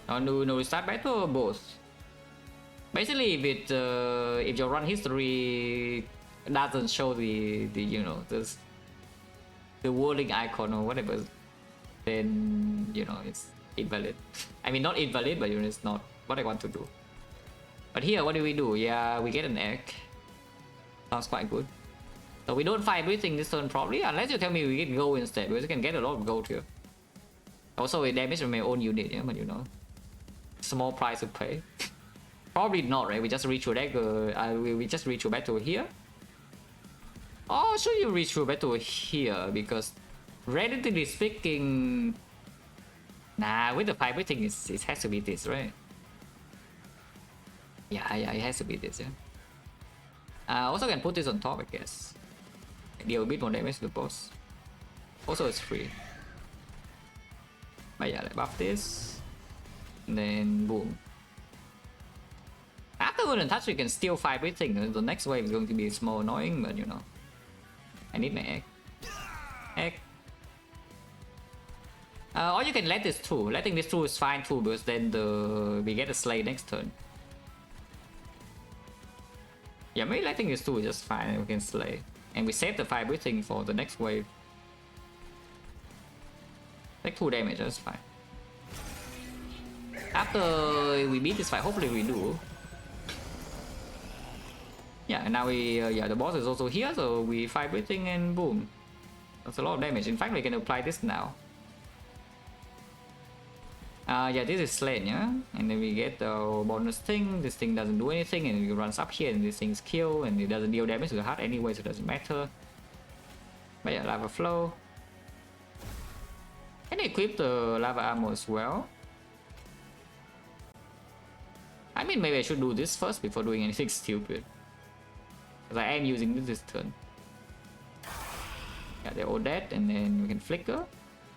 No restart battle or both? Basically, if your run history doesn't show the you know, the whirling icon or whatever, then you know it's invalid. I mean, not invalid, but you know, it's not what I want to do. But here, what do we do? Yeah, we get an egg. Sounds quite good. So we don't fight everything this turn probably, unless you tell me we get gold instead, because you can get a lot of gold here. Also, we damage from my own unit, yeah, but you know, small price to pay. Probably not, right? We just reach your deck. We just reach your battle here. Oh, should you reach your battle here? Because relatively speaking, nah, with the fight everything it has to be this, right? Yeah, it has to be this, yeah. Also can put this on top, I guess. Deal a bit more damage to the boss. Also, it's free. But yeah, like buff this. And then boom. After Golden Touch, we can still fight everything. The next wave is going to be small annoying, but you know. I need my egg. Egg. Or you can let this through. Letting this through is fine too, because then we get a slay next turn. Yeah, maybe letting this through is just fine. We can slay. And we save the fight everything for the next wave. Take 2 damage, that's fine. After we beat this fight, hopefully we do. Yeah, and now yeah, the boss is also here, so we fight everything and boom. That's a lot of damage. In fact, we can apply this now. Yeah, this is slain, yeah? And then we get the bonus thing. This thing doesn't do anything, and it runs up here, and this thing's kill, and it doesn't deal damage to the heart anyway, so it doesn't matter. But yeah, lava flow. Can I equip the lava armor as well? I mean, maybe I should do this first before doing anything stupid. Because I am using this turn. Yeah, they're all dead, and then we can flicker.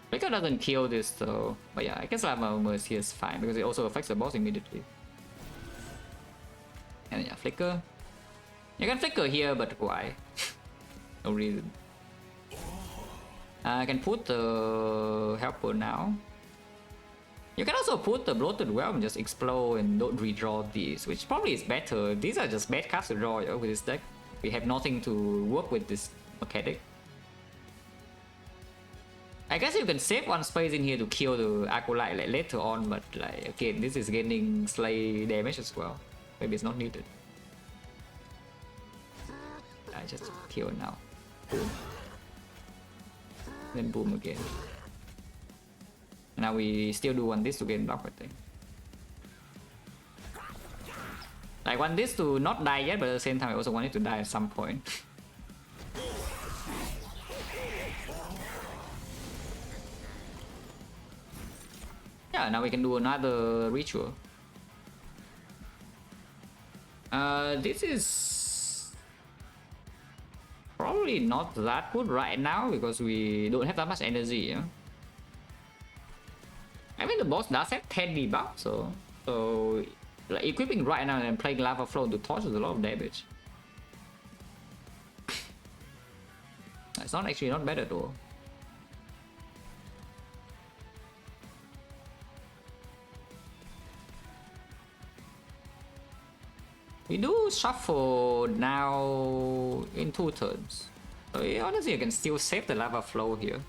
Flicker doesn't kill this though. But yeah, I guess lava armor here is fine because it also affects the boss immediately. And yeah, flicker. You can flicker here, but why? No reason. I can put the helper now. You can also put the bloated realm, just explode and don't redraw these, which probably is better. These are just bad cards to draw, yeah, with this deck. We have nothing to work with this mechanic. I guess you can save one space in here to kill the acolyte like later on, but like again, this is getting slay damage as well. Maybe it's not needed. I just kill now. Boom. Then boom again. Now we still do want this to get blocked, I think. I want this to not die yet, but at the same time I also want it to die at some point. Yeah, now we can do another ritual. This is probably not that good right now because we don't have that much energy. Yeah? I mean, the boss does have 10 debuff, so like, equipping right now and playing Lava Flow to torch is a lot of damage. It's not actually not bad at all. We do shuffle now in 2 turns. So yeah, honestly, you can still save the Lava Flow here.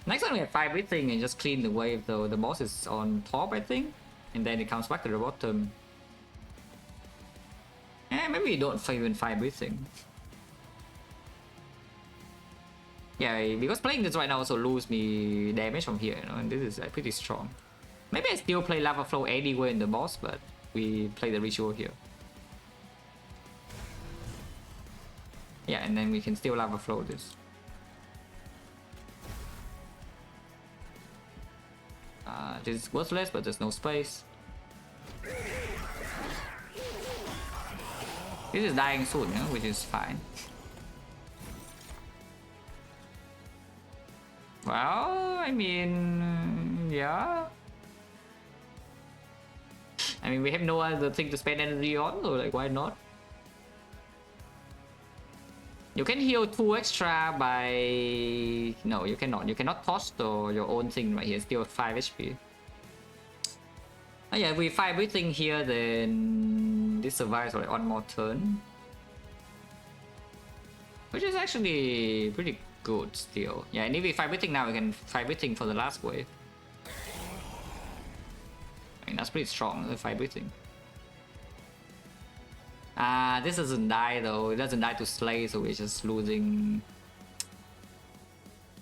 Next time we have 5 breathing and just clean the wave though. The boss is on top, I think. And then it comes back to the bottom. Maybe we don't even 5 breathing. Yeah, because playing this right now also lose me damage from here, you know, and this is pretty strong. Maybe I still play Lava Flow anyway in the boss, but we play the ritual here. Yeah, and then we can still Lava Flow this. This is worthless, but there's no space. This is dying soon, you know, which is fine. Well, I mean, yeah. I mean, we have no other thing to spend energy on, so like, why not? You can heal 2 extra by... No, you cannot. You cannot toss your own thing right here. Still 5 HP. Oh yeah, if we 5 everything here, then this survives for like 1 more turn. Which is actually pretty good still. Yeah, and if we 5 everything now, we can 5 everything for the last wave. I mean, that's pretty strong, the 5 everything. This doesn't die though. It doesn't die to slay, so we're just losing...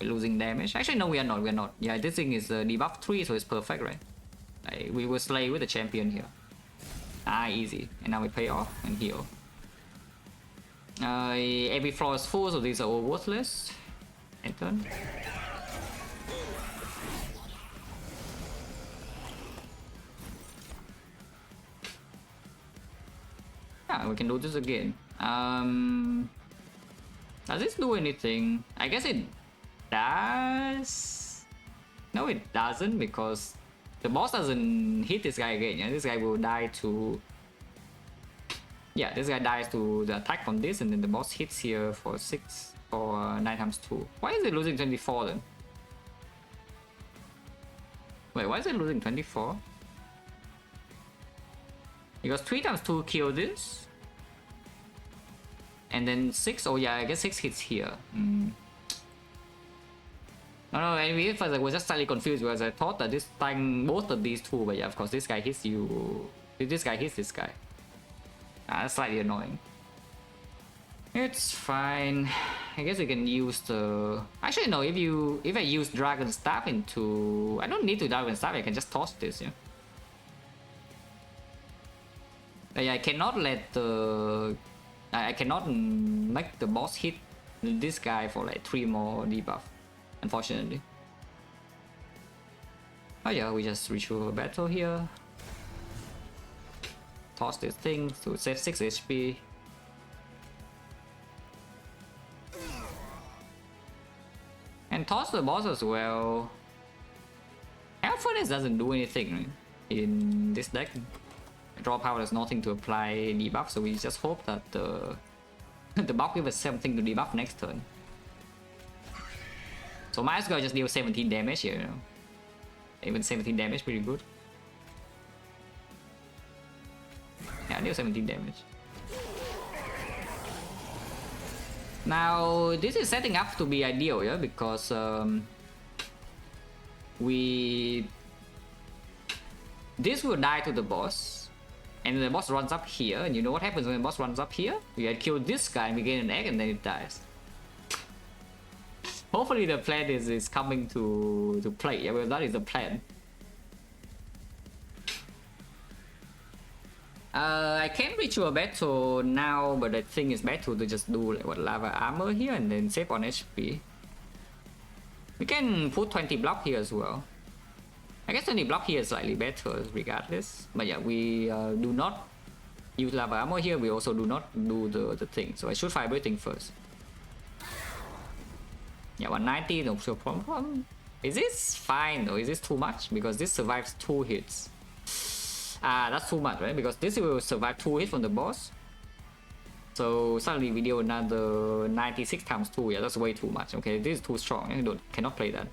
We're losing damage. Actually, no, we are not. We are not. Yeah, this thing is debuff 3, so it's perfect, right? Like, we will slay with the champion here. Easy. And now we pay off and heal. Every floor is full, so these are all worthless. End turn. Yeah, we can do this again. Does this do anything? I guess it does. No, it doesn't, because the boss doesn't hit this guy again. Yeah, this guy will die to... Yeah, this guy dies to the attack from this, and then the boss hits here for 6 or 9 times 2. Why is it losing 24 then? Wait, why is it losing 24? Because 3 times 2 kill this. And then 6, oh yeah, I guess 6 hits here. No, anyway, first I was just slightly confused because I thought that this time both of these two, but yeah, of course this guy hits you. This guy hits this guy. That's slightly annoying. It's fine. I guess we can use the... Actually no, if I use Dragon Staff into... I don't need to Dragon Staff, I can just toss this, yeah. But yeah, I cannot let the... I cannot make the boss hit this guy for like 3 more debuff, unfortunately. Oh yeah, we just ritual battle here. Toss this thing to save 6 HP. And toss the boss as well. Furnace doesn't do anything, right, in this deck. Draw power has nothing to apply debuff, so we just hope that the buff gives us something to debuff next turn. So might as well just deal 17 damage here, you know. Even 17 damage, pretty good. Yeah, deal 17 damage. Now this is setting up to be ideal, yeah, because this will die to the boss, and the boss runs up here, and you know what happens when the boss runs up here? We had killed this guy and we gain an egg and then it dies. Hopefully the plan is coming to play. Yeah, well, that is the plan. I can reach you a battle now, but I think it's better to just do like what lava armor here and then save on HP. We can put 20 block here as well. I guess 20 block here is slightly better regardless. But yeah, we do not use lava armor here. We also do not do the thing. So I should fire everything first. Yeah, 190, no problem. Is this fine or is this too much? Because this survives 2 hits. Ah, that's too much, right? Because this will survive 2 hits from the boss. So suddenly we deal another 96 times 2. Yeah, that's way too much. Okay, this is too strong. You cannot play that.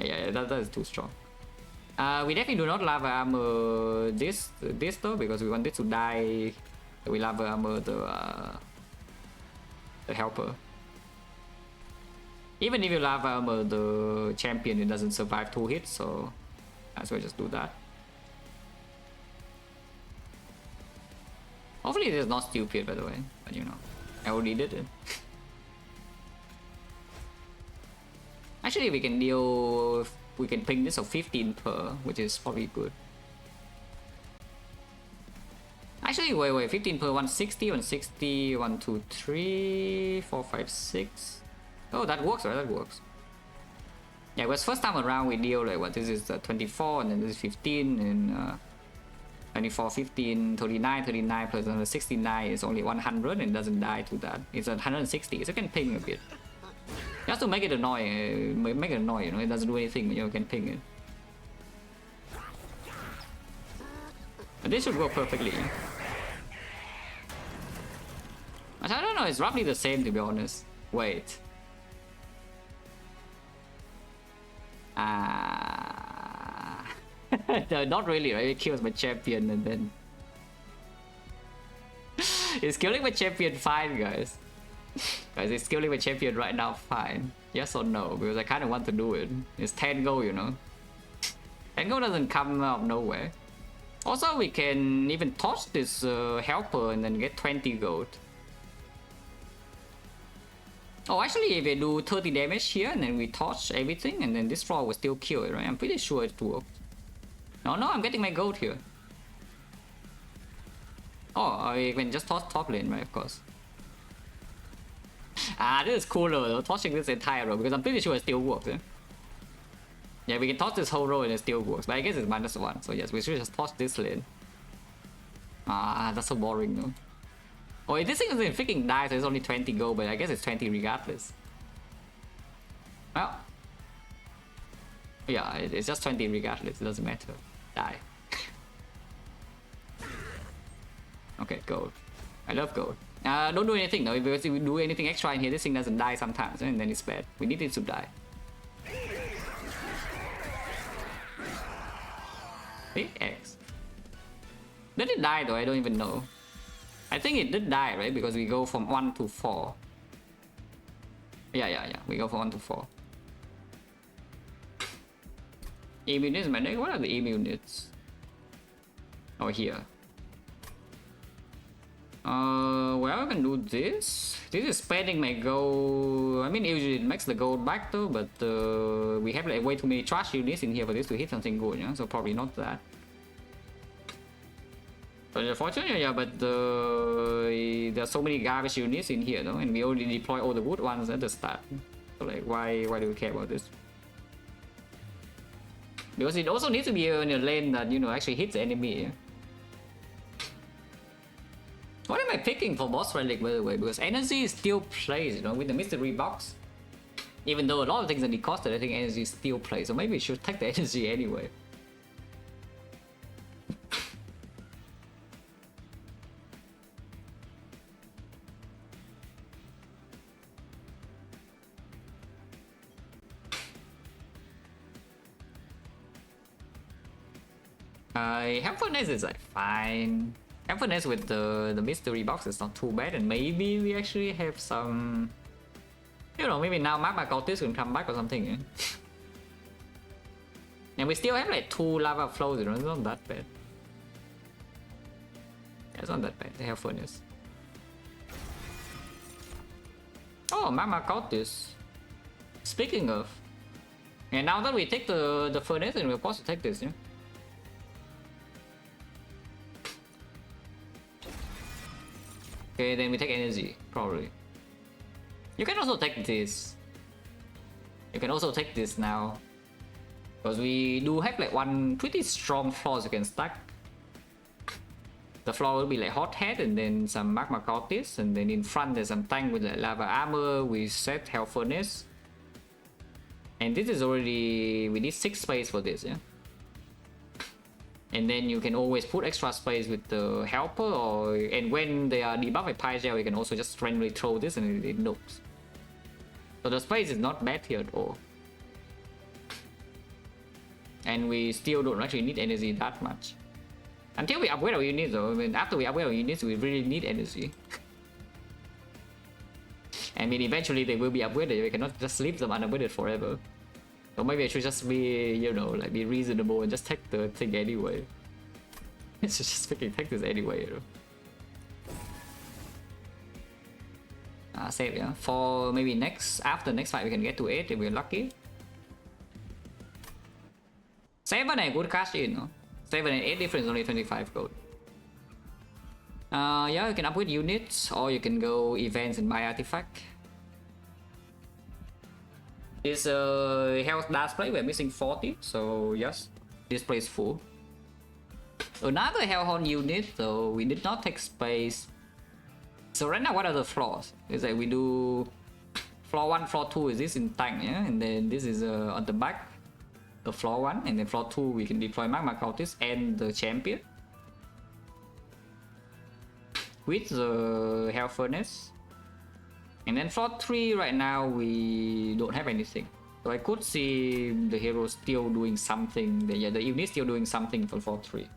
yeah, that is too strong. We definitely do not lava armor this though, because we want this to die. We lava armor the helper. Even if you lava armor the champion, it doesn't survive 2 hits, so that's why just do that. Hopefully it is not stupid, by the way, but you know, I already did it. Actually, we can ping this of 15 per, which is probably good. Actually, wait, 15 per, 160, 160, 1, 2, 3, 4, 5, 6. Oh, that works, right? That works. Yeah, because first time around we deal like what, this is 24 and then this is 15 and 24, 15, 39, 39 plus another 69 is only 100 and doesn't die to that. It's 160, so you can ping a bit. Just to make it annoying, make it annoying, you know, it doesn't do anything, but you can ping it. But this should work perfectly. But I don't know, it's roughly the same to be honest. Wait. No, not really, right? It kills my champion and then... It's killing my champion fine, guys. Guys, it's killing my champion right now fine. Yes or no? Because I kind of want to do it. It's 10 gold, you know. 10 gold doesn't come out of nowhere. Also, we can even torch this helper and then get 20 gold. Oh, actually, if we do 30 damage here and then we torch everything and then this floor will still kill it, right? I'm pretty sure it works. No, I'm getting my gold here. Oh, I can just toss top lane, right? Of course. Ah, this is cooler though, torching this entire row, because I'm pretty sure it still works, eh? Yeah, we can toss this whole row and it still works, but I guess it's -1, so yes, we should just toss this lane. Ah, that's so boring though. Oh, if this thing doesn't freaking die, so it's only 20 gold, but I guess it's 20 regardless. Well, yeah, it's just 20 regardless, it doesn't matter. Die. Okay, gold. I love gold. Don't do anything though, because if we do anything extra in here, this thing doesn't die sometimes, and then it's bad. We need it to die. See? X. Did it die though? I don't even know. I think it did die, right? Because we go from 1 to 4. Yeah. We go from 1 to 4. EM units, my nigga. What are the EM units? Oh, here. Well, I can do this. This is spending my gold. I mean, usually it makes the gold back though, but we have like way too many trash units in here for this to hit something good, yeah? So probably not that. But unfortunately, yeah, but there are so many garbage units in here though, and we already deploy all the wood ones at the start. So like, why do we care about this? Because it also needs to be in a lane that, you know, actually hits the enemy. Yeah? What am I picking for boss relic, by the way? Because energy still plays, you know, with the mystery box. Even though a lot of things are decosted, I think energy still plays. So maybe we should take the energy anyway. Helpfulness is like fine. Furnace with the mystery box is not too bad, and maybe we actually have some, you know, maybe now Magma Cultist can come back or something. Eh? And we still have like 2 lava flows, you know, it's not that bad. It's not that bad. They have Furnace. Oh, Magma Cultist. Speaking of, and now that we take the Furnace, and we're supposed to take this, yeah. Okay, then we take energy, probably. You can also take this. You can also take this now. Because we do have like one pretty strong floors you can stack. The floor will be like Hot Head and then some Magma Cultist, and then in front there's some tank with like Lava Armor, we set Hell Furnace. And this is already, we need 6 space for this, yeah? And then you can always put extra space with the Helper, or and when they are debuffed by Pygel, you can also just randomly throw this and it nukes. So the space is not bad here at all. And we still don't actually need energy that much. Until we upgrade our units though, I mean, after we upgrade our units, we really need energy. I mean, eventually they will be upgraded, we cannot just leave them unupgraded forever. So maybe I should just be, you know, like be reasonable and just take the thing anyway. It's just freaking take this anyway, you know. Save, yeah. For maybe after next fight we can get to 8 if we're lucky. 7 and good cash in, no? 7 and 8 difference, only 25 gold. Yeah, you can upgrade units, or you can go events and buy artifact. This health display, we're missing 40, so yes, display is full. Another Hellhorn unit, so we did not take space. So right now, what are the floors? Is that we do floor 1, floor 2 is this in tank, yeah? And then this is on the back, the floor 1, and then floor 2 we can deploy Magma Cultist and the champion. With the Hell Furnace. And then floor 3 right now we don't have anything. So I could see the hero still doing something. Yeah, the unit still doing something for floor 3.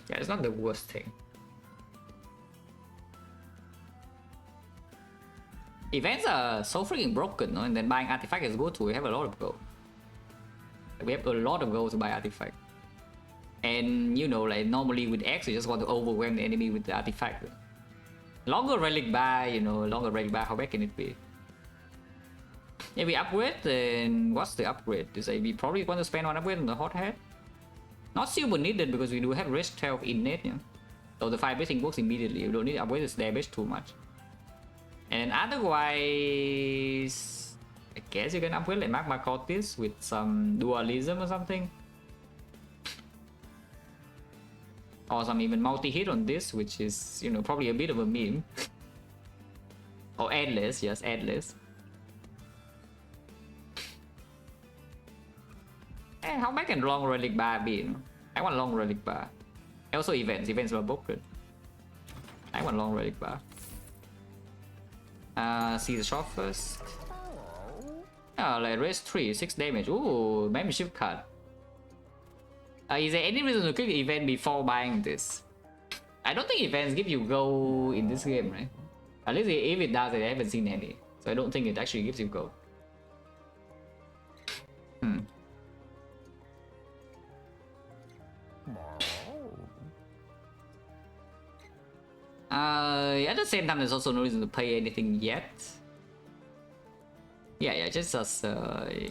Yeah, it's not the worst thing. Events are so freaking broken, no? And then buying artifact is good too. We have a lot of gold. We have a lot of gold to buy artifact. And you know, like normally with X, you just want to overwhelm the enemy with the artifact. Longer relic bar, you know, longer relic bar, how bad can it be? If we upgrade, then what's the upgrade? To say we probably want to spend 1 upgrade on the Hot Head. Not super needed because we do have Risk 12 innate, yeah? So the 5 breathing works immediately. You don't need to upgrade this damage too much. And otherwise, I guess you can upgrade like Magma Cultist with some dualism or something. Or some even multi-hit on this, which is, you know, probably a bit of a meme. Or endless, yes, endless. And how bad can long relic bar be? You know? I want long relic bar. Also events were broken. I want long relic bar. See the shop first. Like raise 3, 6 damage. Ooh, membership card. Is there any reason to click event before buying this? I don't think events give you gold in this game, right? At least if it does, I haven't seen any. So I don't think it actually gives you gold. At the same time, there's also no reason to pay anything yet. Yeah, just as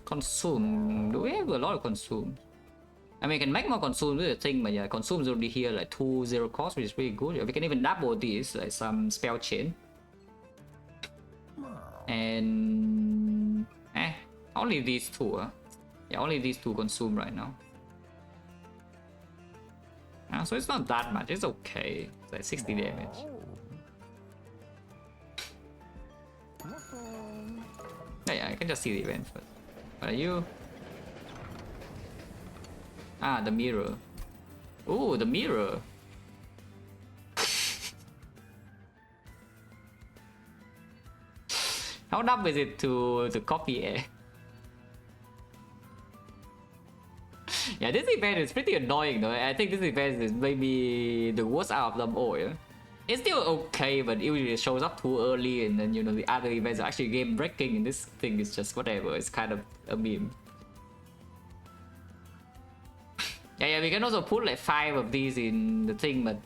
consume. Do we have a lot of consume? I mean, we can make more consume with the thing, but yeah, consume is already here like 2-0 cost, which is pretty good. Yeah, we can even double this, like some spell chain. And only these two. Yeah, only these two consume right now. So it's not that much. It's okay. It's like 60 damage. Yeah, I can just see the event first. What are you? The mirror. Ooh, the mirror. How dumb is it to copy air? Yeah, this event is pretty annoying though. I think this event is maybe the worst out of them all. Yeah? It's still okay, but it usually shows up too early, and then you know the other events are actually game breaking, and this thing is just whatever. It's kind of a meme. Yeah, we can also put like 5 of these in the thing, but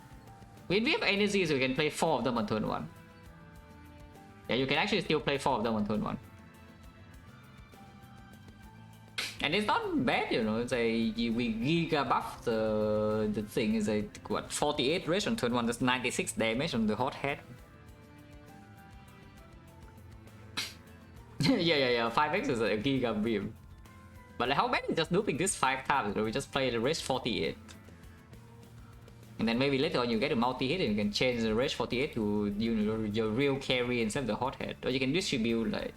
when we have energy, so we can play 4 of them on turn 1. Yeah, you can actually still play 4 of them on turn 1. And it's not bad, you know. It's we giga buff the thing is what 48 rage on turn 1, that's 96 damage on the hot head. yeah. 5x is a giga beam. But like, how bad is just looping this 5 times? We just play the rage 48. And then maybe later on you get a multi-hit and you can change the rage 48 to your real carry instead of the hot head. Or you can distribute like...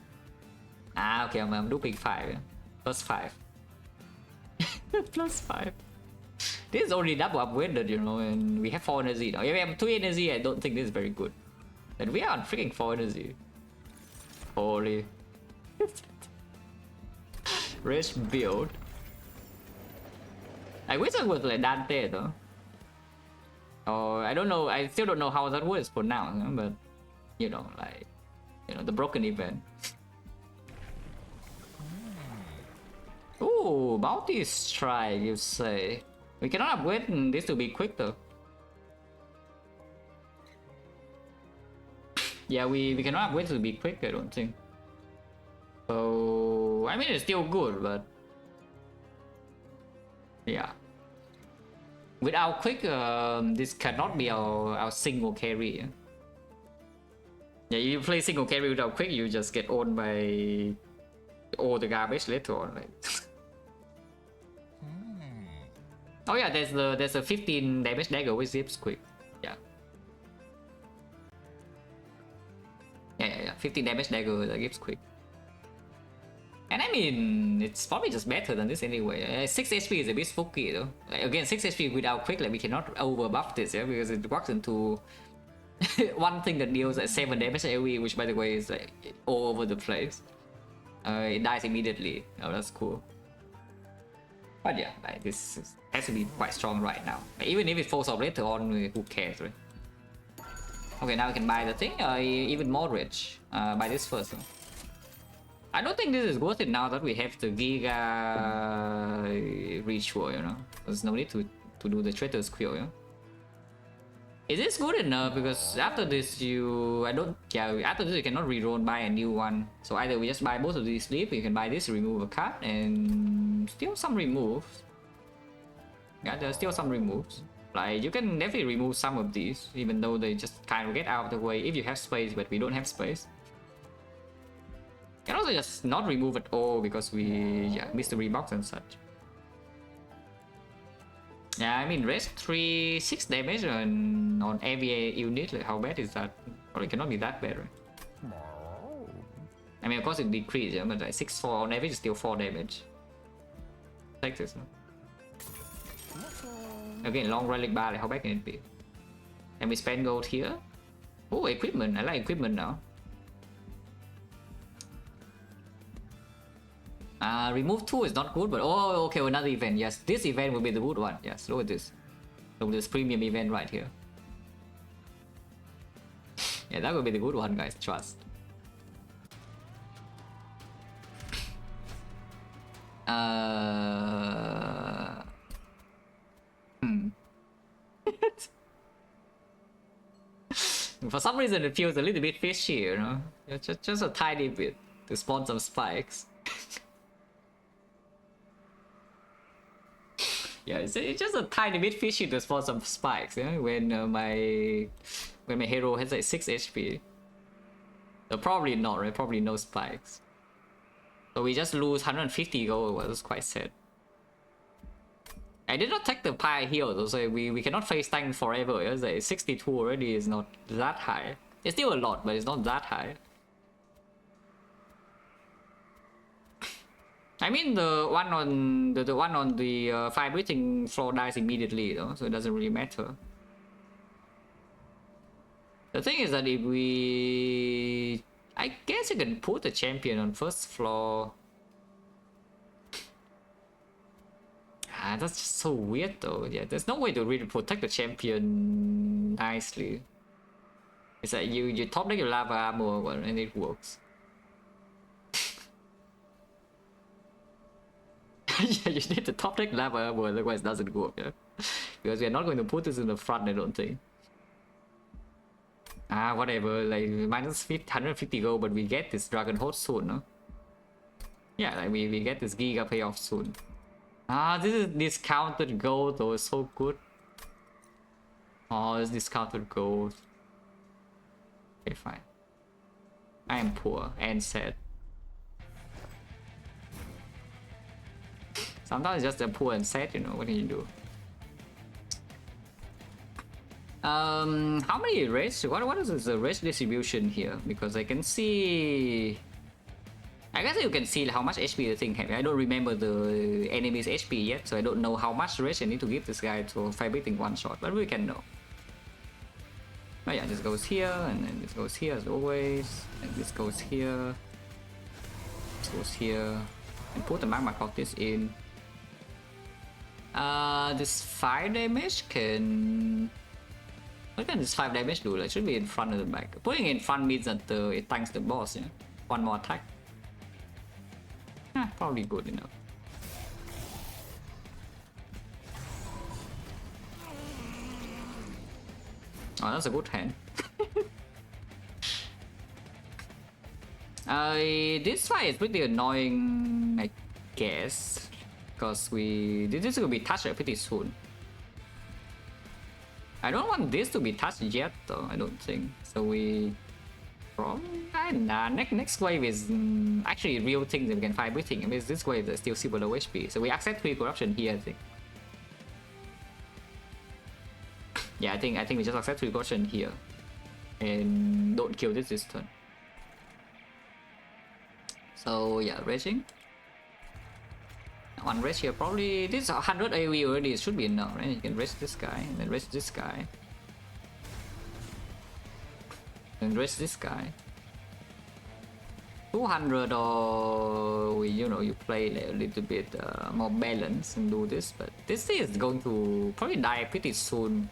okay, I'm looping 5, yeah. Plus 5. Plus 5. This is only double upgraded, you know, and we have 4 energy now. If we have 2 energy, I don't think this is very good. And we are on freaking 4 energy. Holy. Rage build. I wish I was like Dante though. Or I don't know, I still don't know how that works for now, but you know, like, you know, the broken event. Ooh, bounty strike, you say. We cannot upgrade this to be quick though. Yeah, we cannot upgrade to be quick, I don't think. So I mean it's still good, but yeah. Without quick, this cannot be our single carry. Yeah, you play single carry without quick, you just get owned by all the garbage later on. Like. Oh yeah, there's a 15 damage dagger with zips quick. Yeah. Yeah. 15 damage dagger that gives quick. And I mean, it's probably just better than this anyway. 6 HP is a bit spooky though. Like, again, 6 HP without quick, like we cannot over buff this, yeah, because it walks into one thing that deals like 7 damage AoE, which by the way is like all over the place. It dies immediately. Oh, that's cool. But yeah, like, this has to be quite strong right now. Like, even if it falls off later on, who cares, right? Okay, now we can buy the thing, even more rich. Buy this first. Though. I don't think this is worth it now that we have the Giga ritual, you know. There's no need to do the Traitor's Quill, you know. Is this good enough? Because after this after this you cannot reroll, buy a new one. So either we just buy both of these sleep, you can buy this, remove a card, and still some removes. Yeah, there's still some removes. Like, you can definitely remove some of these, even though they just kind of get out of the way if you have space, but we don't have space. You can also just not remove at all because we mystery box and such. Yeah, I mean rest 6 damage on every unit. Like, how bad is that? Probably cannot be that bad, right? I mean, of course it decreases, yeah, but like 6-4 on average is still 4 damage. Take this. Again, long relic bar. Like, how bad can it be? And we spend gold here. Oh, equipment. I like equipment now. Remove 2 is not good, but oh, okay, another event. Yes, this event will be the good one. Yes, look at this. Look at this premium event right here. Yeah, that will be the good one, guys. Trust. For some reason, it feels a little bit fishy, you know. Just a tiny bit to spawn some spikes. Yeah, it's just a tiny bit fishy to spawn some spikes, yeah? When my hero has like 6 HP. So probably not, right? Probably no spikes. So we just lose 150 gold, well, that's quite sad. I did not take the pie heal though, so we cannot face tank forever. It's like 62 already is not that high. It's still a lot, but it's not that high. I mean the one on the fire breathing floor dies immediately though, so it doesn't really matter. The thing is that if we, I guess you can put the champion on first floor. That's just so weird though. Yeah, there's no way to really protect the champion nicely. It's like you top deck your lava armor and it works. Yeah, you need to top deck lava armor, otherwise it doesn't work. Yeah? Because we're not going to put this in the front, I don't think. Whatever, like minus 150 gold, but we get this dragon host soon, no? Yeah, like we get this giga payoff soon. This is discounted gold though, it's so good. Oh, it's discounted gold. Okay, fine. I am poor and sad. Sometimes it's just poor and sad, you know, what can you do? How many race? What is the race distribution here? Because I can see... I guess you can see how much HP the thing has. I don't remember the enemy's HP yet, so I don't know how much race I need to give this guy to fight beating one shot, but we can know. Oh yeah, this goes here, and then this goes here as always, and this goes here, this goes here, and put the magma of this in. This 5 damage can... What can this 5 damage do? Like, it should be in front or the back. Putting it in front means that it tanks the boss, yeah? One more attack. Probably good enough. Oh, that's a good hand. This fight is pretty annoying, I guess, because this is gonna be touched pretty soon. I don't want this to be touched yet, though. I don't think so. We probably next wave is actually real things that we can fight everything. I mean, this wave is still super low HP, so we accept 3 corruption here, I think. Yeah, I think we just accept 3 corruption here, and don't kill this turn. So yeah, raging. One rage here, probably this 100 AoE already should be enough, right? You can rage this guy, and then rage this guy, and rage this guy. 200, or you play like a little bit more balanced and do this, but this is going to probably die pretty soon.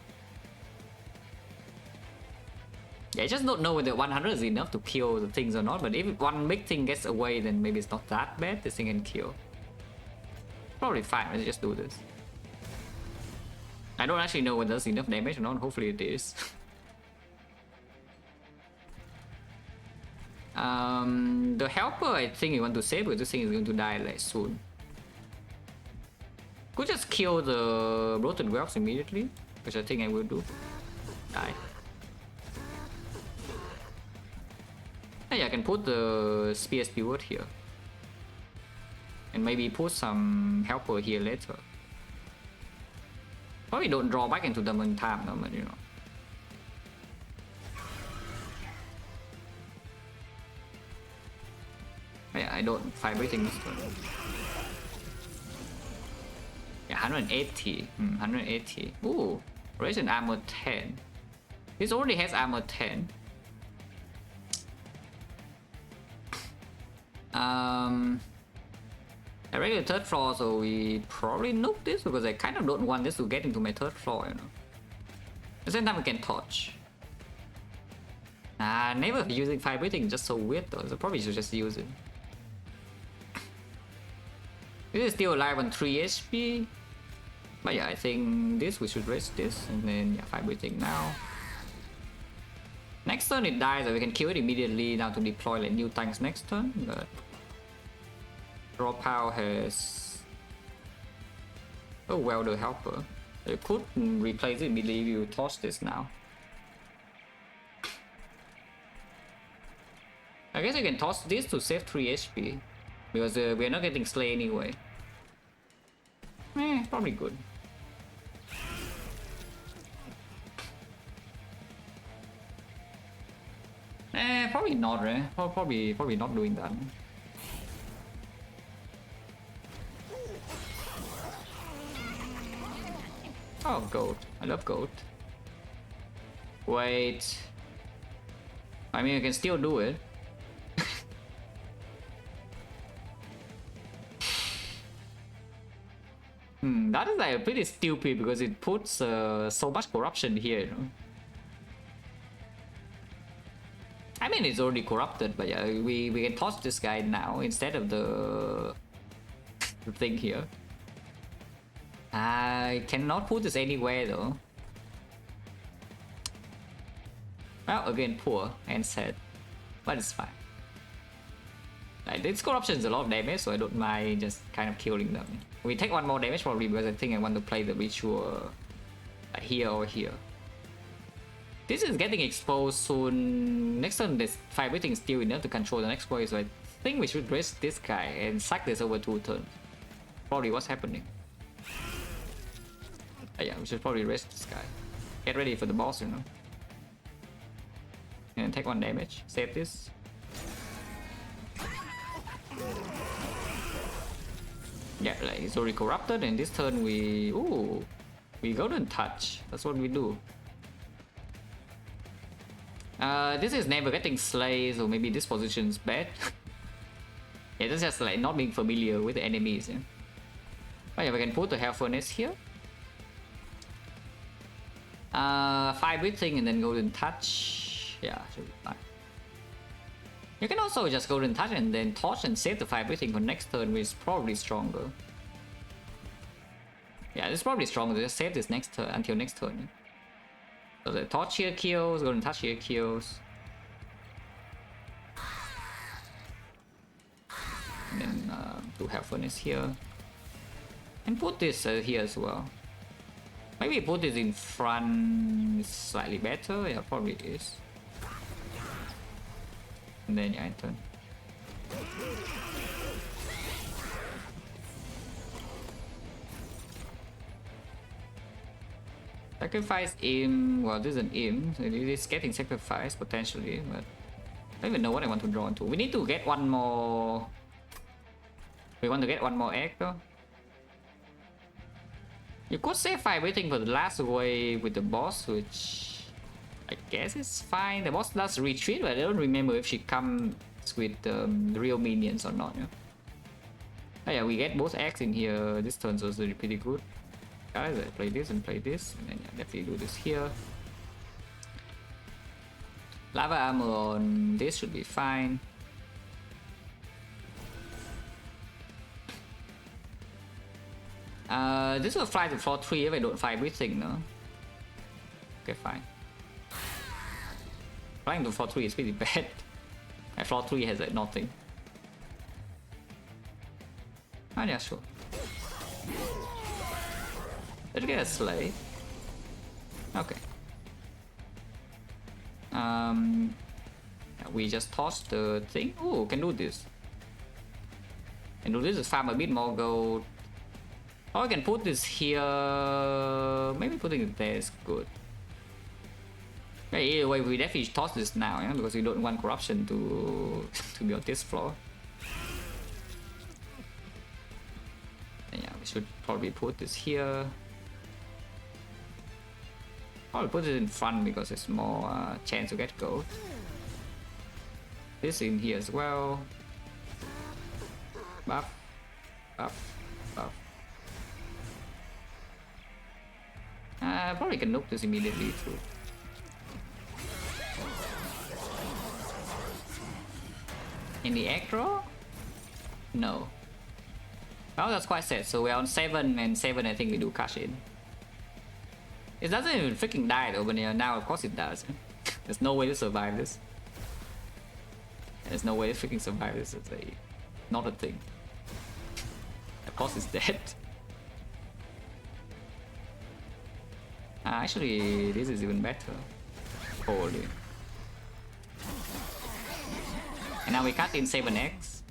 Yeah, I just don't know whether 100 is enough to kill the things or not, but if one big thing gets away, then maybe it's not that bad. This thing can kill. Probably fine, let's just do this. I don't actually know whether that's enough damage or not, hopefully it is. The helper I think you want to save because this thing is going to die like soon. Could just kill the bloated whelps immediately, which I think I will do. Die. Yeah, I can put the spear steward here. And maybe put some helper here later. Probably don't draw back into them in time, no, but you know. Yeah, I don't fight everything this turn. Yeah, 180. 180. Ooh, raise an armor 10. This already has armor 10. I ready the 3rd floor, so we probably nuke this because I kind of don't want this to get into my 3rd floor, you know. At the same time, we can torch. Never using fire breathing, just so weird though, so probably should just use it. This is still alive on 3 HP. But yeah, I think this we should raise this, and then yeah, fire breathing now. Next turn it dies, so we can kill it immediately now to deploy like new tanks next turn, but draw power has well the helper. You could replace it immediately if you toss this now. I guess you can toss this to save 3 HP because we're not getting slain anyway. Probably good. Probably not, right? Probably not doing that. Oh, gold. I love gold. Wait. I mean, I can still do it. That is like pretty stupid because it puts so much corruption here, you know? I mean, it's already corrupted, but yeah, we can toss this guy now instead of the thing here. I cannot put this anywhere though. Well, again, poor and sad, but it's fine. Like, this corruption is a lot of damage, so I don't mind just kind of killing them. We take one more damage probably because I think I want to play the ritual here or here. This is getting exposed soon. Next turn, this everything is still enough to control the next wave, so I think we should risk this guy and sack this over 2 turns. Probably what's happening. Yeah, we should probably risk this guy. Get ready for the boss, you know. And take 1 damage. Save this. Yeah, like it's already corrupted, and this turn we golden touch. That's what we do. This is never getting slayed, so maybe this position is bad. Yeah, that's just like not being familiar with the enemies. Yeah? Oh yeah, we can put the Hell Furnace here. 5 breathing and then golden touch. Yeah, should be fine. You can also just golden touch and then torch and save the 5 breathing for next turn, which is probably stronger. Yeah, it's probably stronger. Just save this next turn until next turn. Yeah? So the torch here kills, golden touch here kills. And then do Hell Furnace here. And put this here as well. Maybe put this in front, it's slightly better. Yeah, probably is. And then yeah, turn. Sacrifice Imp. Well, this is an Imp, so it is getting sacrificed potentially, but I don't even know what I want to draw into. We need to get one more. We want to get one more egg though. You could save 5 waiting for the last wave with the boss, which I guess is fine. The boss does retreat, but I don't remember if she comes with the real minions or not. Yeah? Oh yeah, we get both eggs in here. This turn's also pretty good. Guys, I play this and play this, and then yeah, definitely do this here. Lava armor on this should be fine. This will fly to floor 3 if I don't find everything, no? Okay, fine. Flying to floor 3 is pretty bad. And floor 3 has like nothing. Ah, yeah, sure. Let's get a slay. Okay. We just toss the thing. Oh, can do this. Can do this to farm a bit more gold. Or I can put this here. Maybe putting it there is good. Okay, either way, we definitely toss this now, yeah? Because we don't want corruption to be on this floor. And yeah, we should probably put this here. I'll put it in front because it's more chance to get gold. This in here as well. Buff, buff, buff. Probably can nuke this immediately too. In the egg draw? No. Well, that's quite sad. So we're on 7 and 7. I think we do cash in. It doesn't even freaking die though, but now of course it does. There's no way to survive this. There's no way to freaking survive this. It's not a thing. Of course it's dead. Actually, this is even better. Holy. And now we cut in 7x.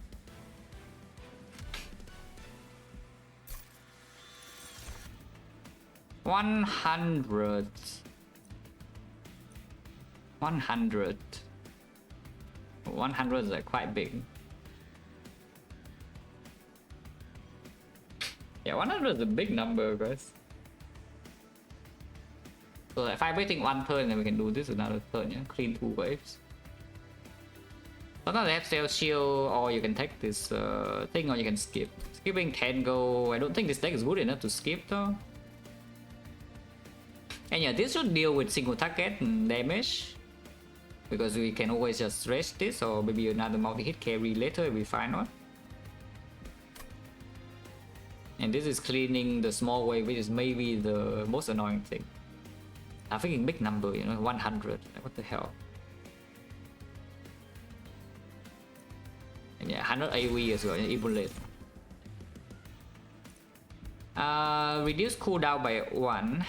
$100. 100. 100 is like quite big. Yeah, 100 is a big number, guys. So if I'm waiting 1 turn, then we can do this another turn, yeah? Clean 2 waves. Sometimes they have Stealth Shield, or you can take this thing, or you can skip. Skipping 10 gold. I don't think this deck is good enough to skip though. And yeah, this should deal with single target damage. Because we can always just rest this, or maybe another multi-hit carry later if we find one. And this is cleaning the small wave, which is maybe the most annoying thing. I'm thinking big number, you know, 100. What the hell? And yeah, 100 AoE as well, even late. Reduce cooldown by 1.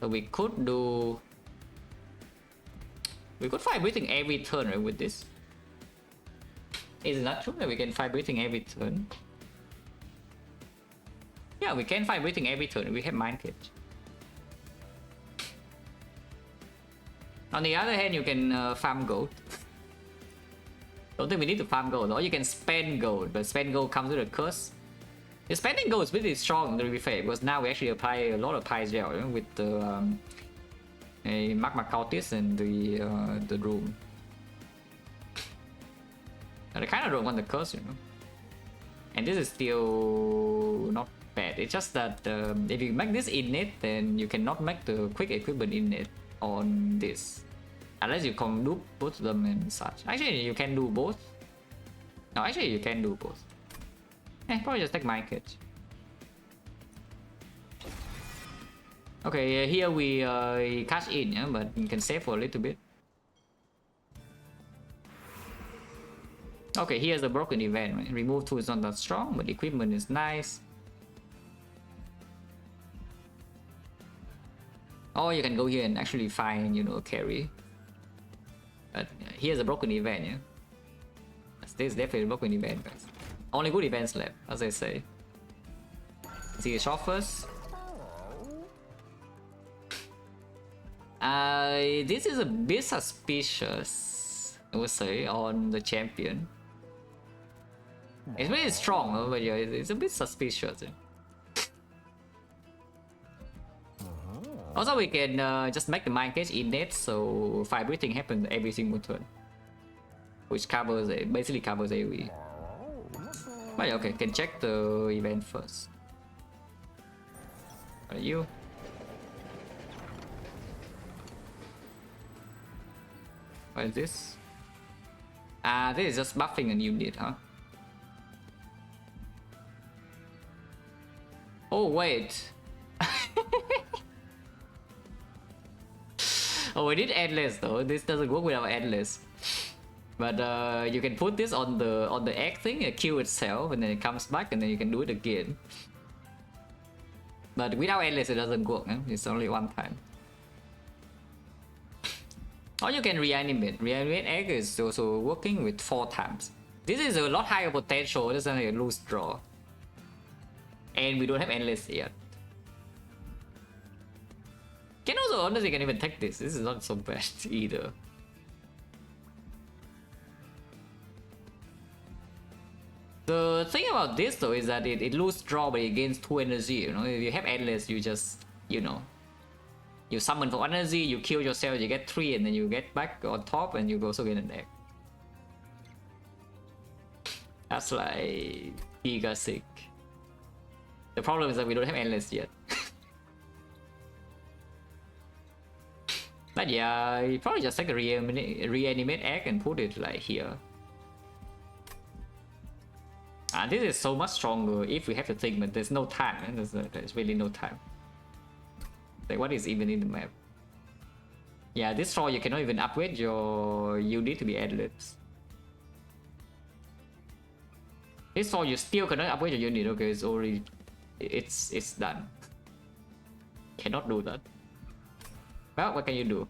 So we could do... We could fire breathing every turn, right, with this. Is it not true that we can fire breathing every turn? Yeah, we can fire breathing every turn. We have Mind Cage. On the other hand, you can farm gold. Don't think we need to farm gold, or you can spend gold, but spend gold comes with a curse. The spending gold is really strong in the refair because now we actually apply a lot of Pie Gel, you know, with the a Magma Cultist and the room. And I kind of don't want the curse, you know. And this is still not bad. It's just that if you make this innate, then you cannot make the quick equipment innate on this, unless you can do both of them and such. Actually, you can do both. No, actually, you can do both. Probably just take my kit. Okay, here we cash in, yeah, but you can save for a little bit. Okay, here's the broken event. Right? Remove tool is not that strong, but equipment is nice. Or you can go here and actually find, you know, a carry. But here's a broken event, yeah. This is definitely a broken event, guys. Only good events left, as I say. See the shot first. This is a bit suspicious, I would say, on the champion. It's really strong, but yeah, it's a bit suspicious. Also, we can just make the Mind Cage innate, so fire breathing happens every single turn, which covers basically covers AoE. But yeah, okay, can check the event first. What are you? What is this? This is just buffing a unit, huh? Oh wait. Oh, we did endless though. This doesn't work without endless. But you can put this on the egg thing, kill itself, and then it comes back, and then you can do it again. But without endless, it doesn't work. Eh? It's only one time. Or you can reanimate. Reanimate egg is also working with 4 times. This is a lot higher potential. This is only a loose draw, and we don't have endless yet. Can also honestly can even take this. This is not so bad either. The thing about this though is that it loses draw but it gains 2 energy, you know. If you have endless, you just, you know, you summon for energy, you kill yourself, you get 3, and then you get back on top and you also get an egg. That's like giga sick. The problem is that we don't have endless yet. But yeah, you probably just take a reanimate egg and put it like here. This is so much stronger if we have to think, but there's no time. There's really no time. Like, what is even in the map? Yeah, this draw you cannot even upgrade your unit to be endless. This draw you still cannot upgrade your unit. Okay, it's already, it's done. Cannot do that. Well, what can you do?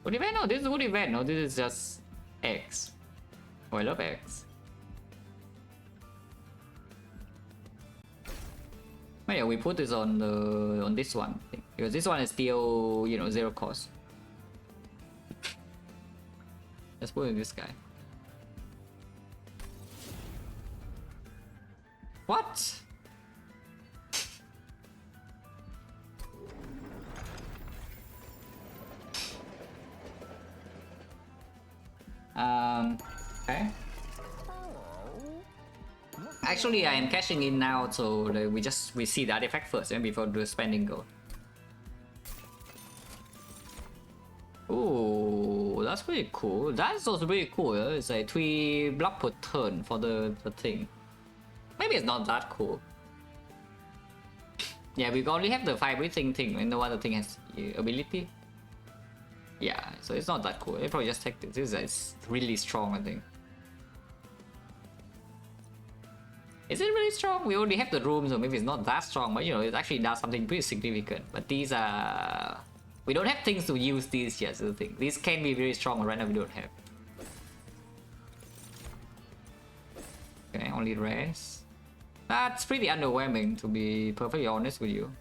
Good event? No, this is a good event. No, this is just X. Oh, I love X. But yeah, we put this on this one because this one is still, you know, 0 cost. Let's put in this guy. What? Okay. Actually, I am cashing in now, so we see the artifact first, before the spending gold. Ooh, that's pretty cool. That's also pretty cool. It's a 3 block per turn for the thing. Maybe it's not that cool. Yeah, we only have the 5 breathing thing, and no other thing has ability. Yeah, so it's not that cool. I probably just take this. This is really strong, I think. Is it really strong? We only have the room, so maybe it's not that strong, but you know, it actually does something pretty significant. But these are... We don't have things to use these yet, so the thing. These can be very strong, but right now we don't have. Okay, only rares. That's pretty underwhelming, to be perfectly honest with you.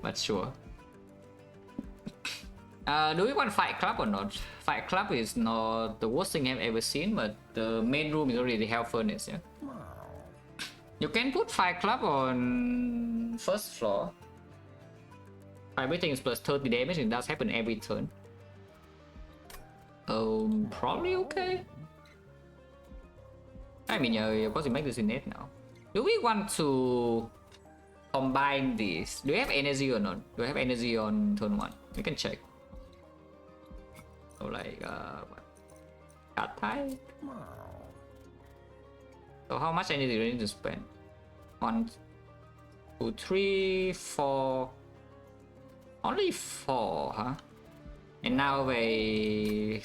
But sure. Do we want Fight Club or not? Fight Club is not the worst thing I've ever seen, but the main room is already the Hell Furnace, yeah? You can put Fight Club on first floor. Everything is plus 30 damage, and it does happen every turn. Probably okay. I mean, yeah, of course you make this innate now. Do we want to combine these? Do we have energy or not? Do we have energy on turn 1? We can check. So like, what? Card type? So how much energy do we need to spend? 1, 2, 3, 4. Only 4, huh? And now they...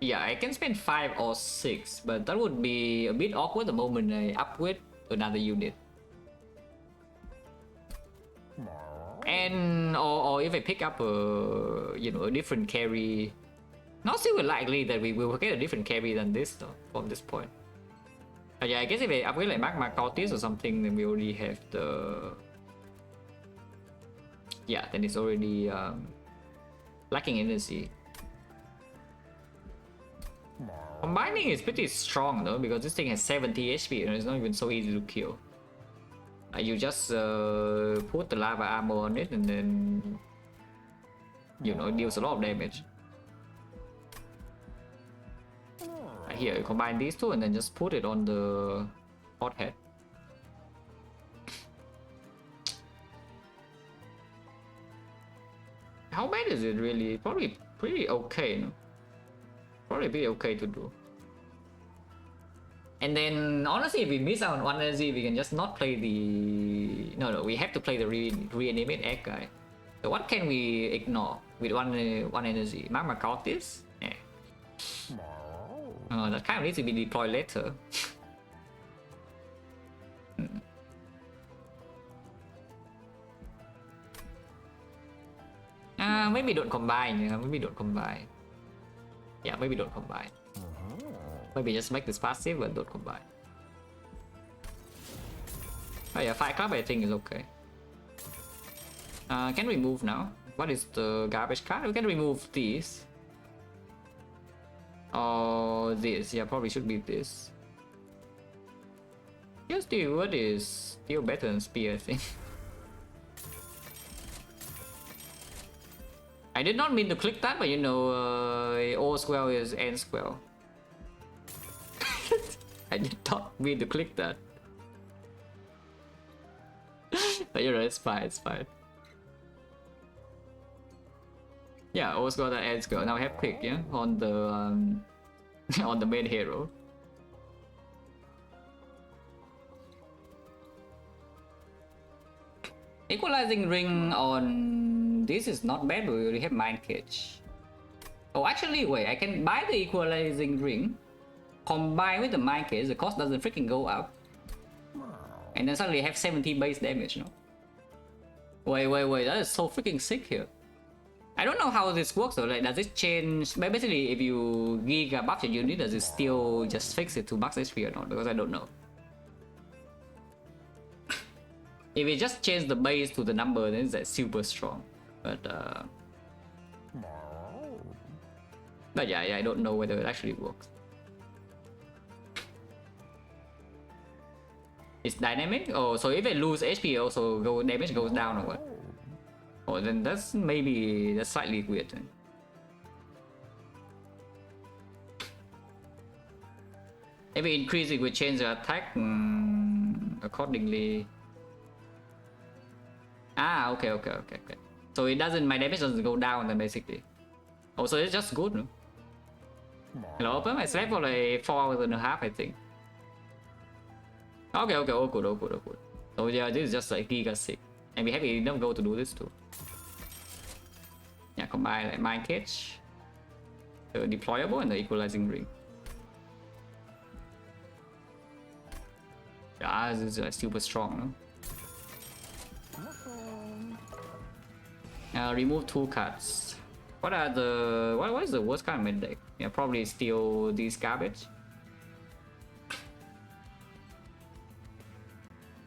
Yeah, I can spend 5 or 6, but that would be a bit awkward the moment I upgrade to another unit. And or if I pick up a a different carry, not super likely that we will get a different carry than this though from this point. Yeah, I guess if I upgrade like Magma Cultist or something, then we already have the... Yeah, then it's already lacking energy. Combining is pretty strong though, because this thing has 70 HP and it's not even so easy to kill. You just put the lava armor on it and then it deals a lot of damage. Here, you combine these two and then just put it on the hot head. How bad is it really? Probably pretty okay, no? Probably be okay to do. And then honestly, if we miss out on 1 energy, we can just not play the... No, we have to play the reanimate egg guy. So what can we ignore with one energy? Magma Cultist? Yeah. That kind of needs to be deployed later. Maybe don't combine, maybe don't combine. Yeah, maybe don't combine. Maybe just make this passive but don't combine. Oh yeah, Fight Club I think is okay. Can we move now? What is the garbage card? We can remove these. Or this, yeah, probably should be this. Just the word is still better than Spear, I think. I did not mean to click that, but O square is N square. I did not mean to click that. But you're right, it's fine, it's fine. Yeah, O square and N square. Now I have pick, yeah, on the on the main hero. Equalizing ring on this is not bad, but we already have Mind Cage. Oh, actually, wait, I can buy the equalizing ring, combine with the Mind Cage, the cost doesn't freaking go up. And then suddenly I have 70 base damage, no? Wait, that is so freaking sick here. I don't know how this works though, like does it change, basically if you giga buff your unit, does it still just fix it to max HP or not? Because I don't know. If it just change the base to the number, then it's like super strong. But yeah, I don't know whether it actually works. It's dynamic? Oh, so if I lose HP, also damage goes down or what? Oh, then that's slightly weird then. If we increase it, we change the attack accordingly. Ah, okay. So it doesn't, my damage doesn't go down then basically. Oh, so it's just good, no? Hello, open my slept for like 4.5 hours, I think. Okay, all good. So yeah, this is just like giga sick. And we have enough gold to do this too. Yeah, combine like Mind Cage, the deployable, and the equalizing ring. Yeah, this is like super strong, no? Remove 2 cards. What are the what is the worst kind of mid deck? Yeah, probably steal these garbage.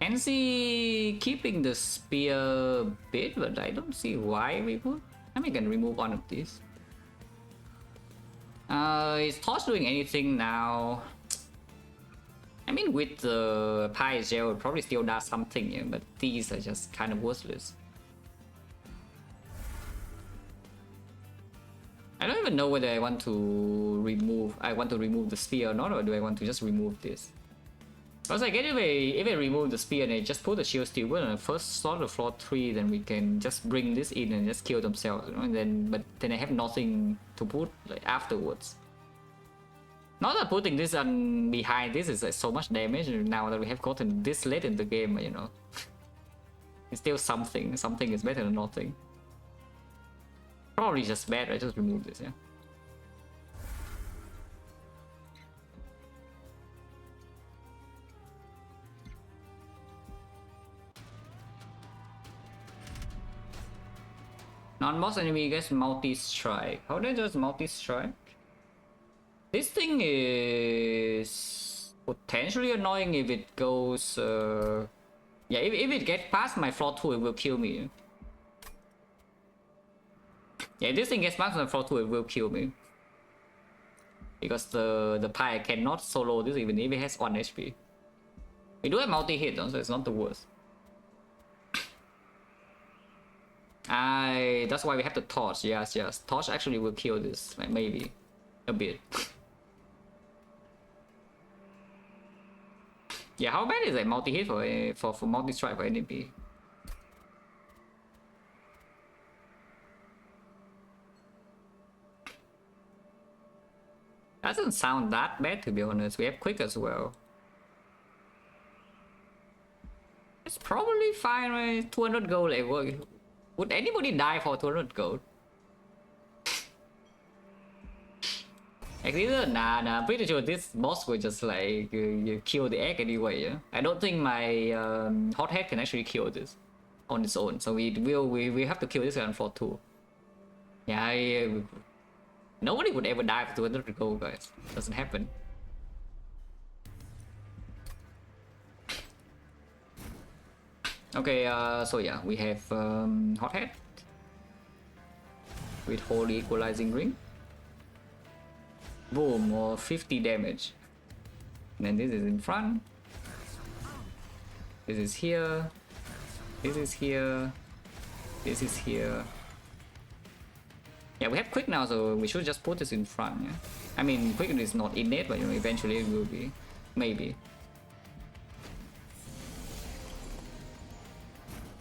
Can see keeping the spear bit, but I don't see why we would. I mean, we can remove one of these. Is Torch doing anything now? I mean, with the Pie Gel, it probably still does something, yeah, but these are just kind of worthless. I don't even know whether I want to remove the spear or not, or do I want to just remove this? Because like if I remove the spear and I just put the shield steel on the first slot of floor 3, then we can just bring this in and just kill themselves, you know? But then I have nothing to put like afterwards. Not that putting this on behind this is like so much damage now that we have gotten this late in the game, you know. It's still something. Something is better than nothing. Probably just bad, I just remove this, yeah. Non-boss enemy gets multi-strike. How did I just multi-strike? This thing is potentially annoying if it goes... Yeah, if it gets past my floor 2, it will kill me. Yeah, if this thing gets past my floor 2, it will kill me. Because the Pie cannot solo this even if it has 1 HP. We do have multi-hit, so it's not the worst. That's why we have the Torch, yes. Torch actually will kill this, like maybe. A bit. Yeah, how bad is a multi-hit for multi-strike for enemy? Doesn't sound that bad, to be honest. We have quick as well. It's probably fine, right? 200 gold level. Would anybody die for 200 gold? Actually, nah, I'm pretty sure this boss will just like you kill the egg anyway, yeah? I don't think my hot head can actually kill this on its own, so we have to kill this one for 2. Yeah, nobody would ever die for 200 gold, guys. Doesn't happen. Okay, so yeah, we have hot head with holy equalizing ring. Boom, or 50 damage. And then this is in front. This is here. This is here. This is here. Yeah, we have quick now, so we should just put this in front, yeah? I mean, quick is not innate, but you know, eventually it will be. Maybe.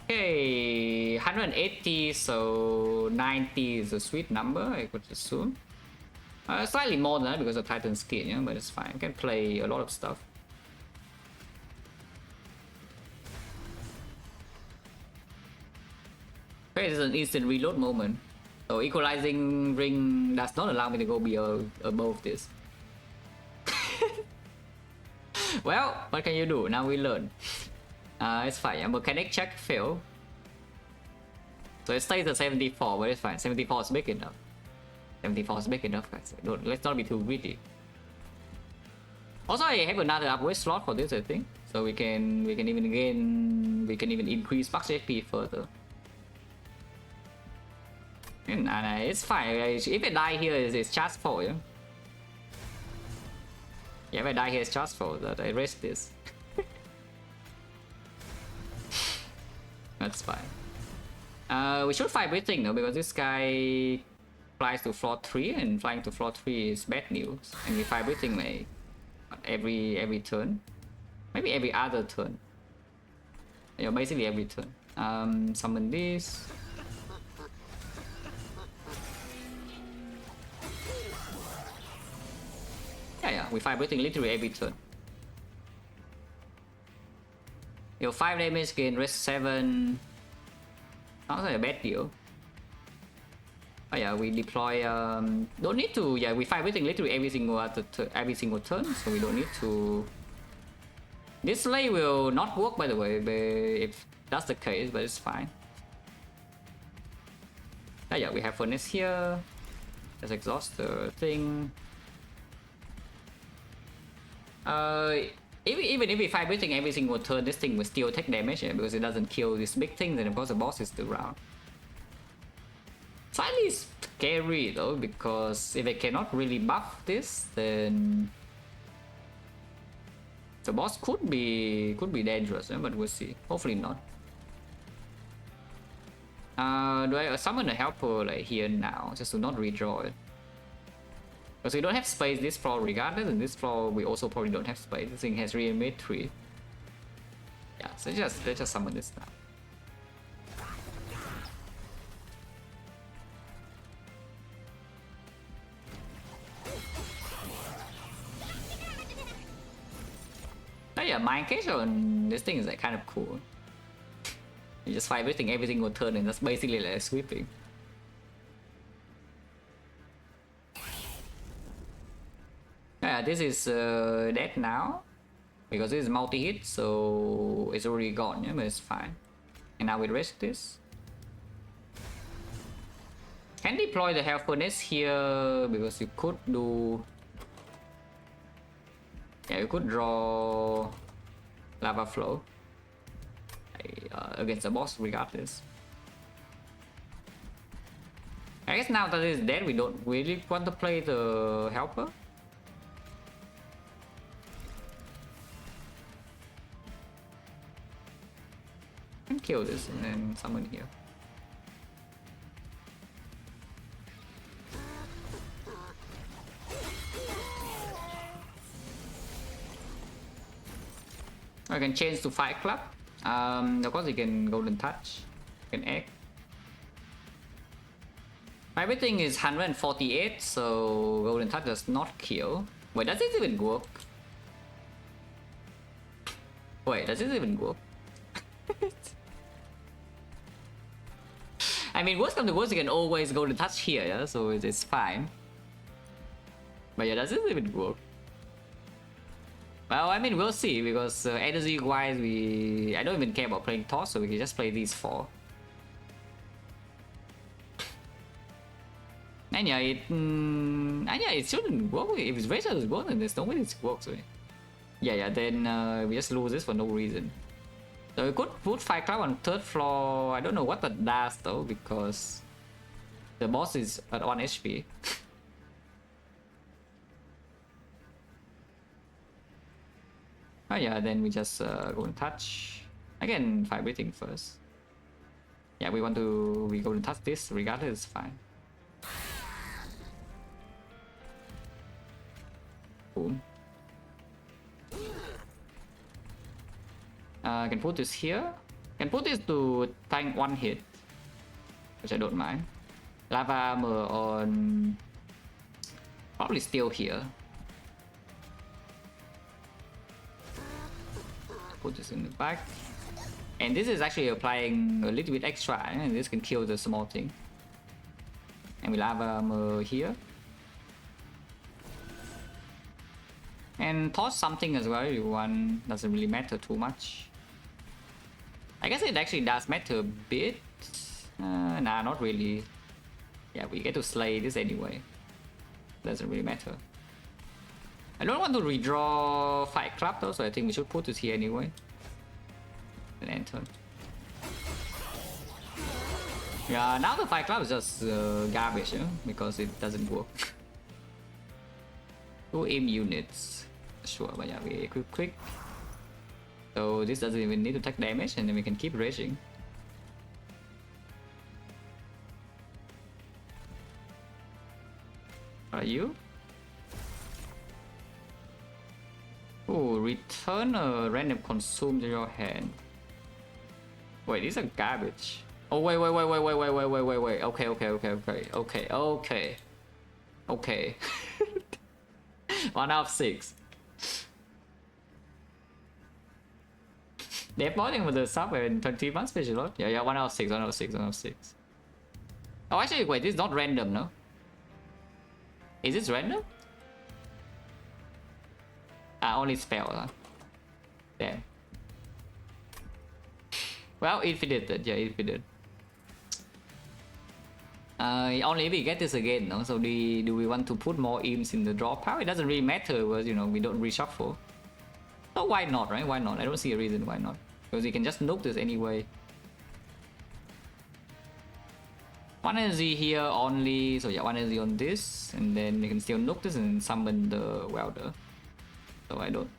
Okay, 180, so 90 is a sweet number, I could assume. Slightly more than that because of Titan skin, yeah, but it's fine. I can play a lot of stuff. Okay, this is an instant reload moment. So equalizing ring does not allow me to go above this. Well, what can you do? Now we learn. It's fine. A mechanic check fail. So it stays at 74, but it's fine. 74 is big enough. 74 is big enough, guys. Let's not be too greedy. Also, I have another upgrade slot for this, I think. So we can even increase max HP further. And it's fine. If I die here, it's just for you. Yeah, if I die here, it's just for that. I rest this. That's fine. We should fight breathing though, because this guy flies to floor 3, and flying to floor 3 is bad news. And we fight breathing may every turn, maybe every other turn. Yeah, basically every turn. Summon this. Yeah, we fight everything literally every turn. Your 5 damage gain rest 7. Not a bad deal. Oh yeah, we deploy. Don't need to. Yeah, we fight everything literally every single turn, so we don't need to. This slay will not work, by the way, if that's the case, but it's fine. Oh yeah, we have furnace here. Let's exhaust the thing. Even if we fight everything every single turn, this thing will still take damage, yeah, because it doesn't kill this big thing, then of course the boss is still around. Slightly scary though, because if I cannot really buff this, then the boss could be dangerous, yeah, but we'll see. Hopefully not. Do I summon a helper like here now, just to not redraw it? Because we don't have space this floor regardless, and this floor we also probably don't have space. This thing has reanimate 3. Yeah, so let's just summon this now. Oh yeah, mind cage on this thing is like kind of cool. You just fight everything every single turn, and that's basically like sweeping. Yeah, this is dead now because this is multi-hit, so it's already gone, yeah, but it's fine. And now we rest this. Can deploy the Hell Furnace here because you could do. Yeah, you could draw Lava Flow against the boss regardless. I guess now that it's dead, we don't really want to play the Helper. Can kill this and then summon here. I can change to Fight Club. Of course, you can Golden Touch, you can Egg. Everything is 148, so Golden Touch does not kill. Wait, does it even work? Wait, does it even work? I mean, worst come to worst, you can always Golden Touch here, yeah? So it's fine. But yeah, does it even work? Well, I mean, we'll see, because energy-wise, I don't even care about playing Toss, so we can just play these 4. And yeah, it shouldn't work. If it's Razor is gone, then there's no way it works. Right? Yeah, then we just lose this for no reason. So we could put Fight Club on 3rd floor. I don't know what that does though, because the boss is at 1 HP. Oh yeah, then we just go and touch. Again, fight everything first. Yeah, we go and touch this regardless, it's fine. Boom. I can put this here. Can put this to tank 1 hit, which I don't mind. Lava armor on probably still here. Put this in the back. And this is actually applying a little bit extra, and this can kill the small thing. And we lava armor here. And toss something as well if you want, doesn't really matter too much. I guess it actually does matter a bit. Nah, not really. Yeah, we get to slay this anyway. Doesn't really matter. I don't want to redraw Fight Club though, so I think we should put this here anyway. And enter. Yeah, now the Fight Club is just garbage, because it doesn't work. 2 aim units. Sure, but yeah, we equip quick. So this doesn't even need to take damage, and then we can keep raging. Are you? return a random consume to your hand. Wait, these are garbage. Oh wait. Okay. 1 out of 6. They're voting with the sub in 20 months special. Yeah, 1 out of 6, 1 out of 6, 1 out of 6. Oh, actually, wait, this is not random, no? Is this random? Ah, only spell, huh? Damn. Well, infinite, yeah, infinite. Only if we get this again, no? So do we want to put more imps in the draw pile? It doesn't really matter because, you know, we don't reshuffle. So why not, right? Why not? I don't see a reason why not. Because you can just nuke this anyway. 1 energy here only, so yeah, 1 energy on this, and then you can still nuke this and summon the welder. So I don't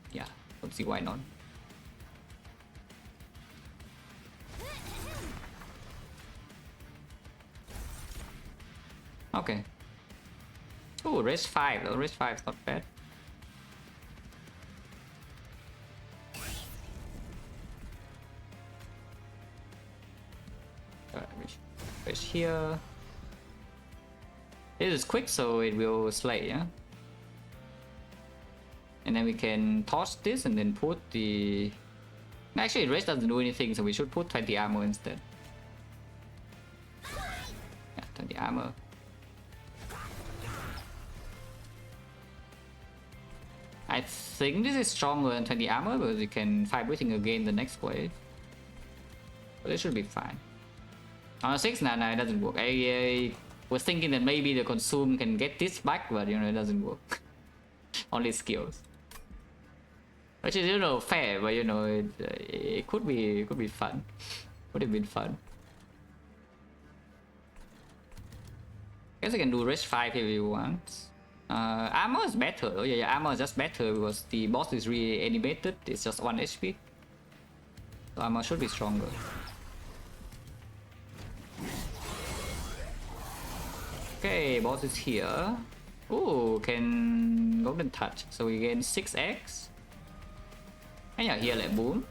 see why not. Okay. Oh, raise 5 though, raise 5 is not bad. Raise here. This is quick, so it will slay, yeah? And then we can toss this and then put the... Actually, raise doesn't do anything, so we should put 20 armor instead. Yeah, 20 armor. I think this is stronger than 20 armor because you can fight everything again the next wave. But it should be fine. On a 6, nah, it doesn't work. I was thinking that maybe the consume can get this back, but you know, it doesn't work. Only skills. Which is, you know, fair, but you know, it could be fun. Would have been fun. Guess I can do Rage 5 if you want. Armor is better though. Yeah, armor is just better because the boss is really animated. It's just 1 HP. So armor should be stronger. Okay, boss is here. Ooh, can golden touch. So we gain 6x. And yeah, here like boom.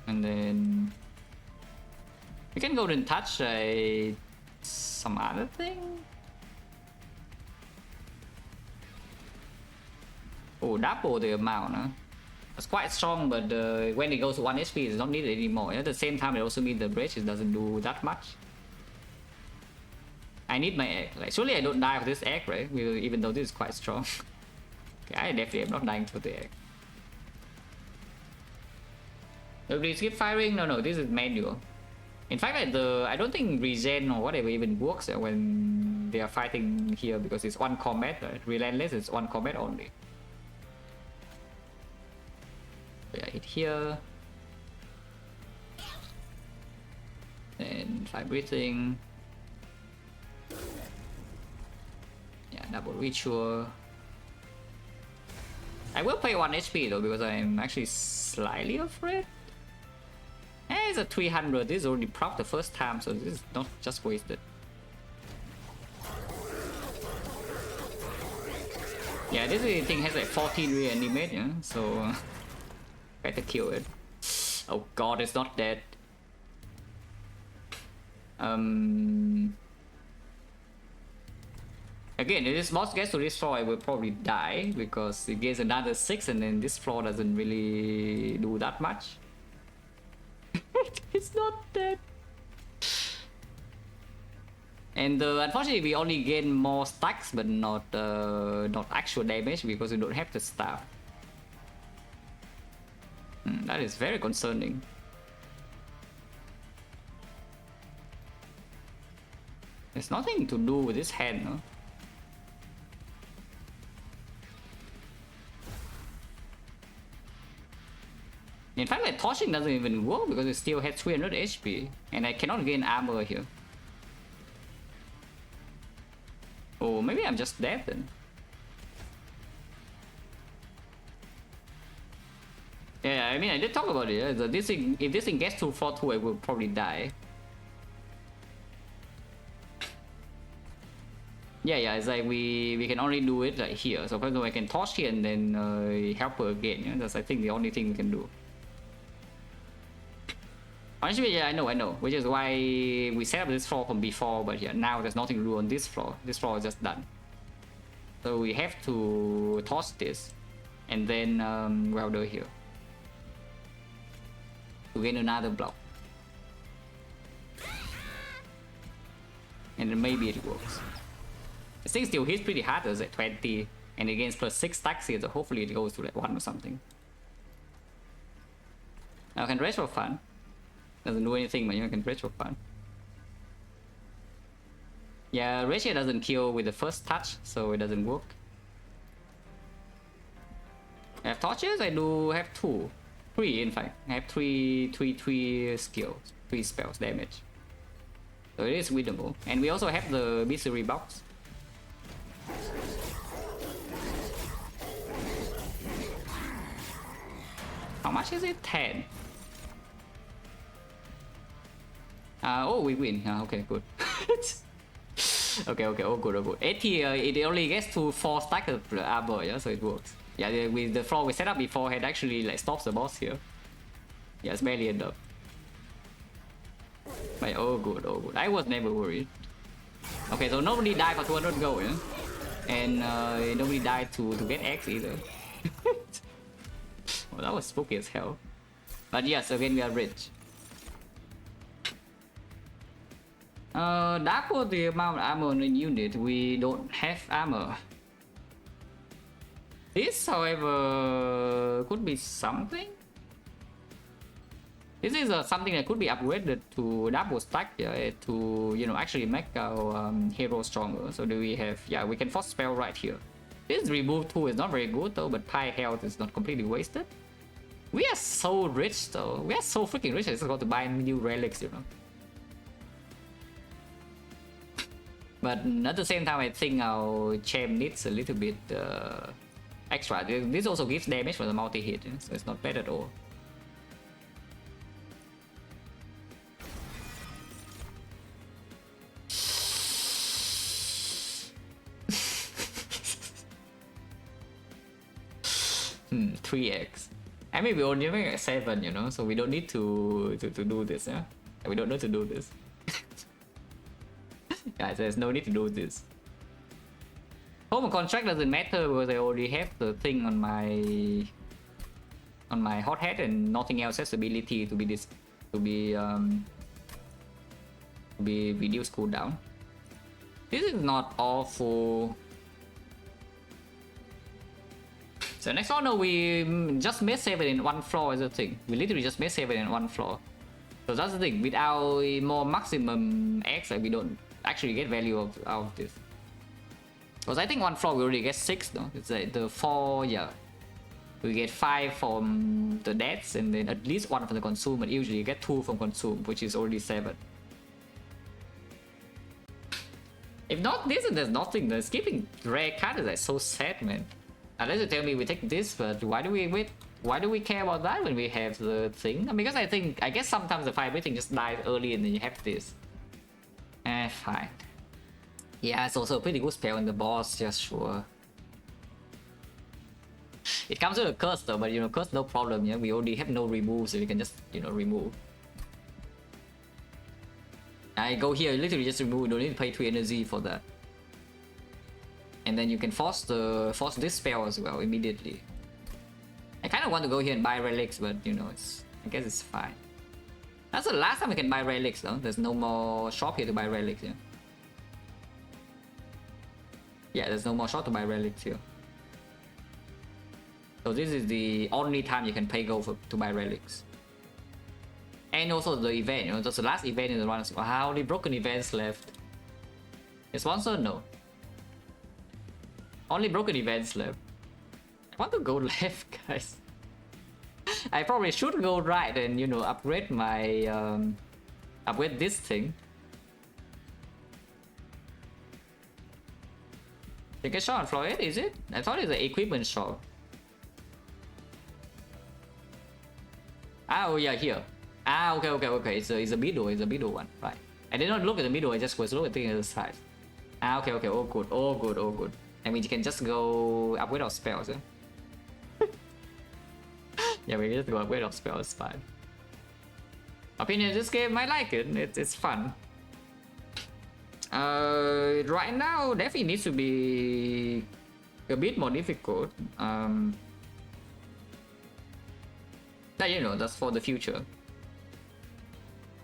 And then we can golden touch some other thing. Oh, double the amount, huh? It's quite strong, but when it goes to 1 HP, it's not needed anymore. At the same time, it also means the bridge doesn't do that much. I need my egg. Like, surely I don't die for this egg, right? Even though this is quite strong. Okay, I definitely am not dying for the egg. Nobody skip firing? No, this is manual. In fact, I don't think regen or whatever even works when they are fighting here because it's 1 combat, right? Relentless is 1 combat only. Yeah, hit here. And fight breathing. Yeah, double ritual. I will pay 1 HP though because I'm actually slightly afraid. It's a 300. This is already proc the first time, so this is not just wasted. Yeah, this thing has like 14 reanimate, yeah? So better kill it. Oh god, it's not dead. Again, if this boss gets to this floor, I will probably die because it gets another 6 and then this floor doesn't really do that much. It's not dead. And unfortunately, we only gain more stacks, but not actual damage because we don't have the staff. That is very concerning. There's nothing to do with this hand, no? In fact, like, torching doesn't even work because it still has 300 HP and I cannot gain armor here. Oh, maybe I'm just dead then. Yeah, I mean, I did talk about it. This thing, if this thing gets to 4-2, I will probably die. Yeah, it's like we can only do it like here. So for example, I can torch here and then help her again. You know? That's I think the only thing we can do. Honestly, yeah, I know. Which is why we set up this floor from before, but yeah, now there's nothing to do on this floor. This floor is just done. So we have to toss this, and then welder here to gain another block, and then maybe it works. The thing still hits pretty hard. It's at 20, and against plus 6 stacks here, so hopefully it goes to like 1 or something. Now I can rest for fun. Doesn't do anything, but you can rest for fun. Yeah, Ratio doesn't kill with the first touch, so it doesn't work. I have torches, I do have 2. 3 in fact. I have 3 skills, 3 spells damage. So it is winnable. And we also have the misery box. How much is it? 10. Oh, we win. Okay, good. Okay, oh good. It only gets to 4 stack of armor, yeah, so it works. Yeah, with the floor we set up before, it actually like stops the boss here. Yeah, it's barely end up. But oh good. I was never worried. Okay, so nobody died for 200 gold, yeah? And nobody died to get X either. Well, that was spooky as hell. But yes, again we are rich. Double the amount of armor in unit, we don't have armor. This, however, could be something. This is something that could be upgraded to double stack, yeah, to, you know, actually make our hero stronger. So do we have, yeah, we can force spell right here. This remove 2 is not very good though, but pie health is not completely wasted. We are so rich though. We are so freaking rich. I just got to buy new relics, you know. But at the same time, I think our champ needs a little bit extra. This also gives damage for the multi-hit, so it's not bad at all. Hmm, 3x. I mean, we only make at 7, you know, so we don't need to do this, yeah? We don't need to do this. Guys, there's no need to do this. Home contract doesn't matter because I already have the thing on my hot hat and nothing else has the ability to be reduced cooldown. This is not awful. So next one, no, we just made 7 in 1 floor is the thing. We literally just made 7 in 1 floor. So that's the thing. With our more maximum X, like, we don't actually get value out of this. Because I think 1 floor we already get 6, no? It's like the 4, yeah. We get 5 from the deaths and then at least 1 from the consume, but usually you get 2 from consume, which is already 7. If not this, there's nothing. The skipping rare card is like so sad, man. Unless you tell me we take this, but why do we wait? Why do we care about that when we have the thing? Because I guess sometimes the fire breathing just dies early and then you have this. Fine. Yeah, it's also a pretty good spell in the boss, just sure. It comes with a curse though, but you know, curse no problem, yeah? We already have no remove, so we can just, you know, remove. I go here, literally just remove, you don't need to pay 3 energy for that. And then you can force this spell as well immediately. I kind of want to go here and buy relics, but you know, I guess it's fine. That's the last time we can buy relics though. There's no more shop here to buy relics, yeah. Yeah, there's no more shop to buy relics here. So this is the only time you can pay gold to buy relics. And also the event, you know, that's the last event in the run. How many broken events left? Is sponsored? No. Only broken events left. I want to go left, guys. I probably should go right and, you know, upgrade my upgrade this thing. Take a shot on floor 8, is it? I thought it's an equipment shop. Ah, oh yeah, here. Ah, okay. It's a middle one, right? I did not look at the middle, I just was looking at the side. Ah, okay, okay, all good, all good, all good. I mean, you can just go upgrade our spells, yeah? Yeah, we can just go upgrade our spells, fine. Opinion, this game, I like it, it's fun. Right now, definitely needs to be a bit more difficult. But you know, that's for the future.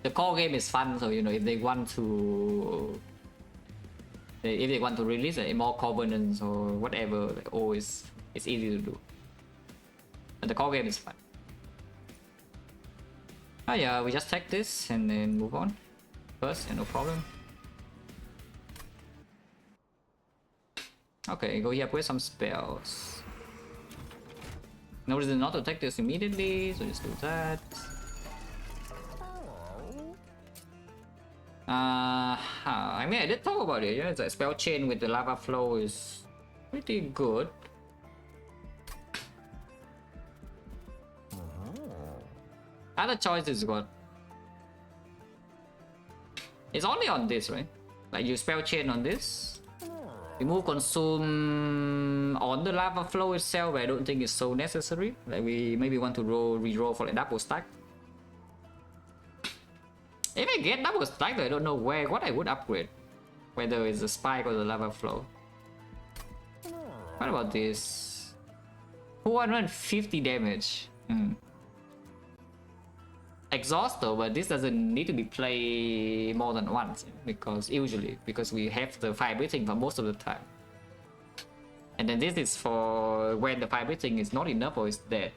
The core game is fun, so you know, if they want to release more Covenants or whatever, like, it's easy to do. But the core game is fun. Oh yeah, we just take this and then move on. First, yeah, no problem. Okay, go here, put some spells. No reason not to take this immediately, so just do that. I mean, I did talk about it, yeah, it's like spell chain with the lava flow is pretty good. Other choice is what? It's only on this, right? Like you spell chain on this. Remove consume on the lava flow itself, but I don't think it's so necessary. Like we maybe want to re-roll for a double stack. If I get double stack, though, I don't know what I would upgrade. Whether it's the spike or the lava flow. What about this? 450 damage. Exhaust though, but this doesn't need to be played more than once because we have the fire breathing for most of the time. And then this is for when the fire breathing is not enough or is dead.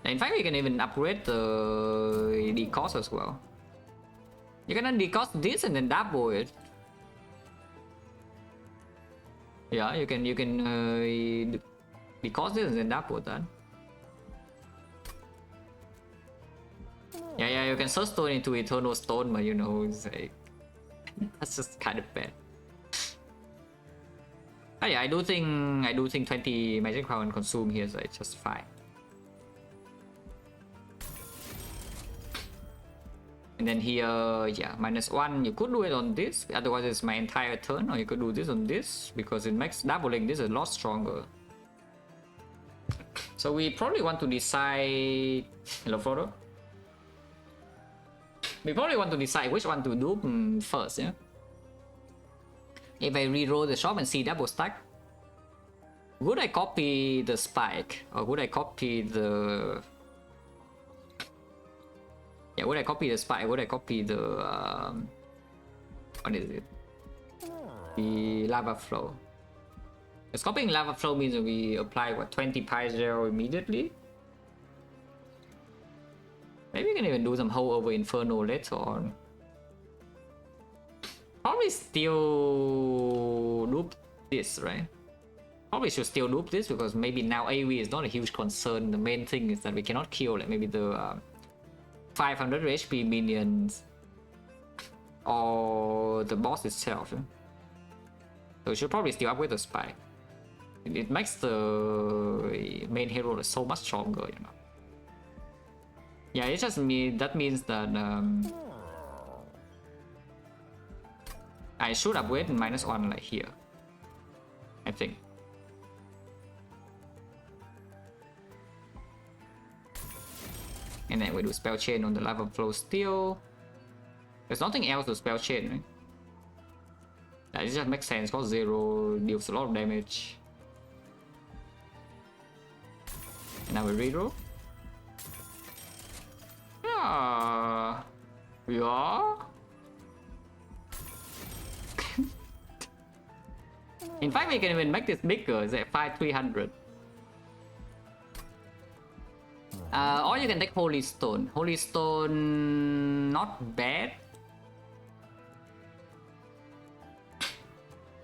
In fact, we can even upgrade the decost as well. You can decost this and then double it. Yeah, you can decost this and then double that. Yeah, you can search stone into eternal stone, but you know, it's like that's just kind of bad. Oh yeah, I do think 20 magic power and consume here, so it's just fine. And then here, yeah, -1. You could do it on this, otherwise it's my entire turn, or you could do this on this because it makes doubling this a lot stronger. So we probably want to decide. Hello, Frodo. We probably want to decide which one to do first, yeah? If I re-roll the shop and see double stack, would I copy the spike? Or would I copy the... Yeah, would I copy the spike? Would I copy the... What is it? The lava flow. Because copying lava flow means that we apply, what, 20 Pyro immediately? Maybe we can even do some holdover Inferno later on. Probably still loop this, right? Probably should still loop this because maybe now AoE is not a huge concern. The main thing is that we cannot kill like maybe the 500 HP minions or the boss itself. Yeah? So we should probably still upgrade the spike. It makes the main hero so much stronger, you know. Yeah, it's just me. That means that I should upgrade -1 like here. I think. And then we do spell chain on the lava flow still. There's nothing else to spell chain, right? That just makes sense because 0 deals a lot of damage. And now we reroll. Yeah. In fact, we can even make this bigger. It's at 300. Or you can take Holy Stone. Holy Stone, not bad.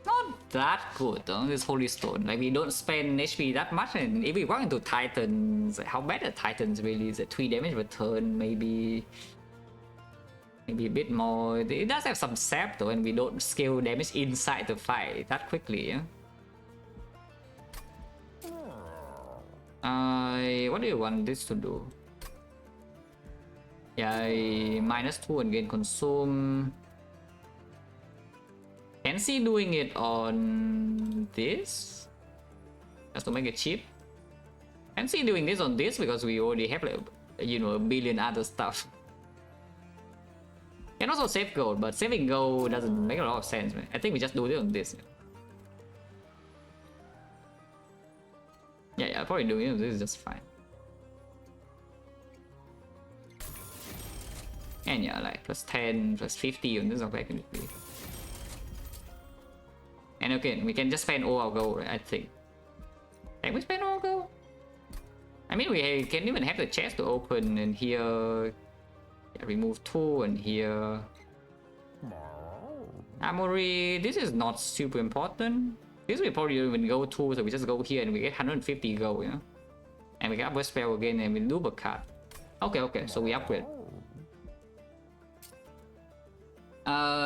Not that good though, this Holy Stone. Like we don't spend HP that much, and if we walk into Titans, how bad are Titans really? Is it 3 damage per turn? Maybe a bit more. It does have some sap though, and we don't scale damage inside the fight that quickly, yeah? What do you want this to do? Yeah, -2 and gain consume. Can see doing it on this just to make it cheap. Can see doing this on this because we already have like, you know, a billion other stuff. Can also save gold, but saving gold doesn't make a lot of sense, man. I think we just do this on this. Yeah, probably doing it on this is just fine. And yeah, like +10, +50 on this opportunity. And again, we can just spend all our gold, right? I think. Can we spend all our gold? I mean, we can even have the chest to open, and here, yeah, remove 2, and here. Armory, this is not super important. This we probably don't even go to, so we just go here and we get 150 gold, you know? And we get upgrade spell again and we do a card. Okay, so we upgrade.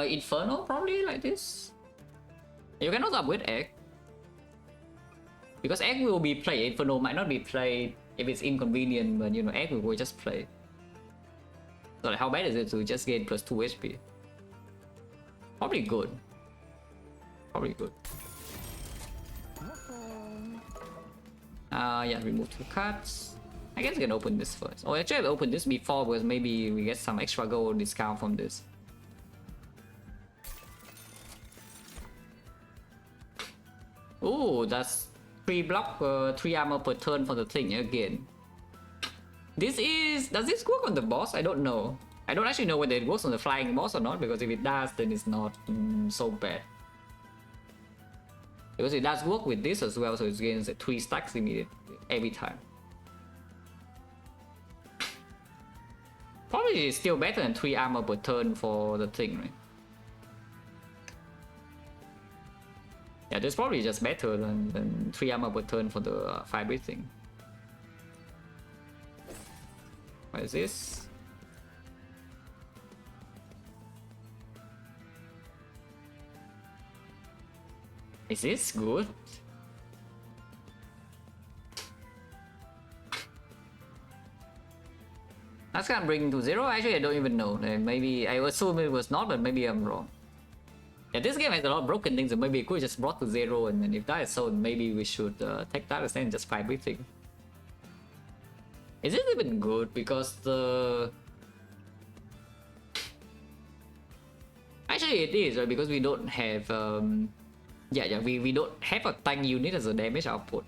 Inferno probably like this. You can also upgrade egg. Because egg will be played, Inferno might not be played if it's inconvenient, but you know, egg will just play. So like, how bad is it to just gain +2 HP? Probably good. Probably good. Yeah, remove 2 cards. I guess we can open this first. Oh, actually, I opened this before because maybe we get some extra gold discount from this. Ooh, that's 3 block, 3 armor per turn for the thing again. This is... Does this work on the boss? I don't know. I don't actually know whether it works on the flying boss or not, because if it does, then it's not so bad. Because it does work with this as well, so it gains 3 stacks immediately every time. Probably it's still better than 3 armor per turn for the thing, right? Yeah, that's probably just better than 3 armor per turn for the fire thing. What is this? Is this good? That's gonna bring to 0? Actually, I don't even know. Maybe I assume it was not, but maybe I'm wrong. Yeah, this game has a lot of broken things, so maybe it could just brought to 0, and then if that is so, maybe we should take that instead and just fight everything. Is it even good? Because the... Actually, it is, right? Because we don't have... we don't have a tank unit as a damage output.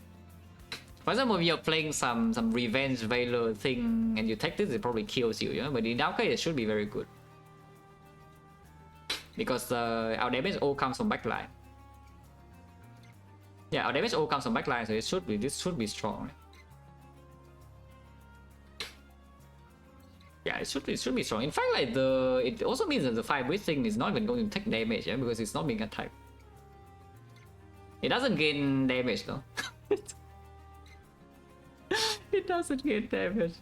For example, if you're playing some revenge valor thing and you take this, it probably kills you, yeah? But in our case, it should be very good. Because our damage all comes from backline. Yeah, our damage all comes from backline, so it should be, this should be strong. Right? Yeah, it should be strong. In fact, like it also means that the fire breathing is not even going to take damage, yeah? Because it's not being attacked. It doesn't gain damage though. It doesn't gain damage.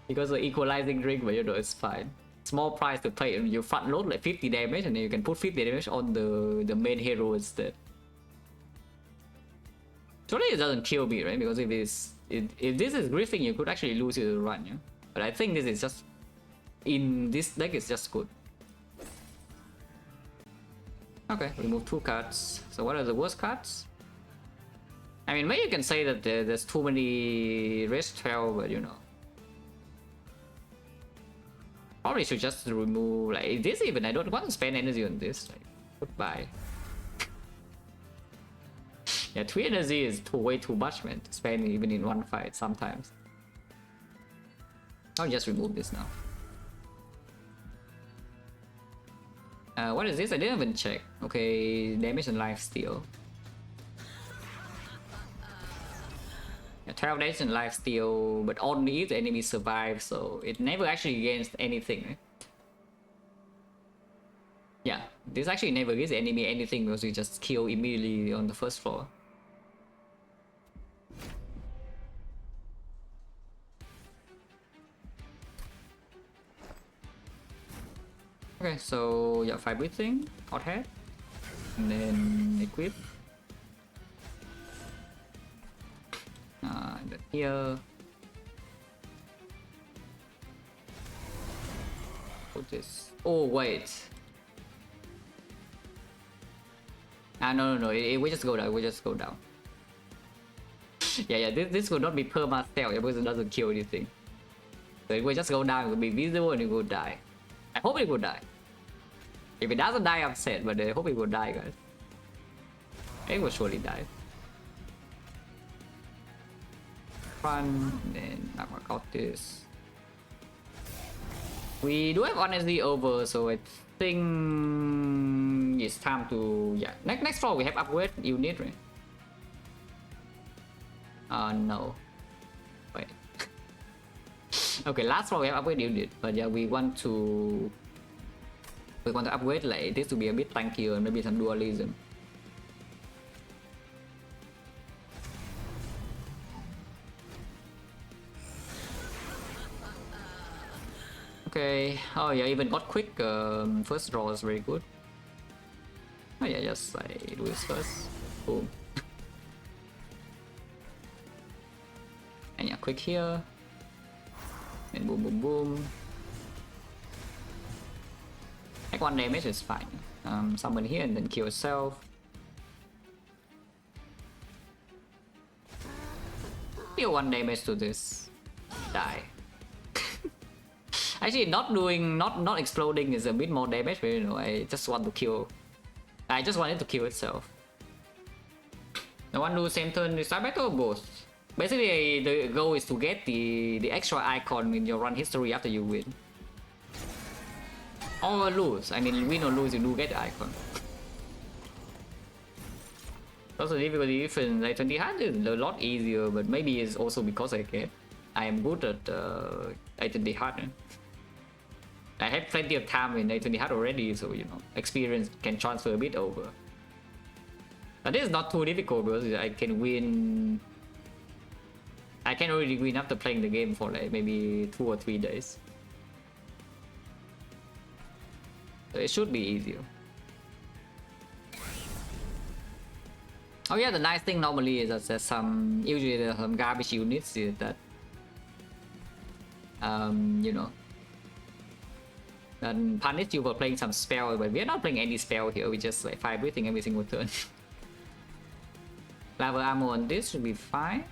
Because the equalizing drink, but you know, it's fine. Small price to pay, and you front load like 50 damage, and then you can put 50 damage on the main hero instead. Surely it doesn't kill me, right? Because if this is griefing, you could actually lose your run, yeah? But I think this is just... In this deck, it's just good. Okay, remove 2 cards. So what are the worst cards? I mean, maybe you can say that there's too many Risk 12, but you know. Probably should just remove, like, this even, I don't want to spend energy on this. Like, goodbye. Yeah, 3 energy is way too much, man, to spend even in one fight sometimes. I'll just remove this now. What is this? I didn't even check. Okay, damage and life steal. Yeah, 12 damage and life steal, but only if the enemy survives, so it never actually gains anything. Right? Yeah, this actually never gives the enemy anything because you just kill immediately on the first floor. Okay, so yeah, fire breathing, hot head, and then equip. And then here. this. Oh wait. No. We just go down. We just go down. yeah. This will not be perma stealth because it doesn't kill anything. So if we just go down, it will be visible and it will die. I hope it will die. If it doesn't die, I'm sad, but I hope it will die, guys. It will surely die. Fun, then I got this. We do have honesty over, so I think it's time to next floor we have upgrade unit, right? No. Wait. Okay, last floor we have upgrade unit, but yeah, we want to upgrade like this to be a bit tankier and maybe some dualism. Okay. Oh yeah, even got quick. First draw is very good. Oh yeah, just like do this first. Boom. And yeah, quick here. And boom, boom, boom. Like 1 damage is fine. Summon here and then kill yourself. Deal 1 damage to this. Die. Actually, not exploding is a bit more damage, but you know, I just want to kill. I just want it to kill itself. I want to do same turn, start battle or both? Basically, the goal is to get the extra icon in your run history after you win. Or lose. I mean, win or lose, you do get the icon. Also, difficulty difference. Like 20 hard is a lot easier, but maybe it's also because I am good at 20 hard. I have plenty of time in 20 hard already, so you know, experience can transfer a bit over. But this is not too difficult because I can win. I can already win after playing the game for like maybe 2 or 3 days. So it should be easier. Oh yeah, the nice thing normally is that there's usually there's some garbage units that you know, that punish you for playing some spell, but we're not playing any spell here, we just like fire breathing every single turn. Lava armor on this should be fine.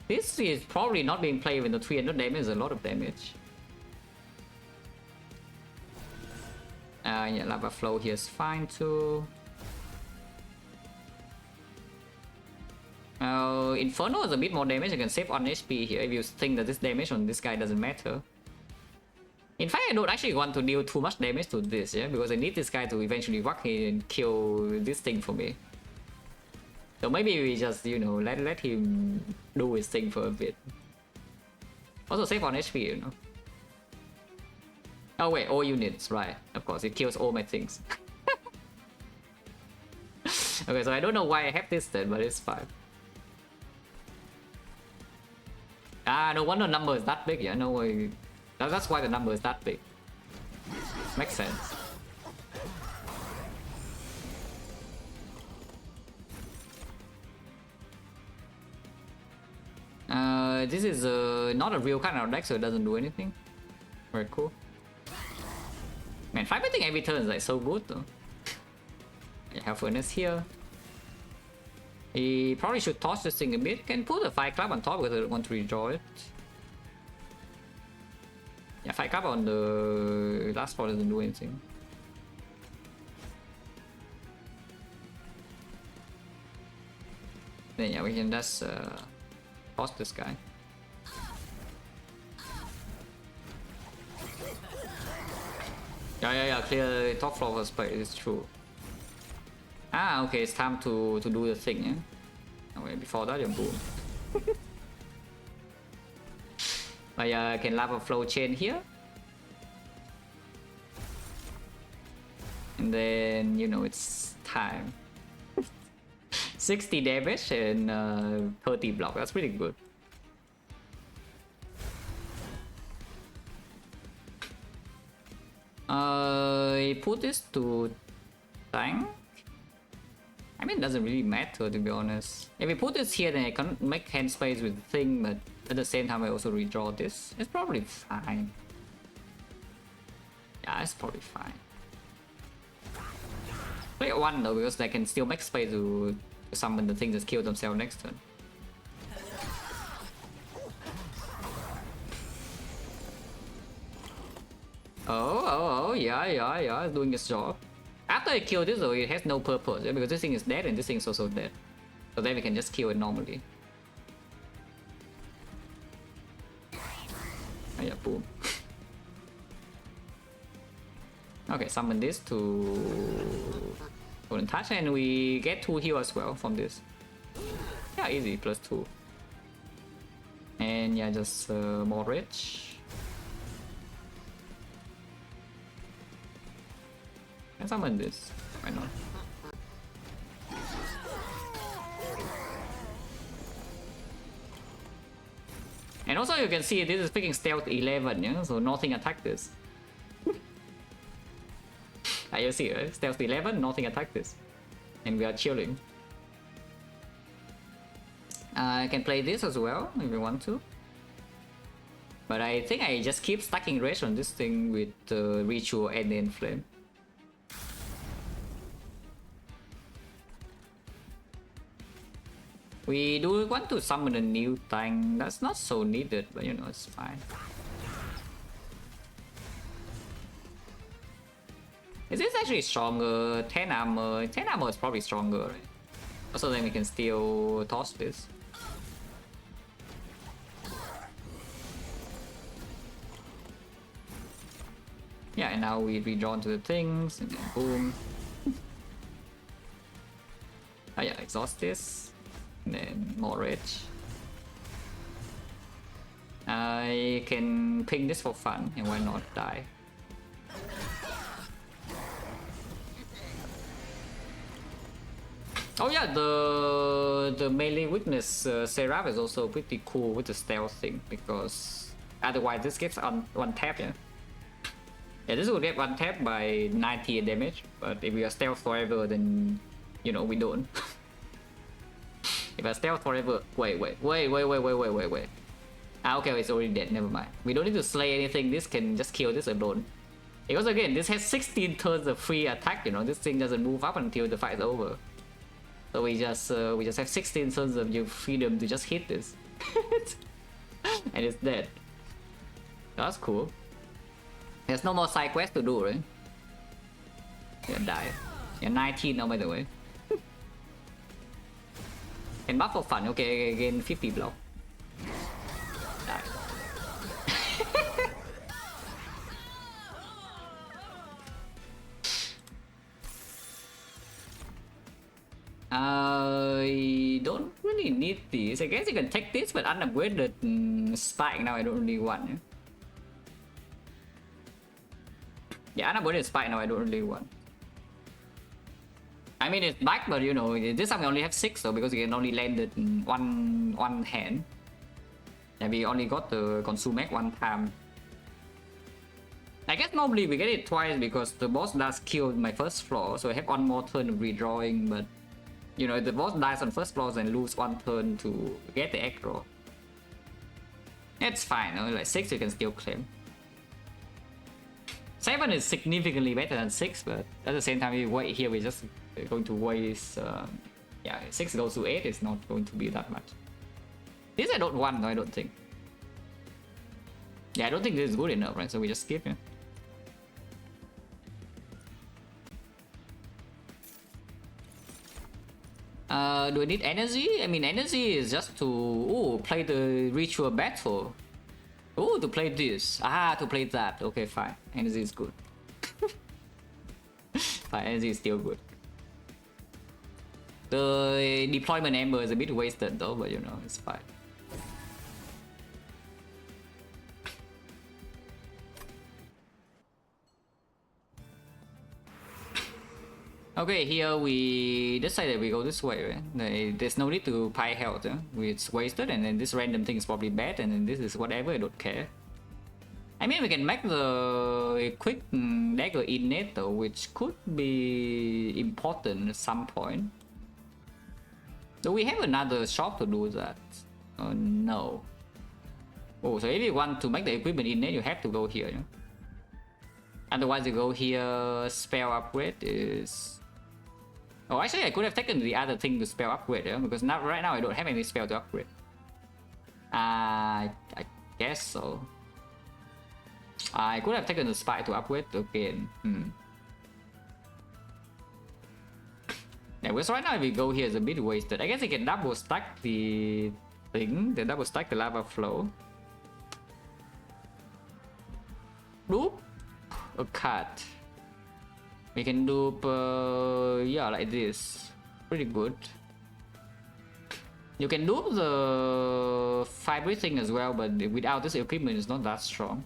This is probably not being played with the 300 damage, is a lot of damage. Yeah, lava flow here is fine too. Inferno is a bit more damage, you can save on HP here if you think that this damage on this guy doesn't matter. In fact, I don't actually want to deal too much damage to this, yeah, because I need this guy to eventually walk in and kill this thing for me. So maybe we just, you know, let him do his thing for a bit. Also save on HP, you know. Oh wait, all units, right. Of course, it kills all my things. Okay, so I don't know why I have this then, but it's fine. No wonder the number is that big, yeah, no way. That's why the number is that big. Makes sense. This is not a real kind of deck, so it doesn't do anything. Very cool. Man, firefighting every turn is like so good though. I have furnace here. He probably should toss this thing a bit. Can put a fire club on top because I don't want to redraw it. Yeah, fire club on the last spot doesn't do anything. Then yeah, we can just toss this guy. Yeah, clear top floor was but it's true. Okay, it's time to do the thing, yeah? Oh, wait, before that, you boom. But yeah, I can lava flow chain here. And then, you know, it's time. 60 damage and 30 block, that's pretty good. I put this to tank. I mean, it doesn't really matter to be honest. If we put this here, then I can make hand space with the thing, but at the same time I also redraw this. It's probably fine. Yeah, it's probably fine. Play 1 though, because they can still make space to summon the things that kill themselves next turn. Oh, yeah, it's doing its job. After I kill this though, it has no purpose, because this thing is dead and this thing is also dead. So then we can just kill it normally. Oh yeah, boom. Okay, summon this to Golden Touch, and we get 2 heal as well from this. Yeah, easy, +2. And yeah, just more rich. And summon this. Why not? And also you can see this is freaking stealth 11, yeah? So nothing attack this. You see, stealth 11, nothing attack this. And we are chilling. I can play this as well if you want to. But I think I just keep stacking rage on this thing with Ritual and then Flame. We do want to summon a new tank. That's not so needed, but you know, it's fine. Is this actually stronger? 10 armor. 10 armor is probably stronger, right? Also, then we can still toss this. Yeah, and now we redrawn to the things, and then boom. Oh yeah, exhaust this. And then more rage. I can ping this for fun, and why not die? Oh yeah, the melee weakness Seraph is also pretty cool with the stealth thing, because otherwise this gets on 1 tap, yeah. Yeah, this will get 1 tap by 90 damage, but if we are stealth forever, then you know we don't. If I stealth forever, wait. Ah, okay, it's already dead. Never mind. We don't need to slay anything. This can just kill this alone. Because again, this has 16 turns of free attack. You know, this thing doesn't move up until the fight is over. So we just have 16 turns of your freedom to just hit this, and it's dead. That's cool. There's no more side quest to do, right? Yeah, die. Yeah, 19 now, by the way. And buff for fun. Okay, again 50 block. Die. I don't really need these. I guess you can take this, but unupgraded spike now I don't really want. Yeah, unupgraded spike now I don't really want. I mean, it's back, but you know, this time we only have 6 though, because we can only land it in one hand. And we only got the consume X 1 time. I guess normally we get it twice because the boss does kill my first floor, so I have 1 more turn of redrawing, but you know, if the boss dies on first floor and lose 1 turn to get the egg draw. It's fine, you know? Like 6 you can still claim. 7 is significantly better than 6, but at the same time we wait here, we're just going to waste, yeah, 6 goes to 8, it's not going to be that much. This I don't want though, I don't think. Yeah, I don't think this is good enough, right? So we just skip, yeah. Do I need energy? I mean, energy is just to play the ritual battle. Oh, to play this. Ah, to play that. Okay, fine. Energy is good. Fine, energy is still good. The deployment ember is a bit wasted though, but you know, it's fine. Okay, here we decided we go this way, right? There's no need to pie health, it's wasted, and then this random thing is probably bad, and then this is whatever, I don't care. I mean, we can make the quick dagger innate though, which could be important at some point. Do we have another shop to do that? No. Oh, so if you want to make the equipment innate, you have to go here. Otherwise, you go here. Spell upgrade is. Oh, actually, I could have taken the other thing to spell upgrade, yeah? Because now, right now, I don't have any spell to upgrade. I guess so. I could have taken the spy to upgrade again. Yeah, because right now if we go here, it's a bit wasted. I guess I can double stack the thing, then double stack the lava flow. Dupe a card. We can dupe, yeah, like this. Pretty good. You can dupe the fiber thing as well, but without this equipment, it's not that strong.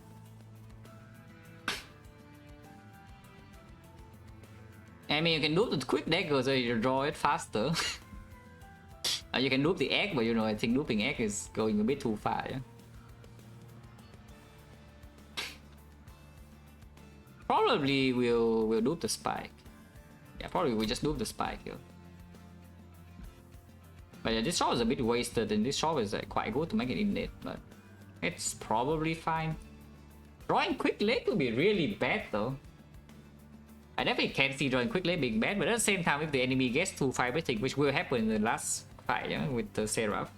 I mean, you can dupe the quick dagger so you draw it faster. You can dupe the egg, but you know, I think duping egg is going a bit too far. Yeah? Probably we'll dupe the spike. Yeah, probably we just dupe the spike here. But yeah, this shot is a bit wasted, and this shot is quite good to make it innate, but it's probably fine. Drawing quick leg will be really bad though. I definitely can see drawing quick leg being bad, but at the same time, if the enemy gets to firebrick, which will happen in the last fight, yeah, with the Seraph,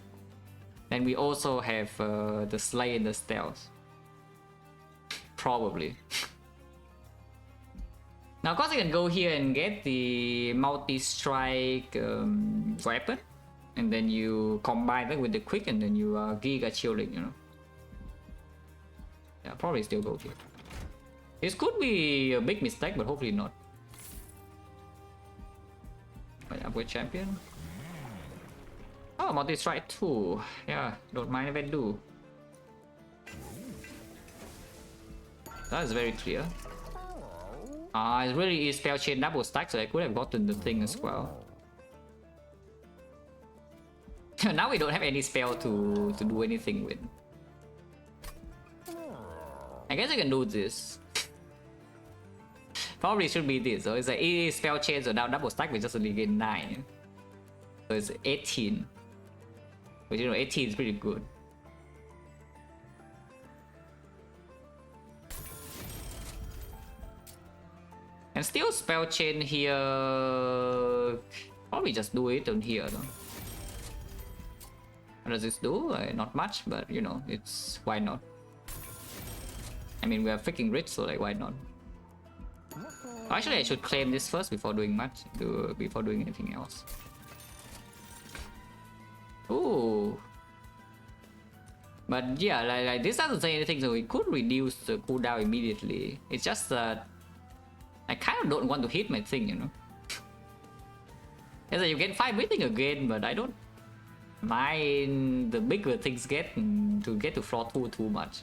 then we also have the Slay and the Stealth. Probably. Now, of course, you can go here and get the multi-strike weapon, and then you combine that with the quick, and then you Giga Chilling, you know. Yeah, probably still go here. This could be a big mistake, but hopefully not. Upgrade champion. Oh, multi-strike too. Yeah, don't mind if I do. That is very clear. It really is spell chain double stack, so I could have gotten the thing as well. Now we don't have any spell to do anything with. I guess I can do this. Probably should be this. So it's like it is spell chain, so now double stack we just only gain 9. So it's 18. But you know, 18 is pretty good. And still spell chain here. Probably just do it on here though. What does this do? Not much, but you know, it's why not? I mean, we are freaking rich, so like why not? Actually, I should claim this first before doing before doing anything else. Ooh. But yeah, like this doesn't say anything, so we could reduce the cooldown immediately. It's just that I kind of don't want to hit my thing, you know. As you get 5 breathing again, but I don't mind the bigger things get to floor 2 too much.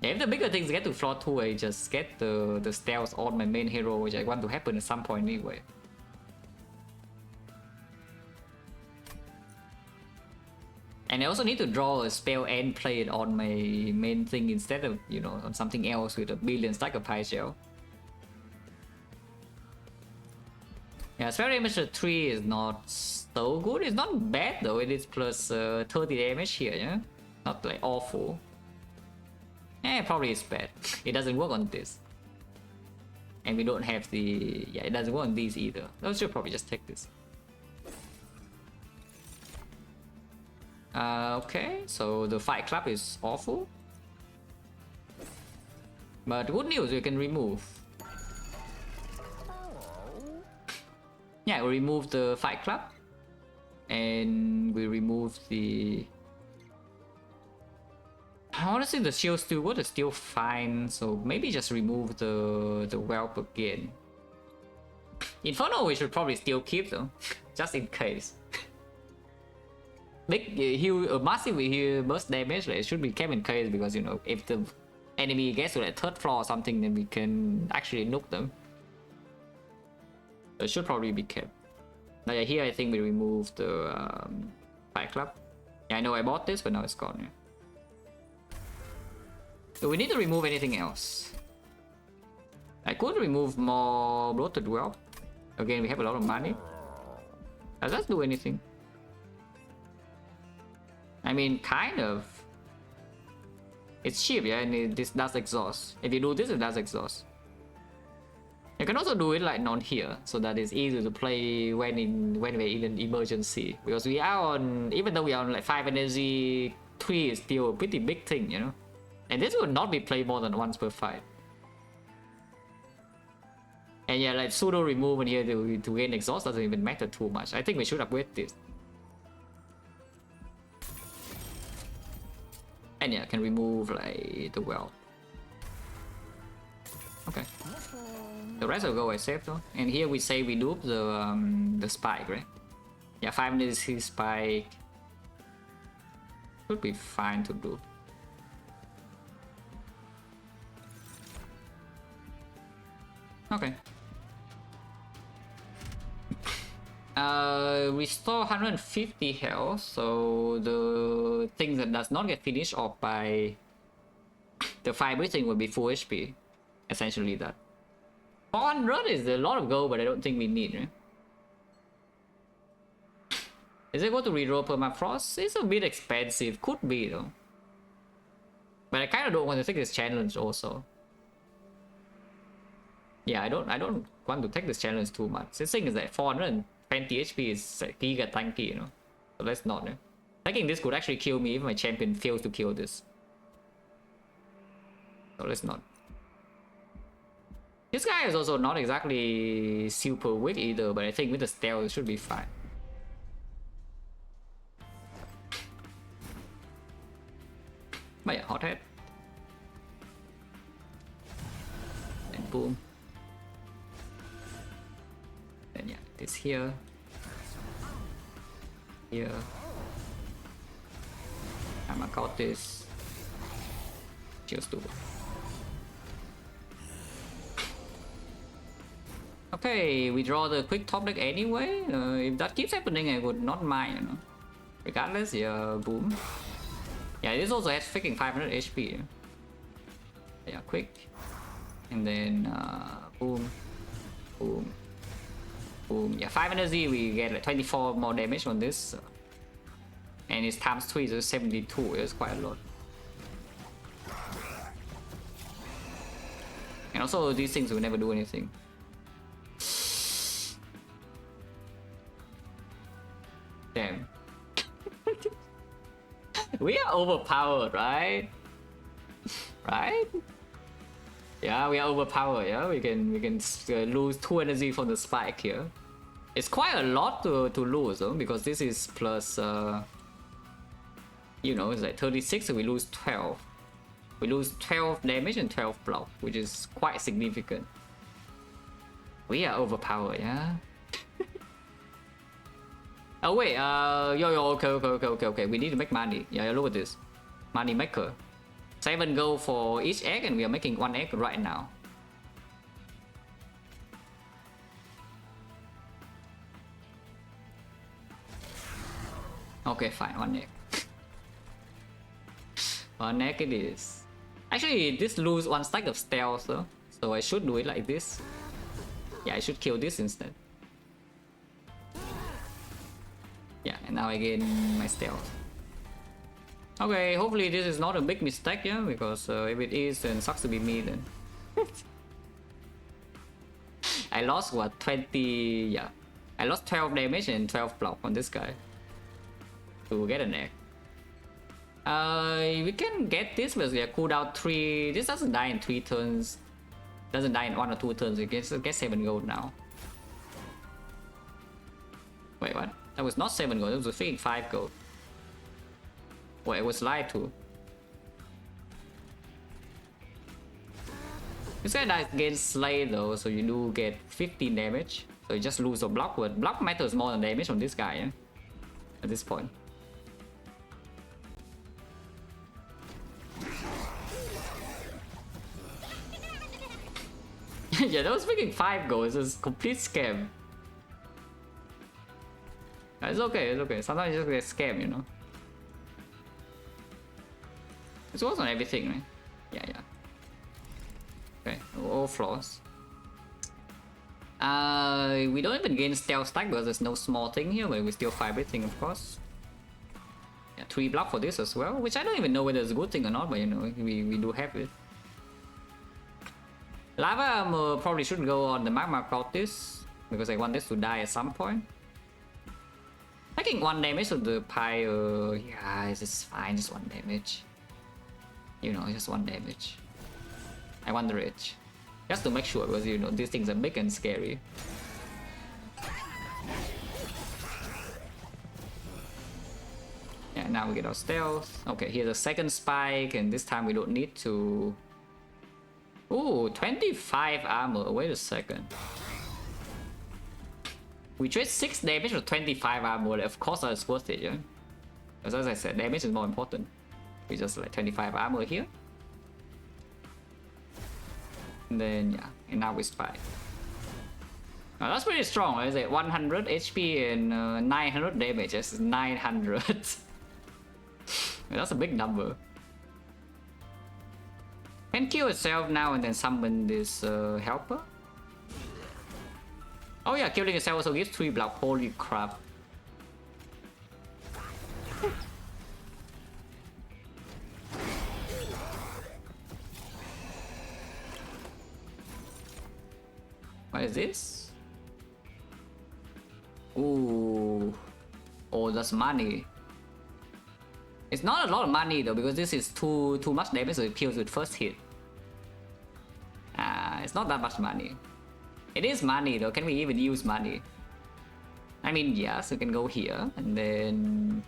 Yeah, if the bigger things get to floor 2, I just get the stealth on my main hero, which I want to happen at some point anyway. And I also need to draw a spell and play it on my main thing instead of, you know, on something else with a billion stack of high shell. Yeah, spell damage 3 is not so good. It's not bad though. It is plus 30 damage here, yeah? Not like awful. Probably it's bad. It doesn't work on this. And we don't have the... Yeah, it doesn't work on these either. I should probably just take this. Okay, so the Fight Club is awful. But good news, we can remove. Yeah, we remove the Fight Club. And we remove the... Honestly, the shield still good, it's still fine, so maybe just remove the whelp again. Inferno we should probably still keep though, just in case. Big heal, massive heal burst damage, it should be kept in case, because you know, if the enemy gets to the 3rd floor or something, then we can actually nuke them. So it should probably be kept. Now yeah, here I think we remove the Fight Club. Yeah, I know I bought this, but now it's gone. Yeah. So we need to remove anything else. I could remove more bloated whelp. Again, we have a lot of money. Does that do anything? I mean, kind of. It's cheap, yeah, and this does exhaust. If you do this, it does exhaust. You can also do it like not here, so that it's easy to play when we're in an emergency. Because we are on, even though we are on like 5 energy, 3 is still a pretty big thing, you know. And this would not be played more than once per fight. And yeah, like pseudo removal here to gain exhaust doesn't even matter too much. I think we should upgrade this. And yeah, can remove like the well. Okay. The rest will go as safe though. And here we say we loop the spike, right? Yeah, 5 minutes his spike. Should be fine to do. Okay. Restore 150 health, so the thing that does not get finished off by the fire breathing will be full HP. Essentially that. 400 is a lot of gold, but I don't think we need, right? Is it going to reroll permafrost? It's a bit expensive, could be though. But I kind of don't want to take this challenge also. Yeah, I don't want to take this challenge too much. This thing is like 420 HP is like giga tanky, you know. So let's not. Taking this could actually kill me if my champion fails to kill this. So let's not. This guy is also not exactly super weak either, but I think with the stealth it should be fine. But yeah, hot head. And boom. Then yeah, this here. Here. I'ma cut this. Just do it. Okay, we draw the quick top deck anyway. If that keeps happening, I would not mind, you know. Regardless, yeah, boom. Yeah, this also has freaking 500 HP. Yeah, quick. And then, boom, boom, boom. Yeah, 5 energy, we get like 24 more damage on this. And it's times 3, so 72. It's quite a lot. And also, these things will never do anything. Damn. We are overpowered, right? Right? Yeah, we are overpowered. Yeah, we can lose 2 energy from the spike here. It's quite a lot to lose though, because this is plus you know, it's like 36, so we lose 12. We lose 12 damage and 12 block, which is quite significant. We are overpowered, yeah. Oh wait, okay. We need to make money. Yeah, look at this. Money maker. 7 gold for each egg, and we are making 1 egg right now. Okay, fine, 1 egg. 1 egg it is. Actually, this lose 1 stack of stealth, though, so I should do it like this. Yeah, I should kill this instead. Yeah, and now I gain my stealth. Okay, hopefully this is not a big mistake, yeah, because if it is, then sucks to be me then. I lost what, 20, yeah. I lost 12 damage and 12 block on this guy to get an egg. We can get this, but yeah, cooldown 3. This doesn't die in 3 turns. Doesn't die in 1 or 2 turns. It gets 7 gold now. Wait, what? That was not 7 gold, it was a freaking 5 gold. Wait, it was lied to. This guy dies against Slay though, so you do get 15 damage. So you just lose a block, but block matters more than damage on this guy, yeah? At this point. Yeah, that was freaking 5 gold, it's a complete scam. It's okay, it's okay. Sometimes you just get scammed, you know. This was on everything, right? Yeah, yeah. Okay, all flaws. We don't even gain stealth stack because there's no small thing here, but we still fire everything, of course. Yeah. 3 block for this as well, which I don't even know whether it's a good thing or not, but you know, we do have it. Lava armor probably should go on the magma this because I want this to die at some point. Taking 1 damage to the pyre, yeah, it's fine, just 1 damage. You know, just 1 damage. I want the rage. Just to make sure, because you know, these things are big and scary. Yeah, now we get our stealth. Okay, here's a second spike, and this time we don't need to... Ooh, 25 armor, wait a second. We trade 6 damage for 25 armor, of course it's worth it, yeah? Because as I said, damage is more important. We just like 25 armor here. And then yeah, and now we spy. Now that's pretty strong, right? Is it 100 HP and 900 damage? That's 900. That's a big number. Can kill itself now and then summon this helper. Oh yeah, killing itself also gives 3 block. Holy crap. What is this? Ooh. Oh, that's money. It's not a lot of money though, because this is too much damage, so it kills with first hit. It's not that much money. It is money though. Can we even use money? I mean, yes, we can go here and then...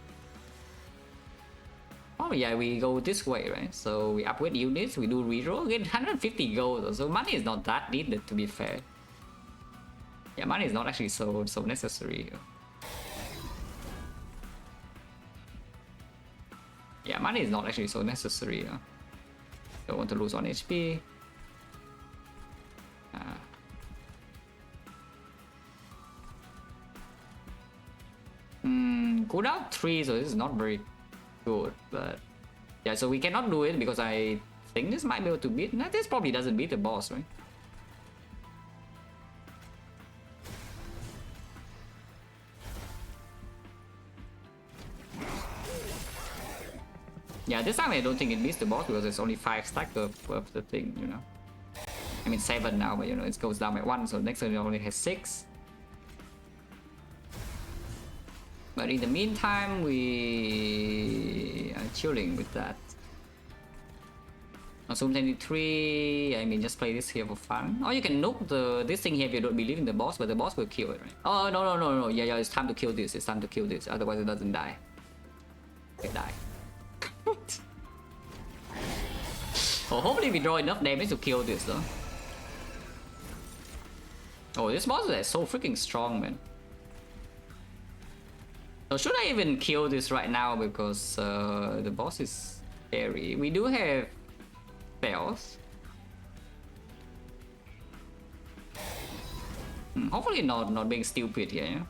Oh yeah, we go this way, right? So we upgrade units, we do reroll, get 150 gold. So money is not that needed, to be fair. Yeah, money is not actually so necessary. Yeah, money is not actually so necessary. Don't want to lose 1 HP. Cooldown 3, so this is not very good, but yeah, so we cannot do it because I think this might be able to beat. No, this probably doesn't beat the boss, right? Yeah, this time I don't think it beats the boss because it's only 5 stack of the thing, you know. I mean 7 now, but you know, it goes down by 1, so next one it only has 6. But in the meantime, we are chilling with that. Assume 23, I mean just play this here for fun. Or you can nuke this thing here if you don't believe in the boss, but the boss will kill it, right? Oh, no, yeah, it's time to kill this, it's time to kill this, otherwise it doesn't die. It die. Oh, hopefully we draw enough damage to kill this though. Oh, this boss is so freaking strong, man. So should I even kill this right now because the boss is scary. We do have spells. Hopefully not being stupid here, yeah?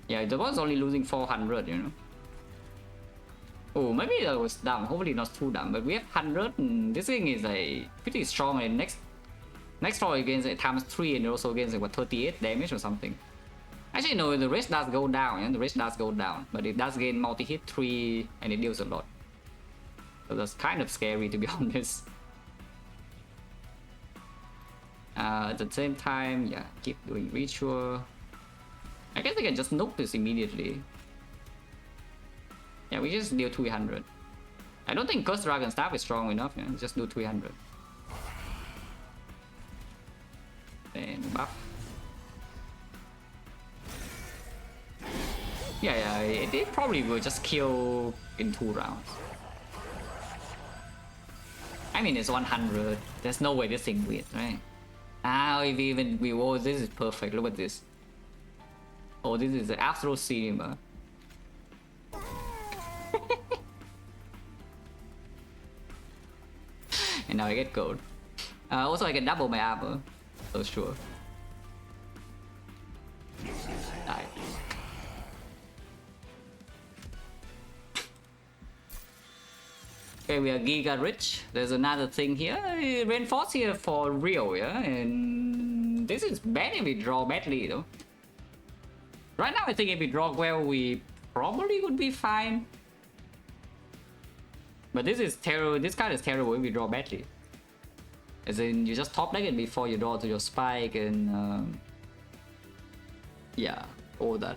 Yeah, the boss is only losing 400, you know. Oh, maybe that was dumb. Hopefully not too dumb, but we have 100 and this thing is like pretty strong, and next floor against it times 3 and it also against like what, 38 damage or something. Actually no, the rest does go down, yeah? The rest does go down, but it does gain multi-hit 3 and it deals a lot. So that's kind of scary, to be honest. At the same time, yeah, keep doing ritual. I guess I can just nuke this immediately. Yeah, we just deal 300. I don't think Curse Dragon Staff is strong enough, yeah? Just do 300. Then buff. Yeah, it probably will just kill in 2 rounds. I mean, it's 100. There's no way this thing wins, right? If even we... Oh, this is perfect. Look at this. Oh, this is the Astro Cinema. And now I get gold. Also, I can double my armor. So sure. Die. Okay, we are giga rich. There's another thing here. Reinforce here for real, yeah? And this is bad if we draw badly though. Right now, I think if we draw well, we probably would be fine. But this is terrible. This card is terrible if we draw badly. As in, you just top deck it before you draw to your spike and yeah, all that.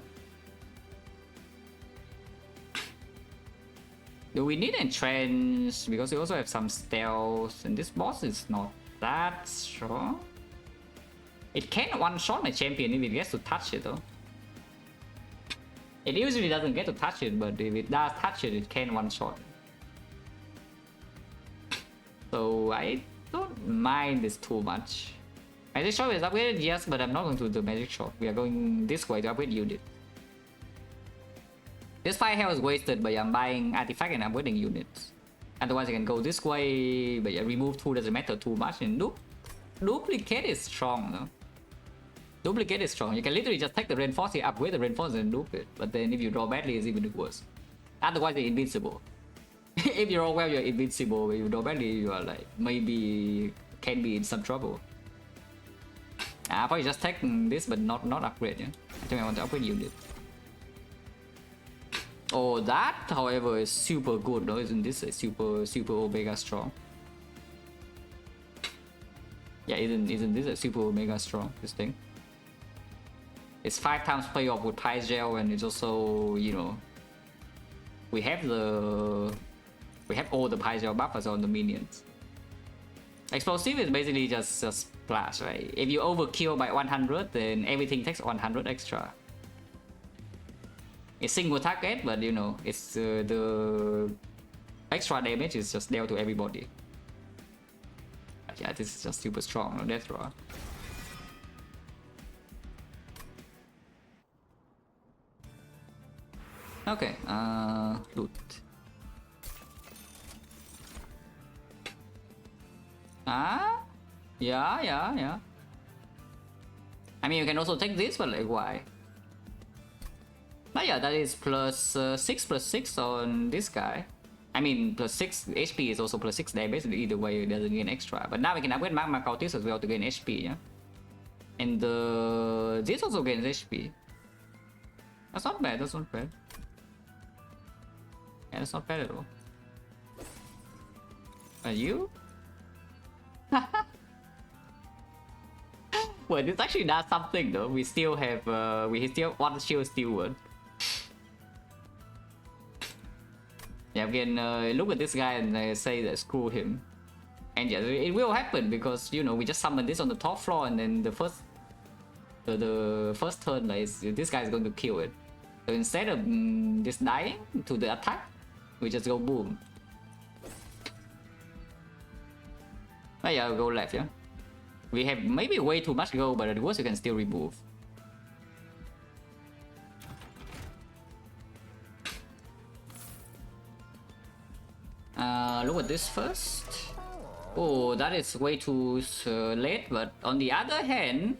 Do we need entrench? Because we also have some stealth, and this boss is not that strong. It can one-shot my champion if it gets to touch it though. It usually doesn't get to touch it, but if it does touch it, it can one-shot. So I don't mind this too much. Magic Shop is upgraded, yes, but I'm not going to the Magic Shop. We are going this way to upgrade unit. This 5 health is wasted, but I'm buying artifact and upgrading units. Otherwise I can go this way, but yeah, remove 2 doesn't matter too much, and duplicate is strong though. Duplicate is strong. You can literally just take the reinforce here, upgrade the reinforce and dupe it. But then if you draw badly, it's even worse. Otherwise you're invincible. If you roll well, you're invincible. If you draw badly, you are like, maybe can be in some trouble. I'll probably just take this, but not upgrade, yeah? I think I want to upgrade unit. Oh, that, however, is super good, though, isn't this a super omega strong? Yeah, isn't this a super omega strong, this thing? It's 5 times payoff with Pice Gel, and it's also, you know, we have all the Pice Gel buffers on the minions. Explosive is basically just splash, right? If you overkill by 100, then everything takes 100 extra. It's single target, but you know, it's the extra damage is just dealt to everybody. But yeah, this is just super strong on Death Row. Okay, loot. Yeah. I mean, you can also take this, but like, why? But yeah, that is plus 6 on this guy. I mean, plus 6 HP is also plus 6 damage. Either way, it doesn't gain extra. But now we can upgrade Magma Cultist as well to gain HP, yeah? And this also gains HP. That's not bad, that's not bad. Yeah, that's not bad at all. Are you? Well, this actually does something though. We still have one shield steward. Yeah, we can look at this guy and say that screw him. And yeah, it will happen because, you know, we just summon this on the top floor, and then the first turn, like, this guy is going to kill it. So instead of just dying to the attack, we just go boom. Oh yeah, I'll go left, yeah. We have maybe way too much gold, but at worst you can still remove. Look at this first. Oh, that is way too late, but on the other hand,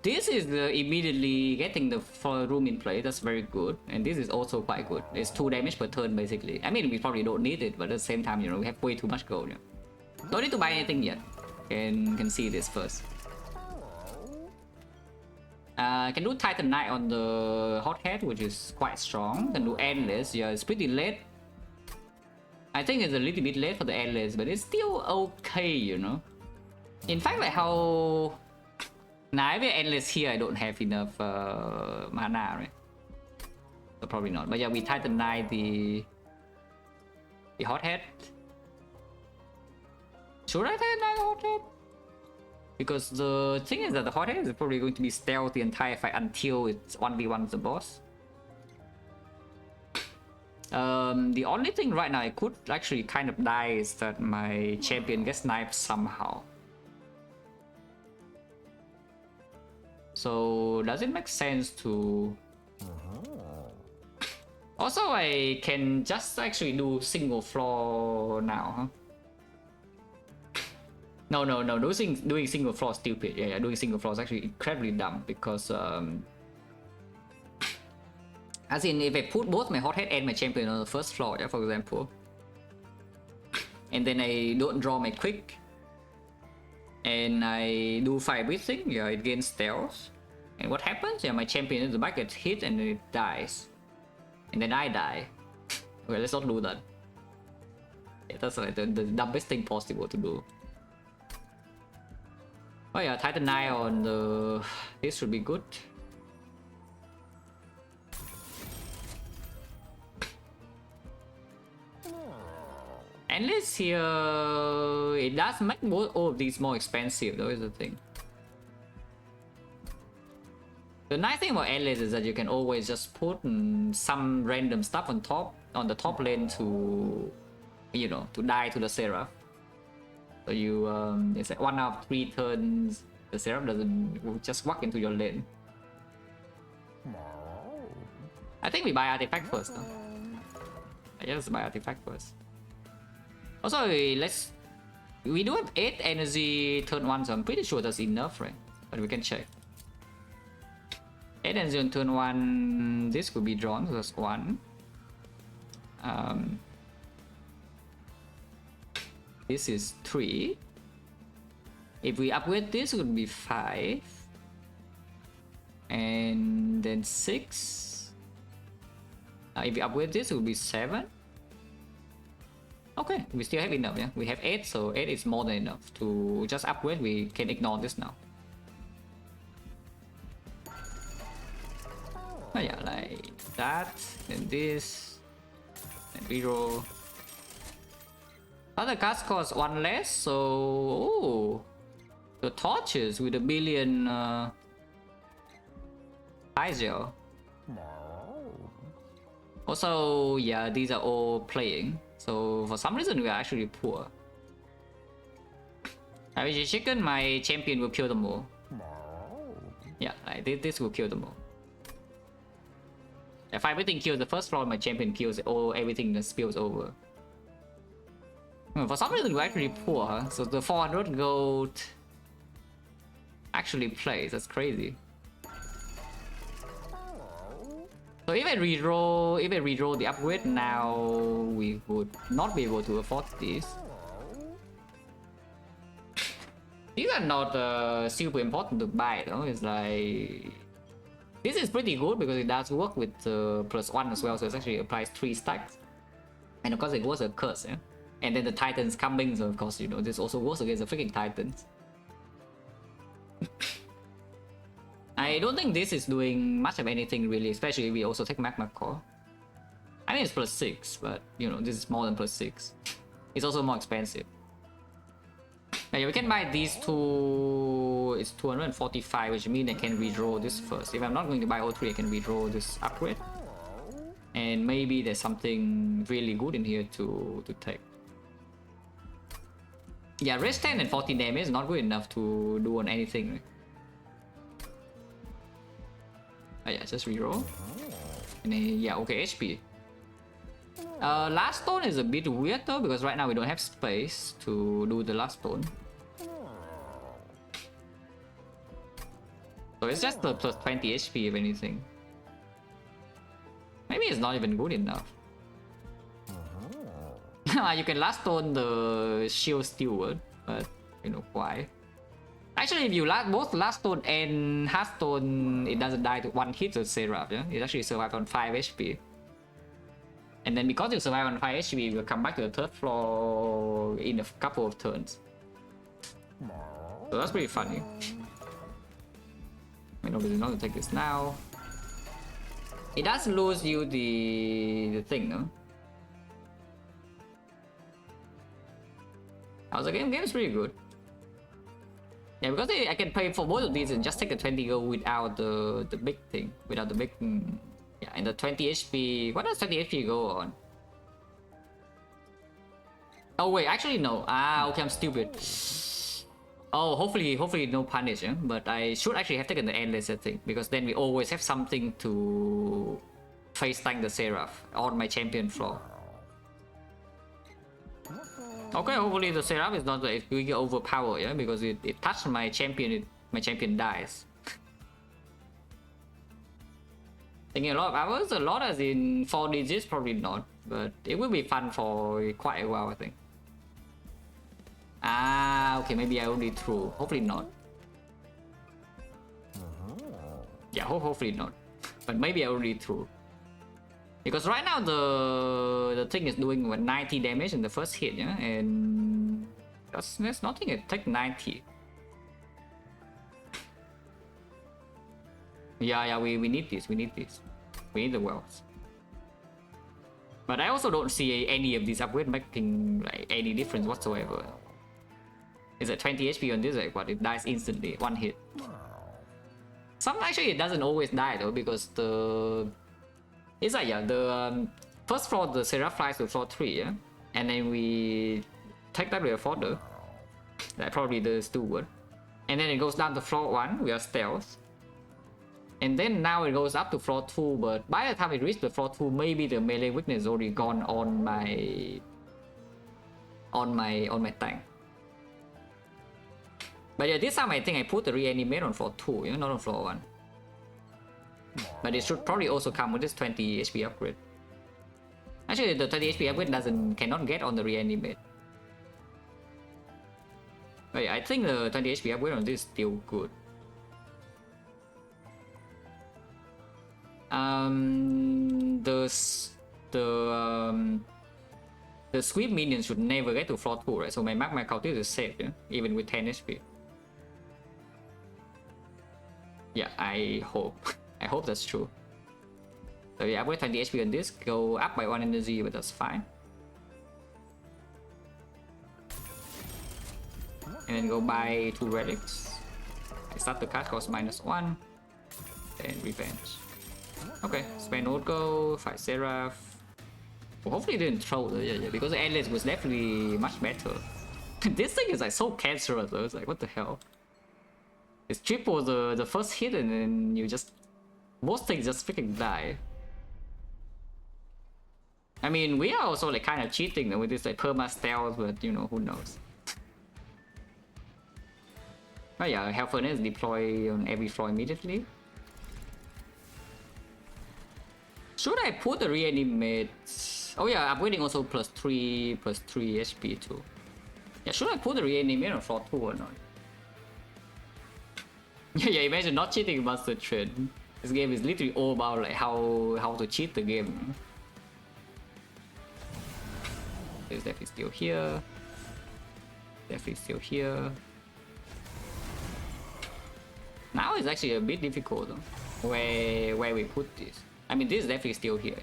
this is immediately getting the room in play. That's very good, and this is also quite good. It's 2 damage per turn basically. I mean, we probably don't need it, but at the same time, you know, we have way too much gold. Yeah. Don't need to buy anything yet. Can see this first. Can do Titan Knight on the Hothead, which is quite strong. Can do Endless. Yeah, it's pretty late. I think it's a little bit late for the Endless, but it's still okay, you know. In fact, like how... Nah, if Endless here, I don't have enough mana, right? So probably not. But yeah, we Titan Knight the Hothead. Should I Titan Knight the Hothead? Because the thing is that the Hothead is probably going to be stealth the entire fight until it's 1v1 the boss. The only thing right now I could actually kind of die is that my champion gets sniped somehow. So does it make sense to... Also, I can just actually do single floor now, huh? No, doing single floor is stupid. Yeah, doing single floor is actually incredibly dumb because as in, if I put both my Hothead and my champion on the first floor, yeah, for example, and then I don't draw my quick, and I do fire breathing, yeah, it gains stealth. And what happens? Yeah, my champion in the back gets hit and it dies. And then I die. Okay, let's not do that. Yeah, that's like the dumbest thing possible to do. Oh yeah, Titan 9 on the... This should be good. Endless here... It does make all of these more expensive though, is the thing. The nice thing about Endless is that you can always just put some random stuff on the top lane to, you know, to die to the Seraph. So you, it's like 1 out of 3 turns, the Seraph will just walk into your lane. I think we buy Artifact first though. I just buy Artifact first. Also, we do have 8 energy turn 1, so I'm pretty sure that's enough, right? But we can check. 8 energy on turn 1, this could be drawn, so that's 1. This is 3. If we upgrade this, it would be 5. And then 6. If we upgrade this, it would be 7. Okay, we still have enough, yeah? We have 8, so 8 is more than enough to just upgrade. We can ignore this now. Oh yeah, like that, and this, and reroll. Other cards cost 1 less, so... Ooh, the torches with a billion Igel. Also, yeah, these are all playing. So for some reason we are actually poor. I wish chicken, my champion will kill them all. Yeah, like this will kill them all. If everything kills the first floor, my champion kills everything that spills over. For some reason we're actually poor, huh? So the 400 gold actually plays. That's crazy. So if I redraw the upgrade now, we would not be able to afford these. These are not super important to buy though. It's like... This is pretty good because it does work with +1 as well, so it actually applies 3 stacks. And of course it was a curse, yeah? And then the Titans coming, so of course, you know, this also works against the freaking Titans. I don't think this is doing much of anything really, especially if we also take Magma Core. I mean it's +6, but you know, this is more than +6. It's also more expensive. Now, yeah, we can buy these two. It's 245, which means I can redraw this first. If I'm not going to buy all 3, I can redraw this upgrade. And maybe there's something really good in here to take. Yeah, rest 10 and 14 damage is not good enough to do on anything. Right? Oh yeah, just reroll. And then, yeah, okay, HP. Last stone is a bit weird though, because right now we don't have space to do the last stone. So it's just the +20 HP if anything. Maybe it's not even good enough. You can last stone the shield steward, but you know why. Actually, if you both last stone and half stone, it doesn't die to 1 hit with Seraph, yeah? It actually survives on 5 HP. And then because you survive on 5 HP, you will come back to the 3rd floor in a couple of turns. So that's pretty funny. I mean, obviously not to take this now. It does lose you the thing, no? Also, the game is pretty good. Yeah, because I can pay for both of these and just take the 20 gold without the big thing, without the big... Yeah, and the 20 HP... What does 20 HP go on? Oh wait, actually no. Ah, okay, I'm stupid. Oh, hopefully no punish, yeah? But I should actually have taken the endless, I think, because then we always have something to face tank the Seraph on my champion floor. Okay, hopefully the Seraph is not like really overpowered, yeah, because it touched my champion, my champion dies. Thinking a lot of hours, a lot as in 4 digits, probably not, but it will be fun for quite a while, I think. Ah, okay, maybe I only threw. Hopefully not. Yeah, hopefully not. But maybe I will read through. Because right now the thing is doing what 90 damage in the first hit, yeah, and there's nothing it take 90. Yeah, we need this. We need the wells. But I also don't see any of these upgrades making like any difference whatsoever. It's at 20 HP on this, like what, it dies instantly, one hit. Some actually it doesn't always die though, because it's like, yeah, the first floor the Seraph flies to floor 3, yeah, and then we take that with a fodder. That probably does too good. And then it goes down to floor 1, we are stealth. And then now it goes up to floor 2, but by the time it reaches the floor 2, maybe the melee weakness is already gone on my tank. But yeah, this time I think I put the reanimate on floor 2, you know, not on floor 1. But it should probably also come with this 20 HP upgrade. Actually, the 20 HP upgrade cannot get on the reanimate. But yeah, I think the 20 HP upgrade on this is still good. The sweep minion should never get to floor 2, right? So my magma cultist is safe, yeah? Even with 10 HP. Yeah, I hope. I hope that's true. So yeah, upgrade 20 HP on this, go up by 1 energy, but that's fine. And then go buy 2 relics. I start the card, cost -1. Then revenge. Okay, spend old go, fight Seraph. Well, hopefully it didn't throw the yeah, because the endless was definitely much better. This thing is like so cancerous though, it's like what the hell? It's triple the first hit and then you just most things just freaking die. I mean, we are also like kind of cheating though with this like perma stealth, but you know, who knows. But yeah, Hell Furnace deploy on every floor immediately. Should I put the reanimate? Oh yeah, upgrading also +3 HP too. Yeah, should I put the reanimate on floor 2 or not? Yeah, imagine not cheating Master Trend. This game is literally all about like how to cheat the game. There's definitely still here. Definitely still here. Now it's actually a bit difficult though, where we put this. I mean, this is definitely still here.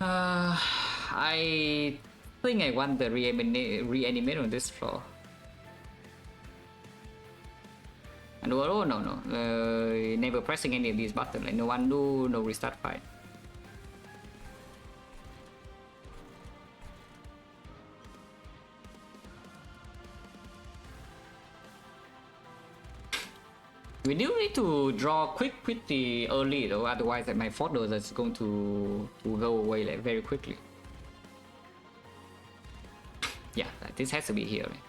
I think I want the reanimate on this floor. And oh no, never pressing any of these buttons. Like no undo, no restart fight. We do need to draw quick pretty early though, otherwise like, my fodder is going to go away like very quickly. Yeah, this has to be here. Right?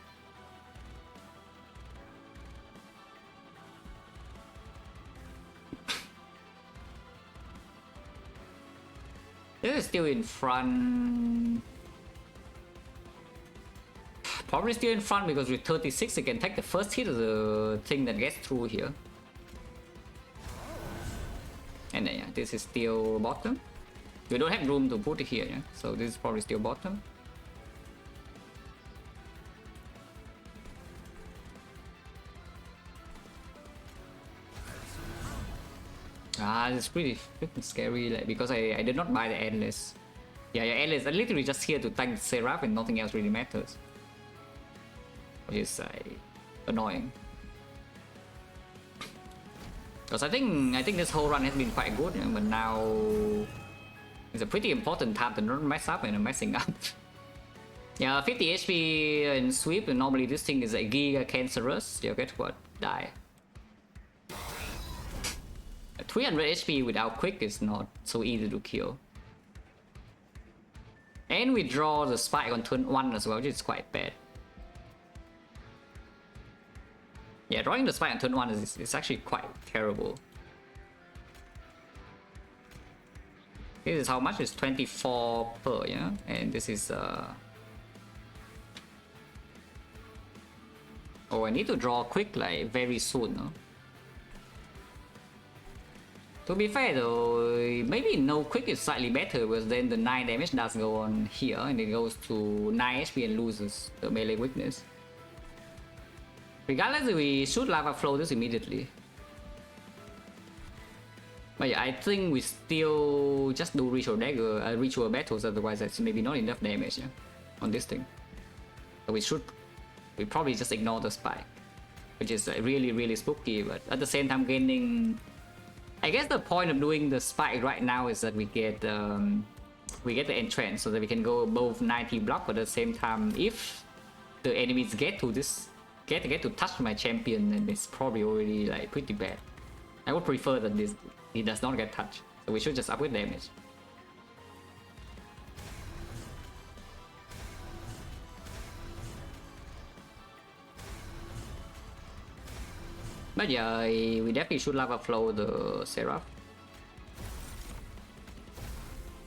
This is still in front. Probably still in front because with 36 it can take the first hit of the thing that gets through here. And then yeah, this is still bottom. We don't have room to put it here, yeah? So this is probably still bottom. It's pretty freaking scary like, because I did not buy the endless. Yeah, endless are literally just here to tank Seraph and nothing else really matters. Which is annoying. Because I think this whole run has been quite good, but now it's a pretty important time to not mess up and I'm messing up. Yeah, 50 HP in sweep, and normally this thing is a giga cancerous. You get what? Die. 300 HP without quick is not so easy to kill. And we draw the spike on turn 1 as well, which is quite bad. Yeah, drawing the spike on turn 1 is actually quite terrible. This is how much? It's 24 per, yeah? And this is Oh, I need to draw quick like very soon, no? To be fair though, maybe no quick is slightly better because then the 9 damage does go on here and it goes to 9 HP and loses the melee weakness. Regardless, we should lava flow this immediately. But yeah, I think we still just do ritual dagger, ritual battles, otherwise that's maybe not enough damage, yeah, on this thing. So we probably just ignore the spike, which is really spooky, but at the same time gaining. I guess the point of doing the spike right now is that we get the entrance so that we can go above 90 block, but at the same time, if the enemies get to touch my champion, then it's probably already like pretty bad. I would prefer that he does not get touched, so we should just upgrade damage. But yeah, we definitely should lava flow the Seraph.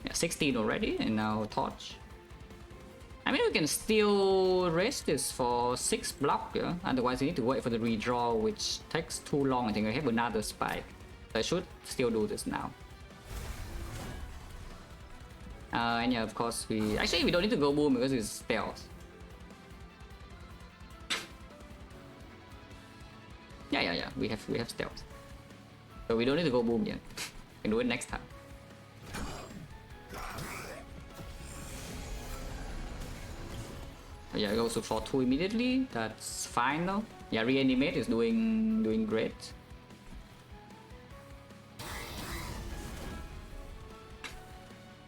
Yeah, 16 already, and now Torch. I mean, we can still rest this for 6 block, yeah? Otherwise we need to wait for the redraw, which takes too long. I think I have another spike. So I should still do this now. And yeah, of course we don't need to go boom because it's stealth. Yeah, we have stealth. So we don't need to go boom yet. We can do it next time. But yeah, it goes to floor 2 immediately. That's fine though. Yeah, reanimate is doing great.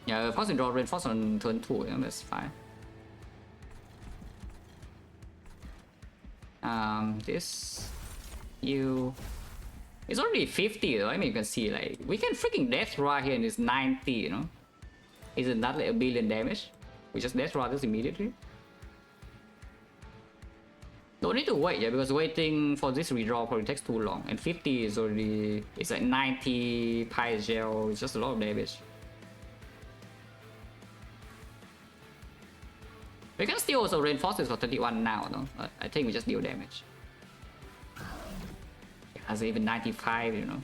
Yeah, of course we draw reinforce on turn 2, yeah, that's fine. This it's already 50 though. I mean, you can see like we can freaking death right here and it's 90, you know. Isn't that like a billion damage? We just death roll this immediately. Don't need to wait, yeah, because waiting for this redraw probably takes too long. And 50 is already, it's like 90 Pi Gel, it's just a lot of damage. We can still also reinforce this for 21 now, though. But I think we just deal damage. It has even 95, you know.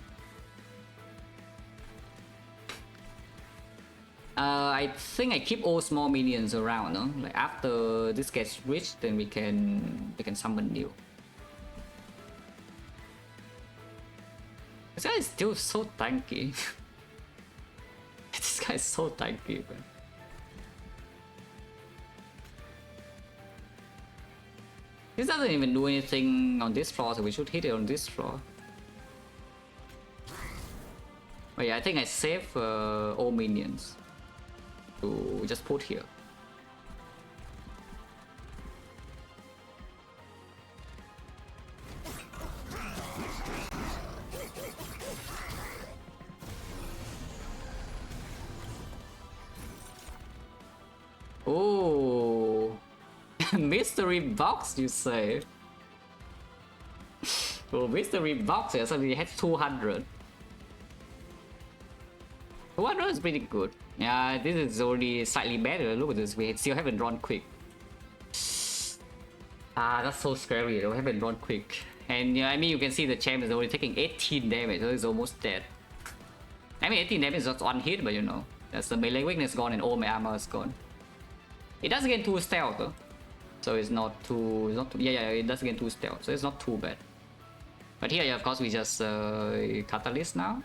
I think I keep all small minions around, no? Like after this gets rich, then we can summon new. This guy is still so tanky. This guy is so tanky, man. This doesn't even do anything on this floor, so we should hit it on this floor. But yeah, I think I save all minions to just put here. Oh, mystery box, you say? Oh, mystery box, yeah, so we had 200. 200 is pretty good. Yeah, this is already slightly better. Look at this, we still haven't drawn quick. Ah, that's so scary. We haven't drawn quick. And yeah, I mean, you can see the champ is already taking 18 damage, so it's almost dead. I mean, 18 damage is just one hit, but you know, that's the melee weakness gone and all my armor is gone. It does gain 2 stealth though. So it's not too, yeah, it does gain 2 stealth, so it's not too bad. But here, yeah, of course, we just catalyst now.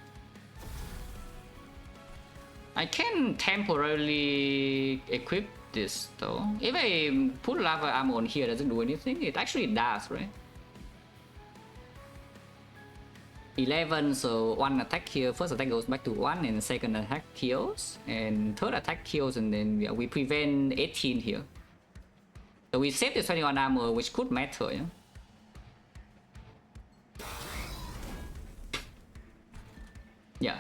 I can temporarily equip this though. If I put lava armor on here, does it do anything? It actually does, right? 11, so 1 attack here. First attack goes back to 1, and second attack kills, and third attack kills, and then yeah, we prevent 18 here. So we save this 21 armor, which could matter, yeah. Yeah.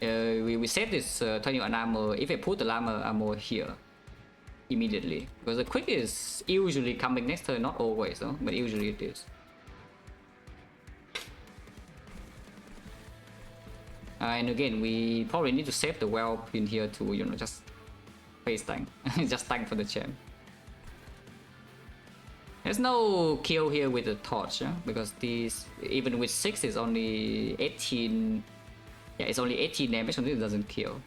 We save this 21 armor if I put the armor here immediately, because the quick is usually coming next turn, not always though, but usually it is. And again, we probably need to save the whelp in here to, you know, just face tank, just tank for the champ. There's no kill here with the torch, yeah? Because these, even with 6, is only 18 Yeah, it's only 18 damage on this, it doesn't kill.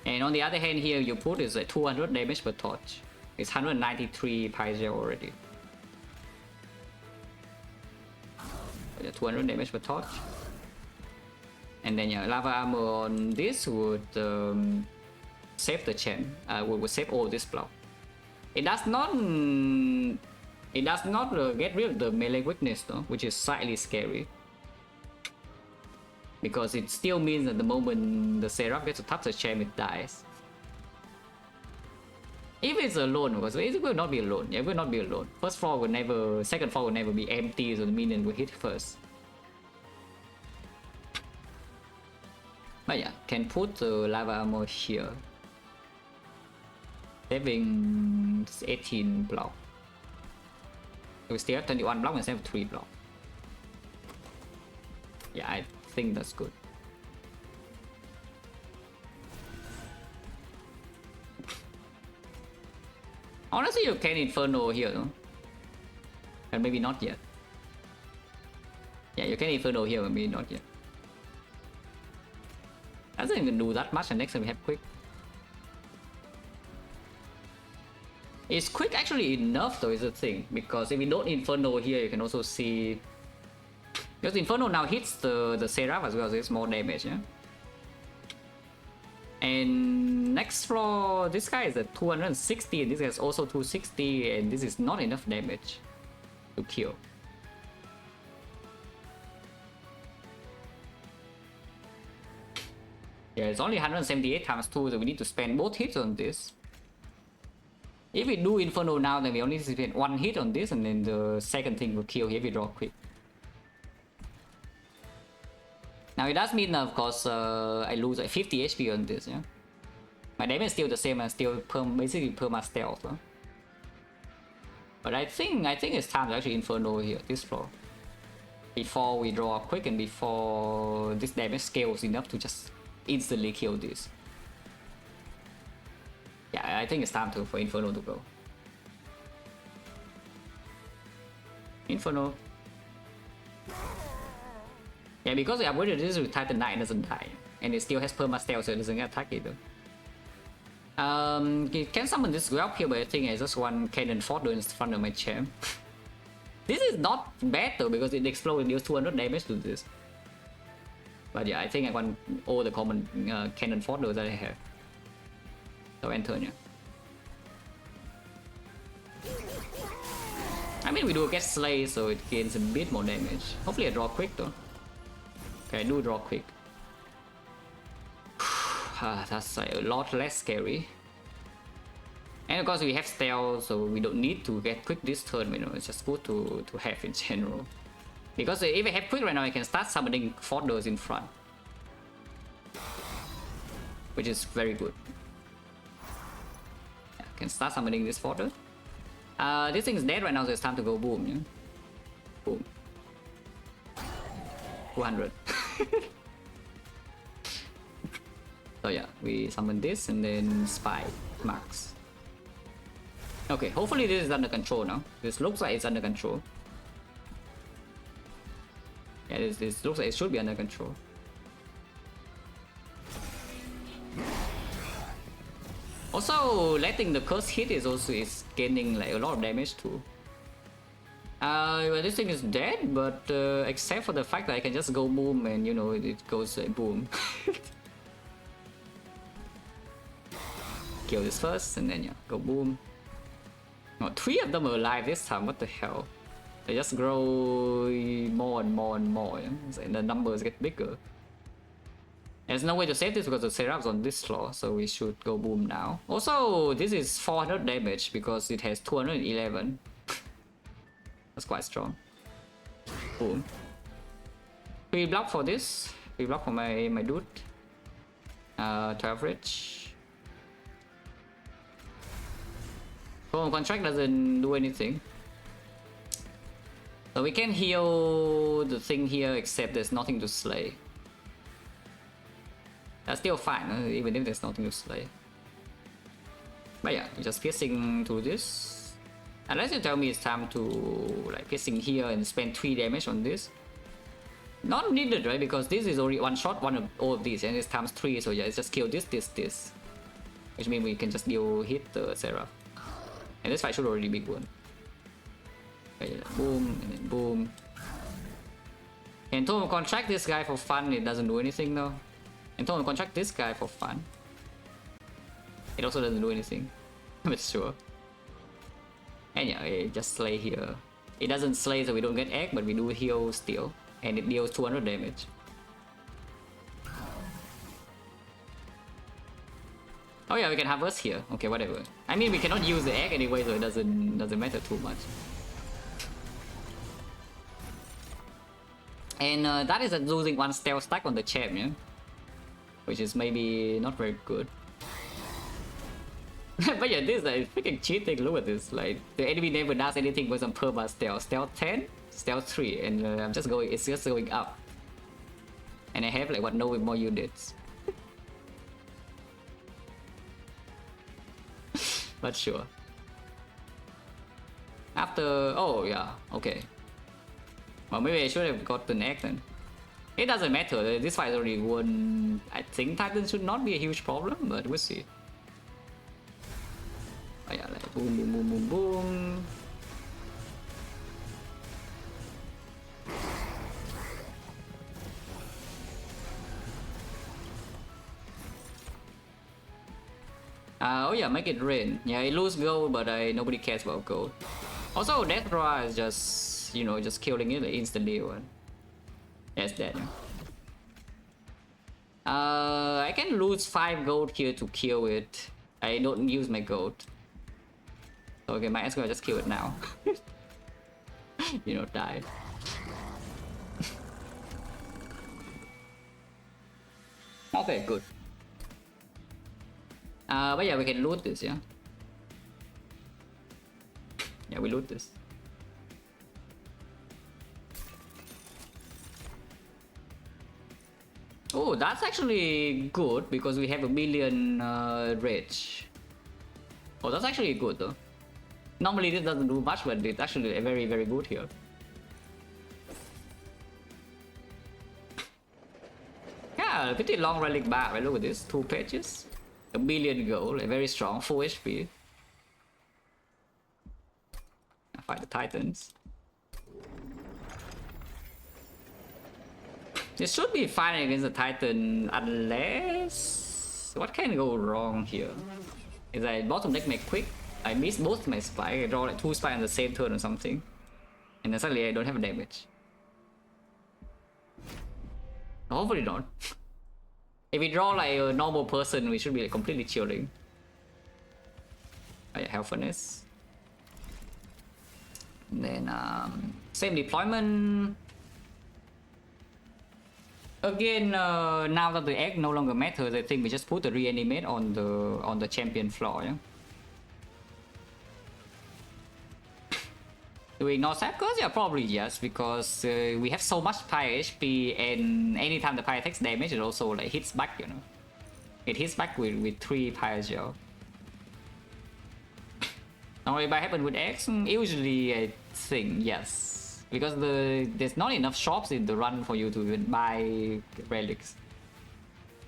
And on the other hand here, you put is 200 damage per torch. It's 193 Pygel already. Yeah, 200 damage per torch. And then yeah, lava armor on this would save the chain. Would save all this block. It does not. It does not get rid of the melee weakness though, which is slightly scary. Because it still means that the moment the Seraph gets to touch the chain, it dies. If it's alone, because it will not be alone. It will not be alone. First floor will never, second floor will never be empty, so the minion will hit first. But yeah, can put the lava armor here. Saving 18 block. We still have 21 block instead of 3 block. Yeah, I think that's good. Honestly, you can Inferno here, no? And maybe not yet. Yeah, you can Inferno here, but maybe not yet. Doesn't even do that much, and next time we have quick. Is quick actually enough though, is the thing, because if we don't Inferno here, you can also see, because Inferno now hits the Seraph as well, so it's more damage, yeah. And next floor, this guy is at 260, and this guy is also 260, and this is not enough damage to kill. Yeah, it's only 178 times 2, so we need to spend both hits on this. If we do Inferno now, then we only need to spend 1 hit on this, and then the second thing will kill here if we draw quick. Now it does mean, of course, I lose like 50 HP on this, yeah? My damage is still the same, and still basically perma stealth, huh? But I think it's time to actually Inferno here, this floor. Before we draw quick and before this damage scales enough to just instantly kill this. Yeah, I think it's time for Inferno to go. Inferno. Yeah, because we upgraded this with Titan Knight, it doesn't die. And it still has perma stealth, so it doesn't get attacked either. You can summon this up here, but I think it's just one cannon fodder in front of my champ. This is not bad though, because it explodes and deals 200 damage to this. But yeah, I think I want all the common cannon fodder that I have. So enter, yeah. I mean, we do get Slay, so it gains a bit more damage. Hopefully I draw quick though. Okay, I do draw quick. That's like a lot less scary. And of course we have stealth, so we don't need to get quick this turn, you know, it's just good to have in general. Because if I have quick right now, I can start summoning fodders in front. Which is very good. Yeah, I can start summoning this fodder. This thing is dead right now, so it's time to go boom, yeah? Boom. 200. So yeah, we summon this and then spy max. Okay, hopefully this is under control now. This looks like it's under control. Yeah, this looks like it should be under control. Also, letting the curse hit is gaining like a lot of damage too. Well, this thing is dead, but except for the fact that I can just go boom and you know it goes boom. Kill this first and then yeah, go boom. Oh, 3 of them are alive this time, what the hell? They just grow more and more and more, yeah? And the numbers get bigger. There's no way to save this because the Seraph's on this floor, so we should go boom now. Also, this is 400 damage because it has 211. That's quite strong. Boom. We block for this. We block for my dude. 12 reach. Contract doesn't do anything. So we can heal the thing here, except there's nothing to slay. That's still fine, even if there's nothing to slay. But yeah, just piercing through this. Unless you tell me it's time to like piercing here and spend 3 damage on this. Not needed, right? Because this is already one shot, one of all of these, and it's times 3, so yeah, it's just kill this. Which means we can just deal hit the Seraph. And this fight should already be good. Okay, boom, and then boom. And total contract this guy for fun, it doesn't do anything though. And total contract this guy for fun. It also doesn't do anything. But sure. And yeah, it just slay here. It doesn't slay so we don't get egg, but we do heal still. And it deals 200 damage. Oh yeah, we can harvest here. Okay, whatever. I mean, we cannot use the egg anyway, so it doesn't matter too much. And that is losing 1 stealth stack on the champion, which is maybe not very good. But yeah, this is like freaking cheating. Look at this. Like the enemy never does anything with some perma stealth. Stealth 10, stealth 3, and I'm just going. It's just going up. And I have like what no more units. But sure. After, oh yeah, okay. Well, maybe I should have gotten egg then. It doesn't matter. This fight is already won. I think Titan should not be a huge problem, but we'll see. Oh yeah, like boom, boom, boom, boom, boom. Oh yeah, make it rain. Yeah, I lose gold, but nobody cares about gold. Also, Death Draw is just, you know, just killing it like, instantly. One. Yes, dead. I can lose 5 gold here to kill it. I don't use my gold. Okay, might as well just kill it now. You know, die. Okay, good. But yeah, we can loot this, yeah? Yeah, we loot this. Oh, that's actually good because we have a million rage. Oh, that's actually good though. Normally this doesn't do much, but it's actually very, very good here. Yeah, pretty long relic bar, right? Look at this, 2 pages. A million gold, very strong, full HP. Fight the Titans. This should be fine against the Titan, unless... What can go wrong here? Is I bottom deck make quick, I miss both my spike, I draw like 2 spike on the same turn or something. And then suddenly I don't have damage. Hopefully not. If we draw like a normal person, we should be like completely chilling. Oh yeah, Helpfulness. And then same deployment. Again, now that the egg no longer matters, I think we just put the reanimate on the champion floor. Yeah? Do we ignore Sapkers? Yeah, probably yes, because we have so much Pyre HP, and anytime the Pyre takes damage, it also like hits back, you know. It hits back with 3 Pyre gel. Now, if I happen with X, usually I think yes, because there's not enough shops in the run for you to even buy relics.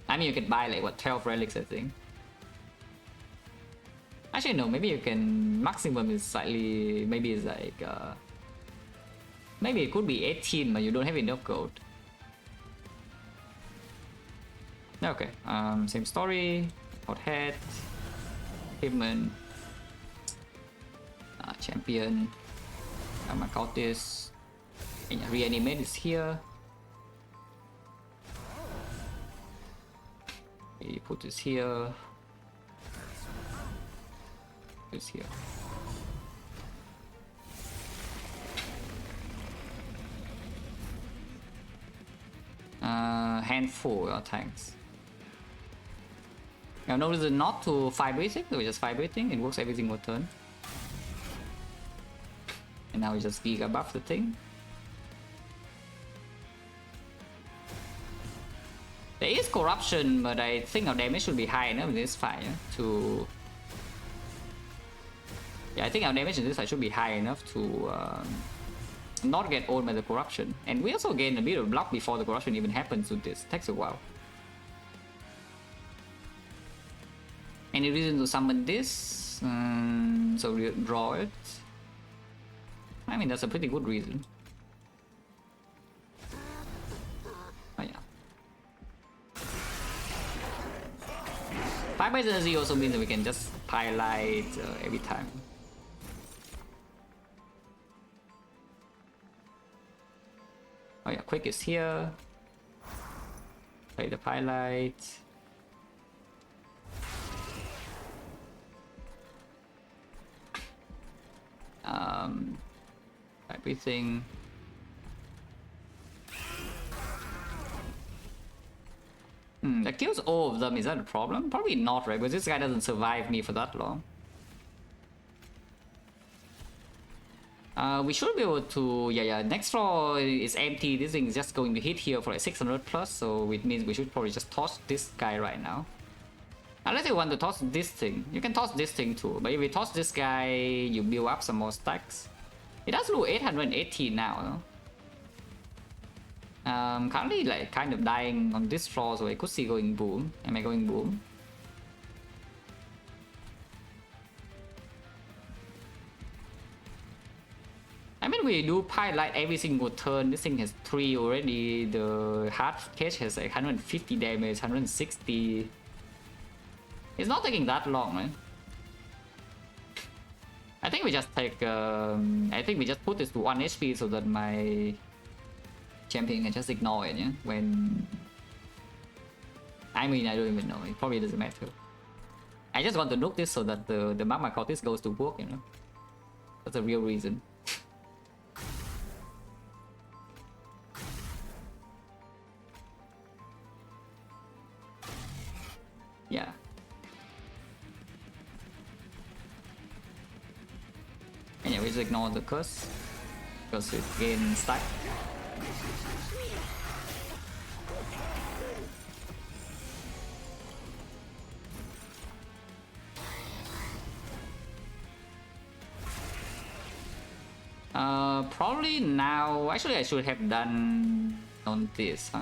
I mean, you can buy like what 12 relics, I think. Actually, no. Maybe you can. Maximum is slightly. Maybe it's like. Maybe it could be 18, but you don't have enough gold. Okay. Same story. Hot head. Pavement. Champion. My cultist. And reanimate is here. We put this here. This here. Handful of tanks. Now notice the not to vibrating, so we just vibrating, it works every single turn. And now we just giga buff the thing. There is corruption, but I think our damage should be high enough in this fight to. Yeah, I think our damage in this fight should be high enough to not get owned by the corruption. And we also gain a bit of block before the corruption even happens with this. Takes a while. Any reason to summon this? So we draw it. I mean, that's a pretty good reason. Oh yeah. 5 base energy also means that we can just highlight every time. Oh yeah, quick is here. Play the highlight. Everything. That kills all of them. Is that a problem? Probably not, right? Because this guy doesn't survive me for that long. We should be able to... Yeah, next floor is empty. This thing is just going to hit here for like 600 plus, so it means we should probably just toss this guy right now. Unless you want to toss this thing. You can toss this thing too, but if we toss this guy, you build up some more stacks. It does do 818 now, though. Currently like kind of dying on this floor, so I could see going boom. Am I going boom? I mean, we do pilot every single turn. This thing has 3 already. The hard cage has like 150 damage, 160. It's not taking that long, man. I think we just take... I think we just put this to 1 HP so that my champion can just ignore it, yeah? When... I mean, I don't even know. It probably doesn't matter. I just want to nuke this so that the Magma Cortis goes to work, you know? That's the real reason. Yeah. And yeah, we just ignore the curse because it gains stack. Probably now. Actually, I should have done on this, huh?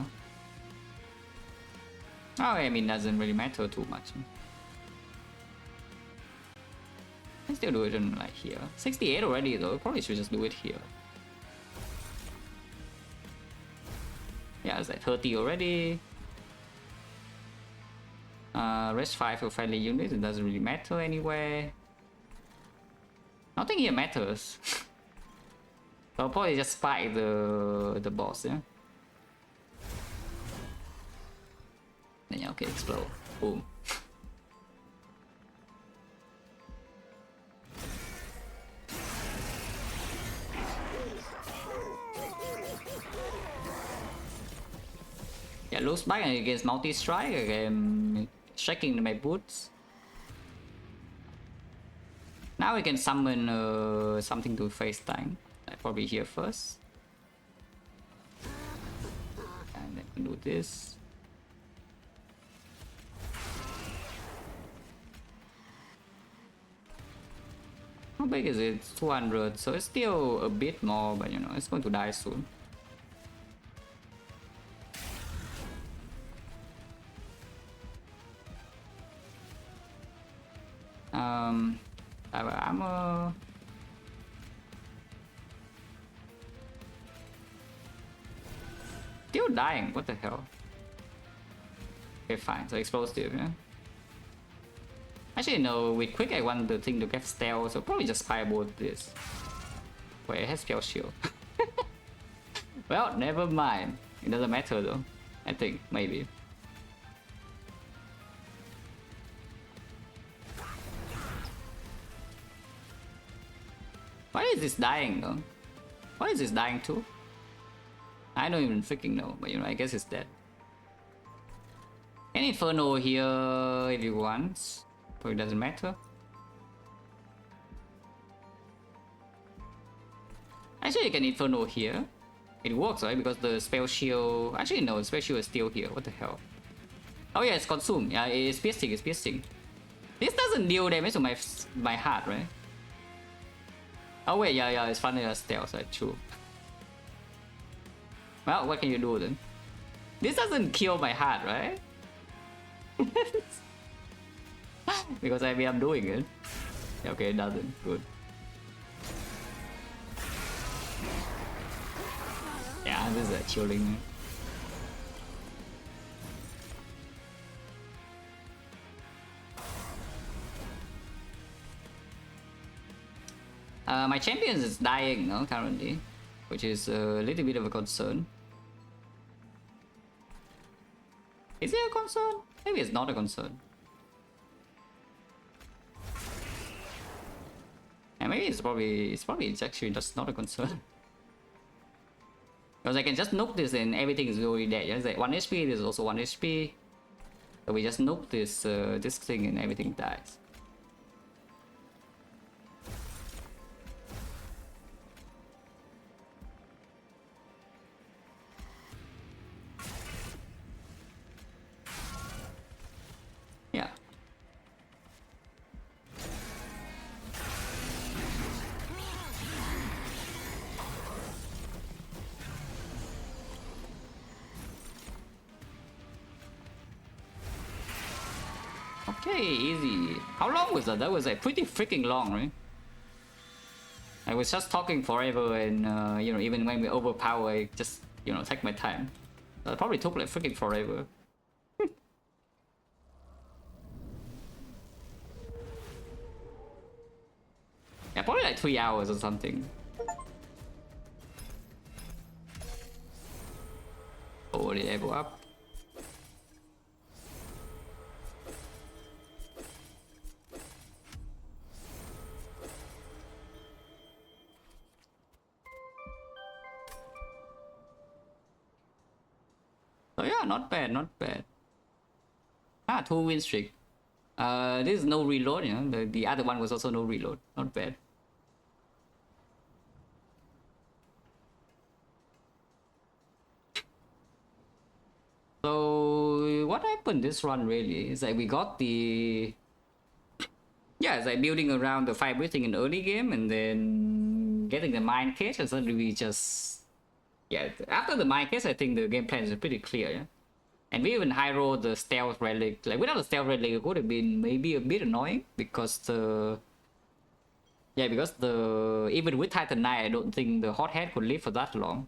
Oh, I mean, doesn't really matter too much. I still do it in like here. 68 already though. Probably should just do it here. Yeah, it's like 30 already. Rest 5 for friendly units. It doesn't really matter anyway. Nothing here matters. So I'll probably just spike the boss, yeah. Then yeah, okay, explode. Boom. Yeah, looks back against multi-strike again, shaking my boots. Now we can summon something to face tank. Like probably here first. And then we do this. How big is it? It's 200, so it's still a bit more, but you know, it's going to die soon. I have armor. Still dying, what the hell? Okay, fine, so explosive, yeah? Actually, no, with quick I want the thing to get stealth, so probably just firebolt this. Wait, it has spell shield. Well, never mind. It doesn't matter though. I think, maybe. Why is this dying though? What is this dying to? I don't even freaking know, but you know, I guess it's dead. An Inferno here if you want. But it doesn't matter. Actually, you can Inferno here. It works, right? Because the spell shield... Actually, no, the spell shield is still here. What the hell? Oh yeah, it's consumed. Yeah, it's piercing, it's piercing. This doesn't deal damage to my heart, right? Oh wait, yeah, it's funny as stealth, right? True. Well, what can you do then? This doesn't kill my heart, right? Because I mean I'm doing it. Okay, it doesn't. Good. Yeah, this is chilling. My champion is dying now currently, which is a little bit of a concern. Is it a concern? Maybe it's not a concern. And maybe it's actually just not a concern. Because I can just nuke this and everything is already dead. It's like 1 HP, this is also 1 HP. So we just nuke this this thing and everything dies. Yeah. Okay, easy. How long was that? That was like pretty freaking long, right? I was just talking forever and you know, even when we overpower, I just, you know, take my time. That probably took like freaking forever. Yeah, probably like 3 hours or something. Oh, the level up. So yeah, not bad, not bad. Ah, 2 win streak. This is no reload, you know. The other one was also no reload. Not bad. So what happened this run really is like we got the, yeah, it's like building around the fire breathing in the early game and then getting the mine cage, and suddenly we just, yeah, after the mine cage I think the game plan is pretty clear, yeah. And we even high roll the stealth relic. Like without the stealth relic it would have been maybe a bit annoying because the, yeah, because the, even with Titan Knight I don't think the hot head could live for that long.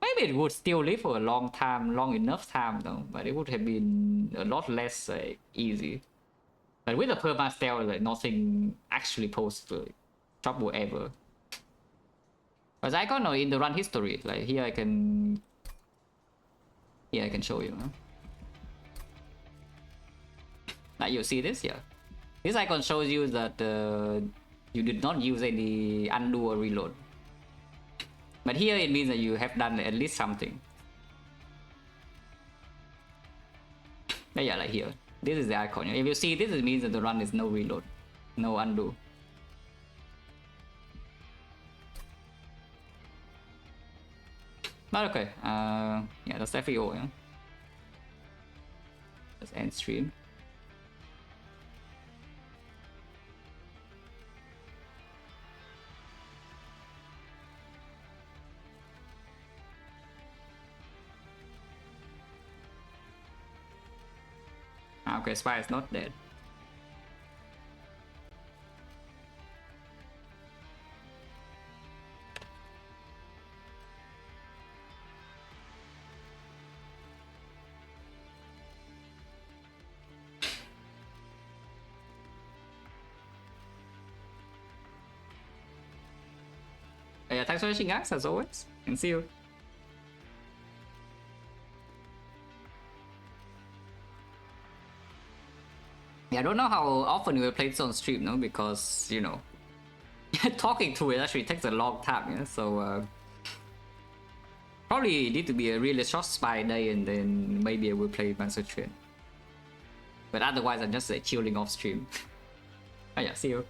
Maybe it would still live for a long time, long enough time though, but it would have been a lot less easy. But with the perma stealth, like nothing actually posed like, trouble ever. As I got in the run history, like here I can show you. Huh? Now you see this here. This icon shows you that you did not use any undo or reload. But here it means that you have done at least something. But yeah, like here. This is the icon. If you see this, it means that the run is no reload, no undo. But okay, yeah, that's definitely all. Yeah? Let's end stream. Okay, Spy is not dead. Yeah, thanks for watching guys, as always, and see you. Yeah, I don't know how often you will play this on stream, no? Because, you know, talking through it actually takes a long time, yeah? So, probably need to be a really short spy day and then maybe I will play Master Train. But otherwise, I'm just chilling off stream. Oh yeah, see you.